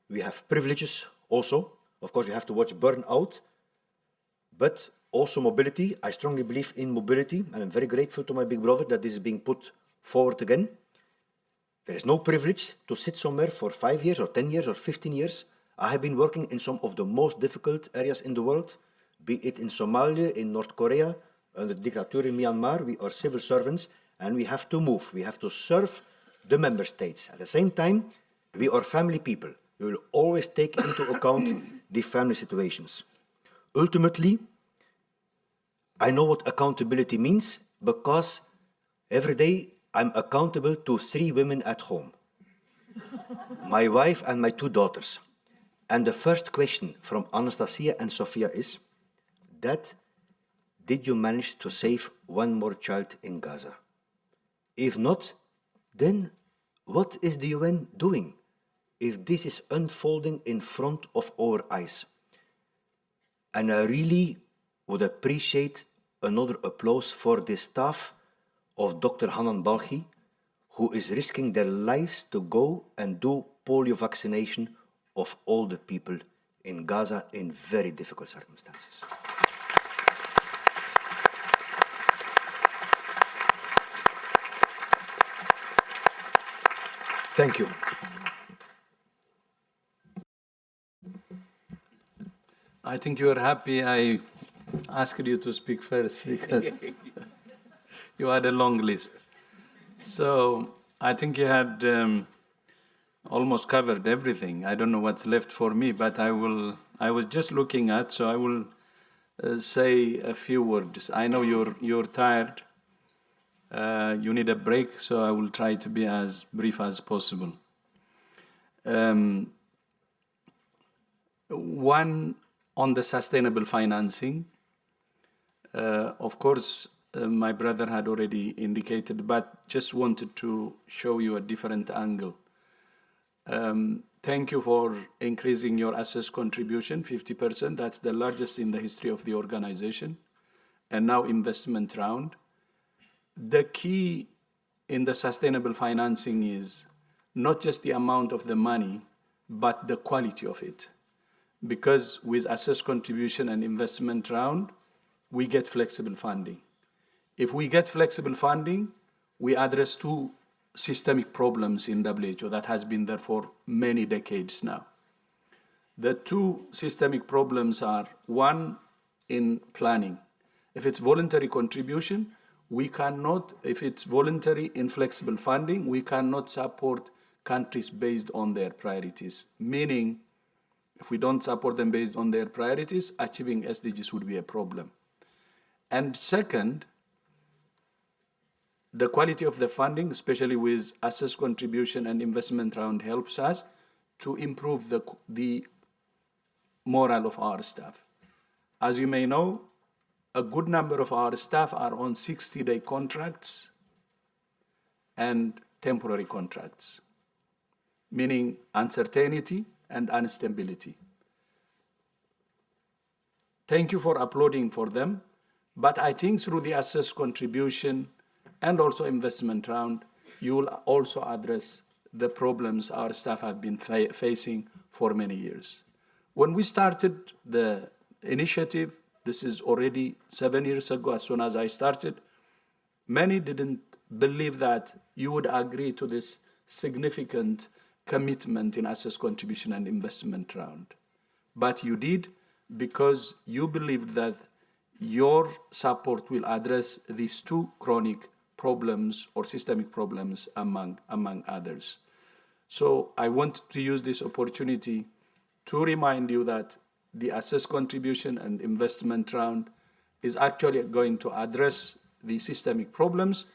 We have privileges also. Of course, you have to watch burnout. But also mobility. I strongly believe in mobility. And I'm very grateful to my big brother that this is being put forward again. There is no privilege to sit somewhere for 5 years or 10 years or 15 years. I have been working in some of the most difficult areas in the world, be it in Somalia, in North Korea, under the dictator in Myanmar. We are civil servants and we have to move. We have to serve the member states. At the same time, we are family people. We will always take into account the family situations. Ultimately, I know what accountability means because every day I'm accountable to 3 women at home. My wife and my 2 daughters. And the first question from Anastasia and Sophia is, Dad, did you manage to save 1 more child in Gaza? If not, then what is the UN doing if this is unfolding in front of our eyes? And I really would appreciate another applause for the staff of Dr. Hanan Balhi, who is risking their lives to go and do polio vaccination of all the people in Gaza in very difficult circumstances. Thank you. I think you are happy I asked you to speak first because you had a long list. So I think you had almost covered everything. I don't know what's left for me, but I was just looking at, so I will say a few words. I know you're tired. You need a break, so I will try to be as brief as possible. One, on the sustainable financing. Of course, my brother had already indicated, but just wanted to show you a different angle. Thank you for increasing your assess contribution, 50%. That's the largest in the history of the organization. And now investment round. The key in the sustainable financing is not just the amount of the money, but the quality of it. Because with assess contribution and investment round, we get flexible funding. If we get flexible funding, we address 2 systemic problems in WHO that has been there for many decades now. The 2 systemic problems are, one, in planning. If it's voluntary contribution, we cannot, if it's voluntary inflexible funding, we cannot support countries based on their priorities. Meaning, if we don't support them based on their priorities, achieving SDGs would be a problem. And second, the quality of the funding, especially with assess contribution and investment round, helps us to improve the morale of our staff. As you may know, a good number of our staff are on 60-day contracts and temporary contracts, meaning uncertainty and instability. Thank you for applauding for them, but I think through the assess contribution and also investment round, you will also address the problems our staff have been facing for many years. When we started the initiative, this is already 7 years ago, as soon as I started, many didn't believe that you would agree to this significant commitment in assess contribution and investment round. But you did, because you believed that your support will address these two chronic problems or systemic problems among others. So I want to use this opportunity to remind you that the assess contribution and investment round is actually going to address the systemic problems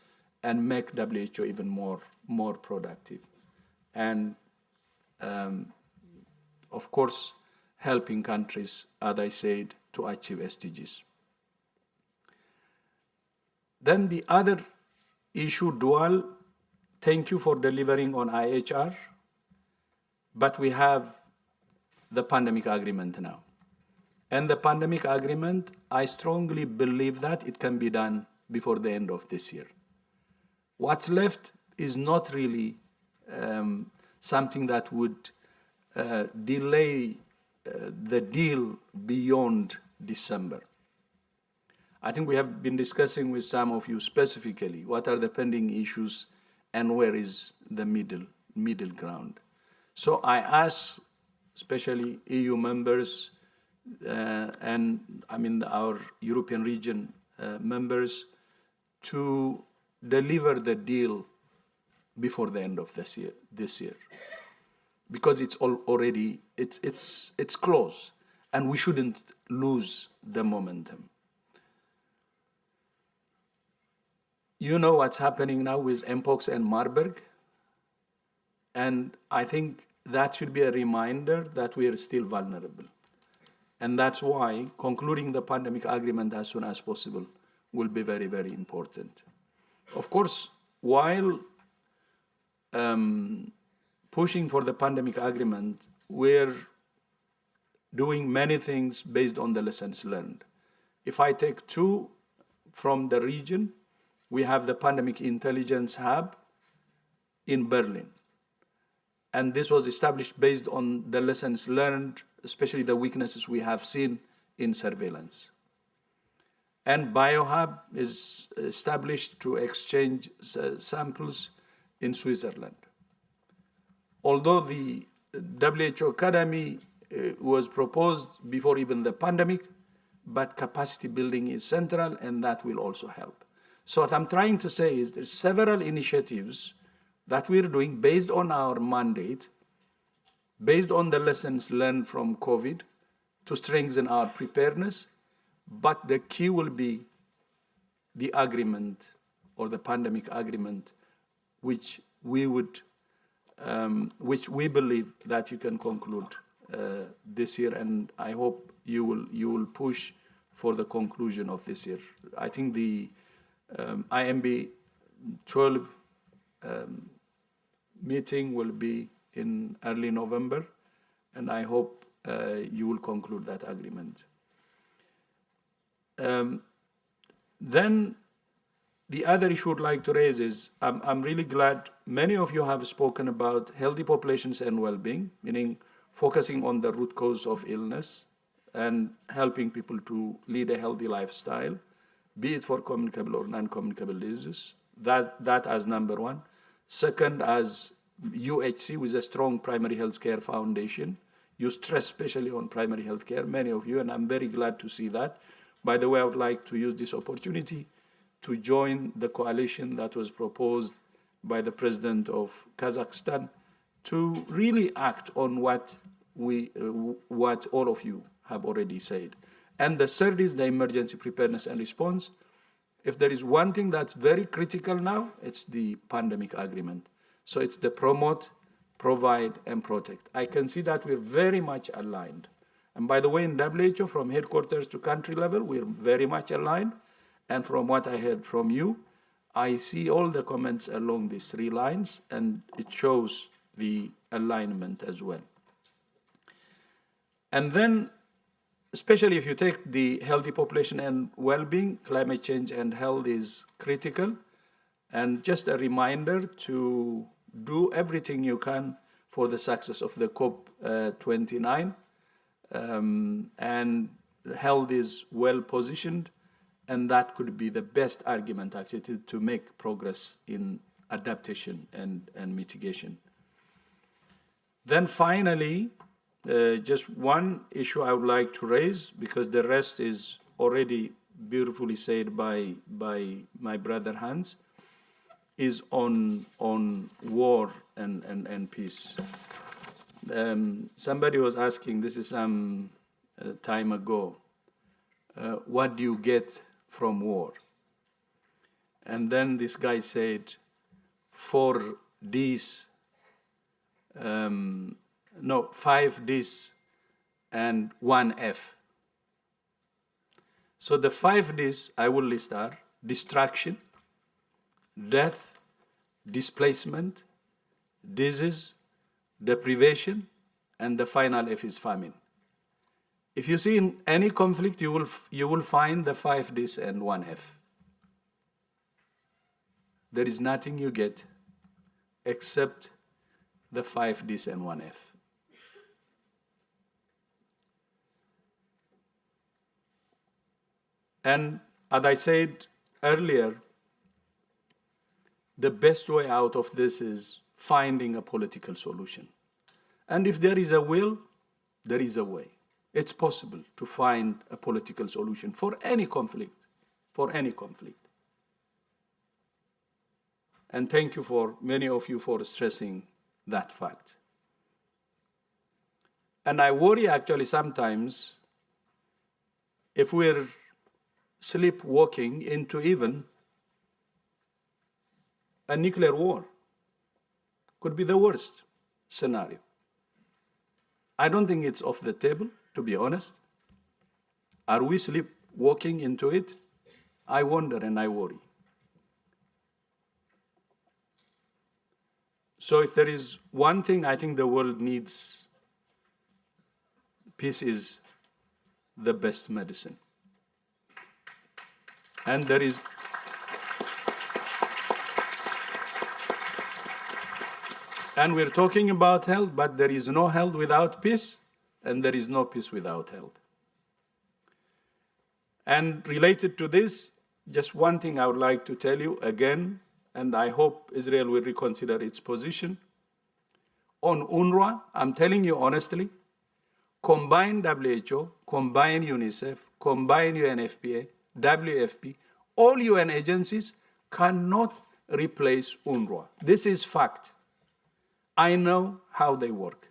and make WHO even more productive. And of course, helping countries, as I said, to achieve SDGs. Then the other issue, dual, thank you for delivering on IHR, but we have the pandemic agreement now. And the pandemic agreement, I strongly believe that it can be done before the end of this year. What's left is not really something that would delay the deal beyond December. I think we have been discussing with some of you specifically what are the pending issues and where is the middle ground. So I ask, especially EU members and our European region members, to deliver the deal before the end of this year, because it's already close, and we shouldn't lose the momentum. You know what's happening now with Mpox and Marburg, and I think that should be a reminder that we are still vulnerable. And that's why concluding the pandemic agreement as soon as possible will be very, very important. Of course, while pushing for the pandemic agreement, we're doing many things based on the lessons learned. If I take two from the region, we have the Pandemic Intelligence Hub in Berlin. And this was established based on the lessons learned, especially the weaknesses we have seen in surveillance. And BioHub is established to exchange samples in Switzerland. Although the WHO Academy was proposed before even the pandemic, but capacity building is central, and that will also help. So what I'm trying to say is there's several initiatives that we're doing based on our mandate, based on the lessons learned from COVID, to strengthen our preparedness, but the key will be the agreement or the pandemic agreement, which we believe that you can conclude this year, and I hope you will push for the conclusion of this year. I think the IMB 12 meeting will be in early November, and I hope you will conclude that agreement. Then the other issue I'd like to raise is I'm really glad many of you have spoken about healthy populations and well-being, meaning focusing on the root cause of illness and helping people to lead a healthy lifestyle, be it for communicable or non-communicable diseases. That as number one. Second, as UHC with a strong primary health care foundation. You stress especially on primary health care, many of you, and I'm very glad to see that. By the way, I would like to use this opportunity to join the coalition that was proposed by the president of Kazakhstan to really act on what all of you have already said. And the third is the emergency preparedness and response. If there is one thing that's very critical now, it's the pandemic agreement. So it's the promote, provide, and protect. I can see that we're very much aligned. And by the way, in WHO, from headquarters to country level, we're very much aligned. And from what I heard from you, I see all the comments along these 3 lines, and it shows the alignment as well. And then, especially if you take the healthy population and well-being, climate change and health is critical. And just a reminder to do everything you can for the success of the COP29. And health is well positioned, and that could be the best argument actually to make progress in adaptation and mitigation. Then finally, just one issue I would like to raise, because the rest is already beautifully said by my brother Hans, is on war and peace. Somebody was asking, this is some time ago, what do you get from war? And then this guy said, 4 Ds, 5 Ds and 1 F. So the 5 Ds I will list are destruction, death, displacement, disease, deprivation, and the final F is famine. If you see in any conflict, you will find the 5 Ds and 1 F. There is nothing you get except the 5 Ds and 1 F. And as I said earlier, the best way out of this is finding a political solution. And if there is a will, there is a way. It's possible to find a political solution for any conflict, And thank you for many of you for stressing that fact. And I worry actually sometimes if we're sleepwalking into even a nuclear war. Could be the worst scenario. I don't think it's off the table, to be honest. Are we sleepwalking into it? I wonder and I worry. So if there is one thing I think the world needs, peace is the best medicine. And there is and we're talking about health, but there is no health without peace, and there is no peace without health. And related to this, just one thing I would like to tell you again, and I hope Israel will reconsider its position. On UNRWA, I'm telling you honestly, combine WHO, combine UNICEF, combine UNFPA, WFP, all UN agencies cannot replace UNRWA. This is fact. I know how they work.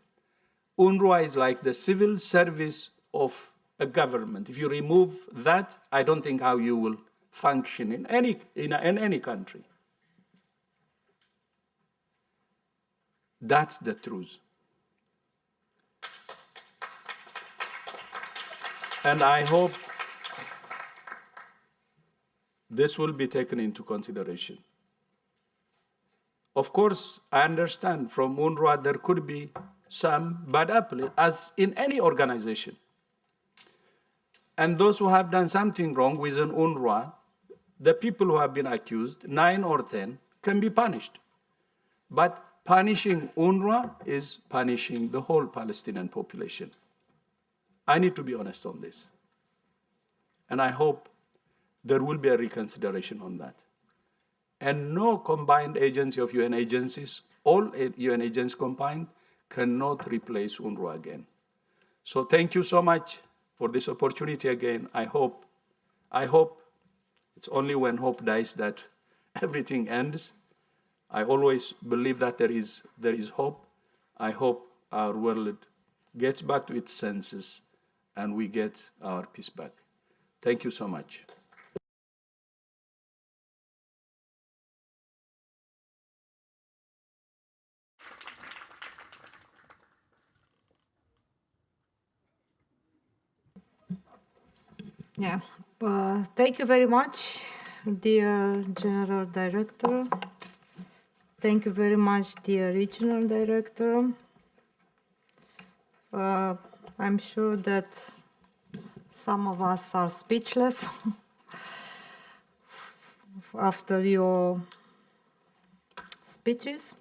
UNRWA is like the civil service of a government. If you remove that, I don't think how you will function in any country. That's the truth. And I hope this will be taken into consideration. Of course, I understand from UNRWA there could be some bad apple, as in any organization. And those who have done something wrong within UNRWA, the people who have been accused, 9 or 10, can be punished. But punishing UNRWA is punishing the whole Palestinian population. I need to be honest on this. And I hope there will be a reconsideration on that. And no combined agency of UN agencies, all UN agents combined, cannot replace UNRWA again. So thank you so much for this opportunity again. I hope it's only when hope dies that everything ends. I always believe that there is hope. I hope our world gets back to its senses and we get our peace back. Thank you so much. Yeah, thank you very much, dear General Director. Thank you very much, dear Regional Director. I'm sure that some of us are speechless after your speeches.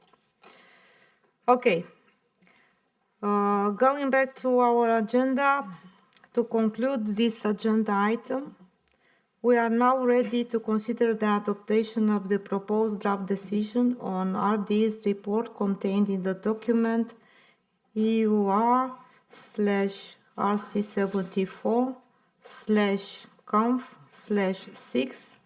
Okay, going back to our agenda, to conclude this agenda item, we are now ready to consider the adoption of the proposed draft decision on RD's report contained in the document EUR/RC74/conf/6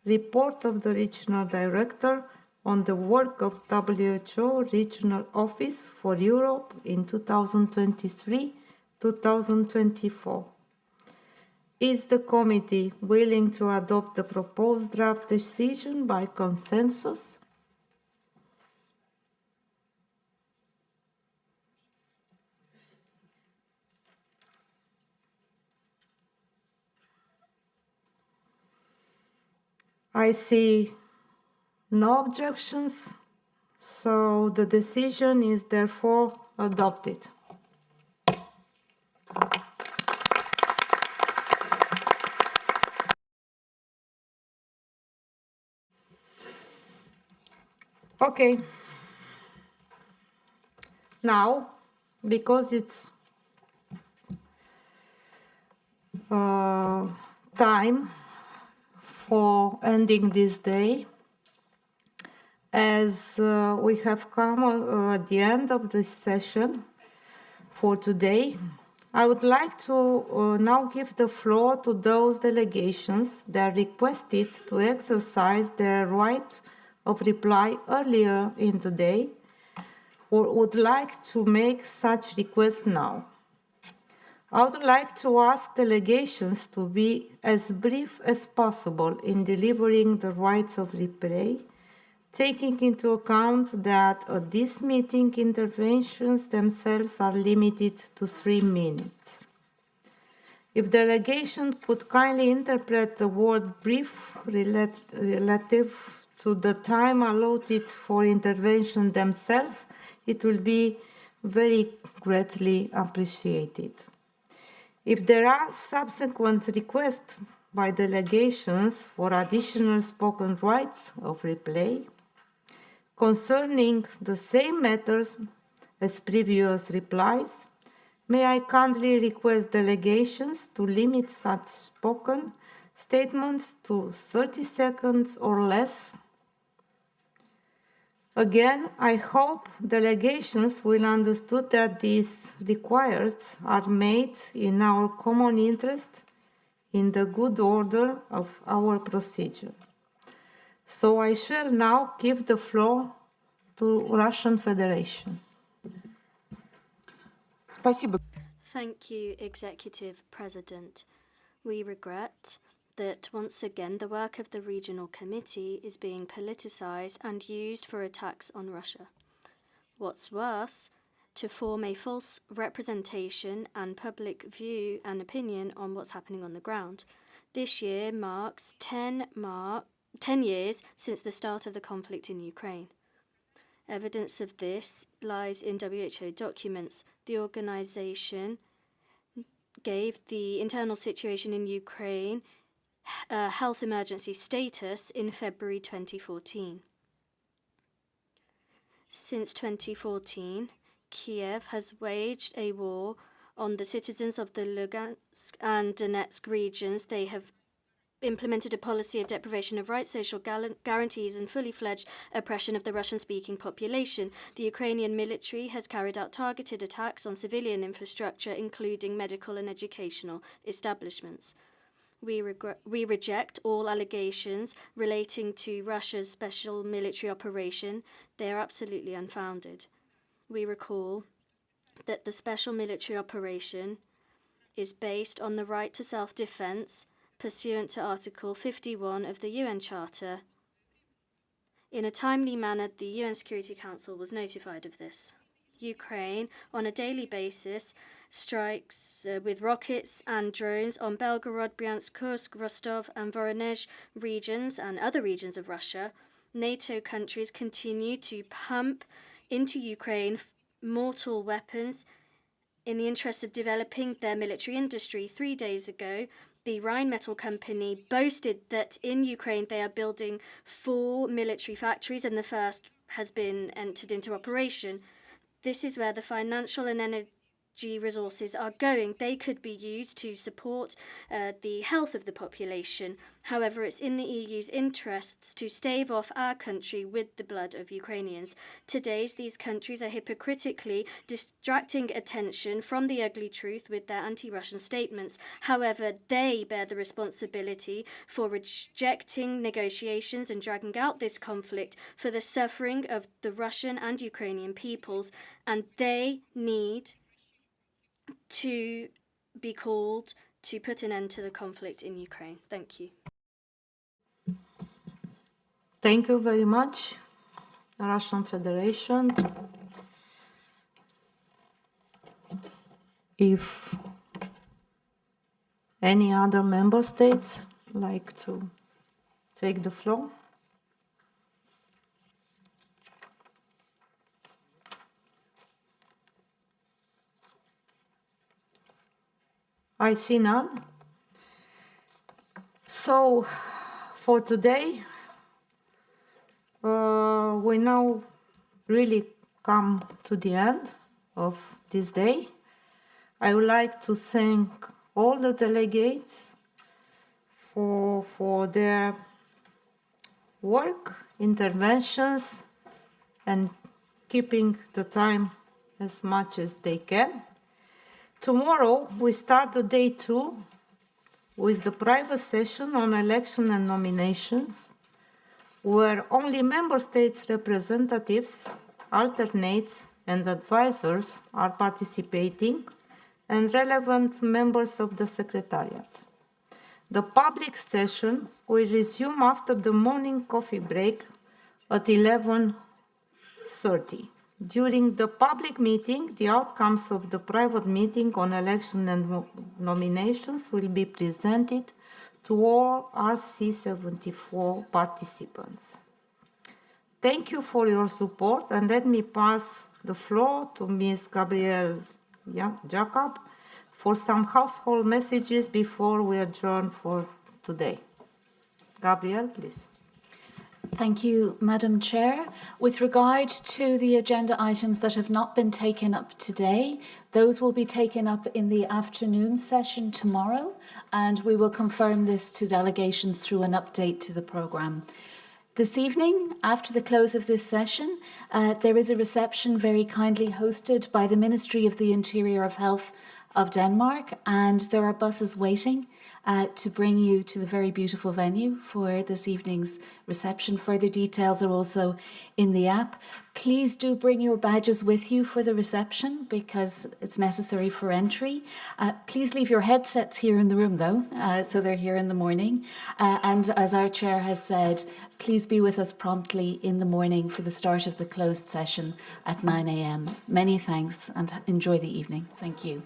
report of the Regional Director on the work of WHO Regional Office for Europe in 2023-2024. Is the committee willing to adopt the proposed draft decision by consensus? I see no objections, so the decision is therefore adopted. Okay. Now, because it's time for ending this day, as we have come at the end of this session for today, I would like to now give the floor to those delegations that requested to exercise their right of reply earlier in the day or would like to make such requests now. I would like to ask delegations to be as brief as possible in delivering the rights of reply, taking into account that at this meeting interventions themselves are limited to 3 minutes. If delegation could kindly interpret the word brief relative to the time allotted for intervention themselves, it will be very greatly appreciated. If there are subsequent requests by delegations for additional spoken rights of reply concerning the same matters as previous replies, may I kindly request delegations to limit such spoken statements to 30 seconds or less. Again, I hope delegations will understand that these requests are made in our common interest in the good order of our procedure. So I shall now give the floor to Russian Federation. Thank you, Executive President. We regret that once again the work of the Regional Committee is being politicized and used for attacks on Russia. What's worse, to form a false representation and public view and opinion on what's happening on the ground. This year marks 10 years since the start of the conflict in Ukraine. Evidence of this lies in WHO documents. The organization gave the internal situation in Ukraine health emergency status in February 2014. Since 2014, Kiev has waged a war on the citizens of the Lugansk and Donetsk regions. They have implemented a policy of deprivation of rights, social guarantees, and fully fledged oppression of the Russian-speaking population. The Ukrainian military has carried out targeted attacks on civilian infrastructure, including medical and educational establishments. We reject all allegations relating to Russia's special military operation. They are absolutely unfounded. We recall that the special military operation is based on the right to self-defense pursuant to Article 51 of the UN Charter. In a timely manner, the UN Security Council was notified of this. Ukraine, on a daily basis, strikes with rockets and drones on Belgorod, Bryansk, Kursk, Rostov and Voronezh regions and other regions of Russia, NATO countries continue to pump into Ukraine mortal weapons in the interest of developing their military industry. 3 days ago, the Rheinmetall company boasted that in Ukraine they are building 4 military factories and the first has been entered into operation. This is where the financial and energy resources are going. They could be used to support the health of the population. However, it's in the EU's interests to stave off our country with the blood of Ukrainians. Today, these countries are hypocritically distracting attention from the ugly truth with their anti-Russian statements. However, they bear the responsibility for rejecting negotiations and dragging out this conflict for the suffering of the Russian and Ukrainian peoples, and they need to be called to put an end to the conflict in Ukraine. Thank you. Thank you very much, Russian Federation. If any other member states like to take the floor. I see none. So for today, we now really come to the end of this day. I would like to thank all the delegates for their work, interventions, and keeping the time as much as they can. Tomorrow, we start the day 2 with the private session on election and nominations, where only member states' representatives, alternates, and advisors are participating, and relevant members of the Secretariat. The public session will resume after the morning coffee break at 11:30. During the public meeting, the outcomes of the private meeting on election and nominations will be presented to all RC74 participants. Thank you for your support, and let me pass the floor to Ms. Gabrielle Jacob for some household messages before we adjourn for today. Gabrielle, please. Thank you, Madam Chair. With regard to the agenda items that have not been taken up today, those will be taken up in the afternoon session tomorrow, and we will confirm this to delegations through an update to the programme. This evening, after the close of this session, there is a reception very kindly hosted by the Ministry of the Interior of Health of Denmark, and there are buses waiting to bring you to the very beautiful venue for this evening's reception. Further details are also in the app. Please do bring your badges with you for the reception because it's necessary for entry. Please leave your headsets here in the room though, so they're here in the morning. And as our chair has said, please be with us promptly in the morning for the start of the closed session at 9 a.m. Many thanks and enjoy the evening. Thank you.